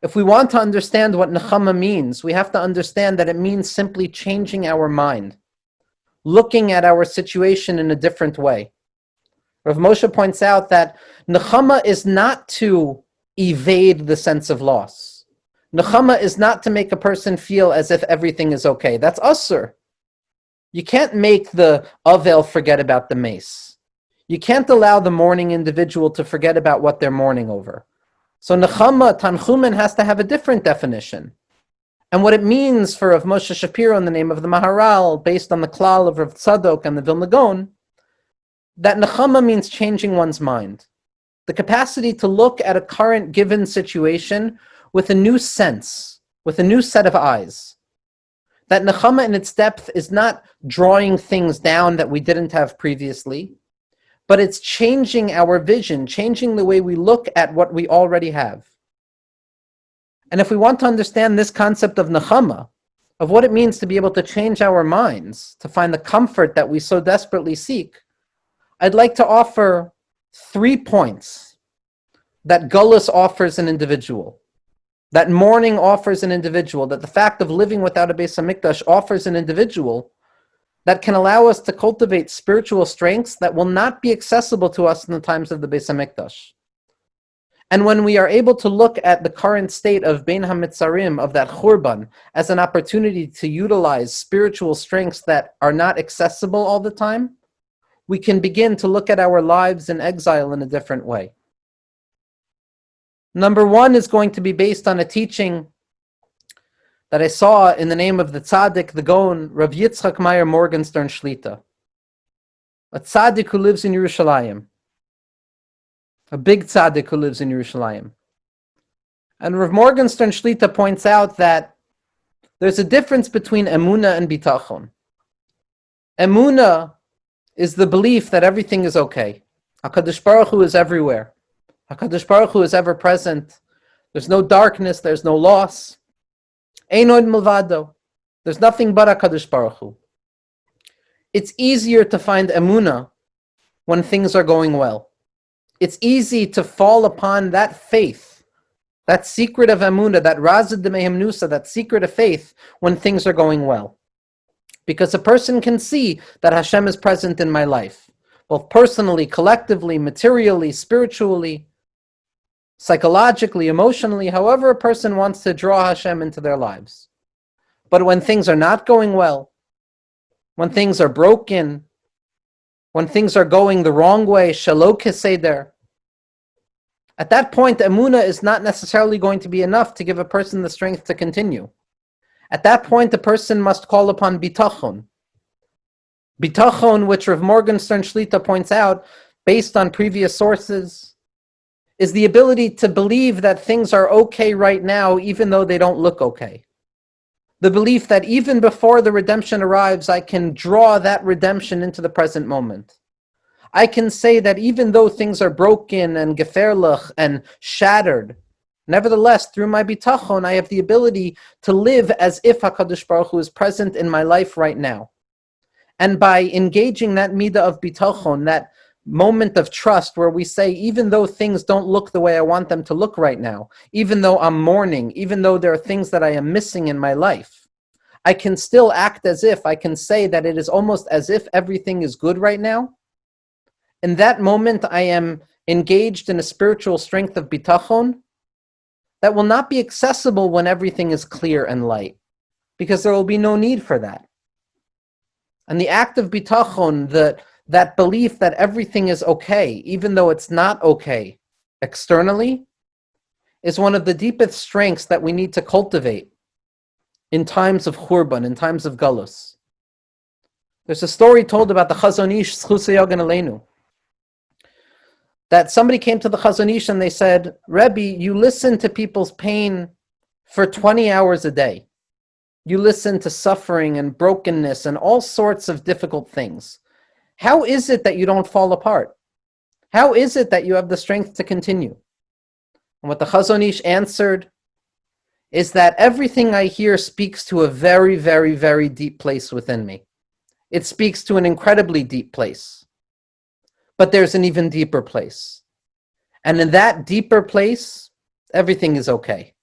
If we want to understand what Nechama means, we have to understand that it means simply changing our mind, looking at our situation in a different way. Rav Moshe points out that Nechama is not to evade the sense of loss. Nechama is not to make a person feel as if everything is okay. That's usur. You can't make the Avel forget about the mace. You can't allow the mourning individual to forget about what they're mourning over. So Nechama, Tanchumen, has to have a different definition. And what it means for Rav Moshe Shapiro in the name of the Maharal, based on the klal of Rav Tzadok and the Vilna Gaon, that Nechama means changing one's mind. The capacity to look at a current given situation with a new sense, with a new set of eyes. That Nechama in its depth is not drawing things down that we didn't have previously, but it's changing our vision, changing the way we look at what we already have. And if we want to understand this concept of Nechama, of what it means to be able to change our minds, to find the comfort that we so desperately seek, I'd like to offer 3 points that Galus offers an individual, that mourning offers an individual, that the fact of living without a Beis HaMikdash offers an individual, that can allow us to cultivate spiritual strengths that will not be accessible to us in the times of the Beis HaMikdash. And when we are able to look at the current state of Bein HaMitzarim, of that Churban, as an opportunity to utilize spiritual strengths that are not accessible all the time, we can begin to look at our lives in exile in a different way. Number 1 is going to be based on a teaching that I saw in the name of the Tzaddik, the Gaon, Rav Yitzchak Meyer Morgenstern Shlita, a Tzaddik who lives in Yerushalayim, a big Tzaddik who lives in Yerushalayim. And Rav Morgenstern Shlita points out that there's a difference between Emunah and Bitachon. Emunah is the belief that everything is okay. HaKadosh Baruch Hu is everywhere. HaKadosh Baruch Hu is ever present. There's no darkness, there's no loss. Einod milvado. There's nothing but HaKadosh Baruch Hu. It's easier to find emunah when things are going well. It's easy to fall upon that faith, that secret of emunah, that razid demehem nusa, that secret of faith when things are going well. Because a person can see that Hashem is present in my life, both personally, collectively, materially, spiritually, psychologically, emotionally, however a person wants to draw Hashem into their lives. But when things are not going well, when things are broken, when things are going the wrong way, shelo keseder, at that point, emunah is not necessarily going to be enough to give a person the strength to continue. At that point, the person must call upon bitachon. Bitachon, which Rav Morgenstern Shlita points out, based on previous sources, is the ability to believe that things are okay right now, even though they don't look okay. The belief that even before the redemption arrives, I can draw that redemption into the present moment. I can say that even though things are broken and geferlich and shattered, nevertheless, through my bitachon, I have the ability to live as if HaKadosh Baruch Hu is present in my life right now. And by engaging that midah of bitachon, that moment of trust where we say, even though things don't look the way I want them to look right now, even though I'm mourning, even though there are things that I am missing in my life, I can still act as if, I can say that it is almost as if everything is good right now. in that moment I am engaged in a spiritual strength of bitachon that will not be accessible when everything is clear and light, because there will be no need for that. And the act of bitachon, that belief that everything is okay, even though it's not okay externally, is one of the deepest strengths that we need to cultivate in times of churban, in times of Galus. There's a story told about the Chazon Ish, Soulful Acappella and Acheinu, that somebody came to the Chazon Ish and they said, Rebbe, you listen to people's pain for 20 hours a day. You listen to suffering and brokenness and all sorts of difficult things. How is it that you don't fall apart? How is it that you have the strength to continue? And what the Chazon Ish answered is that everything I hear speaks to a very, very, very deep place within me. It speaks to an incredibly deep place. But there's an even deeper place. And in that deeper place, everything is okay.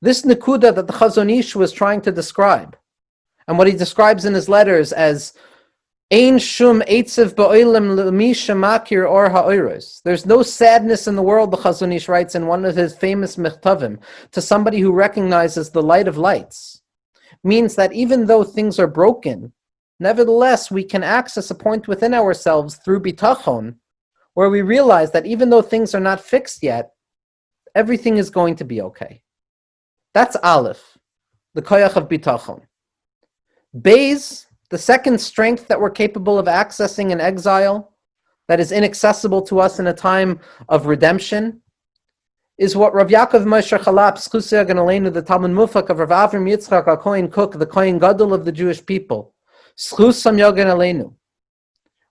This Nakuda that the Chazon Ish was trying to describe, and what he describes in his letters as Ein shum eitzev ba'olam l'mi shemakir or ha'oros. There's no sadness in the world, the Chazon Ish writes in one of his famous mechtavim, to somebody who recognizes the light of lights. Means that even though things are broken, nevertheless we can access a point within ourselves through bitachon, where we realize that even though things are not fixed yet, everything is going to be okay. That's Aleph, the koyach of bitachon. Beis, the second strength that we're capable of accessing in exile, that is inaccessible to us in a time of redemption, is what Rav Yaakov Moshe Chalap, Soulful Acappella and Acheinu, the Talmud Mufak of Rav Avram Yitzchak HaKohen Cook, the Kohen Gadol of the Jewish people, Soulful Acappella and Acheinu,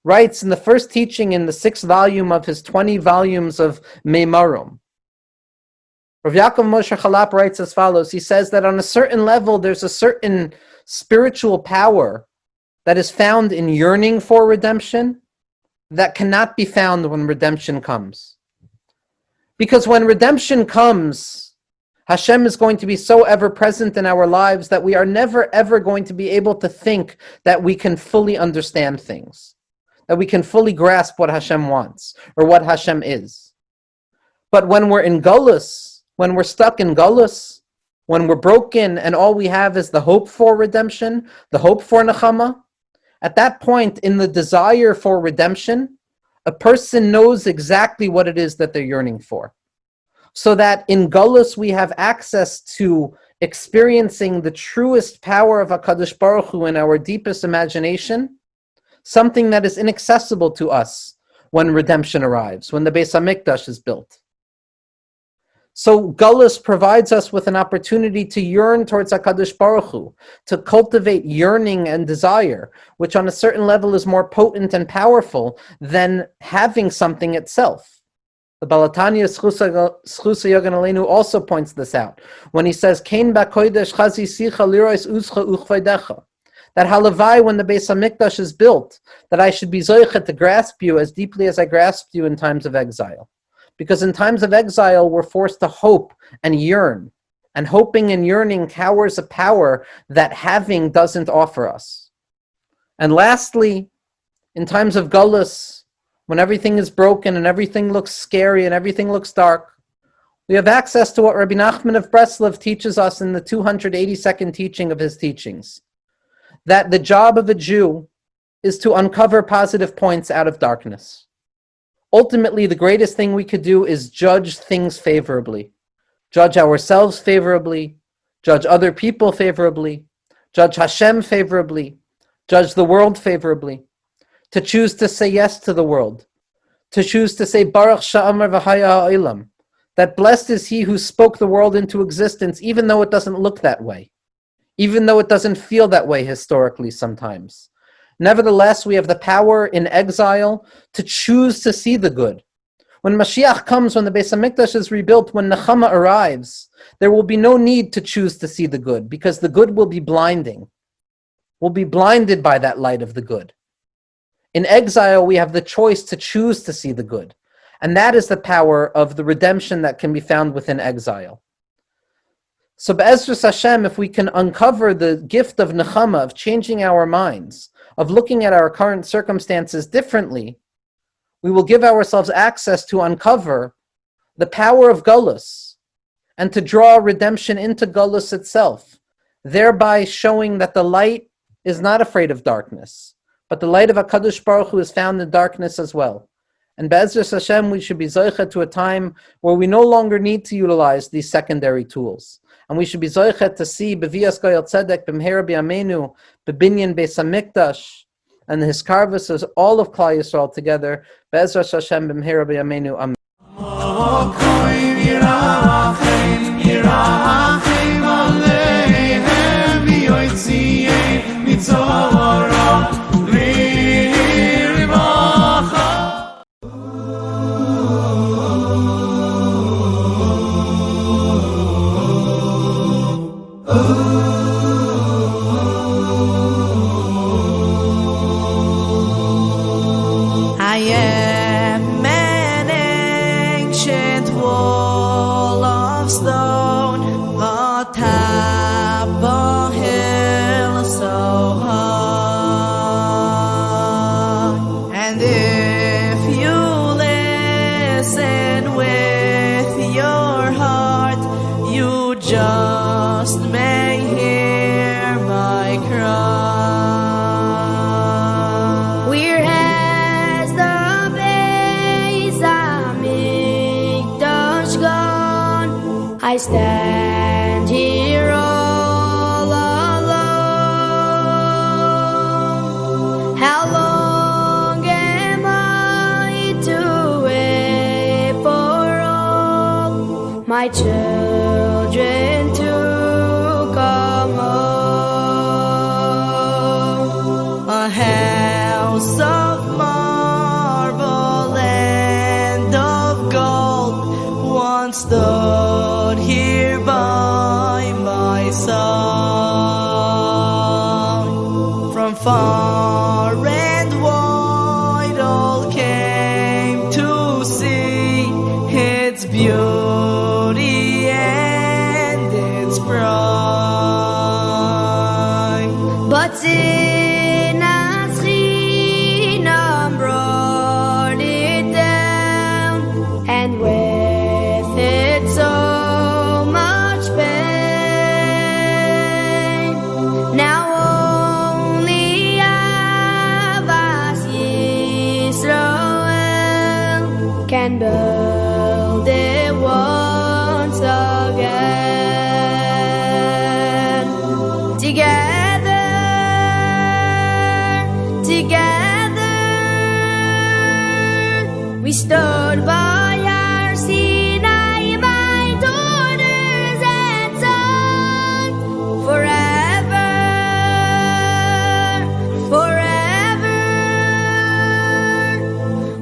writes in the first teaching in the 6th volume of his 20 volumes of Meimarim. Rav Yaakov Moshe Chalap writes as follows. He says that on a certain level, there's a certain spiritual power that is found in yearning for redemption that cannot be found when redemption comes. Because when redemption comes, Hashem is going to be so ever present in our lives that we are never ever going to be able to think that we can fully understand things, that we can fully grasp what Hashem wants or what Hashem is. But when we're in Galus, when we're stuck in Galus, when we're broken and all we have is the hope for redemption, the hope for Nechama, at that point in the desire for redemption, a person knows exactly what it is that they're yearning for. So that in Galus we have access to experiencing the truest power of HaKadosh Baruch Hu in our deepest imagination, something that is inaccessible to us when redemption arrives, when the Beis HaMikdash is built. So Galus provides us with an opportunity to yearn towards HaKadosh Baruch Hu, to cultivate yearning and desire, which on a certain level is more potent and powerful than having something itself. The Baal HaTanya Soulful Acappella and Acheinu also points this out when he says, "Kein ba'kodesh chazi sicha lirois uzcha uchvaydecha." That halavai, when the Beis HaMikdash is built, that I should be zoichet to grasp you as deeply as I grasped you in times of exile. Because in times of exile, we're forced to hope and yearn. And hoping and yearning cowers a power that having doesn't offer us. And lastly, in times of Galus, when everything is broken and everything looks scary and everything looks dark, we have access to what Rabbi Nachman of Breslov teaches us in the 282nd teaching of his teachings. That the job of a Jew is to uncover positive points out of darkness. Ultimately, the greatest thing we could do is judge things favorably. Judge ourselves favorably, judge other people favorably, judge Hashem favorably, judge the world favorably. To choose to say yes to the world. To choose to say Baruch Sha'amar V'haya Ha'olam. That blessed is he who spoke the world into existence, even though it doesn't look that way. Even though it doesn't feel that way historically sometimes. Nevertheless, we have the power in exile to choose to see the good. When Mashiach comes, when the Beis HaMikdash is rebuilt, when Nechama arrives, there will be no need to choose to see the good, because the good will be blinding. We'll be blinded by that light of the good. In exile, we have the choice to choose to see the good. And that is the power of the redemption that can be found within exile. So Be'ezras Hashem, if we can uncover the gift of Nechama, of changing our minds, of looking at our current circumstances differently, we will give ourselves access to uncover the power of Galus and to draw redemption into Galus itself, thereby showing that the light is not afraid of darkness, but the light of HaKadosh Baruch Hu is found in darkness as well. And Be'ezras Hashem, we should be zoichet to a time where we no longer need to utilize these secondary tools. And we should be zoichet to see B'vias Goyal Tzedek, B'mhera B'yameinu, B'binyan Beis HaMikdash, and the Hiskarvus is all of Klal Yisrael together. Be'ezras Hashem, B'mhera B'yameinu. Amen. I am an ancient wall of stone atop a hill so high, and if you listen with your heart, you just may hear my cry. We're as the Beis Hamikdash gone, I stand here all alone. How long am I to wait for all my children to come home? A house of marble and of gold once stood here by my side. From far and wide all came to see its beauty and its pride. But sin has Chinam brought it down, and with it so much pain. Now only Ahavas Yisroel can build it once again. Together, we stood by our Sinai, my daughters and sons, forever, forever.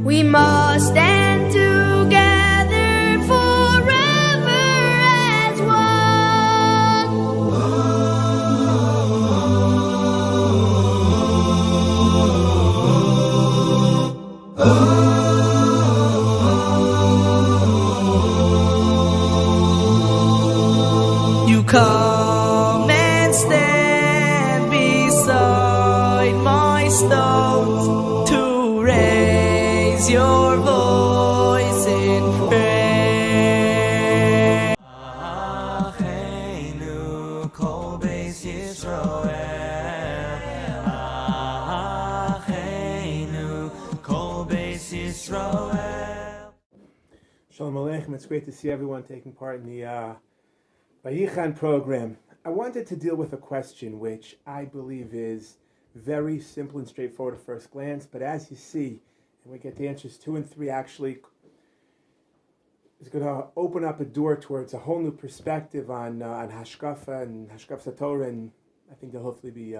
We must stand together forever as You come and stand beside my stones to raise your voice in prayer. Acheinu kol beis Yisroel. Acheinu kol beis Yisroel. Shalom Aleichem. It's great to see everyone taking part in the Vayichan program. I wanted to deal with a question which I believe is very simple and straightforward at first glance, but as you see, and we get to answers 2 and 3 actually, is going to open up a door towards a whole new perspective on Hashkafa and Hashkafa Torah, and I think they'll hopefully be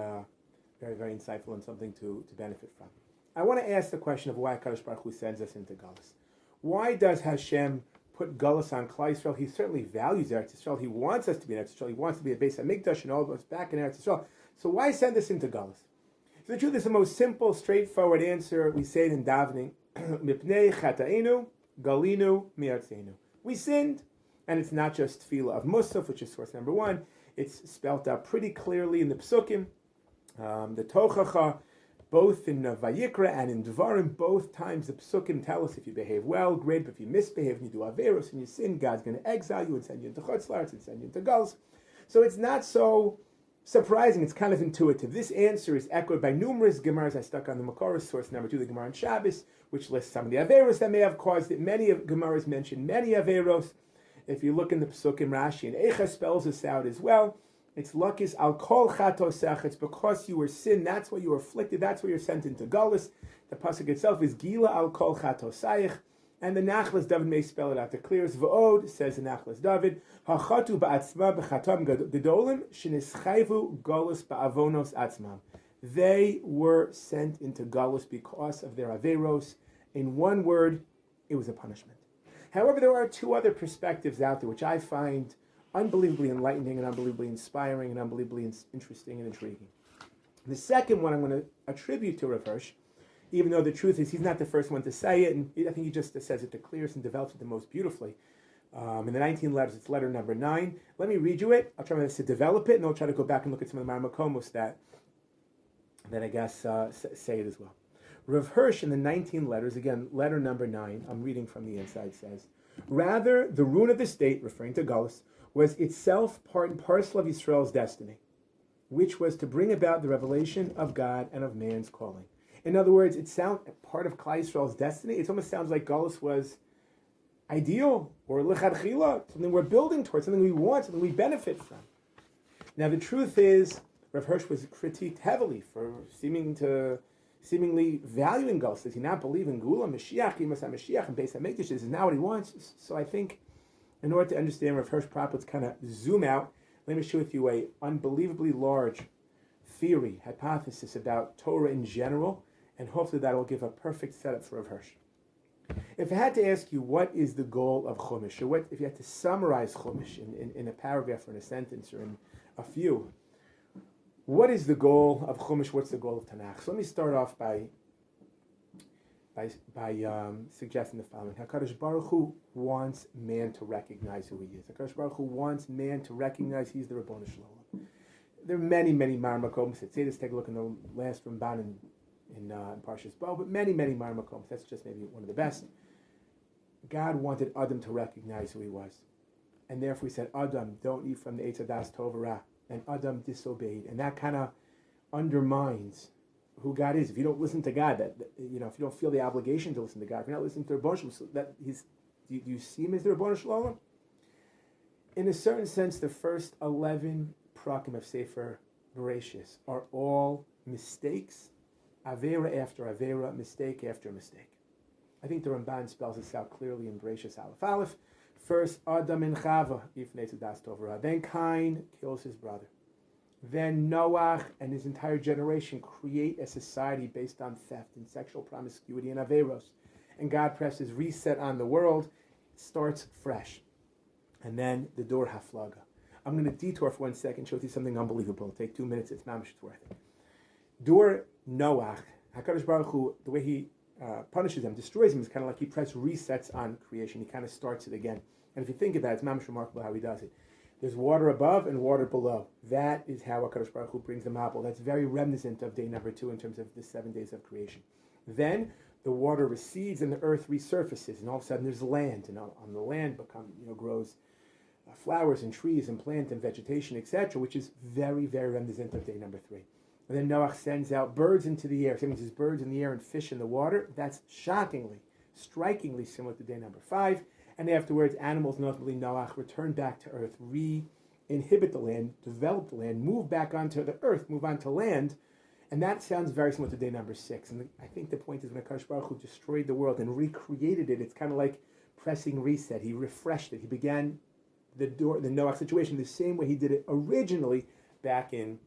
very, very insightful and something to benefit from. I want to ask the question of why HaKadosh Baruch Hu sends us into Galus. Why does Hashem put Galus on Klal Yisrael? He certainly values Eretz Yisrael. He wants us to be in Eretz Yisrael. He wants to be a Beis HaMikdash and all of us back in Eretz Yisrael. So why send us into Galus? So the truth is the most simple, straightforward answer. We say it in davening. Mipnei chatainu, galinu mi'artzeinu. We sinned, and it's not just tefillah of Musaf, which is source number 1. It's spelt out pretty clearly in the Psukim. The Tochacha Both in Vayikra and in Devarim, both times the Psukim tell us if you behave well, great, but if you misbehave and you do Averos and you sin, God's going to exile you and send you into Chutz La'aretz and send you into Galus. So it's not so surprising, it's kind of intuitive. This answer is echoed by numerous Gemaras. I stuck on the Makoros, source number 2, the Gemara on Shabbos, which lists some of the Averos that may have caused it. Many of Gemaras mention many Averos. If you look in the Psukim, Rashi and Eicha spells this out as well. It's lakis al kol chatosech. It's because you were sin. That's why you were afflicted. That's why you're sent into Galus. The pasuk itself is Geula al kol chatosayich, and the Nachlas David may spell it out. The clears v'od says the Nachlas David hachatu ba'atzma b'chatam gedolim shenischayvu Galus ba'avonos atzmam. They were sent into Galus because of their averos. In one word, it was a punishment. However, there are two other perspectives out there which I find unbelievably enlightening and unbelievably inspiring and unbelievably interesting and intriguing. The second one I'm going to attribute to Rav Hirsch, even though the truth is he's not the first one to say it, and I think he just says it the clearest and develops it the most beautifully. In the 19 letters, it's letter number 9. Let me read you it. I'll try my best to develop it, and I'll try to go back and look at some of the Marmakomos that I guess say it as well. Rav Hirsch in the 19 letters, again, letter number 9, I'm reading from the inside, says, rather, the ruin of the state, referring to Galus, was itself part and parcel of Yisrael's destiny, which was to bring about the revelation of God and of man's calling. In other words, it sounds part of Klal Yisrael's destiny. It almost sounds like Galus was ideal or lechatchila, something we're building towards, something we want, something we benefit from. Now, the truth is, Rav Hirsch was critiqued heavily for seemingly valuing Galus. Does he not believe in Geula, Mashiach, Yimas HaMashiach, and Beis HaMikdash? This is not what he wants. So I think, in order to understand Rav Hirsch properly, let's kind of zoom out. Let me share with you a unbelievably large theory, hypothesis about Torah in general, and hopefully that will give a perfect setup for Rav Hirsch. If I had to ask you what is the goal of Chumash, or if you had to summarize Chumash in a paragraph or in a sentence or in a few, what is the goal of Chumash? What's the goal of Tanakh? So let me start off by suggesting the following. HaKadosh Baruch Hu wants man to recognize who he is. HaKadosh Baruch Hu wants man to recognize he's the Ribono Shel Olam. There are many Marmakomos that say this. Take a look in the last Ramban in Parshas Bo, but many Marmakomos. That's just maybe one of the best. God wanted Adam to recognize who he was. And therefore he said, Adam, don't eat from the Eitz Hadas Tov Ra. And Adam disobeyed. And that kind of undermines who God is. If you don't listen to God, if you don't feel the obligation to listen to God, if you're not listening to Ribono Shel Olam, do you see him as the Ribono Shel Olam? In a certain sense, the first 11 prakim of Sefer Bereshis are all mistakes, avera after avera, mistake after mistake. I think the Ramban spells this out clearly in Bereshis Aleph Aleph. First, Adam and Chava, Yifnei Tzadas Tovra. Then Cain kills his brother. Then Noach and his entire generation create a society based on theft and sexual promiscuity and averos. And God presses reset on the world. It starts fresh. And then the Dor Haflaga. I'm going to detour for 1 second, show you something unbelievable. It'll take 2 minutes. It's mamish, it's worth it. Dor Noach, HaKadosh Baruch Hu, the way he punishes him, destroys him, is kind of like he press resets on creation. He kind of starts it again. And if you think about it, it's mamish remarkable how he does it. There's water above and water below. That is how HaKadosh Baruch Hu brings the Mabul. That's very reminiscent of day number 2 in terms of the 7 days of creation. Then the water recedes and the earth resurfaces, and all of a sudden there's land, and on the land grows flowers and trees and plant and vegetation, etc., which is very reminiscent of day number 3. And then Noach sends out birds into the air. So that means there's birds in the air and fish in the water. That's shockingly, strikingly similar to day number 5. And afterwards, animals, notably Noach, return back to earth, re-inhibit the land, develop the land, move back onto the earth, move onto land. And that sounds very similar to day number 6. And I think the point is when HaKadosh Baruch Hu destroyed the world and recreated it, it's kind of like pressing reset. He refreshed it. He began the Noach situation the same way he did it originally back in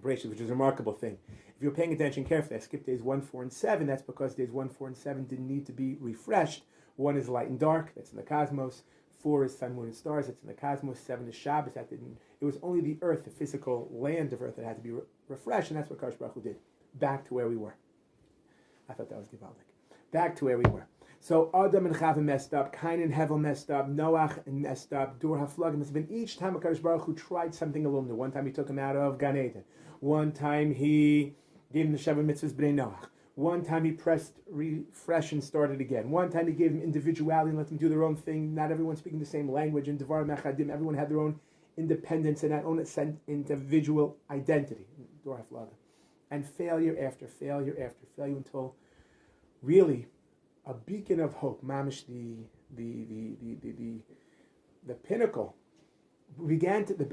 Bereshit, which is a remarkable thing. If you're paying attention carefully, I skipped days 1, 4, and 7. That's because days 1, 4, and 7 didn't need to be refreshed. 1 is light and dark, that's in the cosmos. 4 is sun, moon, and stars, that's in the cosmos. 7 is Shabbos, it was only the earth, the physical land of earth that had to be refreshed, and that's what HaKadosh Baruch Hu did. Back to where we were. I thought that was Givaldic. Back to where we were. So Adam and Chava messed up, Cain and Hevel messed up, Noach messed up, Dor HaFlag messed up. And each time HaKadosh Baruch Hu tried something a little new. One time he took him out of Gan Eden. One time he gave him the Sheva Mitzvahs B'nai Noach. One time he pressed refresh and started again. One time he gave them individuality and let them do their own thing. Not everyone speaking the same language. In Devar Mechadim, everyone had their own independence and their own individual identity. And failure after failure after failure until really a beacon of hope, mamish, the pinnacle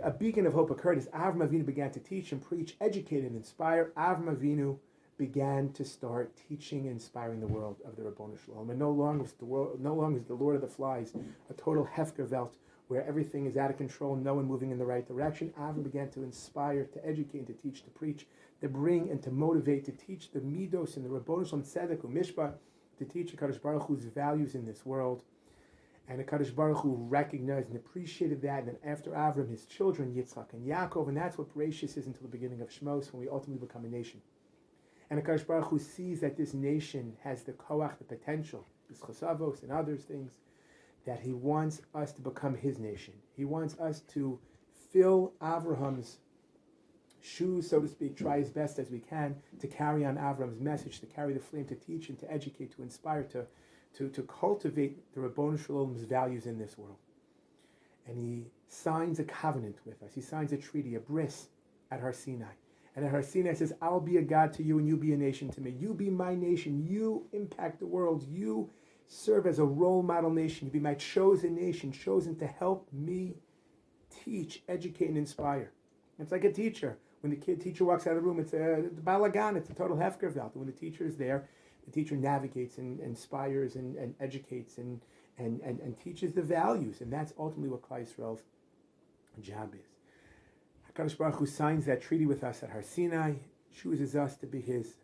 a beacon of hope occurred as Avram Avinu began to teach and preach, educate and inspire. Avram Avinu began to start teaching and inspiring the world of the Rabbanu Shalom. And no longer is the Lord of the Flies a total Hefker Welt where everything is out of control, no one moving in the right direction. Avram began to inspire, to educate, and to teach, to preach, to bring and to motivate, to teach the Midos and the Rabbanu Shalom Tzedek Mishpah, to teach the Kadosh Baruch Hu's values in this world. And the Kadosh Baruch Hu recognized and appreciated that. And then after Avram, his children, Yitzchak and Yaakov, and that's what Bereshis is until the beginning of Shmos, when we ultimately become a nation. And the Kadosh Baruch Hu sees that this nation has the koach, the potential, the chasavos and other things, that he wants us to become his nation. He wants us to fill Avraham's shoes, so to speak, try as best as we can to carry on Avram's message, to carry the flame, to teach and to educate, to inspire, to cultivate the Rabbanu Shalom's values in this world. And he signs a covenant with us. He signs a treaty, a bris, at Har Sinai. And at Har Sinai says, I'll be a God to you and you be a nation to me. You be my nation. You impact the world. You serve as a role model nation. You be my chosen nation, chosen to help me teach, educate, and inspire. It's like a teacher. When the teacher walks out of the room, it's a balagan, it's a total hefker welt. When the teacher is there, the teacher navigates and inspires and educates and teaches the values. And that's ultimately what Klal Yisrael's job is. HaKadosh Baruch Hu signs that treaty with us at Har Sinai, chooses us to be his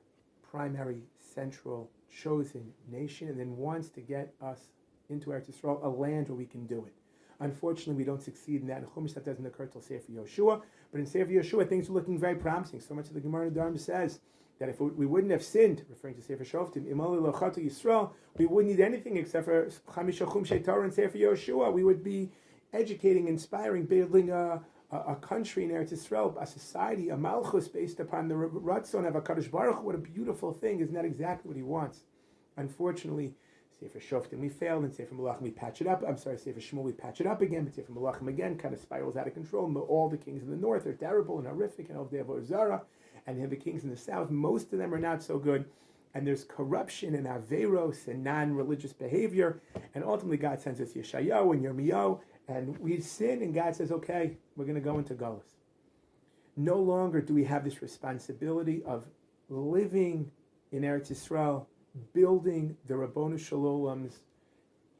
primary, central, chosen nation, and then wants to get us into Eretz Yisrael, a land where we can do it. Unfortunately, we don't succeed in that. In Chumash, that doesn't occur till Sefer Yoshua. But in Sefer Yoshua, things are looking very promising. So much of the Gemara in Dharma says that if we wouldn't have sinned, referring to Sefer Shoftim, Imali Lochatu Yisrael, we wouldn't need anything except for Chamisha Chumshei Torah and Sefer Yoshua. We would be educating, inspiring, building a country in Eretz Yisrael, a society, a malchus based upon the Ratzon of HaKadosh Baruch Hu. What a beautiful thing. Isn't that exactly what he wants? Unfortunately, Sefer Shoftim we failed, and Sefer Malachim we patch it up. Sefer Shmuel we patch it up again, but Sefer Malachim again kind of spirals out of control. And all the kings in the north are terrible and horrific, and Ovdei Avodah Zarah, and then the kings in the south, most of them are not so good. And there's corruption and averos and non-religious behavior, and ultimately God sends us Yeshayahu and Yirmiyahu, and we sin, and God says, okay, we're going to go into Galus. No longer do we have this responsibility of living in Eretz Yisrael, building the Rabbanu Shalom's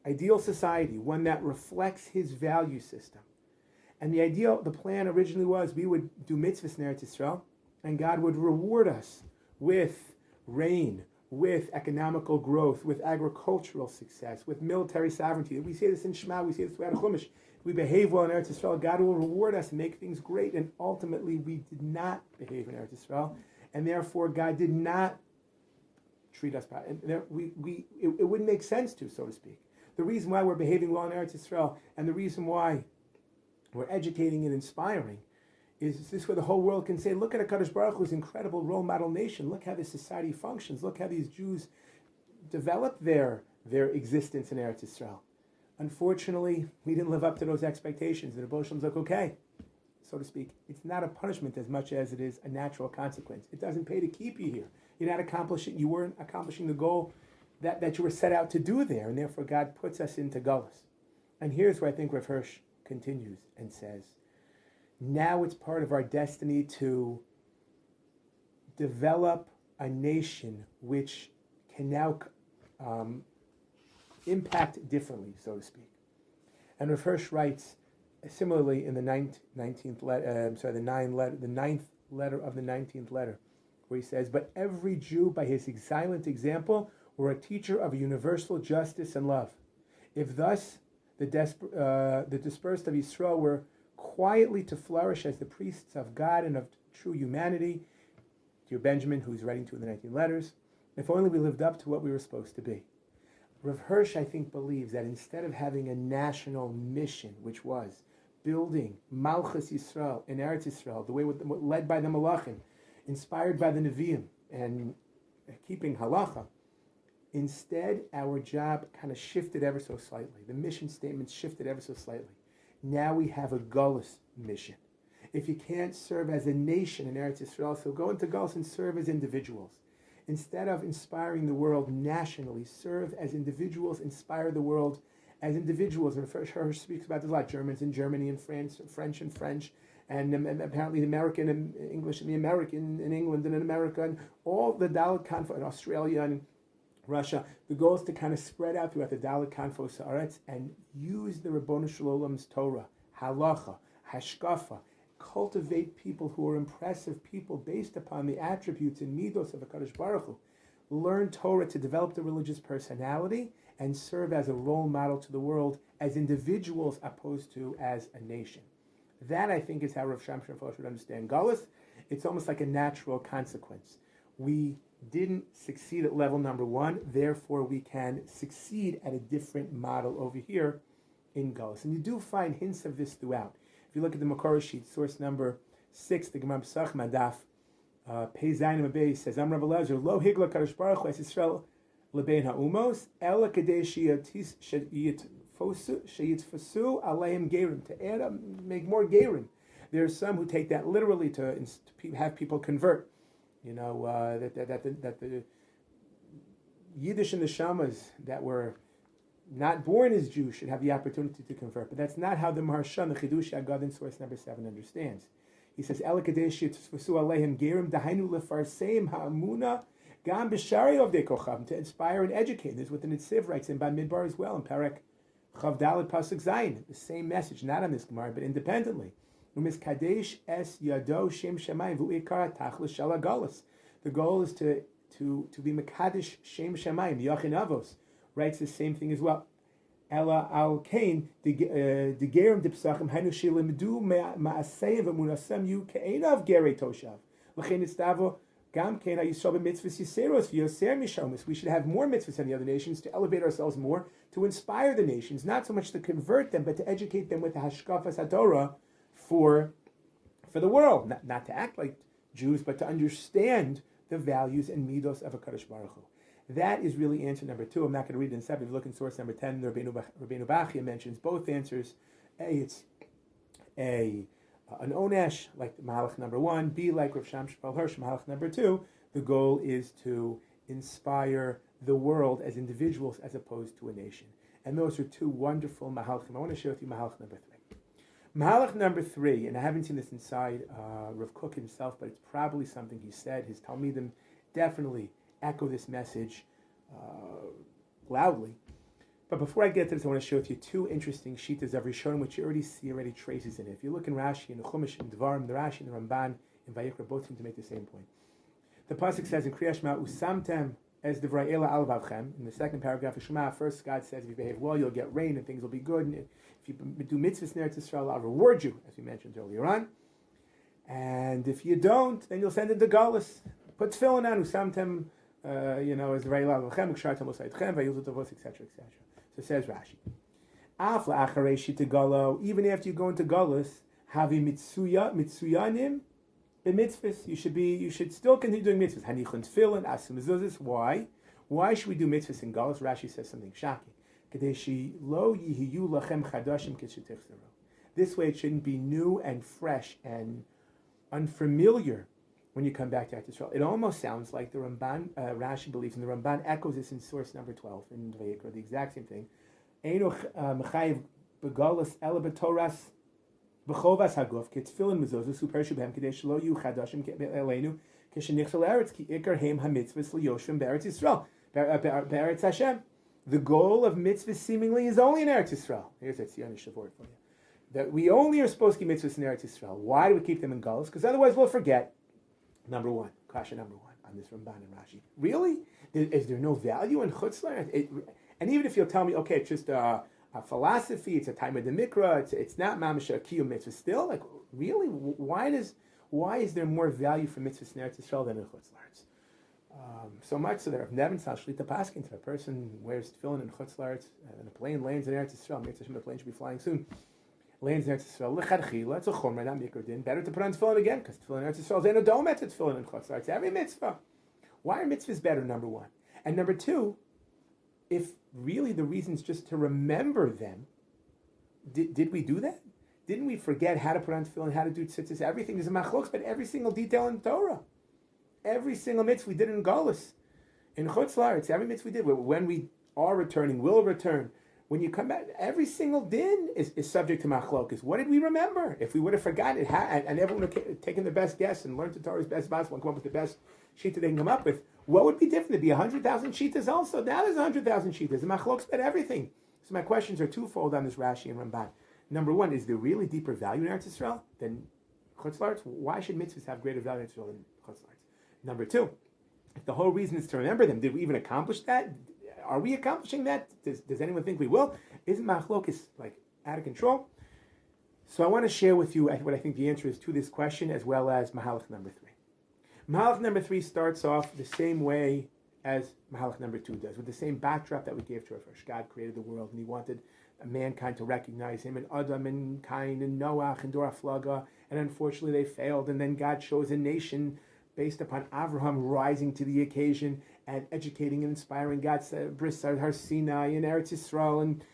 ideal society, one that reflects his value system. And the plan originally was we would do mitzvahs in Eretz Yisrael, and God would reward us with rain, with economical growth, with agricultural success, with military sovereignty. We say this in Shema, we say this throughout Chumash. We behave well in Eretz Yisrael, God will reward us and make things great. And ultimately, we did not behave in Eretz Yisrael, and therefore God did not treat us bad. And it wouldn't make sense to, so to speak. The reason why we're behaving well in Eretz Yisrael, and the reason why we're educating and inspiring, is this where the whole world can say, look at HaKadosh Baruch Hu's incredible role model nation. Look how this society functions. Look how these Jews develop their existence in Eretz Yisrael. Unfortunately, we didn't live up to those expectations. And the Rebbe Shalom's like, okay, so to speak, it's not a punishment as much as it is a natural consequence. It doesn't pay to keep you here. You weren't accomplishing the goal that you were set out to do there. And therefore, God puts us into Galus. And here's where I think Rav Hirsch continues and says, now it's part of our destiny to develop a nation which can now impact differently, so to speak. And Rav Hirsch writes similarly in the ninth letter of the 19th letter, where he says, but every Jew by his silent example were a teacher of universal justice and love. If thus the dispersed of Yisrael were quietly to flourish as the priests of God and of true humanity, dear Benjamin, who's writing to in the 19 letters, if only we lived up to what we were supposed to be. Rav Hirsch, I think, believes that instead of having a national mission, which was building Malchus Yisrael in Eretz Yisrael, the way led by the Malachim, inspired by the Nevi'im, and keeping halacha. Instead, our job kind of shifted ever so slightly. The mission statement shifted ever so slightly. Now we have a Galus mission. If you can't serve as a nation in Eretz Yisrael, so go into Galus and serve as individuals. Instead of inspiring the world nationally, serve as individuals, inspire the world as individuals. And Hirsch speaks about this a lot. Germans in Germany and France, French in French, and apparently the American and English and the American in England and in America, and all the Dalit Kanfo in Australia and Russia. The goal is to kind of spread out throughout the Dalit Kanfo Sa'aretz and use the Ribono Shel Olam's Torah, halacha, hashkafa, cultivate people who are impressive people based upon the attributes and midos of HaKadosh Baruch Hu. Learn Torah to develop the religious personality and serve as a role model to the world as individuals opposed to as a nation. That, I think, is how Rav Shamshon should understand Galus. It's almost like a natural consequence. We didn't succeed at level number 1, therefore we can succeed at a different model over here in Galus. And you do find hints of this throughout. If you look at the Makor sheet, source number 6, the Gemara Pesach Madaf, Pei Zayin Mabei says, Am Rav Elazar, Lo Higla Kadosh Baruch Hu Es Yisrael Lebein HaUmos, Ela Kadei Sheyitfasu Aleim Gerim, to add, make more Gerim. There are some who take that literally to have people convert. You know, that the Yiddish and the Shamas that were not born as Jews should have the opportunity to convert. But that's not how the Maharshan, the Chidush Agad in source number 7, understands. He says, Ela Kadesh Yitzfasu Aleim Gerim Dahainu Lefarseim Ha'amuna Gam B'Shari of Dekochavim, to inspire and educate. This is what the Nitziv writes in Bamidbar as well, in Perek Chav Dalet Pasuk Zayin. The same message, not on this Gemara, but independently. Kadesh es yado shem shemayim v'uikar tachlis shel Galus. The goal is to be mekadesh shem shemayim. Yachin Avos writes the same thing as well. Ela al kain the gerim dipsachim hainu shilimdu ma'asei v'munasam yu ke'enav gerei toshav. L'chein itztavo gam kain ha'yisrael b'mitzvahs yiseros v'yoser mishomis. We should have more mitzvahs than the other nations to elevate ourselves more, to inspire the nations, not so much to convert them, but to educate them with the hashkafas haTorah for the world, not to act like Jews, but to understand the values and midos of HaKadosh Baruch Hu. That is really answer number 2. I'm not going to read it in 7. If you look in source number 10, the Rabbeinu Bachya mentions both answers. A, it's an onesh, like Mahalach number 1. B, like Rav Shamshon Hirsch, Mahalach number 2. The goal is to inspire the world as individuals as opposed to a nation. And those are 2 wonderful Mahalachim. I want to share with you Mahalach number 3. Mahalach number 3, and I haven't seen this inside Rav Kook himself, but it's probably something he said. His Talmidim definitely echo this message loudly. But before I get to this, I want to share with you 2 interesting shitas of Rishonim, which you already see traces in it. If you look in Rashi and the Chumash and Dvarim, the Rashi and the Ramban and Vayikra both seem to make the same point. The pasuk says in Kriyash Ma, Usamtem as Divrei Ela al Vavchem. In the second paragraph of Shema, first God says, if you behave well, you'll get rain and things will be good. And if you do mitzvahs in Eretz Yisrael, I'll reward you, as we mentioned earlier on. And if you don't, then you'll send it to Galus. Put tefillin on, Usamtem, as Divrei Ela al Vavchem, Ukshartem Osayitchem, Vayilzut Avos, etc., etc. So says Rashi. Afla acharei shitagalo, even after you go into Galus, havi mitsuyanim b'mitzvahs. You should still continue doing mitzvahs. Hanichun tefillin, asu mezuzos. Why? Why should we do mitzvahs in Galus? Rashi says something shocking. Kadeshi lo yihiyu lachem chadashim k'shetichzeru. This way, it shouldn't be new and fresh and unfamiliar when you come back to Eretz Yisrael. It almost sounds like the Ramban, Rashi believes, and the Ramban echoes this in source number 12 in Vayikra, the exact same thing. Eino mechayiv begalus ela b'toras b'chovas haguf k'tfilin mezuzos u'pershu b'hem k'dei shelo yu chadashim k'eleinu k'shenichsel eretz ki ikar heim hamitzvahs liyoshim be'eretz Yisrael be'eretz Hashem. The goal of mitzvahs seemingly is only in Eretz Yisrael. Here's that Zionish word for you. That we only are supposed to keep mitzvahs in Eretz Yisrael. Why do we keep them in Galus? Because otherwise we'll forget. Number 1, kasha number 1 on this Ramban and Rashi. Really? Is there no value in chutzlar? And even if you'll tell me, okay, it's just a philosophy, it's a time of the mikra, it's not mamash a kiyum mitzvah. Still, like, really? Why is there more value for mitzvahs in Eretz Yisrael than in chutzlar? So much so that Rav Nevin Sal Shlita Paskin, if a person wears tefillin in chutzlar and a plane lands in Eretz Yisrael, the plane should be flying soon. Lands in Eretz Yisrael, l'chadchila, it's a chumrah, not mikra din. Better to put on tefillin again, because tefillin in Eretz Yisrael is no domet to tefillin in chutzlar. It's every mitzvah. Why are mitzvahs better, number one? And number two, if really the reason's just to remember them, did we do that? Didn't we forget how to put on tefillin, how to do tzitzis? Everything is a machlokes, but every single detail in the Torah. Every single mitzvah we did in Galus. In Chutz La'aretz, every mitzvah we did. When we are returning, will return. When you come back, every single din is subject to machlokas. What did we remember? If we would have forgotten it, and everyone would have taken the best guess and learned the Torah's best possible and come up with the best shita they can come up with, what would be different? There'd be 100,000 shitas also. Now there's 100,000 shitas. The machlokas bet everything. So my questions are twofold on this Rashi and Ramban. Number one, is there really deeper value in Eretz Yisrael than Chutz La'aretz? Why should mitzvahs have greater value in Eretz Yisrael than Chutz La'aretz? Number two, if the whole reason is to remember them, did we even accomplish that? Are we accomplishing that? Does anyone think we will? Isn't machlokes like out of control? So I want to share with you what I think the answer is to this question, as well as Mahalach number 3. Mahalach number 3 starts off the same way as Mahalach number 2 does, with the same backdrop that we gave to our first. God created the world, and He wanted mankind to recognize Him, and Adam and Cain and Noach and Dor HaFlaga, and unfortunately they failed, and then God chose a nation based upon Avraham rising to the occasion and educating and inspiring God's Bris Har Sinai and Eretz Yisrael, and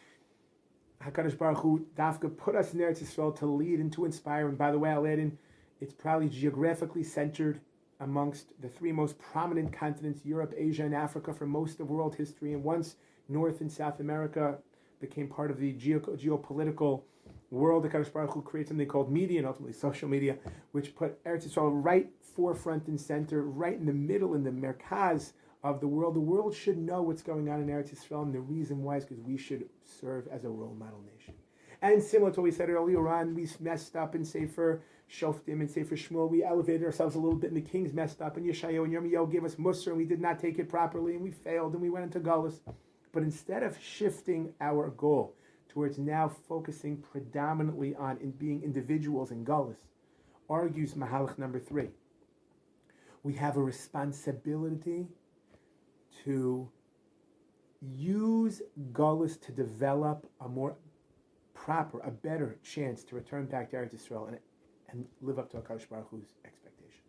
HaKadosh Baruch Hu Dafka put us in Eretz Yisrael to lead and to inspire. And by the way, I'll add in, it's probably geographically centered amongst the 3 most prominent continents, Europe, Asia, and Africa, for most of world history. And once North and South America became part of the geopolitical world, the HaKadosh Baruch Hu created something called media, and ultimately social media, which put Eretz Yisrael right forefront and center, right in the middle, in the merkaz of the world. The world should know what's going on in Eretz Yisrael, and the reason why is because we should serve as a role model nation. And similar to what we said earlier on, we messed up in Sefer Shoftim and Sefer Shmuel. We elevated ourselves a little bit, and the kings messed up, and Yeshayahu and Yirmiyahu gave us Musar, and we did not take it properly, and we failed, and we went into Galus. But instead of shifting our goal towards now focusing predominantly on being individuals in Galus, argues Mahalach number 3, we have a responsibility to use Galus to develop a more proper, a better chance to return back to Eretz Yisrael and live up to HaKadosh Baruch Hu's expectations.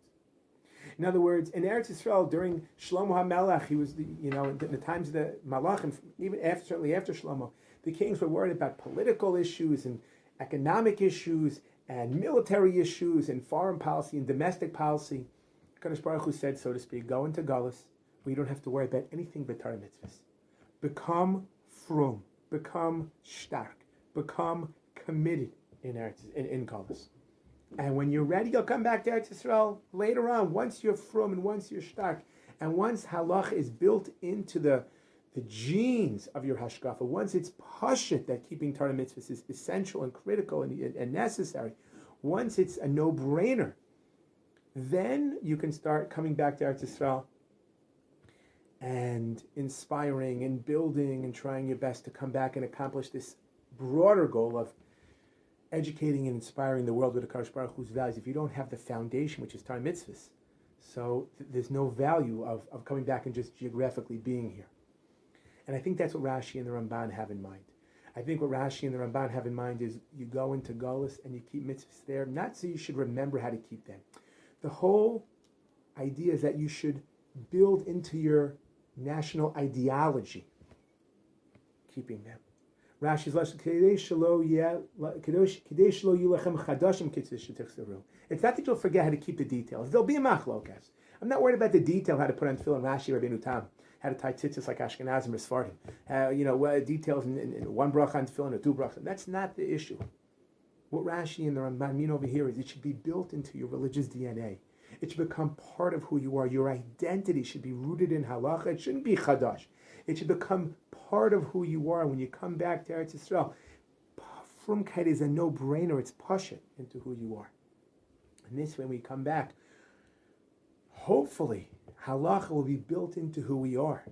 In other words, in Eretz Yisrael, during Shlomo HaMelech, he was, in the times of the Malachim, even certainly after Shlomo, the kings were worried about political issues and economic issues and military issues and foreign policy and domestic policy. HaKadosh Baruch Hu said, so to speak, go into Galus, where you don't have to worry about anything but Torah mitzvahs. Become frum, become stark, become committed in Galus. And when you're ready, you'll come back to Eretz Yisrael later on, once you're frum and once you're stark. And once halach is built into the genes of your hashkafa, once it's pashut that keeping Torah mitzvahs is essential and critical and necessary, once it's a no-brainer, then you can start coming back to Eretz Yisrael and inspiring and building and trying your best to come back and accomplish this broader goal of educating and inspiring the world with the HaKadosh Baruch Hu's values. If you don't have the foundation, which is Torah mitzvahs, so there's no value of coming back and just geographically being here. And I think that's what Rashi and the Ramban have in mind. I think what Rashi and the Ramban have in mind is you go into Galus and you keep mitzvahs there, not so you should remember how to keep them. The whole idea is that you should build into your national ideology keeping them. Rashi's it's not that you'll forget how to keep the details. There'll be a machlokas. I'm not worried about the detail, how to put on tefillin, Rashi, Rabbeinu Tam, how to tie tzitzis like Ashkenazim or Sephardim, details in one bracha on tefillin or 2 brachas. That's not the issue. What Rashi and the Ramban mean over here is it should be built into your religious DNA. It should become part of who you are. Your identity should be rooted in halacha. It shouldn't be chadash. It should become part of who you are. When you come back to Eretz Yisrael, frumkeit is a no-brainer. It's pashut into who you are. And this way, when we come back, hopefully, halacha will be built into who we are.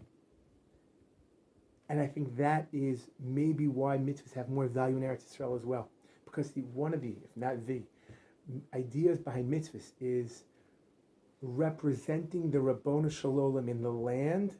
And I think that is maybe why mitzvahs have more value in Eretz Yisrael as well. Because one of the, if not the, ideas behind mitzvahs is representing the Rabbonu Shalom in the land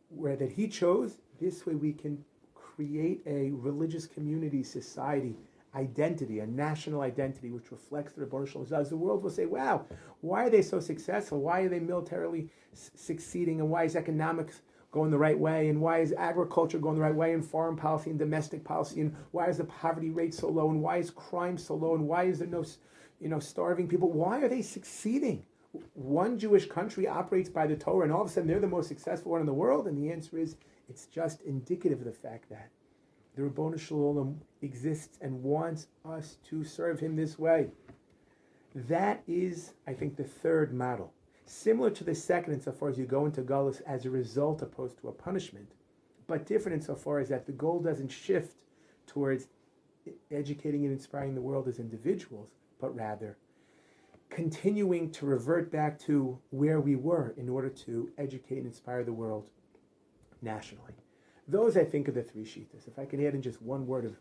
where that He chose. This way we can create a religious community, society identity, a national identity which reflects the Rebbeinu Shalom, the world will say, wow, why are they so successful? Why are they militarily succeeding? And why is economics going the right way? And why is agriculture going the right way? And foreign policy and domestic policy? And why is the poverty rate so low? And why is crime so low? And why is there no starving people? Why are they succeeding? One Jewish country operates by the Torah, and all of a sudden they're the most successful one in the world. And the answer is, it's just indicative of the fact that the Rebbeinu Shalom exists and wants us to serve him this way. That is, I think, the third model. Similar to the second insofar as you go into Galus as a result opposed to a punishment, but different insofar as that the goal doesn't shift towards educating and inspiring the world as individuals, but rather continuing to revert back to where we were in order to educate and inspire the world nationally. Those, I think, are the three shittas. If I could add in just one word of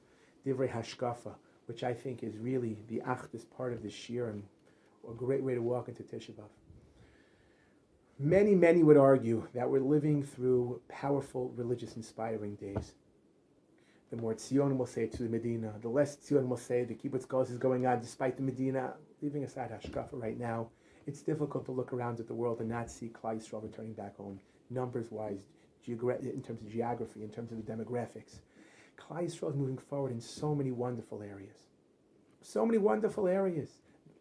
divrei hashkafa, which I think is really the Achdut part of the shir and a great way to walk into Tisha B'Av. Many would argue that we're living through powerful, religious, inspiring days. The more Tzion will say to the Medina, the less Tzion will say the Kibbutz Galus is going on despite the Medina. Leaving aside hashkafa right now, it's difficult to look around at the world and not see Klal Yisrael returning back home, numbers-wise, in terms of geography, in terms of the demographics. Klal Yisrael is moving forward in so many wonderful areas. So many wonderful areas.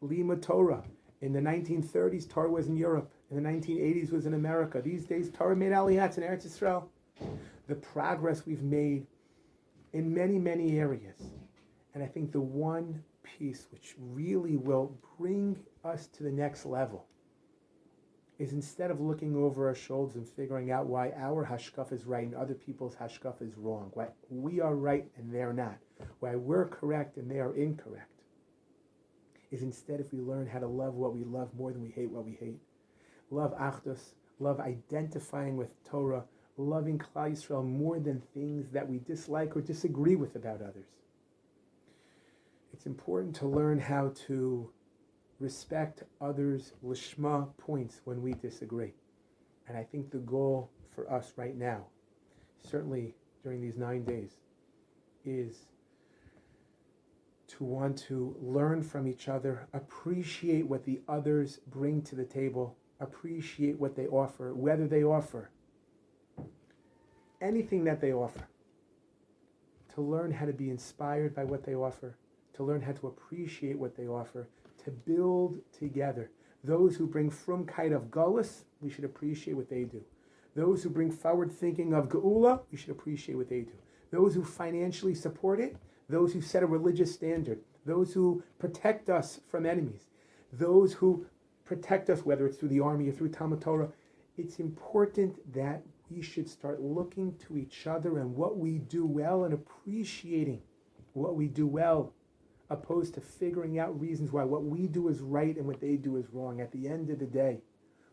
Limud Torah. In the 1930s, Torah was in Europe. In the 1980s, was in America. These days, Torah made aliyats in Eretz Yisrael. The progress we've made in many areas. And I think the one piece which really will bring us to the next level is instead of looking over our shoulders and figuring out why our hashkaf is right and other people's hashkaf is wrong, why we are right and they're not, why we're correct and they are incorrect, is instead if we learn how to love what we love more than we hate what we hate. Love Achdut, love identifying with Torah, loving Klal Yisrael more than things that we dislike or disagree with about others. It's important to learn how to respect others' lishma points when we disagree. And I think the goal for us right now, certainly during these 9 days, is to want to learn from each other, appreciate what the others bring to the table, appreciate what they offer, whether they offer anything that they offer, to learn how to be inspired by what they offer, to learn how to appreciate what they offer, to build together. Those who bring frumkeit of Galus, we should appreciate what they do. Those who bring forward thinking of Geula, we should appreciate what they do. Those who financially support it, those who set a religious standard, those who protect us from enemies, those who protect us, whether it's through the army or through Talmud Torah. It's important that we should start looking to each other and what we do well and appreciating what we do well, opposed to figuring out reasons why what we do is right and what they do is wrong. At the end of the day,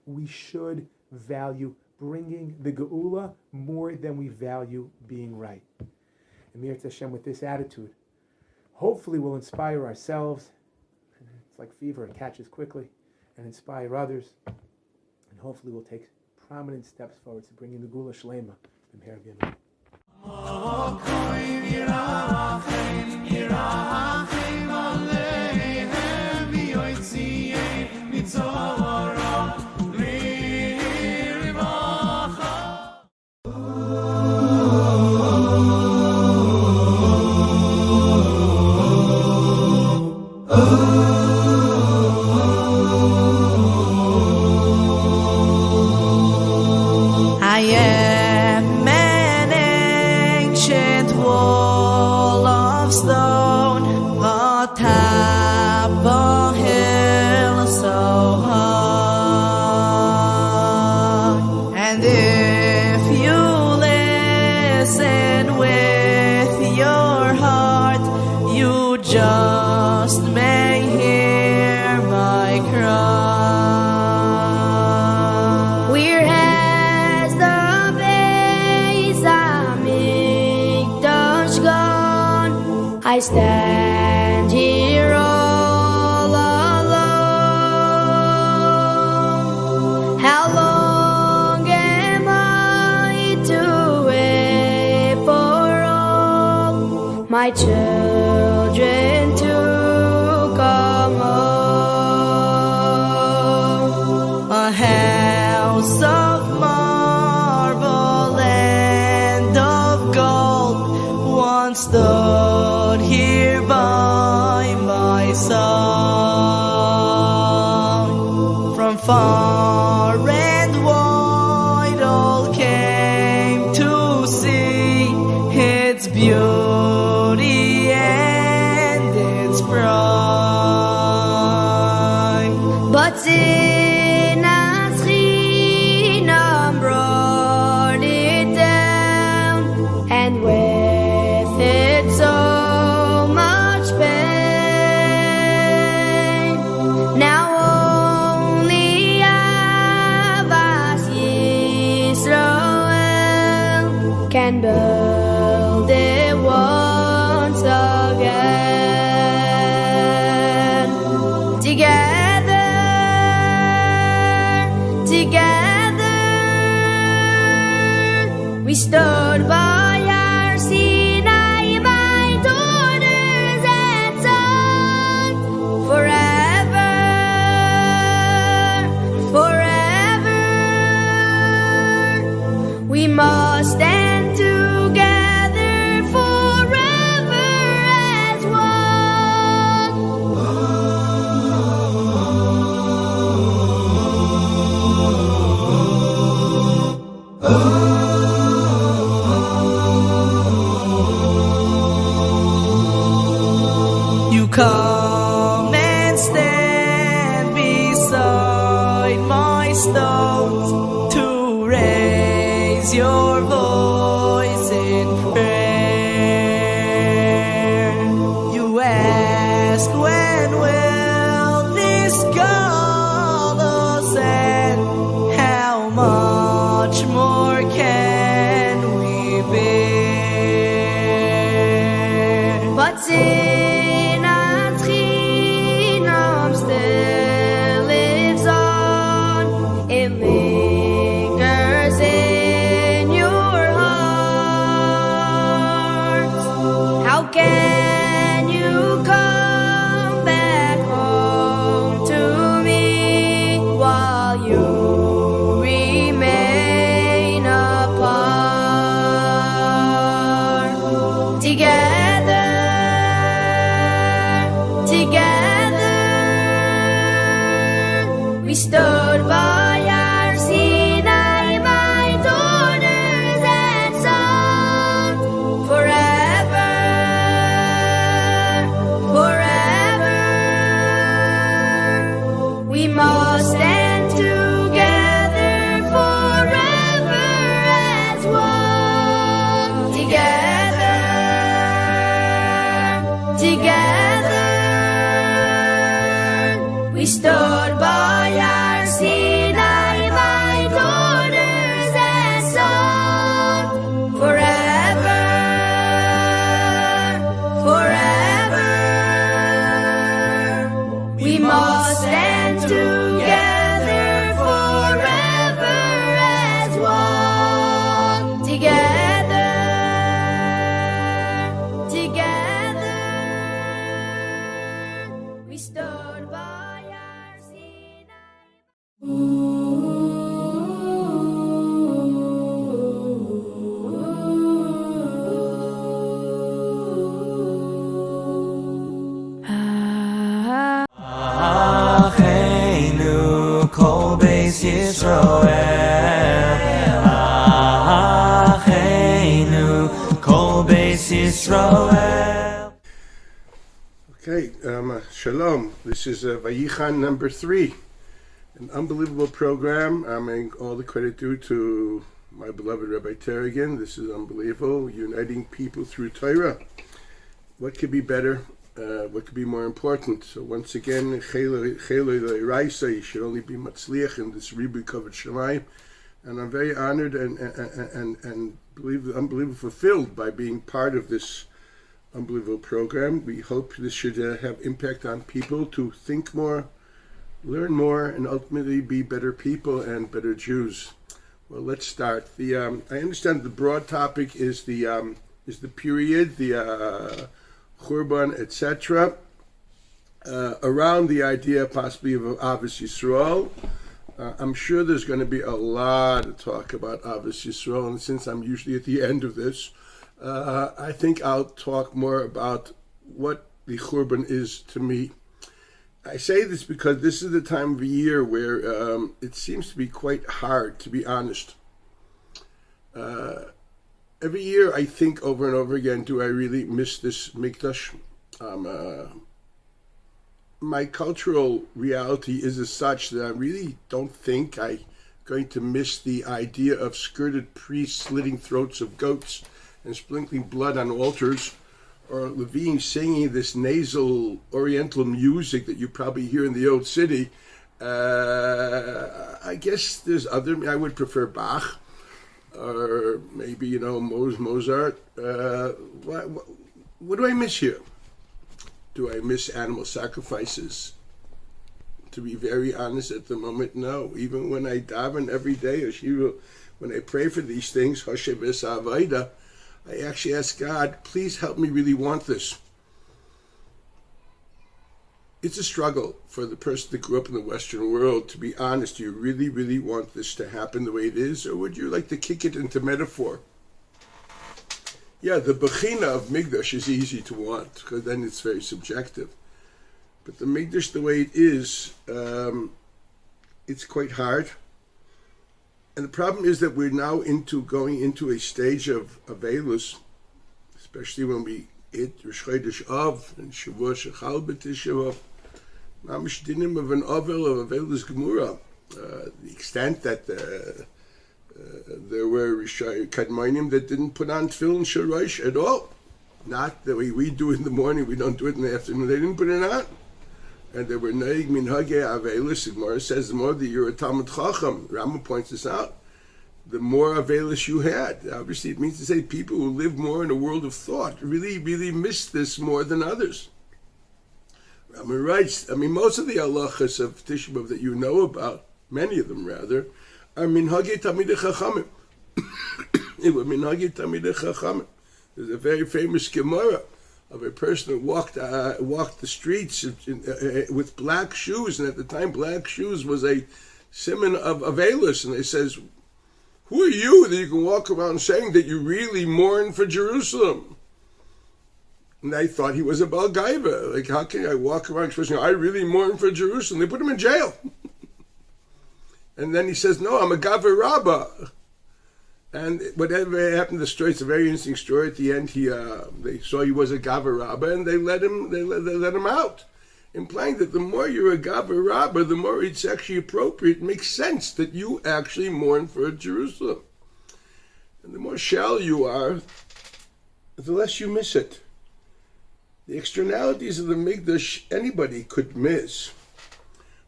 we should value bringing the Geula more than we value being right. And Mir Hashem, with this attitude, hopefully we'll inspire ourselves. It's like fever, it catches quickly, and inspire others. And hopefully we'll take prominent steps forward to bringing the Geula Shlema from here again. I am an ancient wall of stone atop a hill so high, and if you listen with your heart, you just may hear my cry. We're as the Beis Hamikdash gone. I stand here all far and wide all came to see its beauty and its pride. But sin has Chinam brought it down, and with it so much pain. Now only Ahavas Yisroel can build it once again. Together, we stood by our Sinai, my daughters and sons, forever, forever. We must stand together forever as You come and stand beside my stones to raise your voice in prayer. You ask, when will this Galus end? How much more can we bear? but sin and Chinam still lives on. It lingers in your hearts. How can you come back home to me while you remain apart? Together, we stood by our Sinai, my daughters and sons, forever, forever. We must stand together forever as one. Together, we stood by our Sinai, my daughters and sons, forever, forever. We must stand together forever as one. Together, we stood by our Acheinu kol beis Yisroel. Acheinu kol beis Yisroel. Okay, shalom. This is Vayichan number 3. An unbelievable program. I'm all the credit due to my beloved Rabbi Taragin. This is unbelievable. Uniting people through Torah. What could be better? What could be more important? So once again, Geula Raisa, you should only be matzliach in this ribu covered Shemayim. And I'm very honored and unbelievably fulfilled by being part of this unbelievable program. We hope this should have impact on people to think more, learn more, and ultimately be better people and better Jews. Well, let's start. I understand the broad topic is the period, the Churban, etc. Around the idea possibly of Ahavas Yisroel. I'm sure there's going to be a lot of talk about Ahavas Yisroel, and since I'm usually at the end of this, I think I'll talk more about what the Churban is to me. I say this because this is the time of year where it seems to be quite hard, to be honest. Every year I think over and over again, do I really miss this Mikdash? My cultural reality is as such that I really don't think I'm going to miss the idea of skirted priests slitting throats of goats and sprinkling blood on altars, or Levine singing this nasal oriental music that you probably hear in the old city. I guess there's other, I would prefer Bach, or maybe, Mozart. What do I miss here? Do I miss animal sacrifices? To be very honest, at the moment, no. Even when I daven every day, or when I pray for these things, Hashem V'Savaida, I actually ask God, please help me really want this. It's a struggle for the person that grew up in the Western world. To be honest, do you really, really want this to happen the way it is? Or would you like to kick it into metaphor? Yeah, the Bechina of Mikdash is easy to want, because then it's very subjective. But the Mikdash, the way it is, it's quite hard. And the problem is that we're now going into a stage of Galus, especially when we hit Rosh Chodesh Av and Shavua Shechal B'Tisha Av. Mamish dinim of an Avel of Avelus Gemura. The extent that there were Kadmonim that didn't put on Tefillin Shorosh at all. Not the way we do it in the morning, we don't do it in the afternoon. They didn't put it on. And there were Neig Minhage Avelus. The Gemara says the more that you're a Talmud Chacham, Rama points this out, the more Avelus you had. Obviously, it means to say people who live more in a world of thought really, really miss this more than others. Rama writes, most of the halachas of Tisha B'Av that you know about, many of them rather, are Minhage Talmidei Chachamim. It was Minhage Talmidei Chachamim. There's a very famous Gemara of a person who walked the streets with black shoes, and at the time black shoes was a simon of Avelus, and they says, who are you that you can walk around saying that you really mourn for Jerusalem? And I thought he was a Baal Gaiva. Like, how can I walk around expressing, I really mourn for Jerusalem? They put him in jail. And then he says, no, I'm a Gava Rabbah. And whatever happened to the story, it's a very interesting story. At the end, they saw he was a Gava Rabbah, and they let him out, implying that the more you're a Gava Rabbah, the more it's actually appropriate, makes sense that you actually mourn for Jerusalem. And the more shallow you are, the less you miss it. The externalities of the Mikdash, anybody could miss.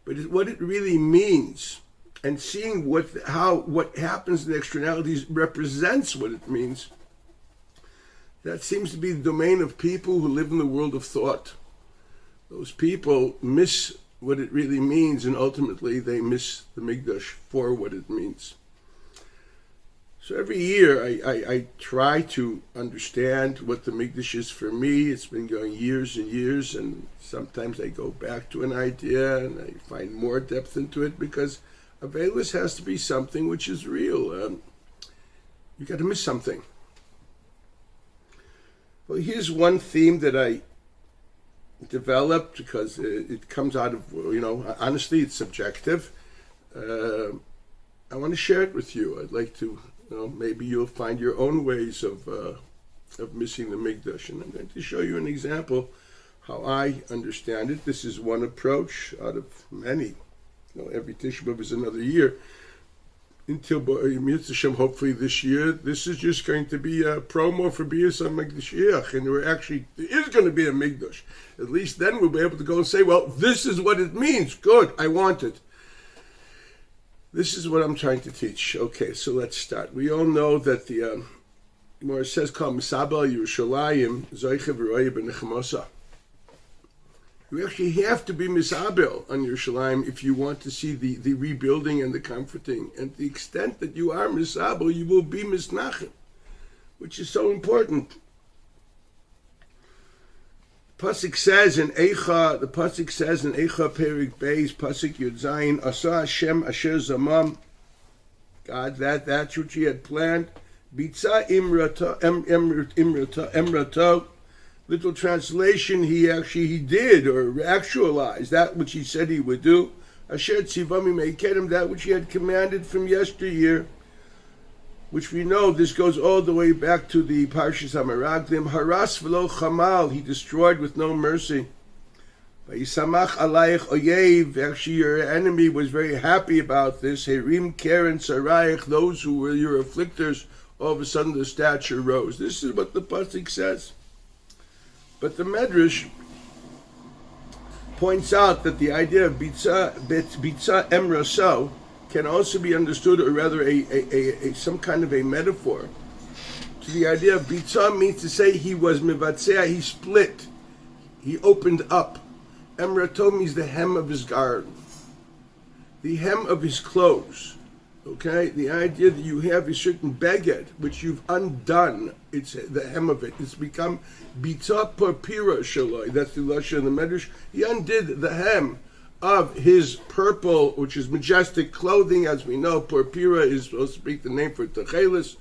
But what it really means, and seeing what happens in the externalities represents what it means, that seems to be the domain of people who live in the world of thought. Those people miss what it really means, and ultimately they miss the Mikdash for what it means. So every year I try to understand what the Mikdash is for me. It's been going years and years, and sometimes I go back to an idea and I find more depth into it, because Avelus has to be something which is real. You got to miss something. Well, here's one theme that I developed, because it comes out of, honestly, it's subjective. I want to share it with you. I'd like to, maybe you'll find your own ways of missing the Mikdash. And I'm going to show you an example how I understand it. This is one approach out of many. Every Tisha B'Av is another year. Until Hashem, hopefully this year, this is just going to be a promo for Bias HaMikdash, and there is going to be a Mikdash. At least then we'll be able to go and say, well, this is what it means. Good, I want it. This is what I'm trying to teach. Okay, so let's start. We all know that the Gemara says, called Misabel Yerushalayim Zoiche V'Roye B'Nechemasa. You actually have to be misabel on Yerushalayim if you want to see the rebuilding and the comforting. And to the extent that you are misabel, you will be misnachem, which is so important. Pasuk says in Eicha Perik Beis, Pasuk Yud Zayin, Asa Hashem Asher Zamam, God, that's what he had planned. Bitza Imrato, Little translation, he did or actualized that which he said he would do. Asher tzivami meikedim, that which he had commanded from yesteryear, which we know this goes all the way back to the Parshas HaMeraglim. Haras v'lo chamal, he destroyed with no mercy. Vayisamach alayich oyev, actually your enemy was very happy about this. Herim keren sarayich, those who were your afflictors, all of a sudden the stature rose. This is what the pasuk says. But the Medrash points out that the idea of bitza emraso can also be understood, or rather a some kind of a metaphor to the idea of bitza means to say he was mivatzea, he split, he opened up. Emrato means the hem of his garment, the hem of his clothes. Okay, the idea that you have a certain beged which you've undone, it's the hem of it. It's become bitza purpira shaloi. That's the lashon in the Medrash. He undid the hem of his purple, which is majestic clothing. As we know, purpira is supposed to be the name for techelis.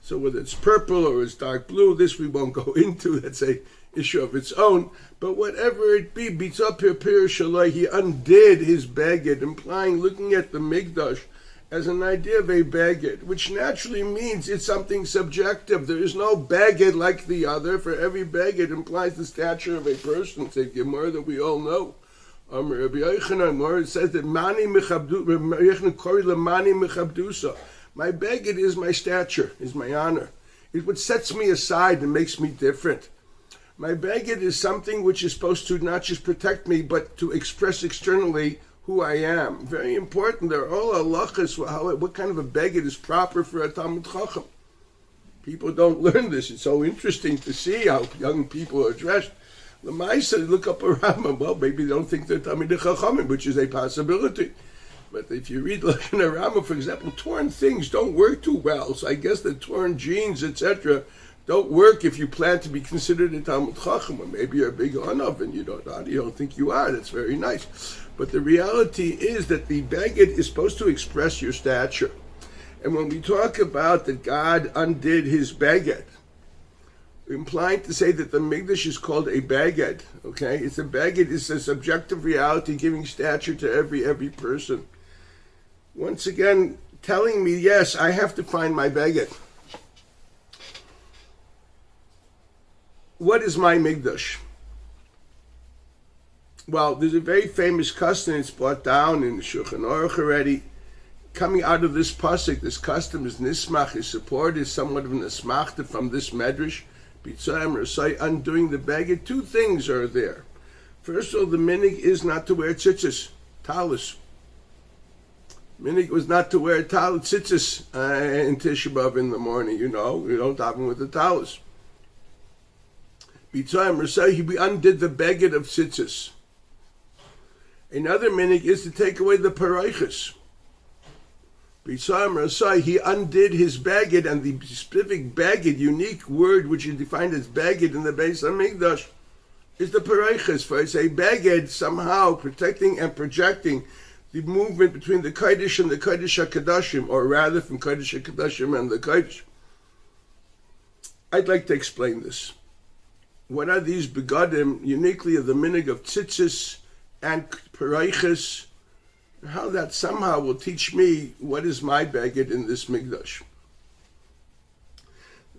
So whether it's purple or it's dark blue, this we won't go into. That's a issue of its own. But whatever it be, bitza purpira shaloi, he undid his beged, implying, looking at the Mikdash as an idea of a beged, which naturally means it's something subjective. There is no beged like the other. For every beged implies the stature of a person. It's a Gemara that we all know. Rabbi Yechon, it says that mani mechabdusa. My beged is my stature, is my honor. It's what sets me aside and makes me different. My beged is something which is supposed to not just protect me, but to express externally who I am. Very important. There are all halachas, what kind of a beged is proper for a Talmid Chacham. People don't learn this. It's so interesting to see how young people are dressed. The Maisa, look up a Rambam. Well, maybe they don't think they're Talmid Chachamim, which is a possibility. But if you read like in a Rambam, for example, torn things don't work too well. So I guess the torn jeans, etc., don't work if you plan to be considered a Talmid Chacham. Or maybe you're a big Anav and you don't think you are. That's very nice. But the reality is that the beged is supposed to express your stature. And when we talk about that God undid his beged, implying to say that the Mikdash is called a beged, okay? It's a beged, it's a subjective reality giving stature to every person. Once again, telling me, yes, I have to find my beged. What is my Mikdash? Well, there's a very famous custom, it's brought down in the Shulchan Aruch already. Coming out of this pasuk, this custom is nismach, is supported, somewhat of an asmachta from this medrash. B'tzayim Rasai, undoing the beged. Two things are there. First of all, the minig is not to wear tzitzis, talis. Minig was not to wear tzitzis in Tisha B'Av in the morning. You don't daven with the talis. B'tzayim Rasai, he undid the beged of tzitzis. Another minig is to take away the paraychas. B'tzayim Rasai, he undid his beged, and the specific beged, unique word which is defined as beged in the Beis HaMikdash, is the paraychas. For it's a beged somehow protecting and projecting the movement between the Kodesh and the Kodesh HaKadoshim, or rather from Kodesh HaKadoshim and the Kodesh. I'd like to explain this. What are these begadim, uniquely of the minig of tzitzis and paraychas, how that somehow will teach me what is my beged in this Mikdash.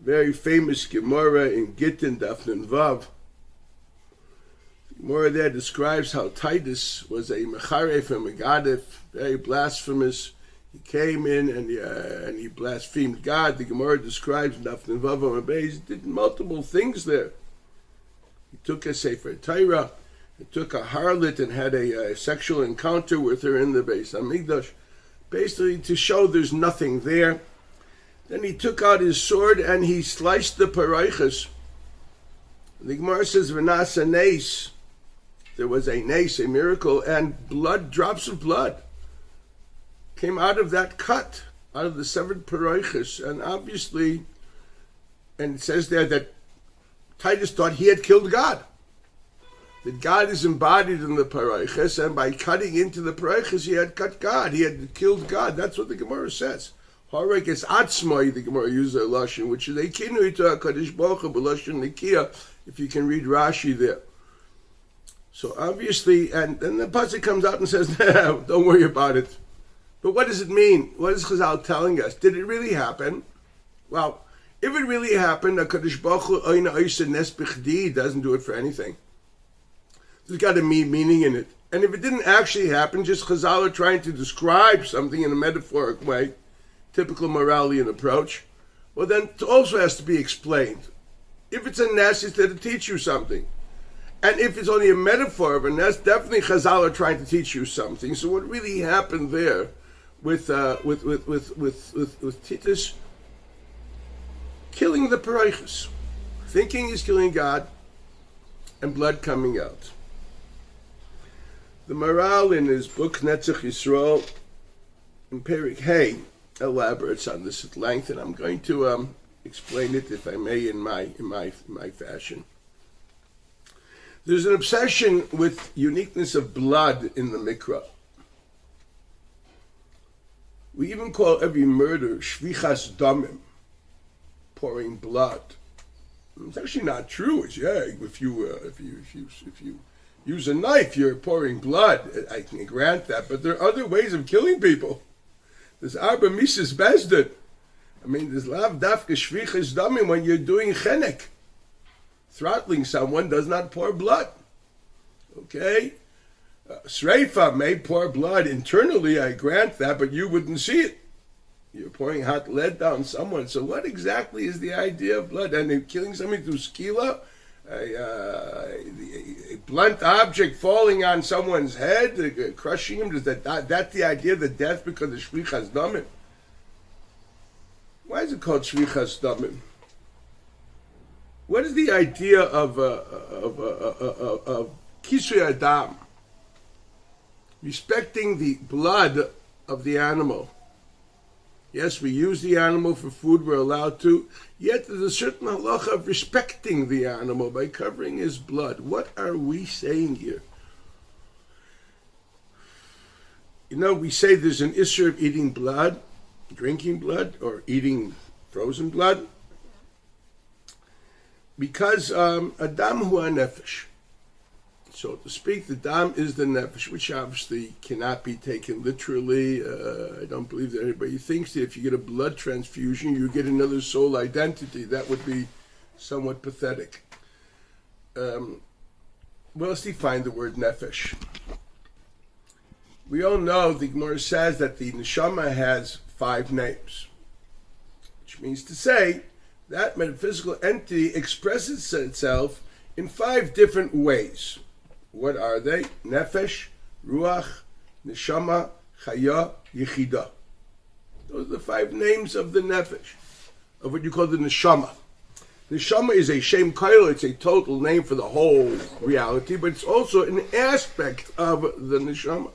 Very famous Gemara in Gittin, Daf Nun Vav. The Gemara there describes how Titus was a mecharef and megadef, very blasphemous. He came in and he blasphemed God. The Gemara describes Daf Nun Vav on He did multiple things there. He took a Sefer Torah. He took a harlot and had a sexual encounter with her in the Beis HaMikdash, basically to show there's nothing there. Then he took out his sword and he sliced the paraychas. The Gemara says, "V'nasa nes." There was a nes, a miracle, and blood, drops of blood, came out of that cut, out of the severed paraychas, and obviously, and it says there that Titus thought he had killed God. That God is embodied in the paraychas, and by cutting into the paraychas, he had cut God. He had killed God. That's what the Gemara says. Horek is atzmai, the Gemara uses a lashon, which is a kinui to HaKadosh Baruch Hu, b'lashon nikia, if you can read Rashi there. So obviously, and then the pasuk comes out and says, no, don't worry about it. But what does it mean? What is Chazal telling us? Did it really happen? Well, if it really happened, HaKadosh Baruch Hu Oina Oisa Nes B'chdi doesn't do it for anything. There's got a meaning in it. And if it didn't actually happen, just Chazal are trying to describe something in a metaphoric way, typical Moralian approach, well then it also has to be explained. If it's a Nes, it's there to teach you something. And if it's only a metaphor of a Nes, definitely Chazal are trying to teach you something. So what really happened there with Titus killing the Paraichas, thinking he's killing God, and blood coming out. The Maral in his book Netzach Yisrael in Perik Hay elaborates on this at length, and I'm going to explain it, if I may, in my fashion. There's an obsession with uniqueness of blood in the Mikra. We even call every murder shvichas damim, pouring blood. It's actually not true. It's if you use a knife, you're pouring blood. I can grant that, but there are other ways of killing people. There's arba misas bezdin. I mean, there's lav dafka shvichas damim when you're doing chenek. Throttling someone does not pour blood. Okay? Sreifa may pour blood internally, I grant that, but you wouldn't see it. You're pouring hot lead down someone. So what exactly is the idea of blood? And killing somebody through skila? A blunt object falling on someone's head, crushing him? Is that's the idea of the death because of shvichas damim? Why is it called shvichas damim? What is the idea of kisui adam? Respecting the blood of the animal. Yes, we use the animal for food, we're allowed to, yet there's a certain halacha of respecting the animal by covering his blood. What are we saying here? You know, we say there's an issue of eating blood, drinking blood, or eating frozen blood, because Adam hu nefesh. So to speak, the dam is the nefesh, which obviously cannot be taken literally. I don't believe that anybody thinks that if you get a blood transfusion, you get another soul identity. That would be somewhat pathetic. Well, let's define the word nefesh. We all know the Gemara says that the neshama has 5 names, which means to say that metaphysical entity expresses itself in 5 different ways. What are they? Nefesh, Ruach, Neshama, Chaya, Yechida. Those are the 5 names of the Nefesh, of what you call the Neshama. Neshama is a Shem Kaila, it's a total name for the whole reality, but it's also an aspect of the Neshama.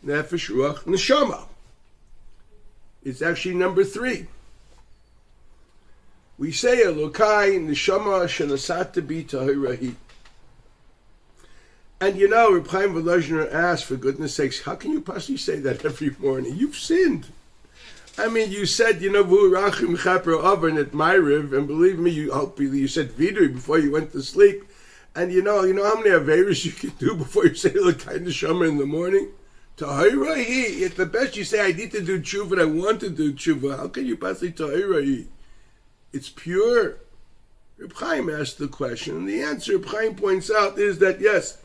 Nefesh, Ruach, Neshama. It's actually number 3. We say Elokai, Neshama, Shenasata Bi Tahirahi. And you know, Reb Chaim Volozhiner asked, for goodness sakes, how can you possibly say that every morning? You've sinned. I mean, you said, you know, Vu Rachim Chaper Oven at Ma'ariv, and believe me, you said Vidui before you went to sleep. And you know how many Averis you can do before you say L'kai Neshama in the morning? Tahirahi. At the best you say, I need to do tshuva, and I want to do tshuva. How can you possibly Tahirahi? It's pure. Reb Chaim asked the question, and the answer Reb Chaim points out is that, yes,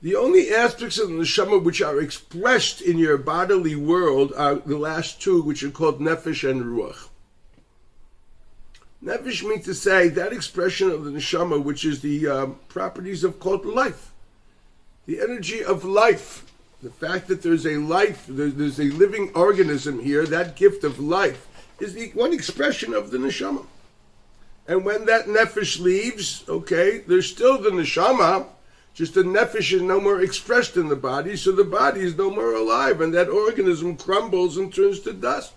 the only aspects of the neshama which are expressed in your bodily world are the last 2, which are called nefesh and ruach. Nefesh means to say that expression of the neshama, which is the properties of called life, the energy of life, the fact that there's a life, there's a living organism here. That gift of life is the one expression of the neshama. And when that nefesh leaves, okay, there's still the neshama. Just the nefesh is no more expressed in the body, so the body is no more alive, and that organism crumbles and turns to dust.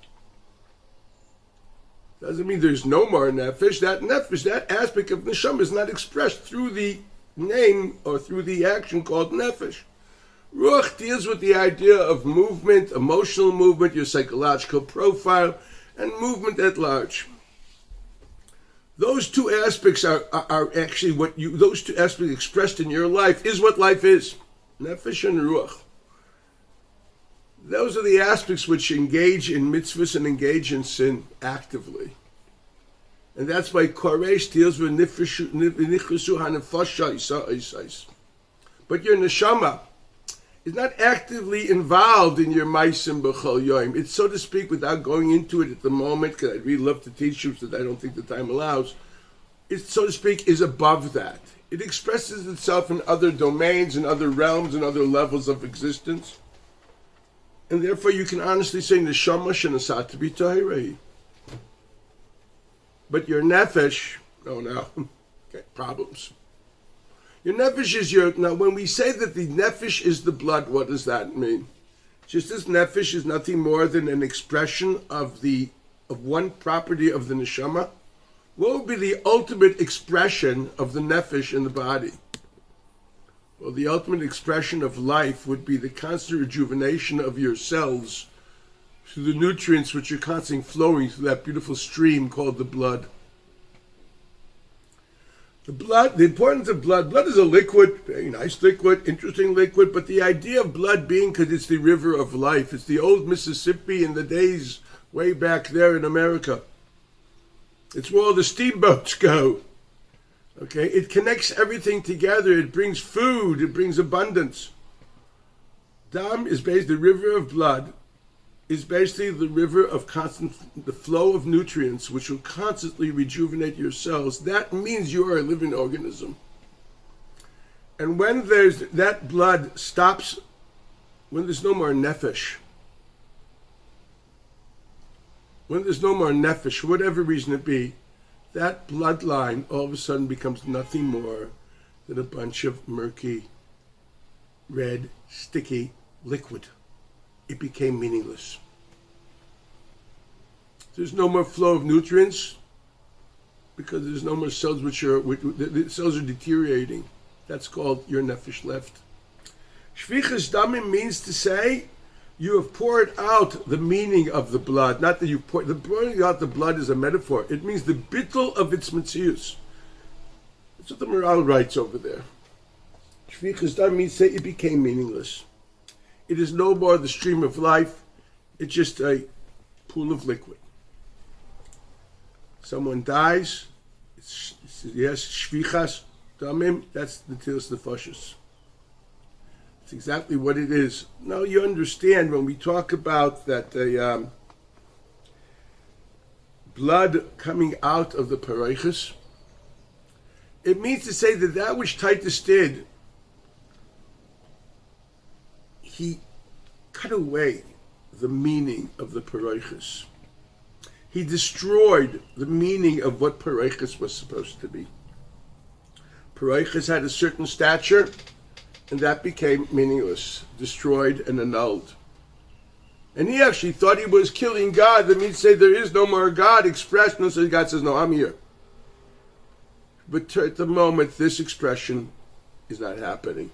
Doesn't mean there's no more nefesh. That nefesh, that aspect of neshama, is not expressed through the name or through the action called nefesh. Ruach deals with the idea of movement, emotional movement, your psychological profile, and movement at large. Those two aspects are actually those two aspects expressed in your life is what life is. Nefesh and Ruach. Those are the aspects which engage in mitzvahs and engage in sin actively. And that's why Koresh deals with Nichrusu HaNefasha Isais. But your neshama is not actively involved in your Maisim B'chol Yoim. It's, so to speak, without going into it at the moment, because I'd really love to teach you, but I don't think the time allows, it, so to speak, is above that. It expresses itself in other domains, in other realms, and other levels of existence. And therefore you can honestly say, Neshama shenasat to be tahirei. But your nefesh, okay, problems. Your nefesh is now when we say that the nefesh is the blood, what does that mean? Just as nefesh is nothing more than an expression of one property of the neshama, what would be the ultimate expression of the nefesh in the body? Well, the ultimate expression of life would be the constant rejuvenation of your cells through the nutrients which are constantly flowing through that beautiful stream called the blood. The importance of blood is a liquid, very nice liquid, interesting liquid, but the idea of blood being, because it's the river of life, it's the old Mississippi in the days way back there in America. It's where all the steamboats go. Okay, it connects everything together. It brings food. It brings abundance. Dam is basically the river of blood. Is basically the river of the flow of nutrients, which will constantly rejuvenate your cells. That means you are a living organism. And when that blood stops, when there's no more nefesh, for whatever reason it be, that bloodline all of a sudden becomes nothing more than a bunch of murky, red, sticky liquid. It became meaningless. There's no more flow of nutrients because there's no more cells the cells are deteriorating. That's called your nefesh left. Shvichas damim means to say you have poured out the meaning of the blood. Not that you poured, the pouring out the blood is a metaphor. It means the bittul of its mitzius. That's what the Maral writes over there. Shvichas damim means say it became meaningless. It is no more the stream of life. It's just a pool of liquid. Someone dies. Yes, shvichas damim. That's the tilas nefashos. It's exactly what it is. Now you understand when we talk about that blood coming out of the pareiches, it means to say that which Titus did, he cut away the meaning of the pareiches. He destroyed the meaning of what pareiches was supposed to be. Pareiches had a certain stature, and that became meaningless, destroyed and annulled. And he actually thought he was killing God. That means to say there is no more God expressed. No, so God says, no, I'm here. But at the moment, this expression is not happening.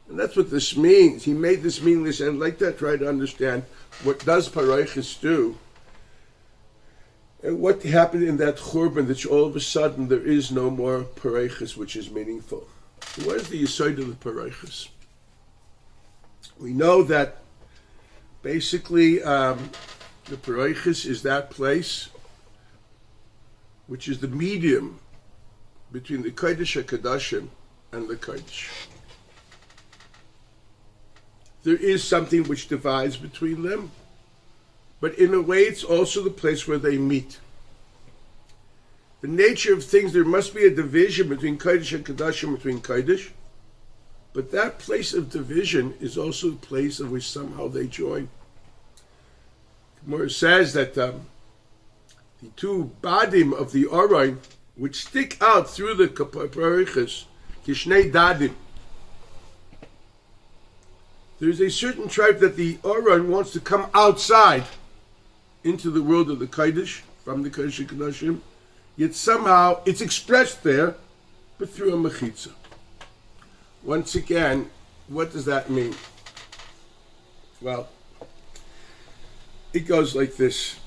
And that's what this means. He made this meaningless. And I'd like to try to understand what does pareiches do? And what happened in that churban that all of a sudden there is no more pareiches which is meaningful. What is the yesod of the pareiches? We know that basically the pareiches is that place which is the medium between the Kodesh HaKadoshim and the Kodesh. There is something which divides between them, but in a way it's also the place where they meet. The nature of things, there must be a division between Kodesh and Kadashim, between Kodesh, but that place of division is also the place in which somehow they join. Gemara says that the two badim of the Orain, which stick out through the pareiches, kishnei dadim. There's a certain tribe that the Orain wants to come outside into the world of the Kodesh, from the Kodesh and Kadashim, yet somehow it's expressed there, but through a mechitza. Once again, what does that mean? Well, it goes like this.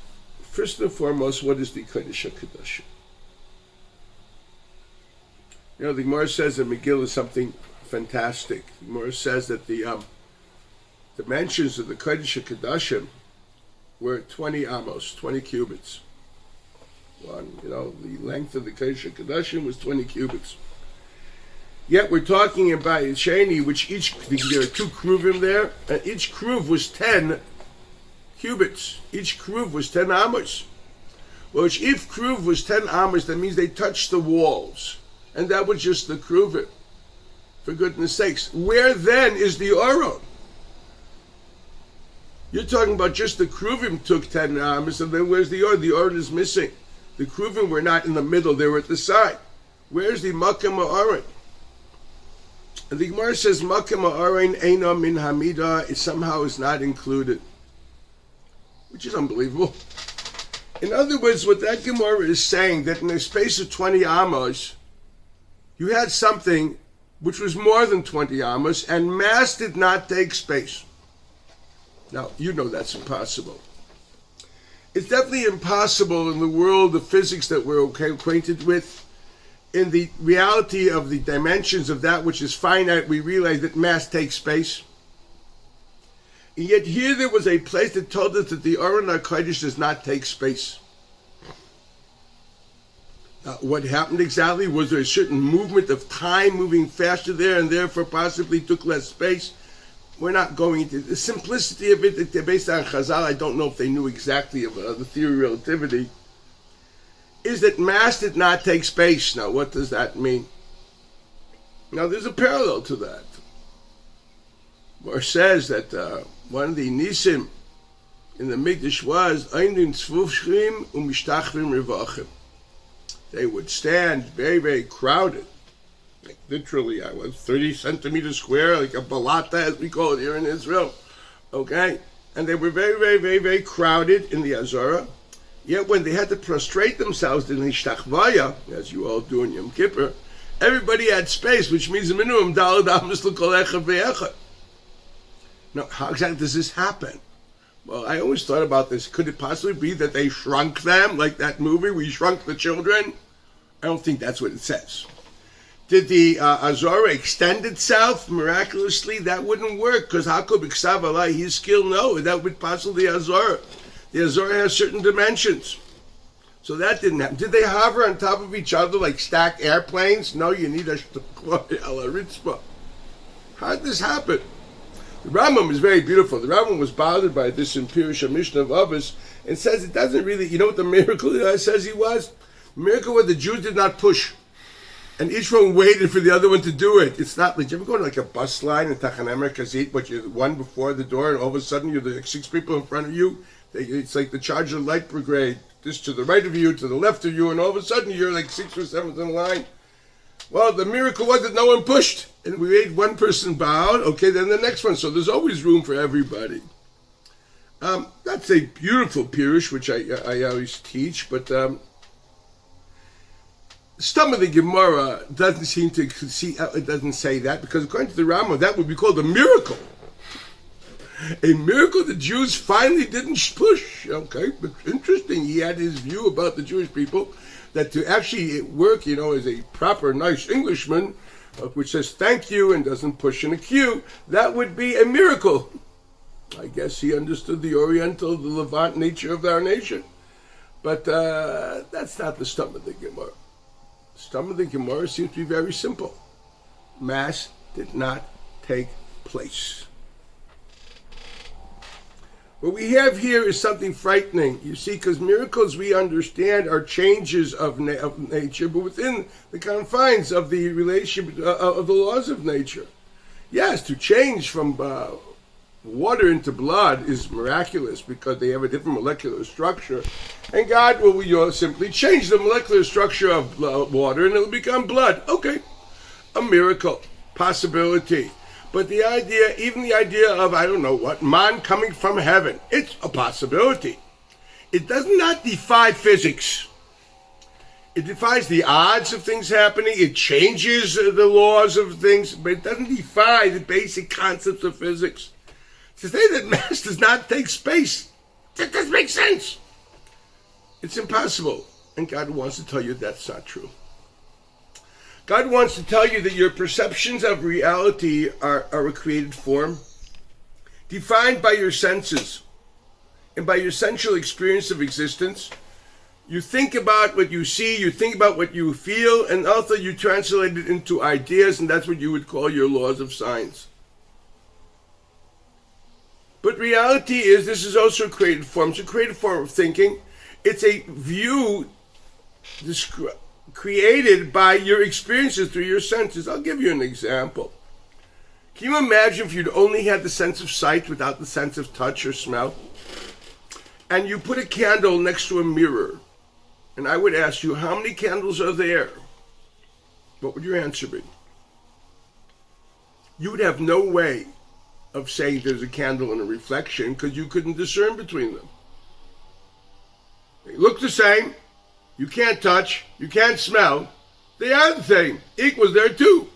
First and foremost, what is the Kodesh HaKadoshim? You know, the Gemara says in Megillah something fantastic. The Gemara says that the dimensions of the Kodesh HaKadoshim were 20 amos, 20 cubits. The length of the Kodesh HaKadoshim was 20 cubits. Yet we're talking about Sheni, which there are 2 kruvim there, and each kruv was 10 cubits. Each kruv was 10 amos. Well, if kruv was 10 amos, that means they touched the walls. And that was just the kruvim. For goodness sakes. Where then is the Aron? You're talking about just the kruvim took 10 amos, and then where's the Aron? The Aron is missing. The kruvim were not in the middle, they were at the side. Where's the Makom Aron? And the Gemara says Makom Aron Eina Min Hamida, it somehow is not included. Which is unbelievable. In other words, what that Gemara is saying, that in the space of 20 amos, you had something which was more than 20 amos, and mass did not take space. Now, you know that's impossible. It's definitely impossible in the world of physics that we're acquainted with. In the reality of the dimensions of that which is finite, we realize that mass takes space. And yet here there was a place that told us that the Aron HaKodesh does not take space. What happened exactly? Was there a certain movement of time moving faster there and therefore possibly took less space? We're not going into the simplicity of it. Based on Chazal, I don't know if they knew exactly of the theory of relativity, is that mass did not take space. Now, what does that mean? Now, there's a parallel to that. Where it says that one of the nisim in the Mikdash was Einin Tzvuvshrim Umishtachvim Revachim. They would stand very, very crowded. Like literally, 30 centimeters square, like a balata, as we call it here in Israel. Okay? And they were very, very, very, very crowded in the Azara. Yet when they had to prostrate themselves in the Shtachvaya, as you all do in Yom Kippur, everybody had space, which means a minimum dalad amos l'kol echad ve'echad. Now, how exactly does this happen? Well, I always thought about this. Could it possibly be that they shrunk them, like that movie, We Shrunk the Children? I don't think that's what it says. Did the Azara extend itself miraculously? That wouldn't work, because how could B'ksav Alai, his skill, no, that would puzzle the Azara. The Azara has certain dimensions. So that didn't happen. Did they hover on top of each other like stacked airplanes? No, you need a ala ritzpah. How did this happen? The Rambam is very beautiful. The Rambam was bothered by this in Pirush Mishnah of Ahavas and says it doesn't really, you know what the miracle says he was? The miracle was the Jews did not push. And each one waited for the other one to do it. It's not like, you ever go to like a bus line in Tachanemer Kazit, but you're the one before the door and all of a sudden you're the 6 people in front of you? It's like the charge of the light brigade, just to the right of you, to the left of you, and all of a sudden you're like 6th or 7th in line. Well, the miracle was that no one pushed. And we made one person bowed, okay, then the next one. So there's always room for everybody. That's a beautiful pirush, which I always teach, but some of the Gemara doesn't seem to see, it doesn't say that, because according to the Rambam, that would be called a miracle. A miracle the Jews finally didn't push. Okay, but interesting. He had his view about the Jewish people, that to actually work, as a proper, nice Englishman, which says thank you and doesn't push in a queue, that would be a miracle. I guess he understood the Oriental, the Levant nature of our nation. But that's not the stum of the Gemara. The stum of the Gemara seems to be very simple. Mass did not take place. What we have here is something frightening, you see, because miracles we understand are changes of nature, but within the confines of the relationship of the laws of nature. Yes, to change from water into blood is miraculous because they have a different molecular structure, and God will simply change the molecular structure of water and it'll become blood. Okay, a miracle, possibility. But the idea, even the idea of, I don't know what, man coming from heaven, it's a possibility. It does not defy physics. It defies the odds of things happening. It changes the laws of things, but it doesn't defy the basic concepts of physics. To say that mass does not take space, that doesn't make sense. It's impossible. And God wants to tell you that's not true. God wants to tell you that your perceptions of reality are a created form, defined by your senses and by your sensual experience of existence. You think about what you see, you think about what you feel, and also you translate it into ideas, and that's what you would call your laws of science. But reality is, this is also a created form. It's a created form of thinking. It's a view created by your experiences through your senses. I'll give you an example. Can you imagine if you'd only had the sense of sight without the sense of touch or smell? And you put a candle next to a mirror, and I would ask you, how many candles are there? What would your answer be? You would have no way of saying there's a candle and a reflection because you couldn't discern between them. They look the same. You can't touch. You can't smell. They are the same. Equals there too.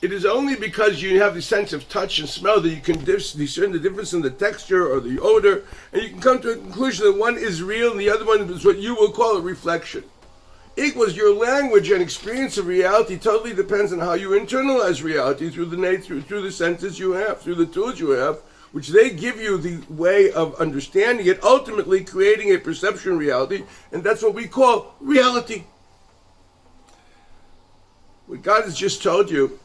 It is only because you have the sense of touch and smell that you can discern the difference in the texture or the odor, and you can come to a conclusion that one is real and the other one is what you will call a reflection. Equals your language and experience of reality totally depends on how you internalize reality through the senses you have, through the tools you have, which they give you the way of understanding it, ultimately creating a perception of reality, and that's what we call reality. What God has just told you,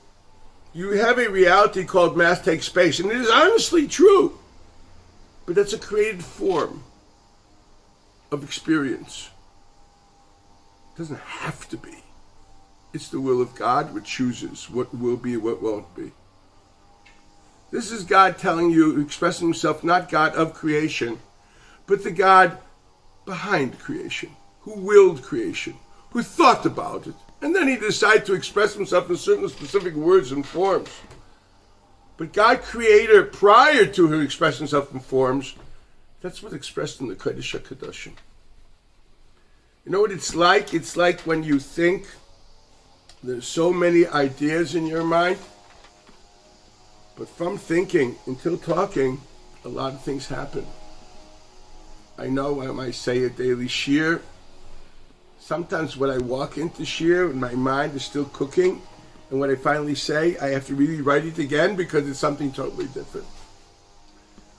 you have a reality called math takes space, and it is honestly true, but that's a created form of experience. It doesn't have to be. It's the will of God which chooses what will be and what won't be. This is God telling you, expressing himself, not God of creation, but the God behind creation, who willed creation, who thought about it, and then he decided to express himself in certain specific words and forms. But God, creator, prior to him expressing himself in forms, that's what's expressed in the Pre-Tisha Kedoshim. You know what it's like? It's like when you think there's so many ideas in your mind, but from thinking until talking, a lot of things happen. I know when I say a daily shir, sometimes when I walk into shir, my mind is still cooking, and when I finally say, I have to really write it again because it's something totally different.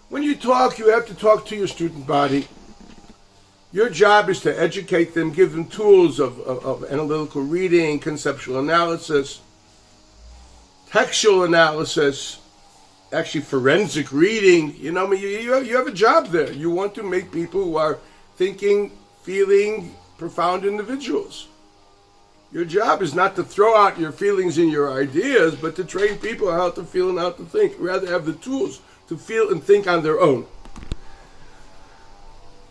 When you talk, you have to talk to your student body. Your job is to educate them, give them tools of analytical reading, conceptual analysis, textual analysis, actually forensic reading. You know, you have a job there. You want to make people who are thinking, feeling, profound individuals. Your job is not to throw out your feelings and your ideas, but to train people how to feel and how to think. Rather have the tools to feel and think on their own.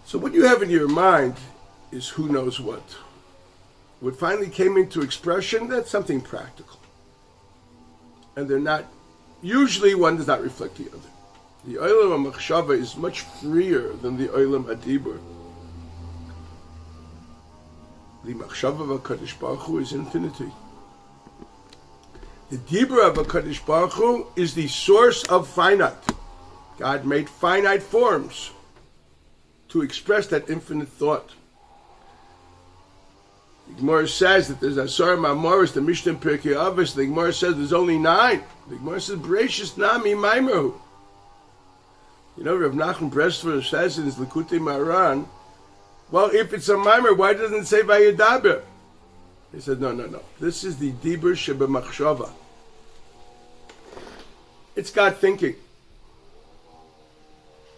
So what you have in your mind is who knows what. What finally came into expression, that's something practical. And they're not, usually one does not reflect the other. The Olam HaMachshava is much freer than the Olam HaDibur. The Machshava of HaKadosh Baruch Hu is infinity. The Dibur of HaKadosh Baruch Hu is the source of finite. God made finite forms to express that infinite thought. The Gemara says that there's Asar Ma'amoros, the Mishnah in Pirkei Avos. The Gemara says there's only 9. The Gemara says, Bereshis Nami Maimeru. You know, Rav Nachman Bresler says in his Likutei Maran, well, if it's a Maimer, why doesn't it say Vayedaber? He said, no. This is the Dibur Sheba Machshava. It's God thinking.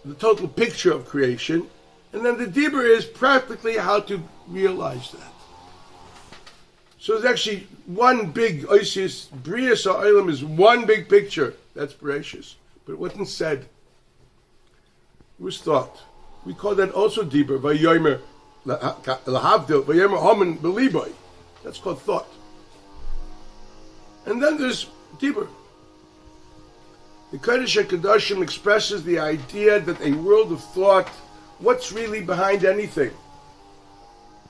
The total picture of creation. And then the Dibur is practically how to realize that. So there's actually one big Oisius, Brias Ha'olam is one big picture. That's Bereshis. But it wasn't said. It was thought. We call that also Dibur, Vayomer Lahavdil, Vayomer Homen Beliboy. That's called thought. And then there's Dibur. The Pre-Tisha Kedoshim expresses the idea that a world of thought, what's really behind anything?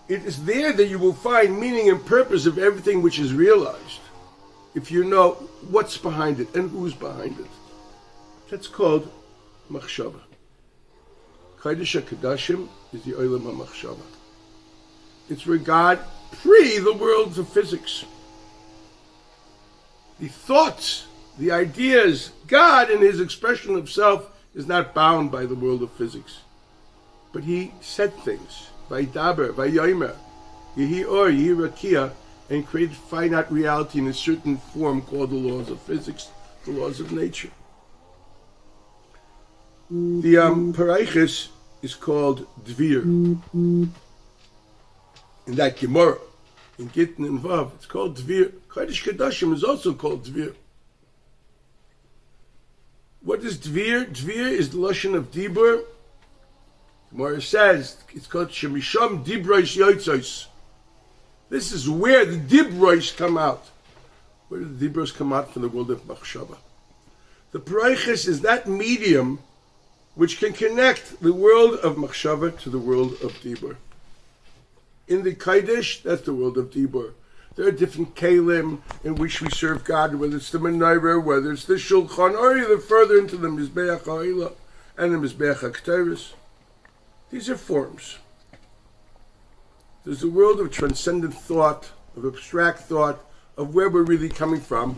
It is there that you will find meaning and purpose of everything which is realized, if you know what's behind it and who's behind it. That's called Machshava. Pre-Tisha Kedoshim is the Olam HaMachshava. It's where God pre the worlds of physics, the thoughts, the ideas, God in his expression of self is not bound by the world of physics. But he said things, Vaydaber, Vayomer, Yehi Or, Yehi Rakia, and created finite reality in a certain form called the laws of physics, the laws of nature. The Paraichis is called Dvir. In that Gemara, in Gittin and Vav, it's called Dvir. Kodesh Kodashim is also called Dvir. What is Dvir? Dvir is the Lashon of Dibur. Gemara says it's called Shemisham Dibrois Yotzos. This is where the Dibrois come out. Where do the Dibrois come out from the world of Machshava? The Paraichis is that medium which can connect the world of Machshava to the world of Dibur. In the Kodesh, that's the world of Dibur. There are different kalim in which we serve God, whether it's the menorah, whether it's the shulchan, or either further into the Mizbeach HaOila and the Mizbeach HaKteris. These are forms. There's a world of transcendent thought, of abstract thought, of where we're really coming from,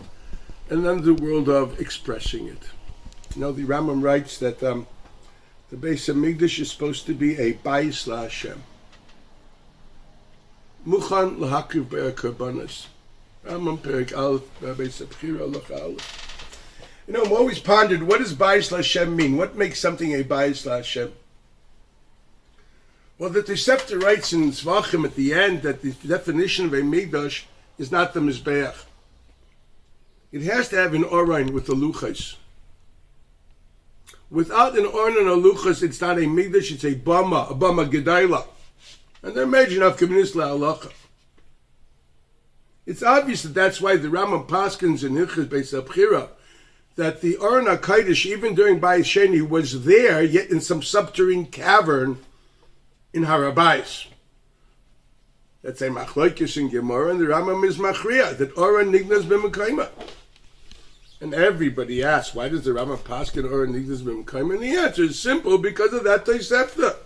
and then the world of expressing it. You know, the Rambam writes that the Beis HaMikdash is supposed to be a bayis LaHashem. Muchan lahakriv be'akarbanos. Rambam Perek Aleph, Beis Abchira Halacha Aleph. You know, I'm always pondered, what does bayis LaHashem mean? What makes something a bayis LaHashem? Well, the Tosefta writes in Zvachim at the end that the definition of a Mikdash is not the Mizbeach. It has to have an Orain with the Luchas. Without an Orain and a Luchas, it's not a Mikdash, it's a Bama Gedaila. And they're major enough communists la'alacha. It's obvious that that's why the Rambam Paskins in Hilchos Beis Abchira, that the Aron HaKodesh, even during Bayis Sheni, was there, yet in some subterranean cavern in Harabayis. That's a Machlokes in Gemara, and the Rambam is Machriya, that Aron Nignas b'Mekayma. And everybody asks, why does the Rambam Paskin Aron Nignas b'Mekayma? And the answer is simple, because of that Tosefta.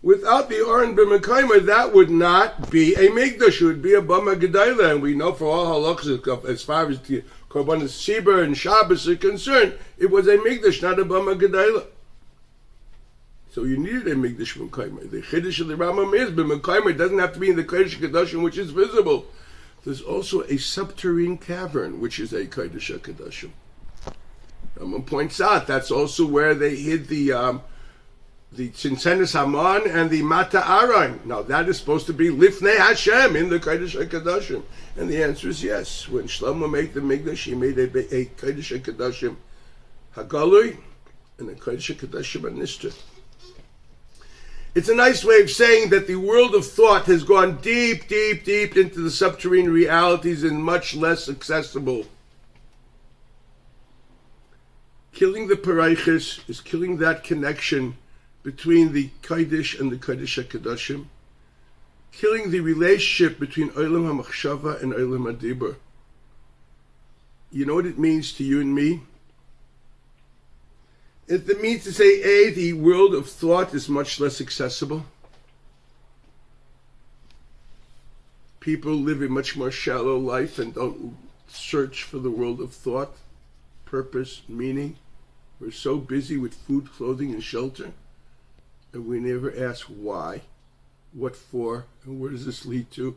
Without the Aron b'Mekayma, that would not be a Mikdash, it would be a Bama Gedaila. And we know for all halachas, as far as the Korbanos Sibur and Shabbos are concerned, it was a Mikdash, not a Bama Gedaila. So you needed a Mikdash b'Mekayma. The Chiddush of the Rambam is b'Mekayma. It doesn't have to be in the Kodesh HaKadoshim, which is visible. There's also a subterranean cavern, which is a Kodesh HaKadoshim. Rambam points out that's also where they hid the Tzinsenes Haman and the Mata Aron. Now that is supposed to be Lifnei Hashem in the Kodesh HaKadoshim. And the answer is yes. When Shlomo made the Mikdash, he made a Kodesh HaKadoshim Hagalui and a Kodesh HaKadoshim Anistra. It's a nice way of saying that the world of thought has gone deep, deep, deep into the subterranean realities and much less accessible. Killing the Paraichis is killing that connection between the Kodesh and the Kodesh HaKadoshim, killing the relationship between Olam HaMachshava and Olam HaDibur. You know what it means to you and me? It means to say, the world of thought is much less accessible. People live a much more shallow life and don't search for the world of thought, purpose, meaning. We're so busy with food, clothing, and shelter, and we never ask why, what for, and where does this lead to,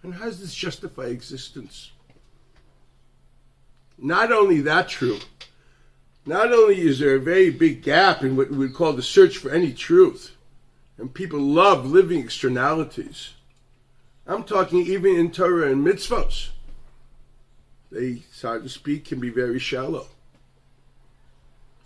and how does this justify existence? Not only that true, not only is there a very big gap in what we would call the search for any truth, and people love living externalities. I'm talking even in Torah and mitzvos. They, so to speak, can be very shallow.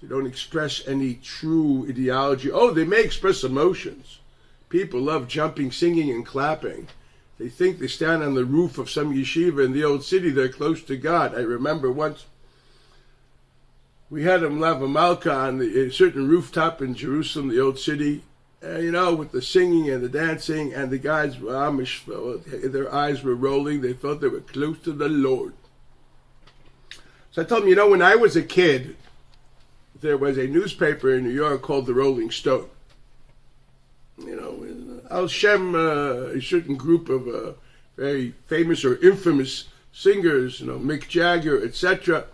They don't express any true ideology. Oh, they may express emotions. People love jumping, singing, and clapping. They think they stand on the roof of some yeshiva in the old city, they're close to God. I remember once we had a Lava Malka on a certain rooftop in Jerusalem, the old city, with the singing and the dancing, and the guys were Amish, their eyes were rolling, they felt they were close to the Lord. So I told them, when I was a kid, there was a newspaper in New York called the Rolling Stone. Al Shem, a certain group of very famous or infamous singers, Mick Jagger, etc.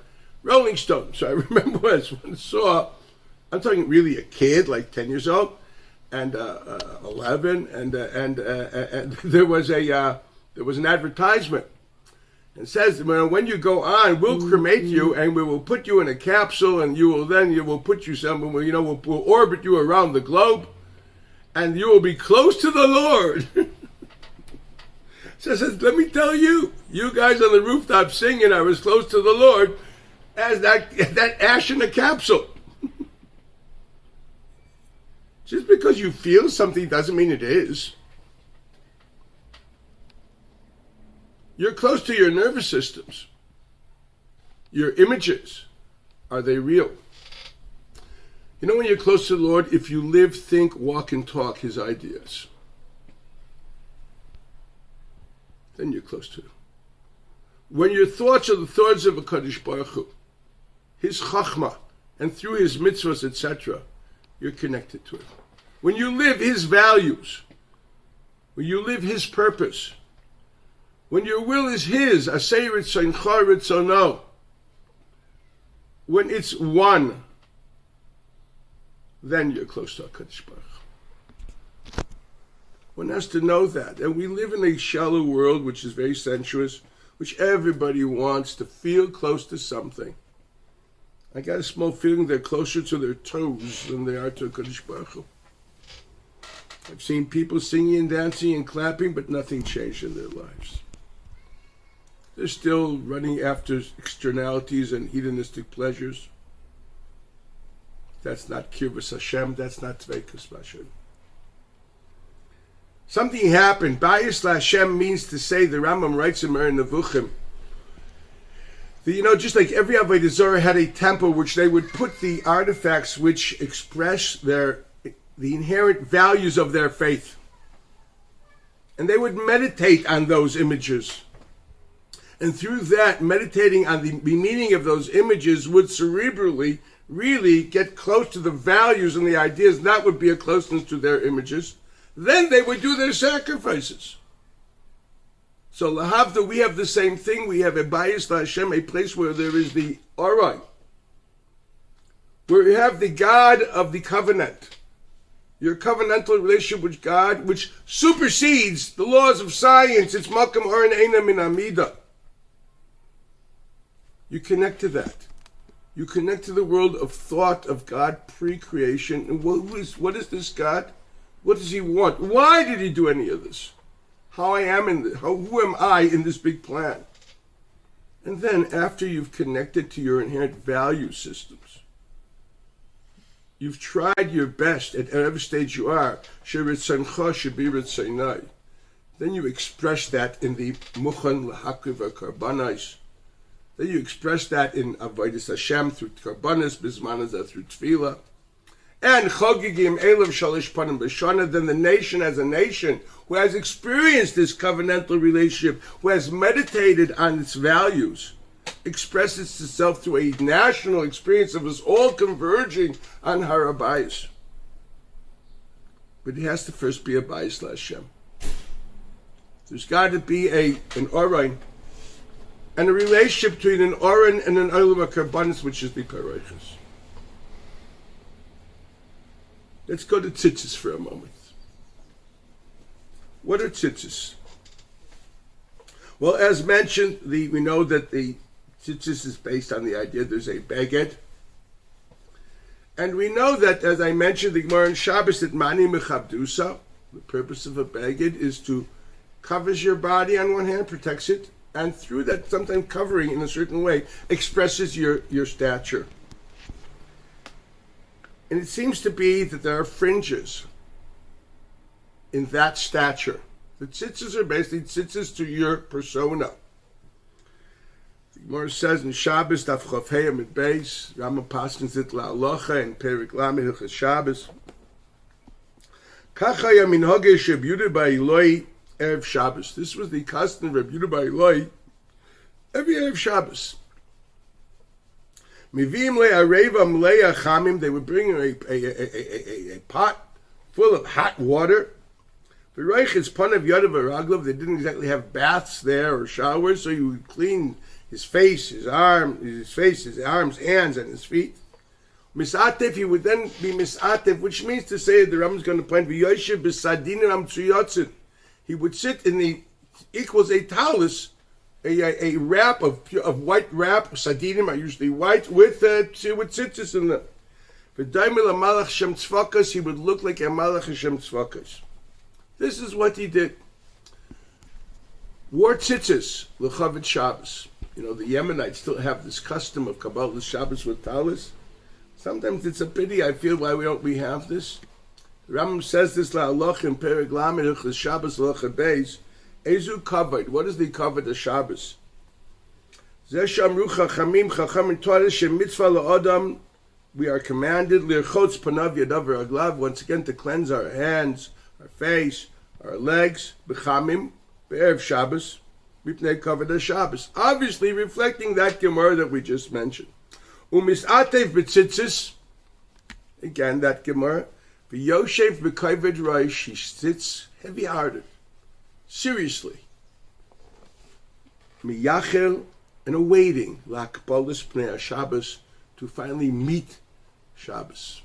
Rolling Stones. So I remember when I saw, I'm talking really a kid, like 10 years old, and 11, and there was an advertisement. It says, when you go on, we'll cremate you, and we will put you in a capsule, and you will put you somewhere, we'll orbit you around the globe, and you will be close to the Lord. So it says, let me tell you, you guys on the rooftop singing, I was close to the Lord, as that ash in a capsule. Just because you feel something doesn't mean it is. You're close to your nervous systems. Your images, are they real? When you're close to the Lord, if you live, think, walk, and talk His ideas, then you're close to Him. When your thoughts are the thoughts of a Kadosh Baruch Hu, His Chachma, and through His mitzvahs, etc., you're connected to Him. When you live His values, when you live His purpose, when your will is His, Aseh Ritzoncha Ritzono, when it's one, then you're close to HaKadosh Baruch Hu. One has to know that. And we live in a shallow world which is very sensuous, which everybody wants to feel close to something. I got a small feeling they're closer to their toes than they are to HaKadosh Baruch Hu. I've seen people singing and dancing and clapping, but nothing changed in their lives. They're still running after externalities and hedonistic pleasures. That's not Kirvus Hashem, that's not Tveikus Hashem. Something happened. Bayis Hashem means to say, the Rambam writes in Mer Nevuchim, just like every Avodah Zarah had a temple which they would put the artifacts which express the inherent values of their faith. And they would meditate on those images. And through that, meditating on the meaning of those images would cerebrally really get close to the values and the ideas. That would be a closeness to their images. Then they would do their sacrifices. So lahavda, we have the same thing. We have a bayis Hashem, a place where there is the Orai, where we have the God of the covenant. Your covenantal relationship with God, which supersedes the laws of science. It's makam oren eina min amida. You connect to that. You connect to the world of thought of God pre-creation. And what is this God? What does He want? Why did He do any of this? Who am I in this big plan? And then after you've connected to your inherent value systems, you've tried your best at whatever stage you are, then you express that in the Muchan L'Hakriv HaKarbanos. Then you express that in Avodas Hashem through Karbanos, Bismanazah through Tefillah. And Chogigim Elav Shalish Panim B'Shana, then the nation as a nation who has experienced this covenantal relationship, who has meditated on its values, expresses itself through a national experience of us all converging on Har HaBayis. But it has to first be a Bayis LaHashem. There's got to be an Orain, and a relationship between an Oren and an Olam HaKarbanos, which is the Parochos. Let's go to tzitzis for a moment. What are tzitzis? Well, as mentioned, we know that the tzitzis is based on the idea there's a beged. And we know that, as I mentioned, the Gemara in Shabbos, that mani mechabdusa, the purpose of a beged is to cover your body on one hand, protects it, and through that, sometimes covering in a certain way, expresses your stature. And it seems to be that there are fringes in that stature. The tzitzis are basically tzitzis to your persona. The Gemara says in Shabbos, Daf Chav Hei Amud Beis, Rambam paskins it la'alocha in Perik Lamed Hilchos Shabbos. Kach haya minhagei sheb Yehuda bar Eloi Erev Shabbos. This was the custom of Reb Yehuda bar Eloi every Erev Shabbos. Mivim le'areva mleya chamim. They would bring a pot full of hot water. V'roiches panav yadav v'raglav. They didn't exactly have baths there or showers, so you would clean his face, his arms, hands, and his feet. Misatef, he would then be misatef, which means to say, the Rambam is going to point, v'yoshev b'sadin am tzuyotzin. He would sit in the, equals a talus, a wrap of white wrap. Sadinim are usually white with tzitzis in them. V'daimel malach shem tzvakas, he would look like a malach shem tzvakas. This is what he did. Wore tzitzis l'chavit Shabbos. You know, the Yemenites still have this custom of Kabbalah Shabbos with talis. Sometimes it's a pity. I feel why we have this. The Rambam says this la'aloch in Perek Lamed Hilchos Shabbos Halacha Beis. Ezu covered. What is the covered of Shabbos? Zeh shamru chachamim chachamim Torah mitzvah la'adam. We are commanded lirchotz panav yadav v'raglav, once again to cleanse our hands, our face, our legs, b'chamim be'erev Shabbos, mipnei covered Shabbos. Obviously reflecting that Gemara that we just mentioned. Umisatev b'tzitzis, again that Gemara. V'yoshev b'kaved roish, he sits heavy-hearted, seriously. Miyachel, and awaiting l'akbalas pnei Shabbos, to finally meet Shabbos.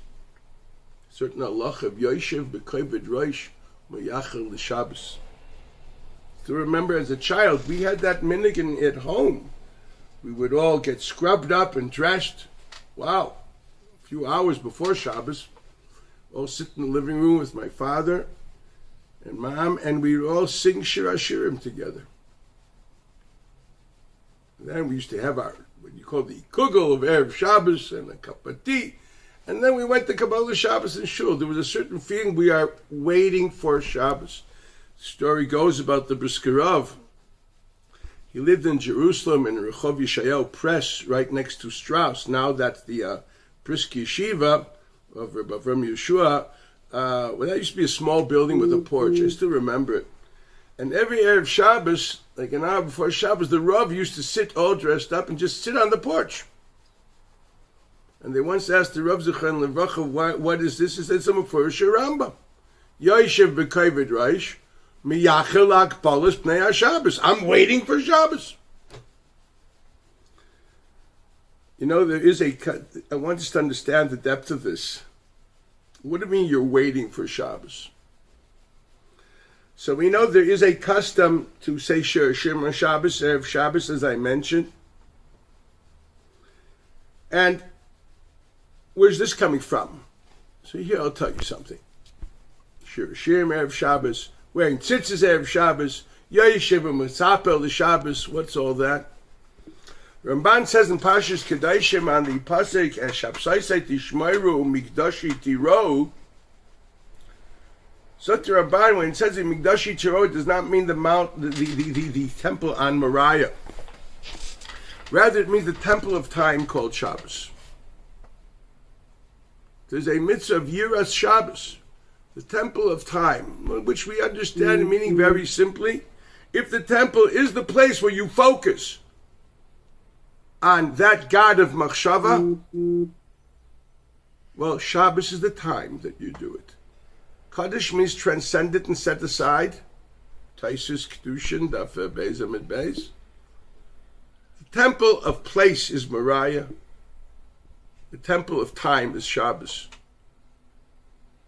Certain halacha of Yoshev b'kaved roish, miyachel l'Shabbos. To remember, as a child, we had that minhag at home. We would all get scrubbed up and dressed. Wow, a few hours before Shabbos. All sit in the living room with my father and mom, and we would all sing Shir Hashirim together. And then we used to have our, what you call the kugel of Erev Shabbos and a cup of tea. And then we went to Kabbalah Shabbos and Shul. There was a certain feeling we are waiting for Shabbos. The story goes about the Briskerov. He lived in Jerusalem in Rehov Yeshayahu Press, right next to Strauss. Now that's the Brisk Yeshiva of Rabbi Avram Yeshua. Well, that used to be a small building with a porch. I still remember it. And every Erev Shabbos, like an hour before Shabbos, the Rav used to sit all dressed up and just sit on the porch. And they once asked the Rav Zichron Levracha, what is this? He said, someone for a Rambam. Yoshev b'kaved roish, miyachel akbalas pnei Shabbos. I'm waiting for Shabbos. You know, there is I want us to understand the depth of this. What do you mean you're waiting for Shabbos? So we know there is a custom to say Shir Hashirim on Shabbos, Erev Shabbos, as I mentioned. And where's this coming from? So here I'll tell you something. Shir Hashirim, Erev Shabbos, wearing tzitzis, Erev Shabbos, Yeshiva Mitzapel, the Shabbos, what's all that? Ramban says in Pashas Kedaishim on the Pasuk, Shabsaisai Tishmairu Mikdashi Tiro. Soter Ramban, when it says in Mikdashi Tiro, it does not mean the temple on Moriah. Rather, it means the temple of time called Shabbos. There's a mitzvah of Yiras Shabbos, the temple of time, which we understand meaning very simply. If the temple is the place where you focus on that God of Machshava, well, Shabbos is the time that you do it. Kaddish means transcendent and set aside. Taisus Kedushin, Daf Beis Amid Beis. The temple of place is Moriah. The temple of time is Shabbos.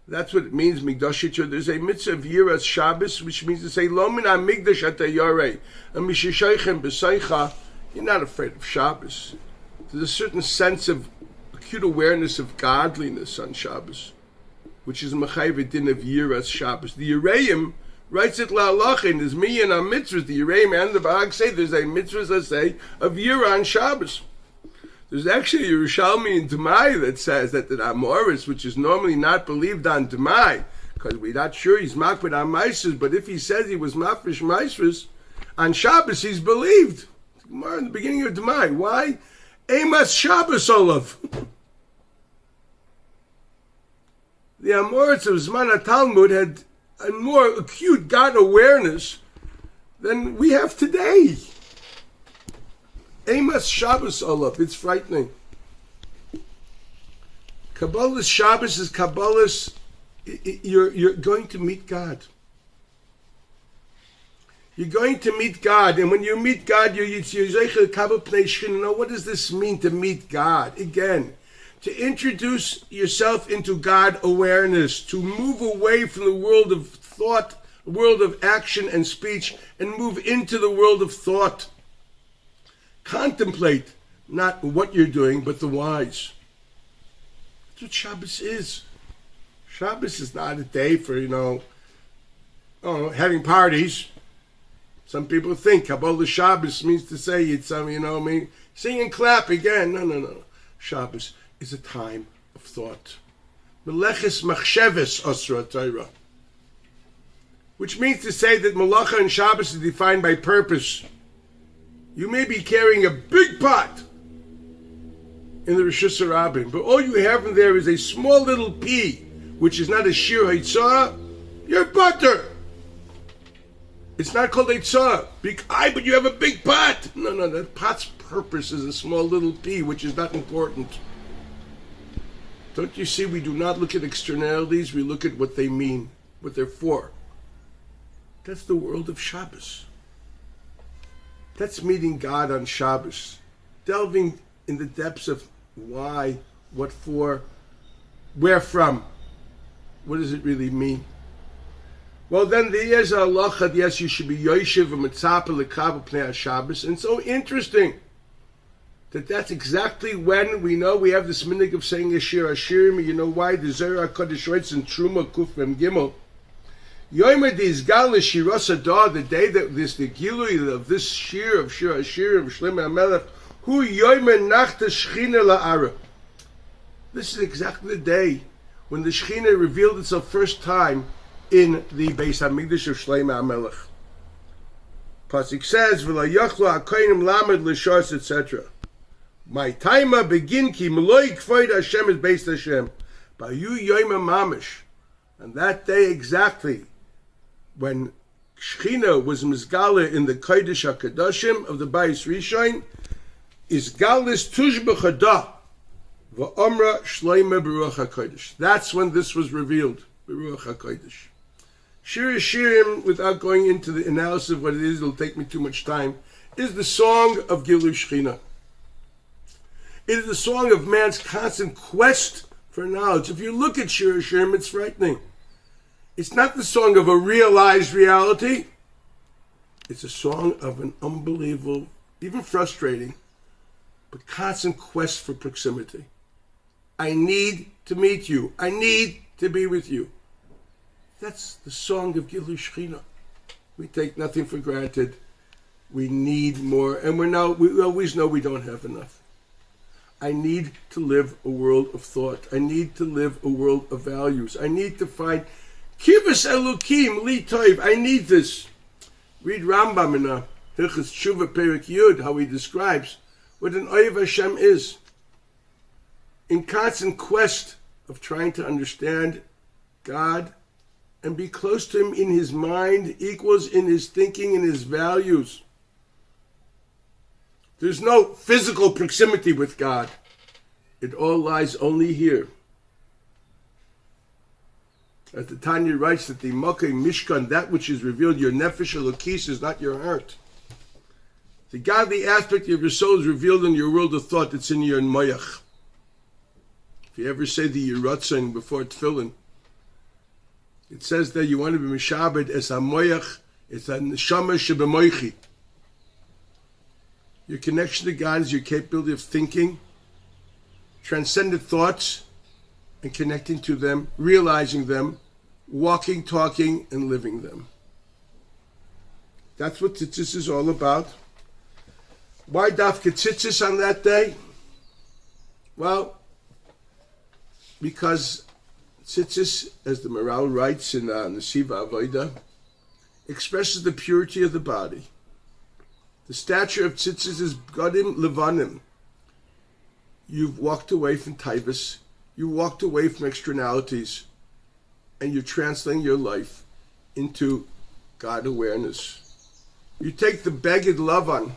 That's what it means, Migdashit. There's a mitzvah of Yiras Shabbos, which means to say, Lo min ha-migdash ata yorei, and mishishaychem b'saycha. You're not afraid of Shabbos. There's a certain sense of acute awareness of godliness on Shabbos, which is Mechayv Din of Yiras Shabbos. The Yereim writes it la'alacha, and there's me and our mitzvahs. The Yereim and the Bahag say there's a mitzvah, let's say, of Yira on Shabbos. There's actually a Yerushalmi in Demai that says that the Amoris, which is normally not believed on Demai, because we're not sure he's makbid on Maisers, but if he says he was mafresh Maisers, on Shabbos he's believed. In the beginning of Demai. Why? Emas Shabbos Olav. The Amoritz of Zman Talmud had a more acute God awareness than we have today. Emas Shabbos Olav. It's frightening. Kabbalah's Shabbos is Kabbalah's. You're going to meet God. You're going to meet God, and when you meet God, you know, what does this mean to meet God? Again, to introduce yourself into God awareness, to move away from the world of thought, the world of action and speech, and move into the world of thought. Contemplate not what you're doing, but the whys. That's what Shabbos is. Shabbos is not a day for, having parties. Some people think Kabbalah Shabbos means to say it's sing and clap again. No. Shabbos is a time of thought. Meleches machsheves asra Torah, which means to say that Malacha and Shabbos is defined by purpose. You may be carrying a big pot in the Rosh Hashanah, but all you have in there is a small little pea, which is not a shir haitzah, you're butter. It's not called haitzah, but you have a big pot. No, that pot's purpose is a small little pea, which is not important. Don't you see, we do not look at externalities, we look at what they mean, what they're for. That's the world of Shabbos. That's meeting God on Shabbos. Delving in the depths of why, what for, where from. What does it really mean? Well, then there is a halacha, yes, you should be yoshev and mitzapa l'kabel pnei Shabbos. And so interesting that's exactly when we know we have this minhag of saying Yeshir Hashirim. You know why? The Zohar HaKadosh writes in Truma Kuf Mem Gimel, Yom Diz Galus Shiras Adar, the day that the Geula of this Shir of Shir Hashirim, Shlomo HaMelech, Hu Yom Nachta Shechina La'ara. This is exactly the day when the Shechina revealed itself first time in the Beis HaMikdash of Shlomo HaMelech. Pasuk says, V'la Yachlu HaKoinim Lamed L'Shas, etc. My timer begin ki Meloi Kvoid Hashem is based Hashem. By you Yom Mamish. And that day exactly, when Shechina was Mizgala in the Kodesh HaKadoshim of the Bayis Rishon, is Galus Tush B'Chada V'Omra Shloime B'Ruach HaKodesh. That's when this was revealed, B'Ruach HaKodesh. Shir Shirim, without going into the analysis of what it is, it'll take me too much time, is the song of Gilu Shechina. It is the song of man's constant quest for knowledge. If you look at Shir Shirim, it's frightening. It's not the song of a realized reality. It's a song of an unbelievable, even frustrating, but constant quest for proximity. I need to meet you. I need to be with you. That's the song of Gilu Shechina. We take nothing for granted. We need more, and we always know we don't have enough. I need to live a world of thought. I need to live a world of values. I need to find Kivus Elokim Li Toiv. I need this. Read Rambam in Hilchos Tshuva Perek Yud, how he describes what an Oiv Hashem is. In constant quest of trying to understand God and be close to Him in His mind, equals in His thinking and His values. There's no physical proximity with God. It all lies only here. As the Tanya writes that the Makay Mishkan, that which is revealed, your nefesh elokis, is not your heart. The godly aspect of your soul is revealed in your world of thought. It's in your moyach. If you ever say the Yiratzin before Tefillin, it says that you want to be mishabed as a moyach, it's a neshama shebemoichi. Your connection to God is your capability of thinking, transcendent thoughts, and connecting to them, realizing them, walking, talking, and living them. That's what tzitzis is all about. Why dafka tzitzis on that day? Well, because tzitzis, as the Maral writes in Nesiva Avoda, expresses the purity of the body. The stature of tzitzis is Gadim Levanim. You've walked away from taivas, you walked away from externalities, and you're translating your life into God awareness. You take the Beged Lavan,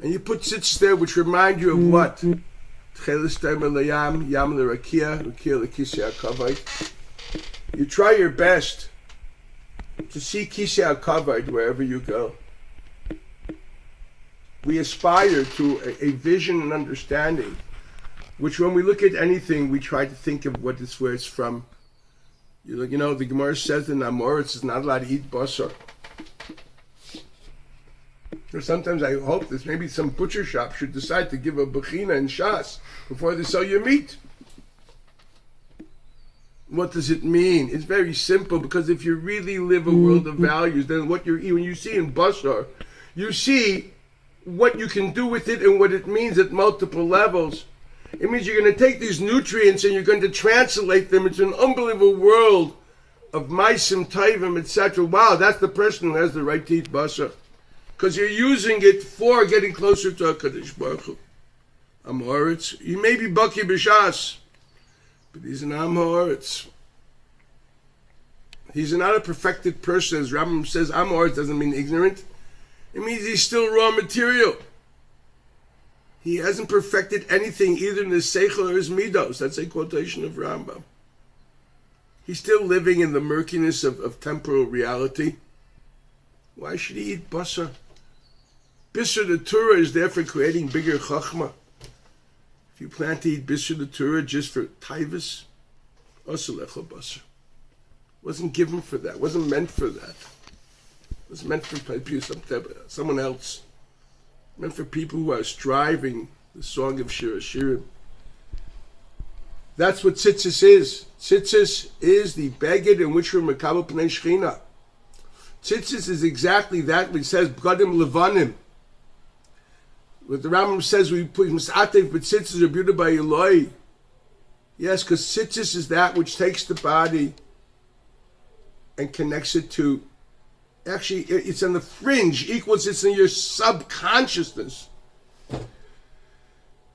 and you put tzitzis there which remind you of what? You try your best to see kisei hakavod wherever you go. We aspire to a vision and understanding, which when we look at anything, we try to think of where it's from. You know, the Gemara says in Amoritz is not allowed to eat basar. Or sometimes I hope that maybe some butcher shop should decide to give a bechina and shas before they sell your meat. What does it mean? It's very simple, because if you really live a world of values, then what when you see in basar, you see what you can do with it and what it means at multiple levels. It means you're going to take these nutrients and you're going to translate them into an unbelievable world of maisim, taivim, etc. Wow, that's the person who has the right to eat basar, because you're using it for getting closer to HaKadosh Baruch Hu. Am Haaretz. He may be baki b'shas, but he's an Am Haaretz. He's not a perfected person. As Rambam says, Am Haaretz doesn't mean ignorant. It means he's still raw material. He hasn't perfected anything, either in his seichel or his midos. That's a quotation of Rambam. He's still living in the murkiness of temporal reality. Why should he eat basar? Bisur the Torah is there for creating bigger chachma. If you plan to eat Bisur the Torah just for taivas, oselecho basar. Wasn't given for that. Wasn't meant for that. It was meant for someone else. Meant for people who are striving. The song of Shir Hashirim. That's what tzitzis is. Tzitzis is the beged in which we're mekabel pnei shechina. Tzitzis is exactly that which says b'gadim levanim. What the Rambam says, we put misatev, but tzitzis are beautiful by Eloi. Yes, because tzitzis is that which takes the body and connects it to, actually, it's on the fringe, equals it's in your subconsciousness.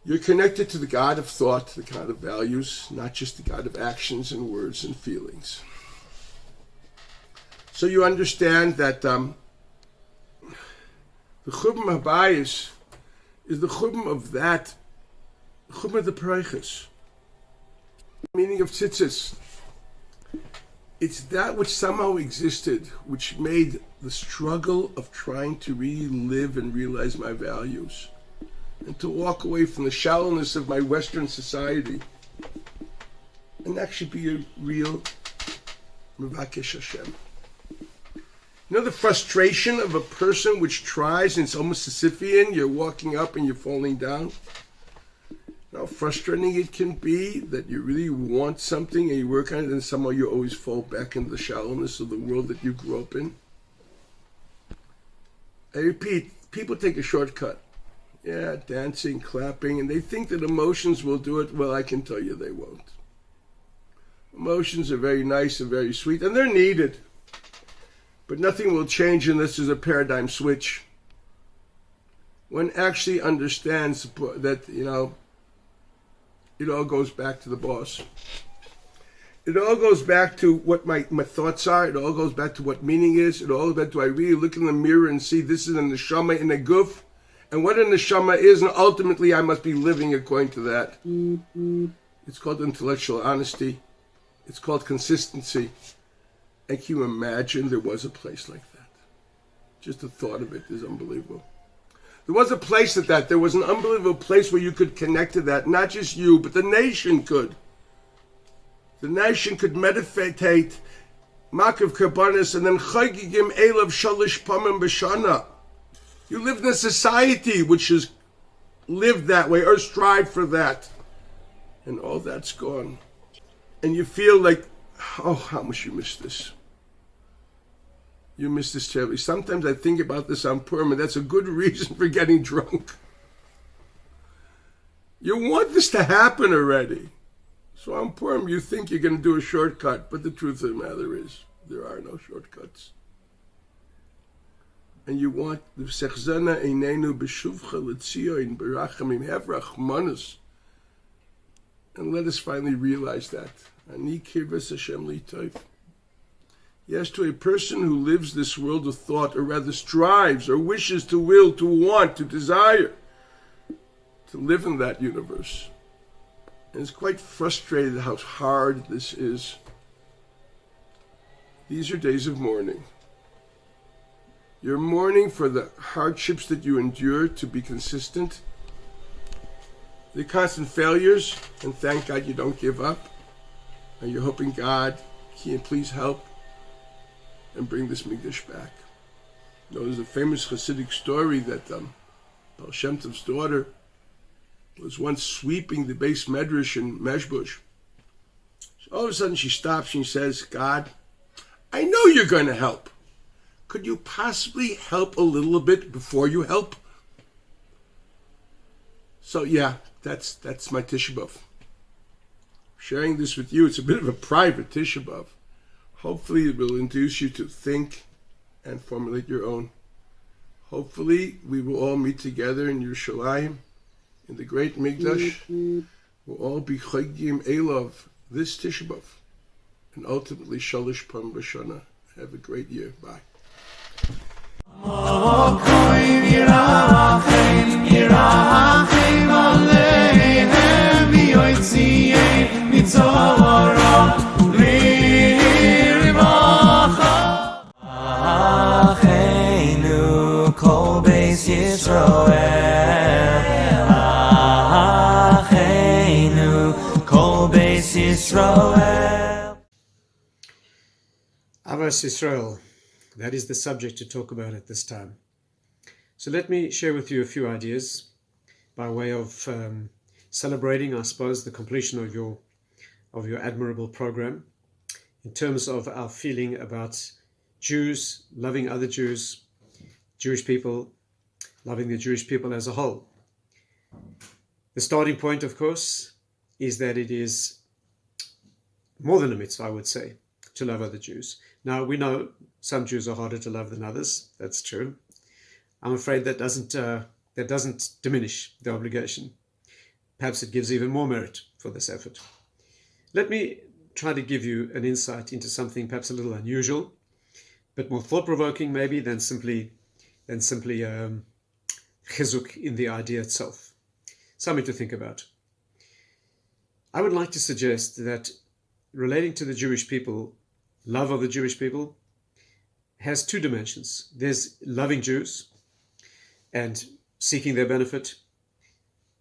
You're connected to the God of thought, the God of values, not just the God of actions and words and feelings. So you understand that the churban habayis is the churban of that, the churban of the Pre-Tisha. Meaning of tzitzis. It's that which somehow existed, which made the struggle of trying to really live and realize my values, and to walk away from the shallowness of my Western society, and actually be a real Mevakesh Hashem. You know the frustration of a person which tries, and it's almost Sisyphean, you're walking up and you're falling down? How frustrating it can be that you really want something and you work on it, and somehow you always fall back into the shallowness of the world that you grew up in. I repeat, people take a shortcut. Yeah, dancing, clapping, and they think that emotions will do it. Well, I can tell you they won't. Emotions are very nice and very sweet, and they're needed. But nothing will change unless there's a paradigm switch. One actually understands that, it all goes back to the boss. It all goes back to what my thoughts are. It all goes back to what meaning is. It all goes back to, I really look in the mirror and see this is a neshama in a guf, and what a neshama is, and ultimately I must be living according to that. It's called intellectual honesty. It's called consistency. And can you imagine there was a place like that? Just the thought of it is unbelievable. There was a place like that. There was an unbelievable place where you could connect to that. Not just you, but the nation could. The nation could meditate, Makav Karbanis, and then Chagigim Elav Shalish Pamim B'Shana. You live in a society which has lived that way or strived for that. And all that's gone. And you feel like, oh, how much you miss this. You miss this terribly. Sometimes I think about this on Purim, and that's a good reason for getting drunk. You want this to happen already. So on Purim, you think you're going to do a shortcut, but the truth of the matter is, there are no shortcuts. And you want the Sechzana Einenu B'Shuvcha L'Tzion B'Rachamim, have Rachmanus. And let us finally realize that. Ani Kirvas Hashem L'Tov. Yes, to a person who lives this world of thought, or rather strives, or wishes to will, to want, to desire, to live in that universe. And is quite frustrated how hard this is. These are days of mourning. You're mourning for the hardships that you endure to be consistent, the constant failures, and thank God you don't give up. And you're hoping God can please help and bring this Mikdash back. You know, there's a famous Hasidic story that Baal Shem Tov's daughter was once sweeping the base medrash in Meshbush. So all of a sudden she stops and she says, God, I know you're going to help. Could you possibly help a little bit before you help? So yeah, that's my Tisha B'Av. Sharing this with you, it's a bit of a private Tisha B'Av. Hopefully it will induce you to think and formulate your own. Hopefully we will all meet together in Yerushalayim, in the great Mikdash. We'll all be Chagim Elov this Tisha B'Av, and ultimately Shalish Pam B'Shana. Have a great year. Bye. Acheinu kol beis Yisroel, Acheinu kol beis Yisroel. Ahavas Yisroel, that is the subject to talk about at this time. So let me share with you a few ideas by way of celebrating, I suppose, the completion of your admirable program in terms of our feeling about Jews, loving other Jews, Jewish people, loving the Jewish people as a whole. The starting point, of course, is that it is more than a mitzvah, I would say, to love other Jews. Now, we know some Jews are harder to love than others. That's true. I'm afraid that doesn't diminish the obligation. Perhaps it gives even more merit for this effort. Let me try to give you an insight into something perhaps a little unusual, but more thought-provoking maybe than simply chizuk in the idea itself. Something to think about. I would like to suggest that relating to the Jewish people, love of the Jewish people has two dimensions. There's loving Jews and seeking their benefit,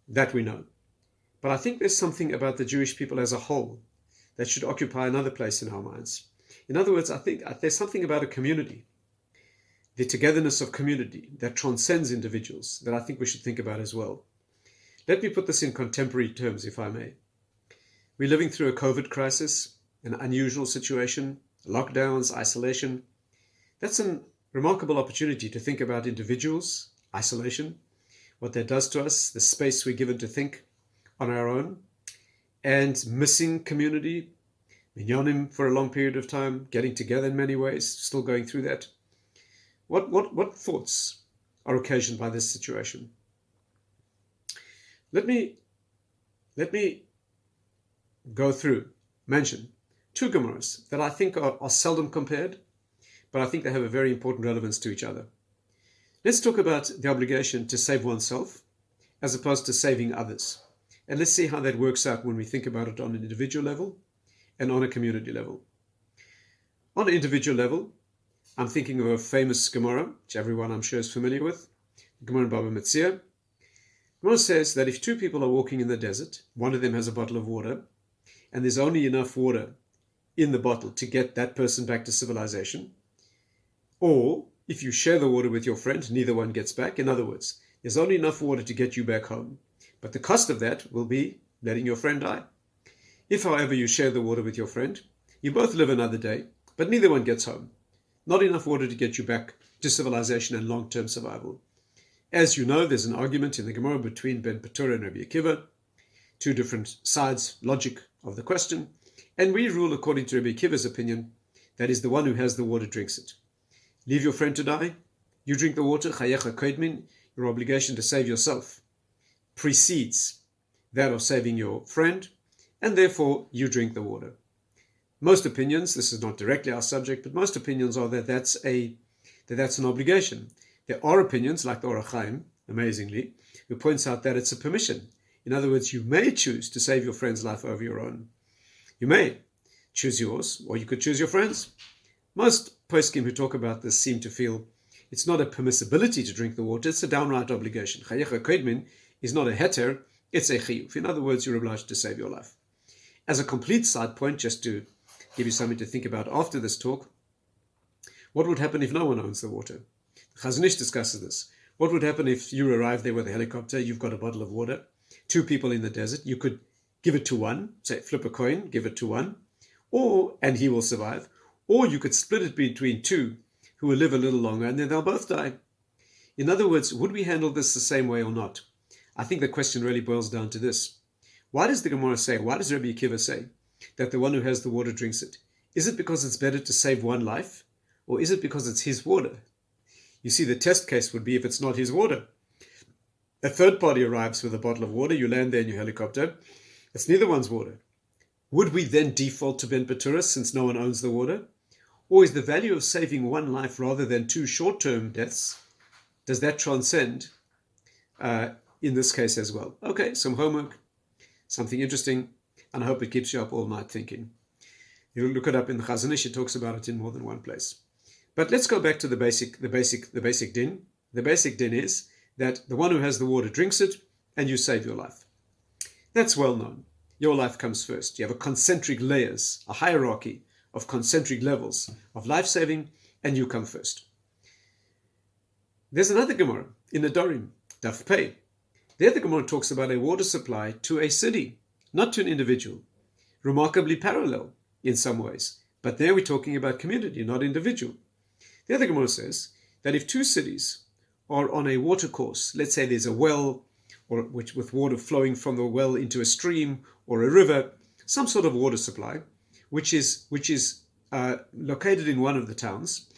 that we know. But I think there's something about the Jewish people as a whole that should occupy another place in our minds. In other words, I think there's something about a community, the togetherness of community that transcends individuals, that I think we should think about as well. Let me put this in contemporary terms, if I may. We're living through a COVID crisis, an unusual situation, lockdowns, isolation. That's a remarkable opportunity to think about individuals, isolation, what that does to us, the space we're given to think on our own, and missing community, minyanim for a long period of time, getting together in many ways, still going through that. What thoughts are occasioned by this situation? Let me mention two Gemaras that I think are seldom compared, but I think they have a very important relevance to each other. Let's talk about the obligation to save oneself as opposed to saving others. And let's see how that works out when we think about it on an individual level and on a community level. On an individual level, I'm thinking of a famous Gemara, which everyone I'm sure is familiar with, Gemara in Baba Metzia. Gemara says that if two people are walking in the desert, one of them has a bottle of water, and there's only enough water in the bottle to get that person back to civilization, or if you share the water with your friend, neither one gets back. In other words, there's only enough water to get you back home, but the cost of that will be letting your friend die. If, however, you share the water with your friend, you both live another day, but neither one gets home. Not enough water to get you back to civilization and long-term survival. As you know, there's an argument in the Gemara between Ben Petura and Rabbi Akiva, two different sides, logic of the question, and we rule according to Rabbi Akiva's opinion, that is the one who has the water drinks it. Leave your friend to die, you drink the water, chayecha koidmin, your obligation to save yourself precedes that of saving your friend, and therefore you drink the water. Most opinions, this is not directly our subject, but most opinions are that that's an obligation. There are opinions, like the Or HaChaim, amazingly, who points out that it's a permission. In other words, you may choose to save your friend's life over your own. You may choose yours, or you could choose your friend's. Most poskim who talk about this seem to feel It's not a permissibility to drink the water, it's a downright obligation. Chayecha Kodmin is not a heter, it's a chiyuv. In other words, you're obliged to save your life. As a complete side point, just to give you something to think about after this talk, what would happen if no one owns the water? Chazon Ish discusses this. What would happen if you arrive there with a helicopter, you've got a bottle of water, 2 people in the desert, you could give it to one, say flip a coin, give it to one, and he will survive, or you could split it between 2 who will live a little longer and then they'll both die. In other words, would we handle this the same way or not? I think the question really boils down to this. Why does the Gemara say, why does Rabbi Akiva say that the one who has the water drinks it? Is it because it's better to save one life, or is it because it's his water? You see, the test case would be if it's not his water. A third party arrives with a bottle of water, you land there in your helicopter, it's neither one's water. Would we then default to Ben Paturas since no one owns the water? Or is the value of saving one life rather than 2 short-term deaths, does that transcend in this case as well? Okay, some homework, something interesting, and I hope it keeps you up all night thinking. You look it up in the Chazon Ish, it talks about it in more than one place. But let's go back to the basic din. The basic din is that the one who has the water drinks it, and you save your life. That's well known. Your life comes first. You have a concentric layers, a hierarchy of concentric levels of life-saving, and you come first. There's another Gemara in the Dorim, Daf Pei. There the Gemara talks about a water supply to a city, not to an individual. Remarkably parallel in some ways. But there we're talking about community, not individual. The other Gemara says that if 2 cities are on a water course, let's say there's a well, or with water flowing from the well into a stream or a river, some sort of water supply, which is located in one of the towns,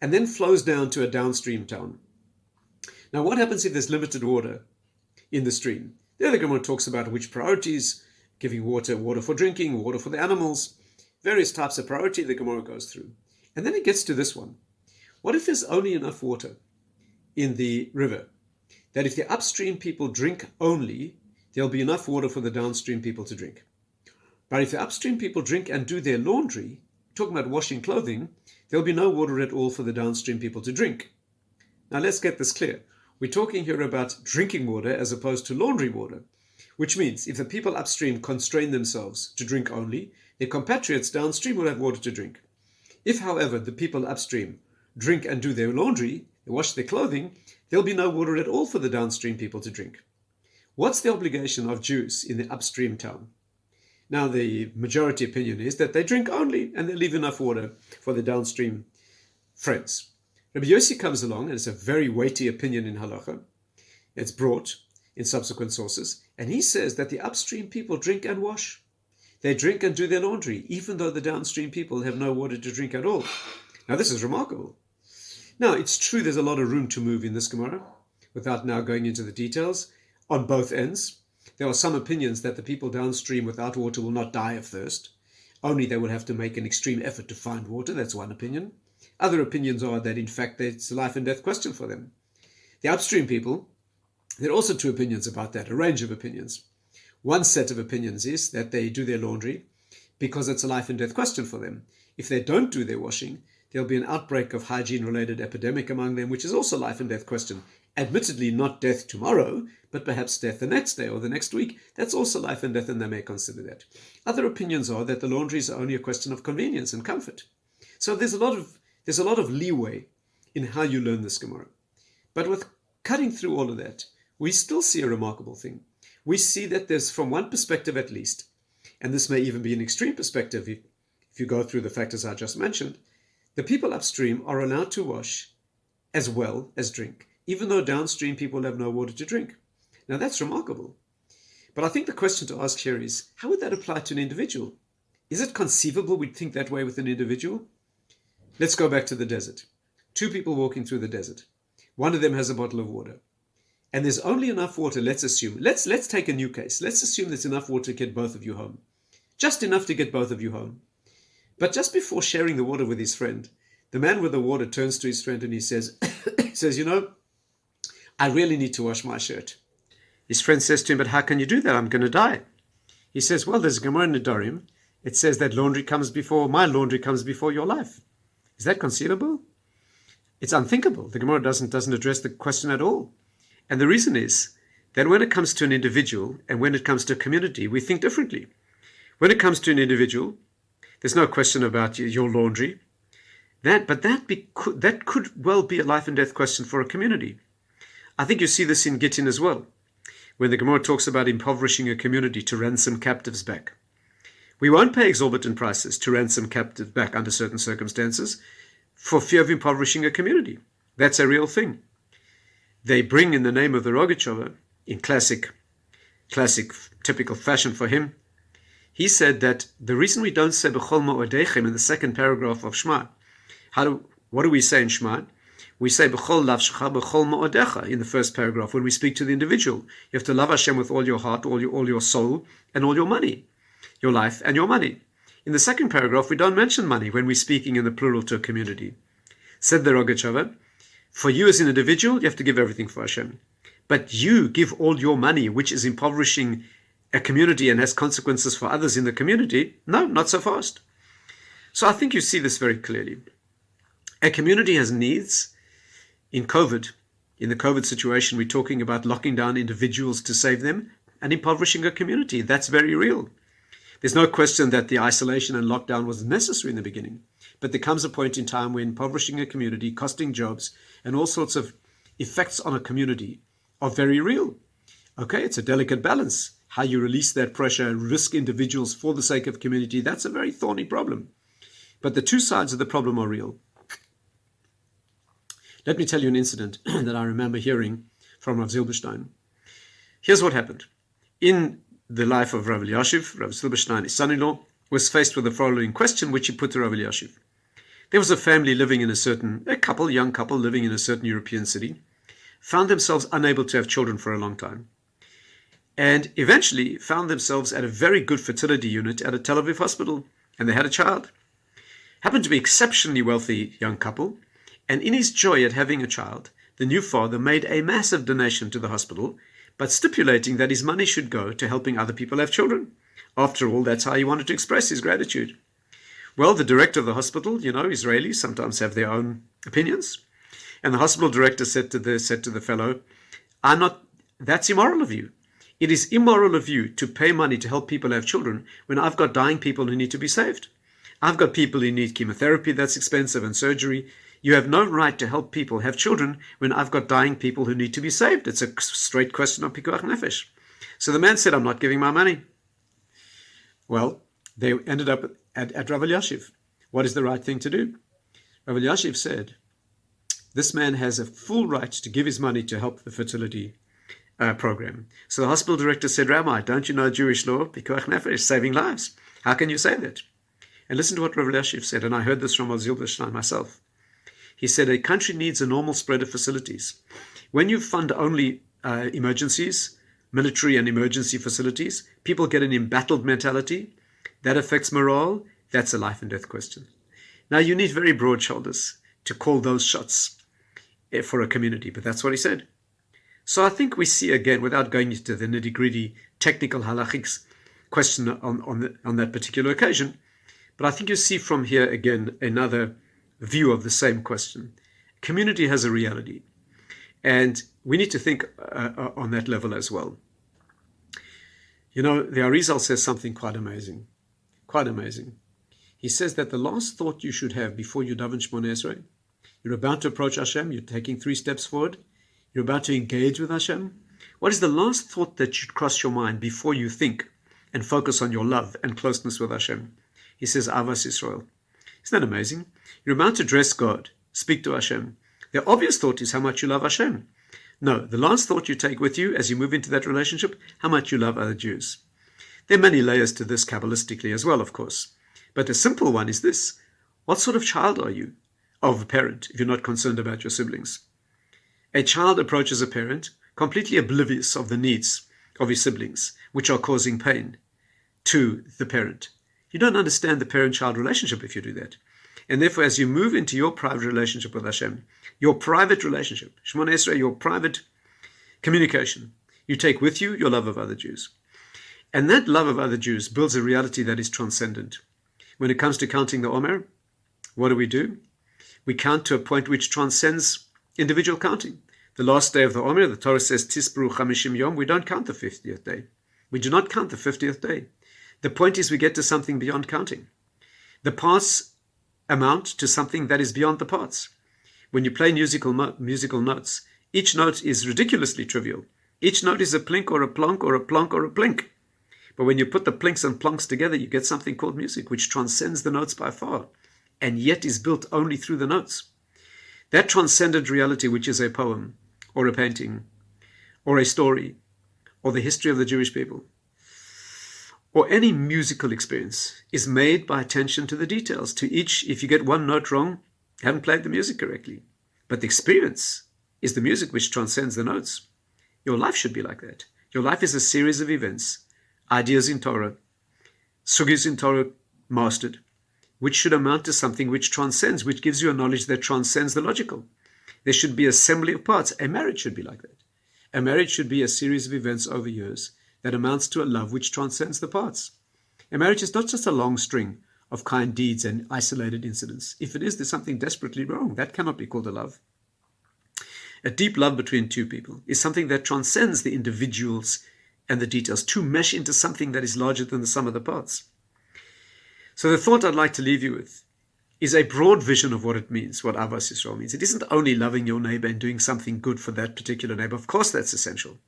and then flows down to a downstream town. Now, what happens if there's limited water in the stream? The other Gemara talks about which priorities, giving water for drinking, water for the animals, various types of priority the Gemara goes through. And then it gets to this one. What if there's only enough water in the river that if the upstream people drink only, there'll be enough water for the downstream people to drink? But if the upstream people drink and do their laundry, talking about washing clothing, there'll be no water at all for the downstream people to drink. Now let's get this clear. We're talking here about drinking water as opposed to laundry water, which means if the people upstream constrain themselves to drink only, their compatriots downstream will have water to drink. If, however, the people upstream drink and do their laundry, they wash their clothing, there'll be no water at all for the downstream people to drink. What's the obligation of Jews in the upstream town? Now, the majority opinion is that they drink only and they leave enough water for the downstream friends. Rabbi Yossi comes along, and it's a very weighty opinion in halacha. It's brought in subsequent sources, and he says that the upstream people drink and wash. They drink and do their laundry, even though the downstream people have no water to drink at all. Now, this is remarkable. Now, it's true there's a lot of room to move in this Gemara, without now going into the details, on both ends. There are some opinions that the people downstream without water will not die of thirst. Only they will have to make an extreme effort to find water. That's one opinion. Other opinions are that, in fact, it's a life and death question for them. The upstream people, there are also 2 opinions about that, a range of opinions. One set of opinions is that they do their laundry because it's a life and death question for them. If they don't do their washing, there'll be an outbreak of hygiene-related epidemic among them, which is also a life and death question. Admittedly, not death tomorrow, but perhaps death the next day or the next week. That's also life and death, and they may consider that. Other opinions are that the laundry is only a question of convenience and comfort. So there's a lot of leeway in how you learn this Gemara. But with cutting through all of that, we still see a remarkable thing. We see that there's, from one perspective at least, and this may even be an extreme perspective if you go through the factors I just mentioned, the people upstream are allowed to wash as well as drink, even though downstream people have no water to drink. Now that's remarkable. But I think the question to ask here is, how would that apply to an individual? Is it conceivable we'd think that way with an individual? Let's go back to the desert. 2 people walking through the desert. One of them has a bottle of water. And there's only enough water, let's assume. Let's take a new case. Let's assume there's enough water to get both of you home. Just enough to get both of you home. But just before sharing the water with his friend, the man with the water turns to his friend and he says, you know, I really need to wash my shirt. His friend says to him, but how can you do that? I'm going to die. He says, well, there's a Gemara in Nedarim. It says that my laundry comes before your life. Is that conceivable? It's unthinkable. The Gemara doesn't address the question at all. And the reason is that when it comes to an individual and when it comes to a community, we think differently. When it comes to an individual, there's no question about your laundry. That could well be a life and death question for a community. I think you see this in Gittin as well, when the Gemara talks about impoverishing a community to ransom captives back. We won't pay exorbitant prices to ransom captives back under certain circumstances for fear of impoverishing a community. That's a real thing. They bring in the name of the Rogatchover, in classic, typical fashion for him. He said that the reason we don't say B'chol Mo'odechem in the second paragraph of Shema, what do we say in Shema? We say B'chol Lavshecha B'chol Mo'odecha in the first paragraph when we speak to the individual. You have to love Hashem with all your heart, all your soul, and all your money, your life and your money. In the second paragraph, we don't mention money when we're speaking in the plural to a community. Said the Rogatchover, for you as an individual, you have to give everything for Hashem. But you give all your money, which is impoverishing a community and has consequences for others in the community. No, not so fast. So I think you see this very clearly. A community has needs. In the COVID situation, we're talking about locking down individuals to save them and impoverishing a community. That's very real. There's no question that the isolation and lockdown was necessary in the beginning. But there comes a point in time when impoverishing a community, costing jobs, and all sorts of effects on a community are very real. Okay, it's a delicate balance. How you release that pressure and risk individuals for the sake of community, that's a very thorny problem. But the two sides of the problem are real. Let me tell you an incident that I remember hearing from Rav Zilberstein. Here's what happened. In the life of Rav Elyashiv, Rav Zilberstein, his son-in-law, was faced with the following question, which he put to Rav Elyashiv. There was a family living in young couple living in a certain European city, found themselves unable to have children for a long time, and eventually found themselves at a very good fertility unit at a Tel Aviv hospital, and they had a child. Happened to be exceptionally wealthy young couple, and in his joy at having a child, the new father made a massive donation to the hospital, but stipulating that his money should go to helping other people have children. After all, that's how he wanted to express his gratitude. Well, the director of the hospital, Israelis sometimes have their own opinions, and the hospital director said to the fellow, that's immoral of you. It is immoral of you to pay money to help people have children when I've got dying people who need to be saved. I've got people who need chemotherapy that's expensive and surgery. You have no right to help people have children when I've got dying people who need to be saved. It's a straight question of pikuach nefesh. So the man said, I'm not giving my money. Well, they ended up at Rav Elyashiv. What is the right thing to do? Rav Elyashiv said, this man has a full right to give his money to help the fertility program. So the hospital director said, Rabbi, don't you know Jewish law? Pikuach nefesh, saving lives. How can you say that? And listen to what Rav Elyashiv said, and I heard this from Rav Zilberstein myself. He said, a country needs a normal spread of facilities. When you fund only emergencies, military and emergency facilities, people get an embattled mentality. That affects morale. That's a life and death question. Now, you need very broad shoulders to call those shots for a community, but that's what he said. So I think we see again, without going into the nitty-gritty technical halachics question on that particular occasion, but I think you see from here again another view of the same question. Community has a reality, and we need to think on that level as well. The Arizal says something quite amazing. He says that the last thought you should have before you daven Shmoneh Esrei, you're about to approach Hashem, you're taking 3 steps forward, you're about to engage with Hashem. What is the last thought that should cross your mind before you think and focus on your love and closeness with Hashem? He says, Ahavas Yisroel. Isn't that amazing? You're about to address God, speak to Hashem. The obvious thought is how much you love Hashem. No, the last thought you take with you as you move into that relationship, how much you love other Jews. There are many layers to this Kabbalistically as well, of course. But the simple one is this. What sort of child are you of a parent if you're not concerned about your siblings? A child approaches a parent completely oblivious of the needs of his siblings, which are causing pain to the parent. You don't understand the parent-child relationship if you do that. And therefore, as you move into your private relationship with Hashem, your private relationship, Shmoneh Esrei, your private communication, you take with you your love of other Jews. And that love of other Jews builds a reality that is transcendent. When it comes to counting the Omer, what do? We count to a point which transcends individual counting. The last day of the Omer, the Torah says, Tisbru Chamishim Yom. We don't count the 50th day. We do not count the 50th day. The point is we get to something beyond counting. The parts amount to something that is beyond the parts. When you play musical notes, each note is ridiculously trivial. Each note is a plink or a plonk or a plonk or a plink. But when you put the plinks and plonks together, you get something called music, which transcends the notes by far, and yet is built only through the notes. That transcendent reality, which is a poem, or a painting, or a story, or the history of the Jewish people, or any musical experience, is made by attention to the details. To each, if you get one note wrong, you haven't played the music correctly. But the experience is the music which transcends the notes. Your life should be like that. Your life is a series of events, ideas in Torah, sugis in Torah mastered, which should amount to something which transcends, which gives you a knowledge that transcends the logical. There should be assembly of parts. A marriage should be like that. A marriage should be a series of events over years that amounts to a love which transcends the parts. A marriage is not just a long string of kind deeds and isolated incidents. If it is, there's something desperately wrong. That cannot be called a love. A deep love between two people is something that transcends the individuals and the details to mesh into something that is larger than the sum of the parts. So the thought I'd like to leave you with is a broad vision of what it means, what Ahavas Yisroel means. It isn't only loving your neighbor and doing something good for that particular neighbor. Of course, that's essential.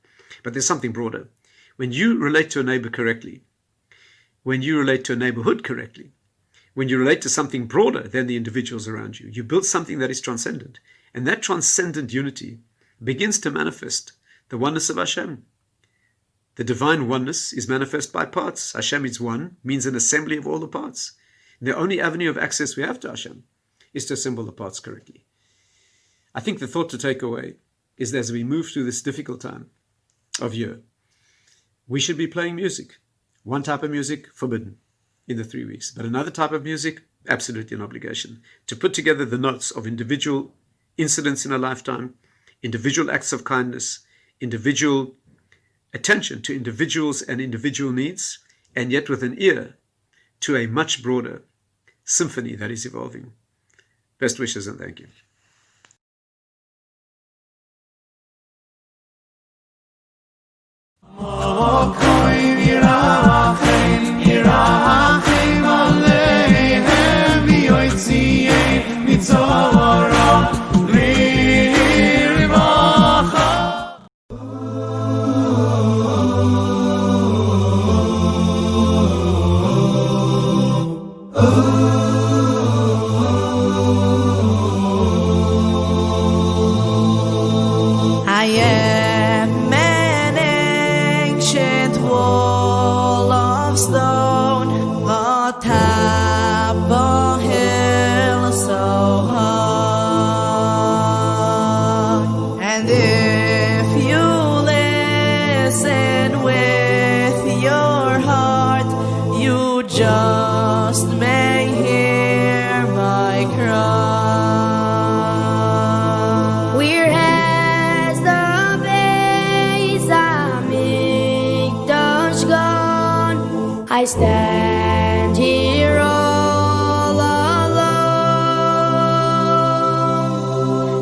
But there's something broader. When you relate to a neighbor correctly, when you relate to a neighborhood correctly, when you relate to something broader than the individuals around you, you build something that is transcendent. And that transcendent unity begins to manifest the oneness of Hashem. The divine oneness is manifest by parts. Hashem is one, means an assembly of all the parts. And the only avenue of access we have to Hashem is to assemble the parts correctly. I think the thought to take away is that as we move through this difficult time of year, we should be playing music. One type of music, forbidden in the 3 weeks. But another type of music, absolutely an obligation. To put together the notes of individual incidents in a lifetime, individual acts of kindness, individual attention to individuals and individual needs, and yet with an ear to a much broader symphony that is evolving. Best wishes and thank you. I am an ancient wall of stone atop a hill so high, and if you listen with your heart, you just may hear my cry. We're as the Beis Hamikdash gone. I stand here all alone.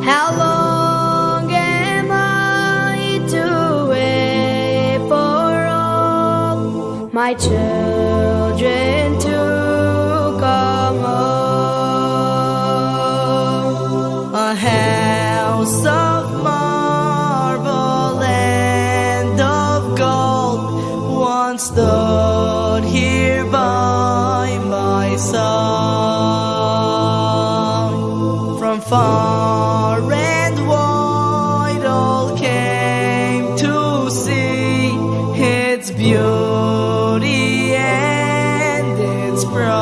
How long am I to wait for all my children to come home? A house of marble and of gold once stood here by my side. From far and wide all came to see its beauty and its pride.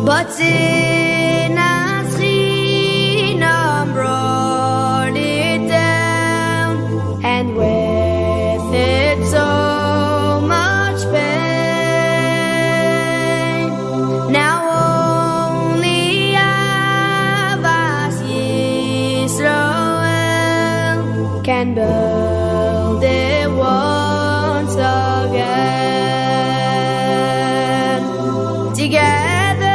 But sin has Chinam brought it down, and with it so much pain. Now only Ahavas Yisroel can build it once again. Together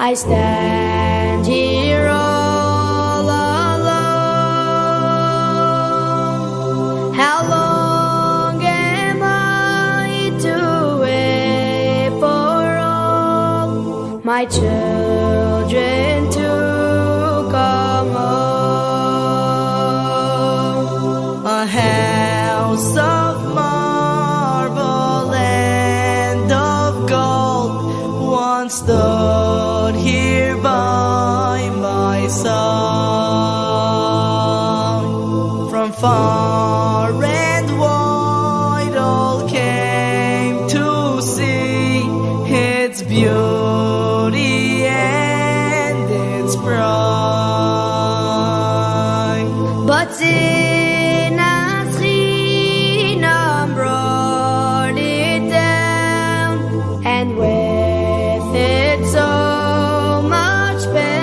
I stand here all alone. How long am I to wait for all my children to come home? A house of marble and of gold once stood here by my side. From far and wide all came to see its beauty and its pride. But sin and Chinam brought it down, and with it so much pain.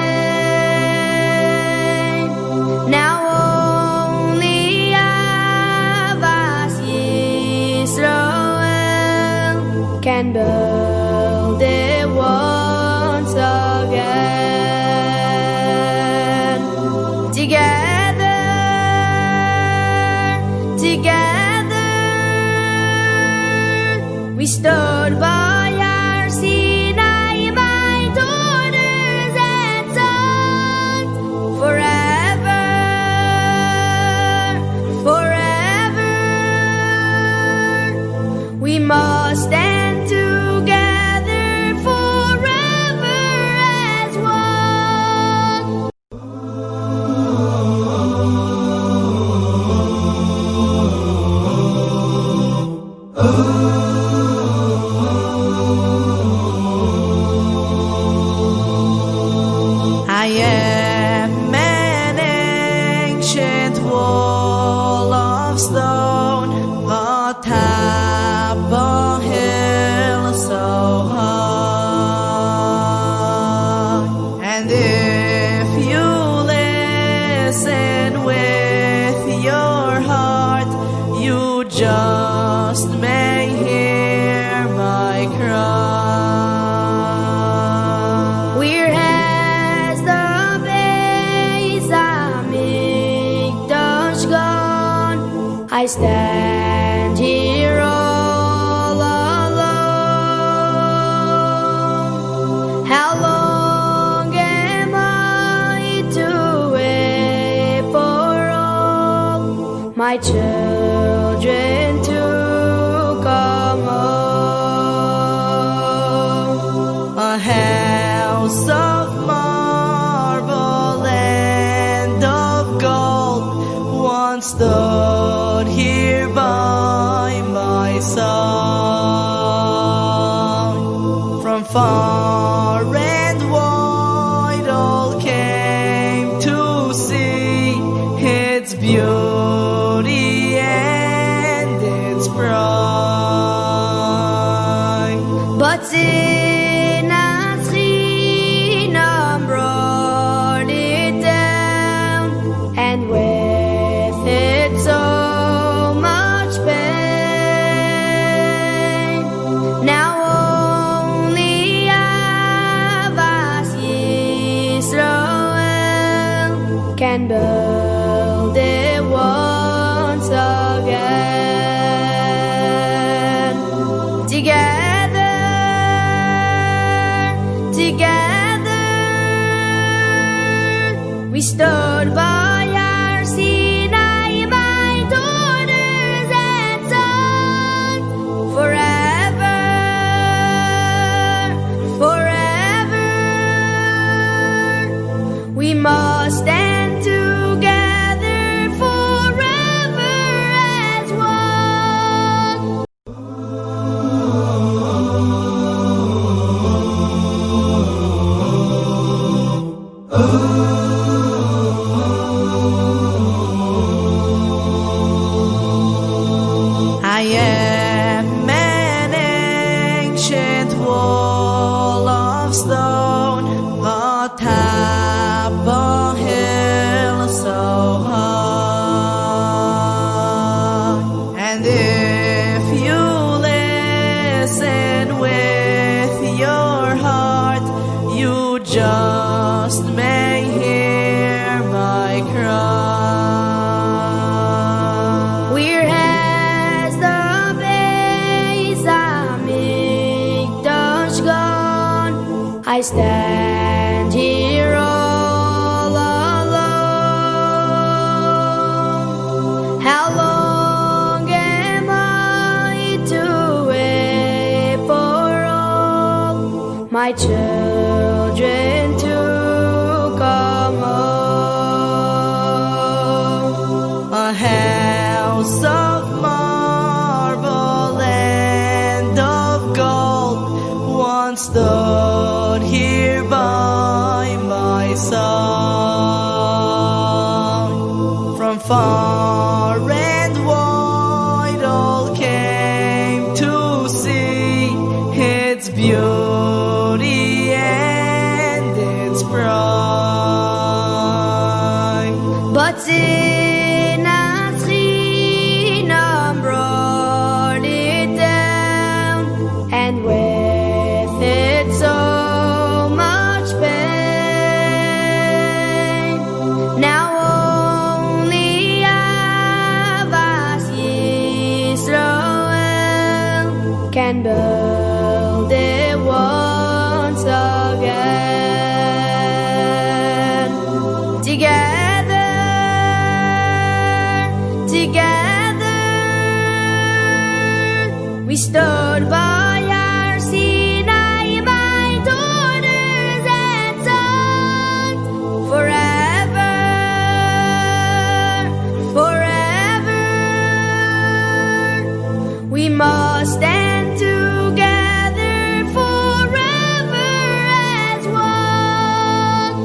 Now only Ahavas Yisroel can build it once again. Together, we stood by our Sinai, my daughters and sons, forever, forever. We must stand together forever as one. I am an ancient wall of stone atop a hill so high. And if you listen with your heart, you just may hear my cry. We're as the Beis Hamikdash gone. I stand here all alone. How long am I to wait for all my children to come home? A house of marble and of gold once stood here by my side. From far and wide all came to see its beauty and its pride. But sin and Chinam brought it down, and with it so much pain. Now only Ahavas Yisroel can build it once again. Together, we stood by our Sinai, my daughters and sons, forever, forever. We must stand together forever as one. I stand here all alone. How long am I to wait for all my children to come home? A house of marble and of gold once stood here by my side. From far and wide all came to see its beauty and its pride. But sin and Chinam brought it down, and with it so much pain. Now only Ahavas Yisroel can build it once again. Together, we stood by our Sinai, my daughters and sons, forever. We must stand together forever as one.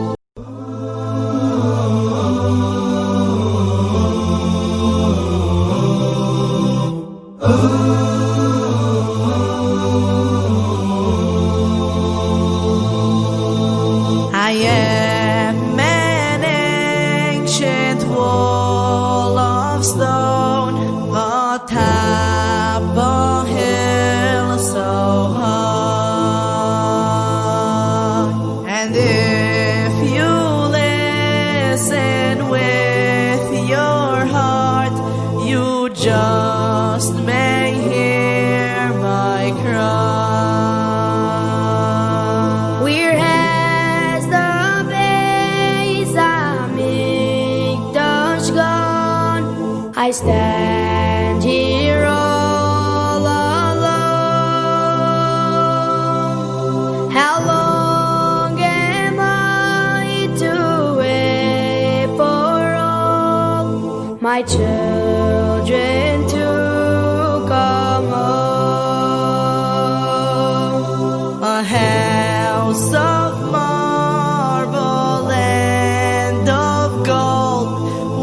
I am an ancient wall of stone atop a hill so high. And if you listen with your heart, you just may hear my cry. Where has the Beis Hamikdash gone? I stand here all alone. How long am I to wait for all my children to come home? A house of marble and of gold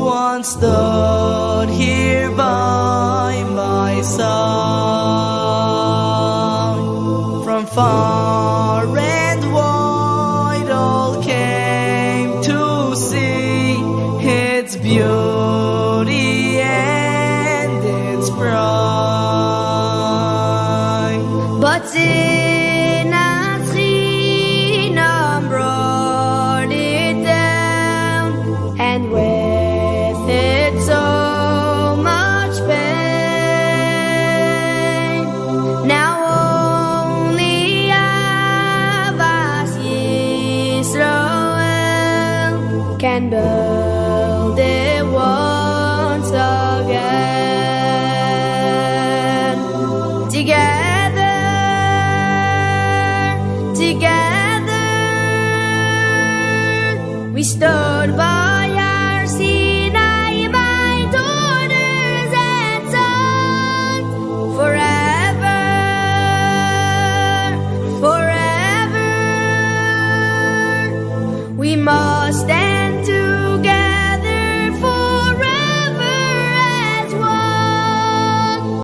once stood here by my side. From far and wide all came to see its beauty and its pride. But sin and Chinam brought it down, and with it so much pain. Now only Ahavas Yisroel can build it once again. Together,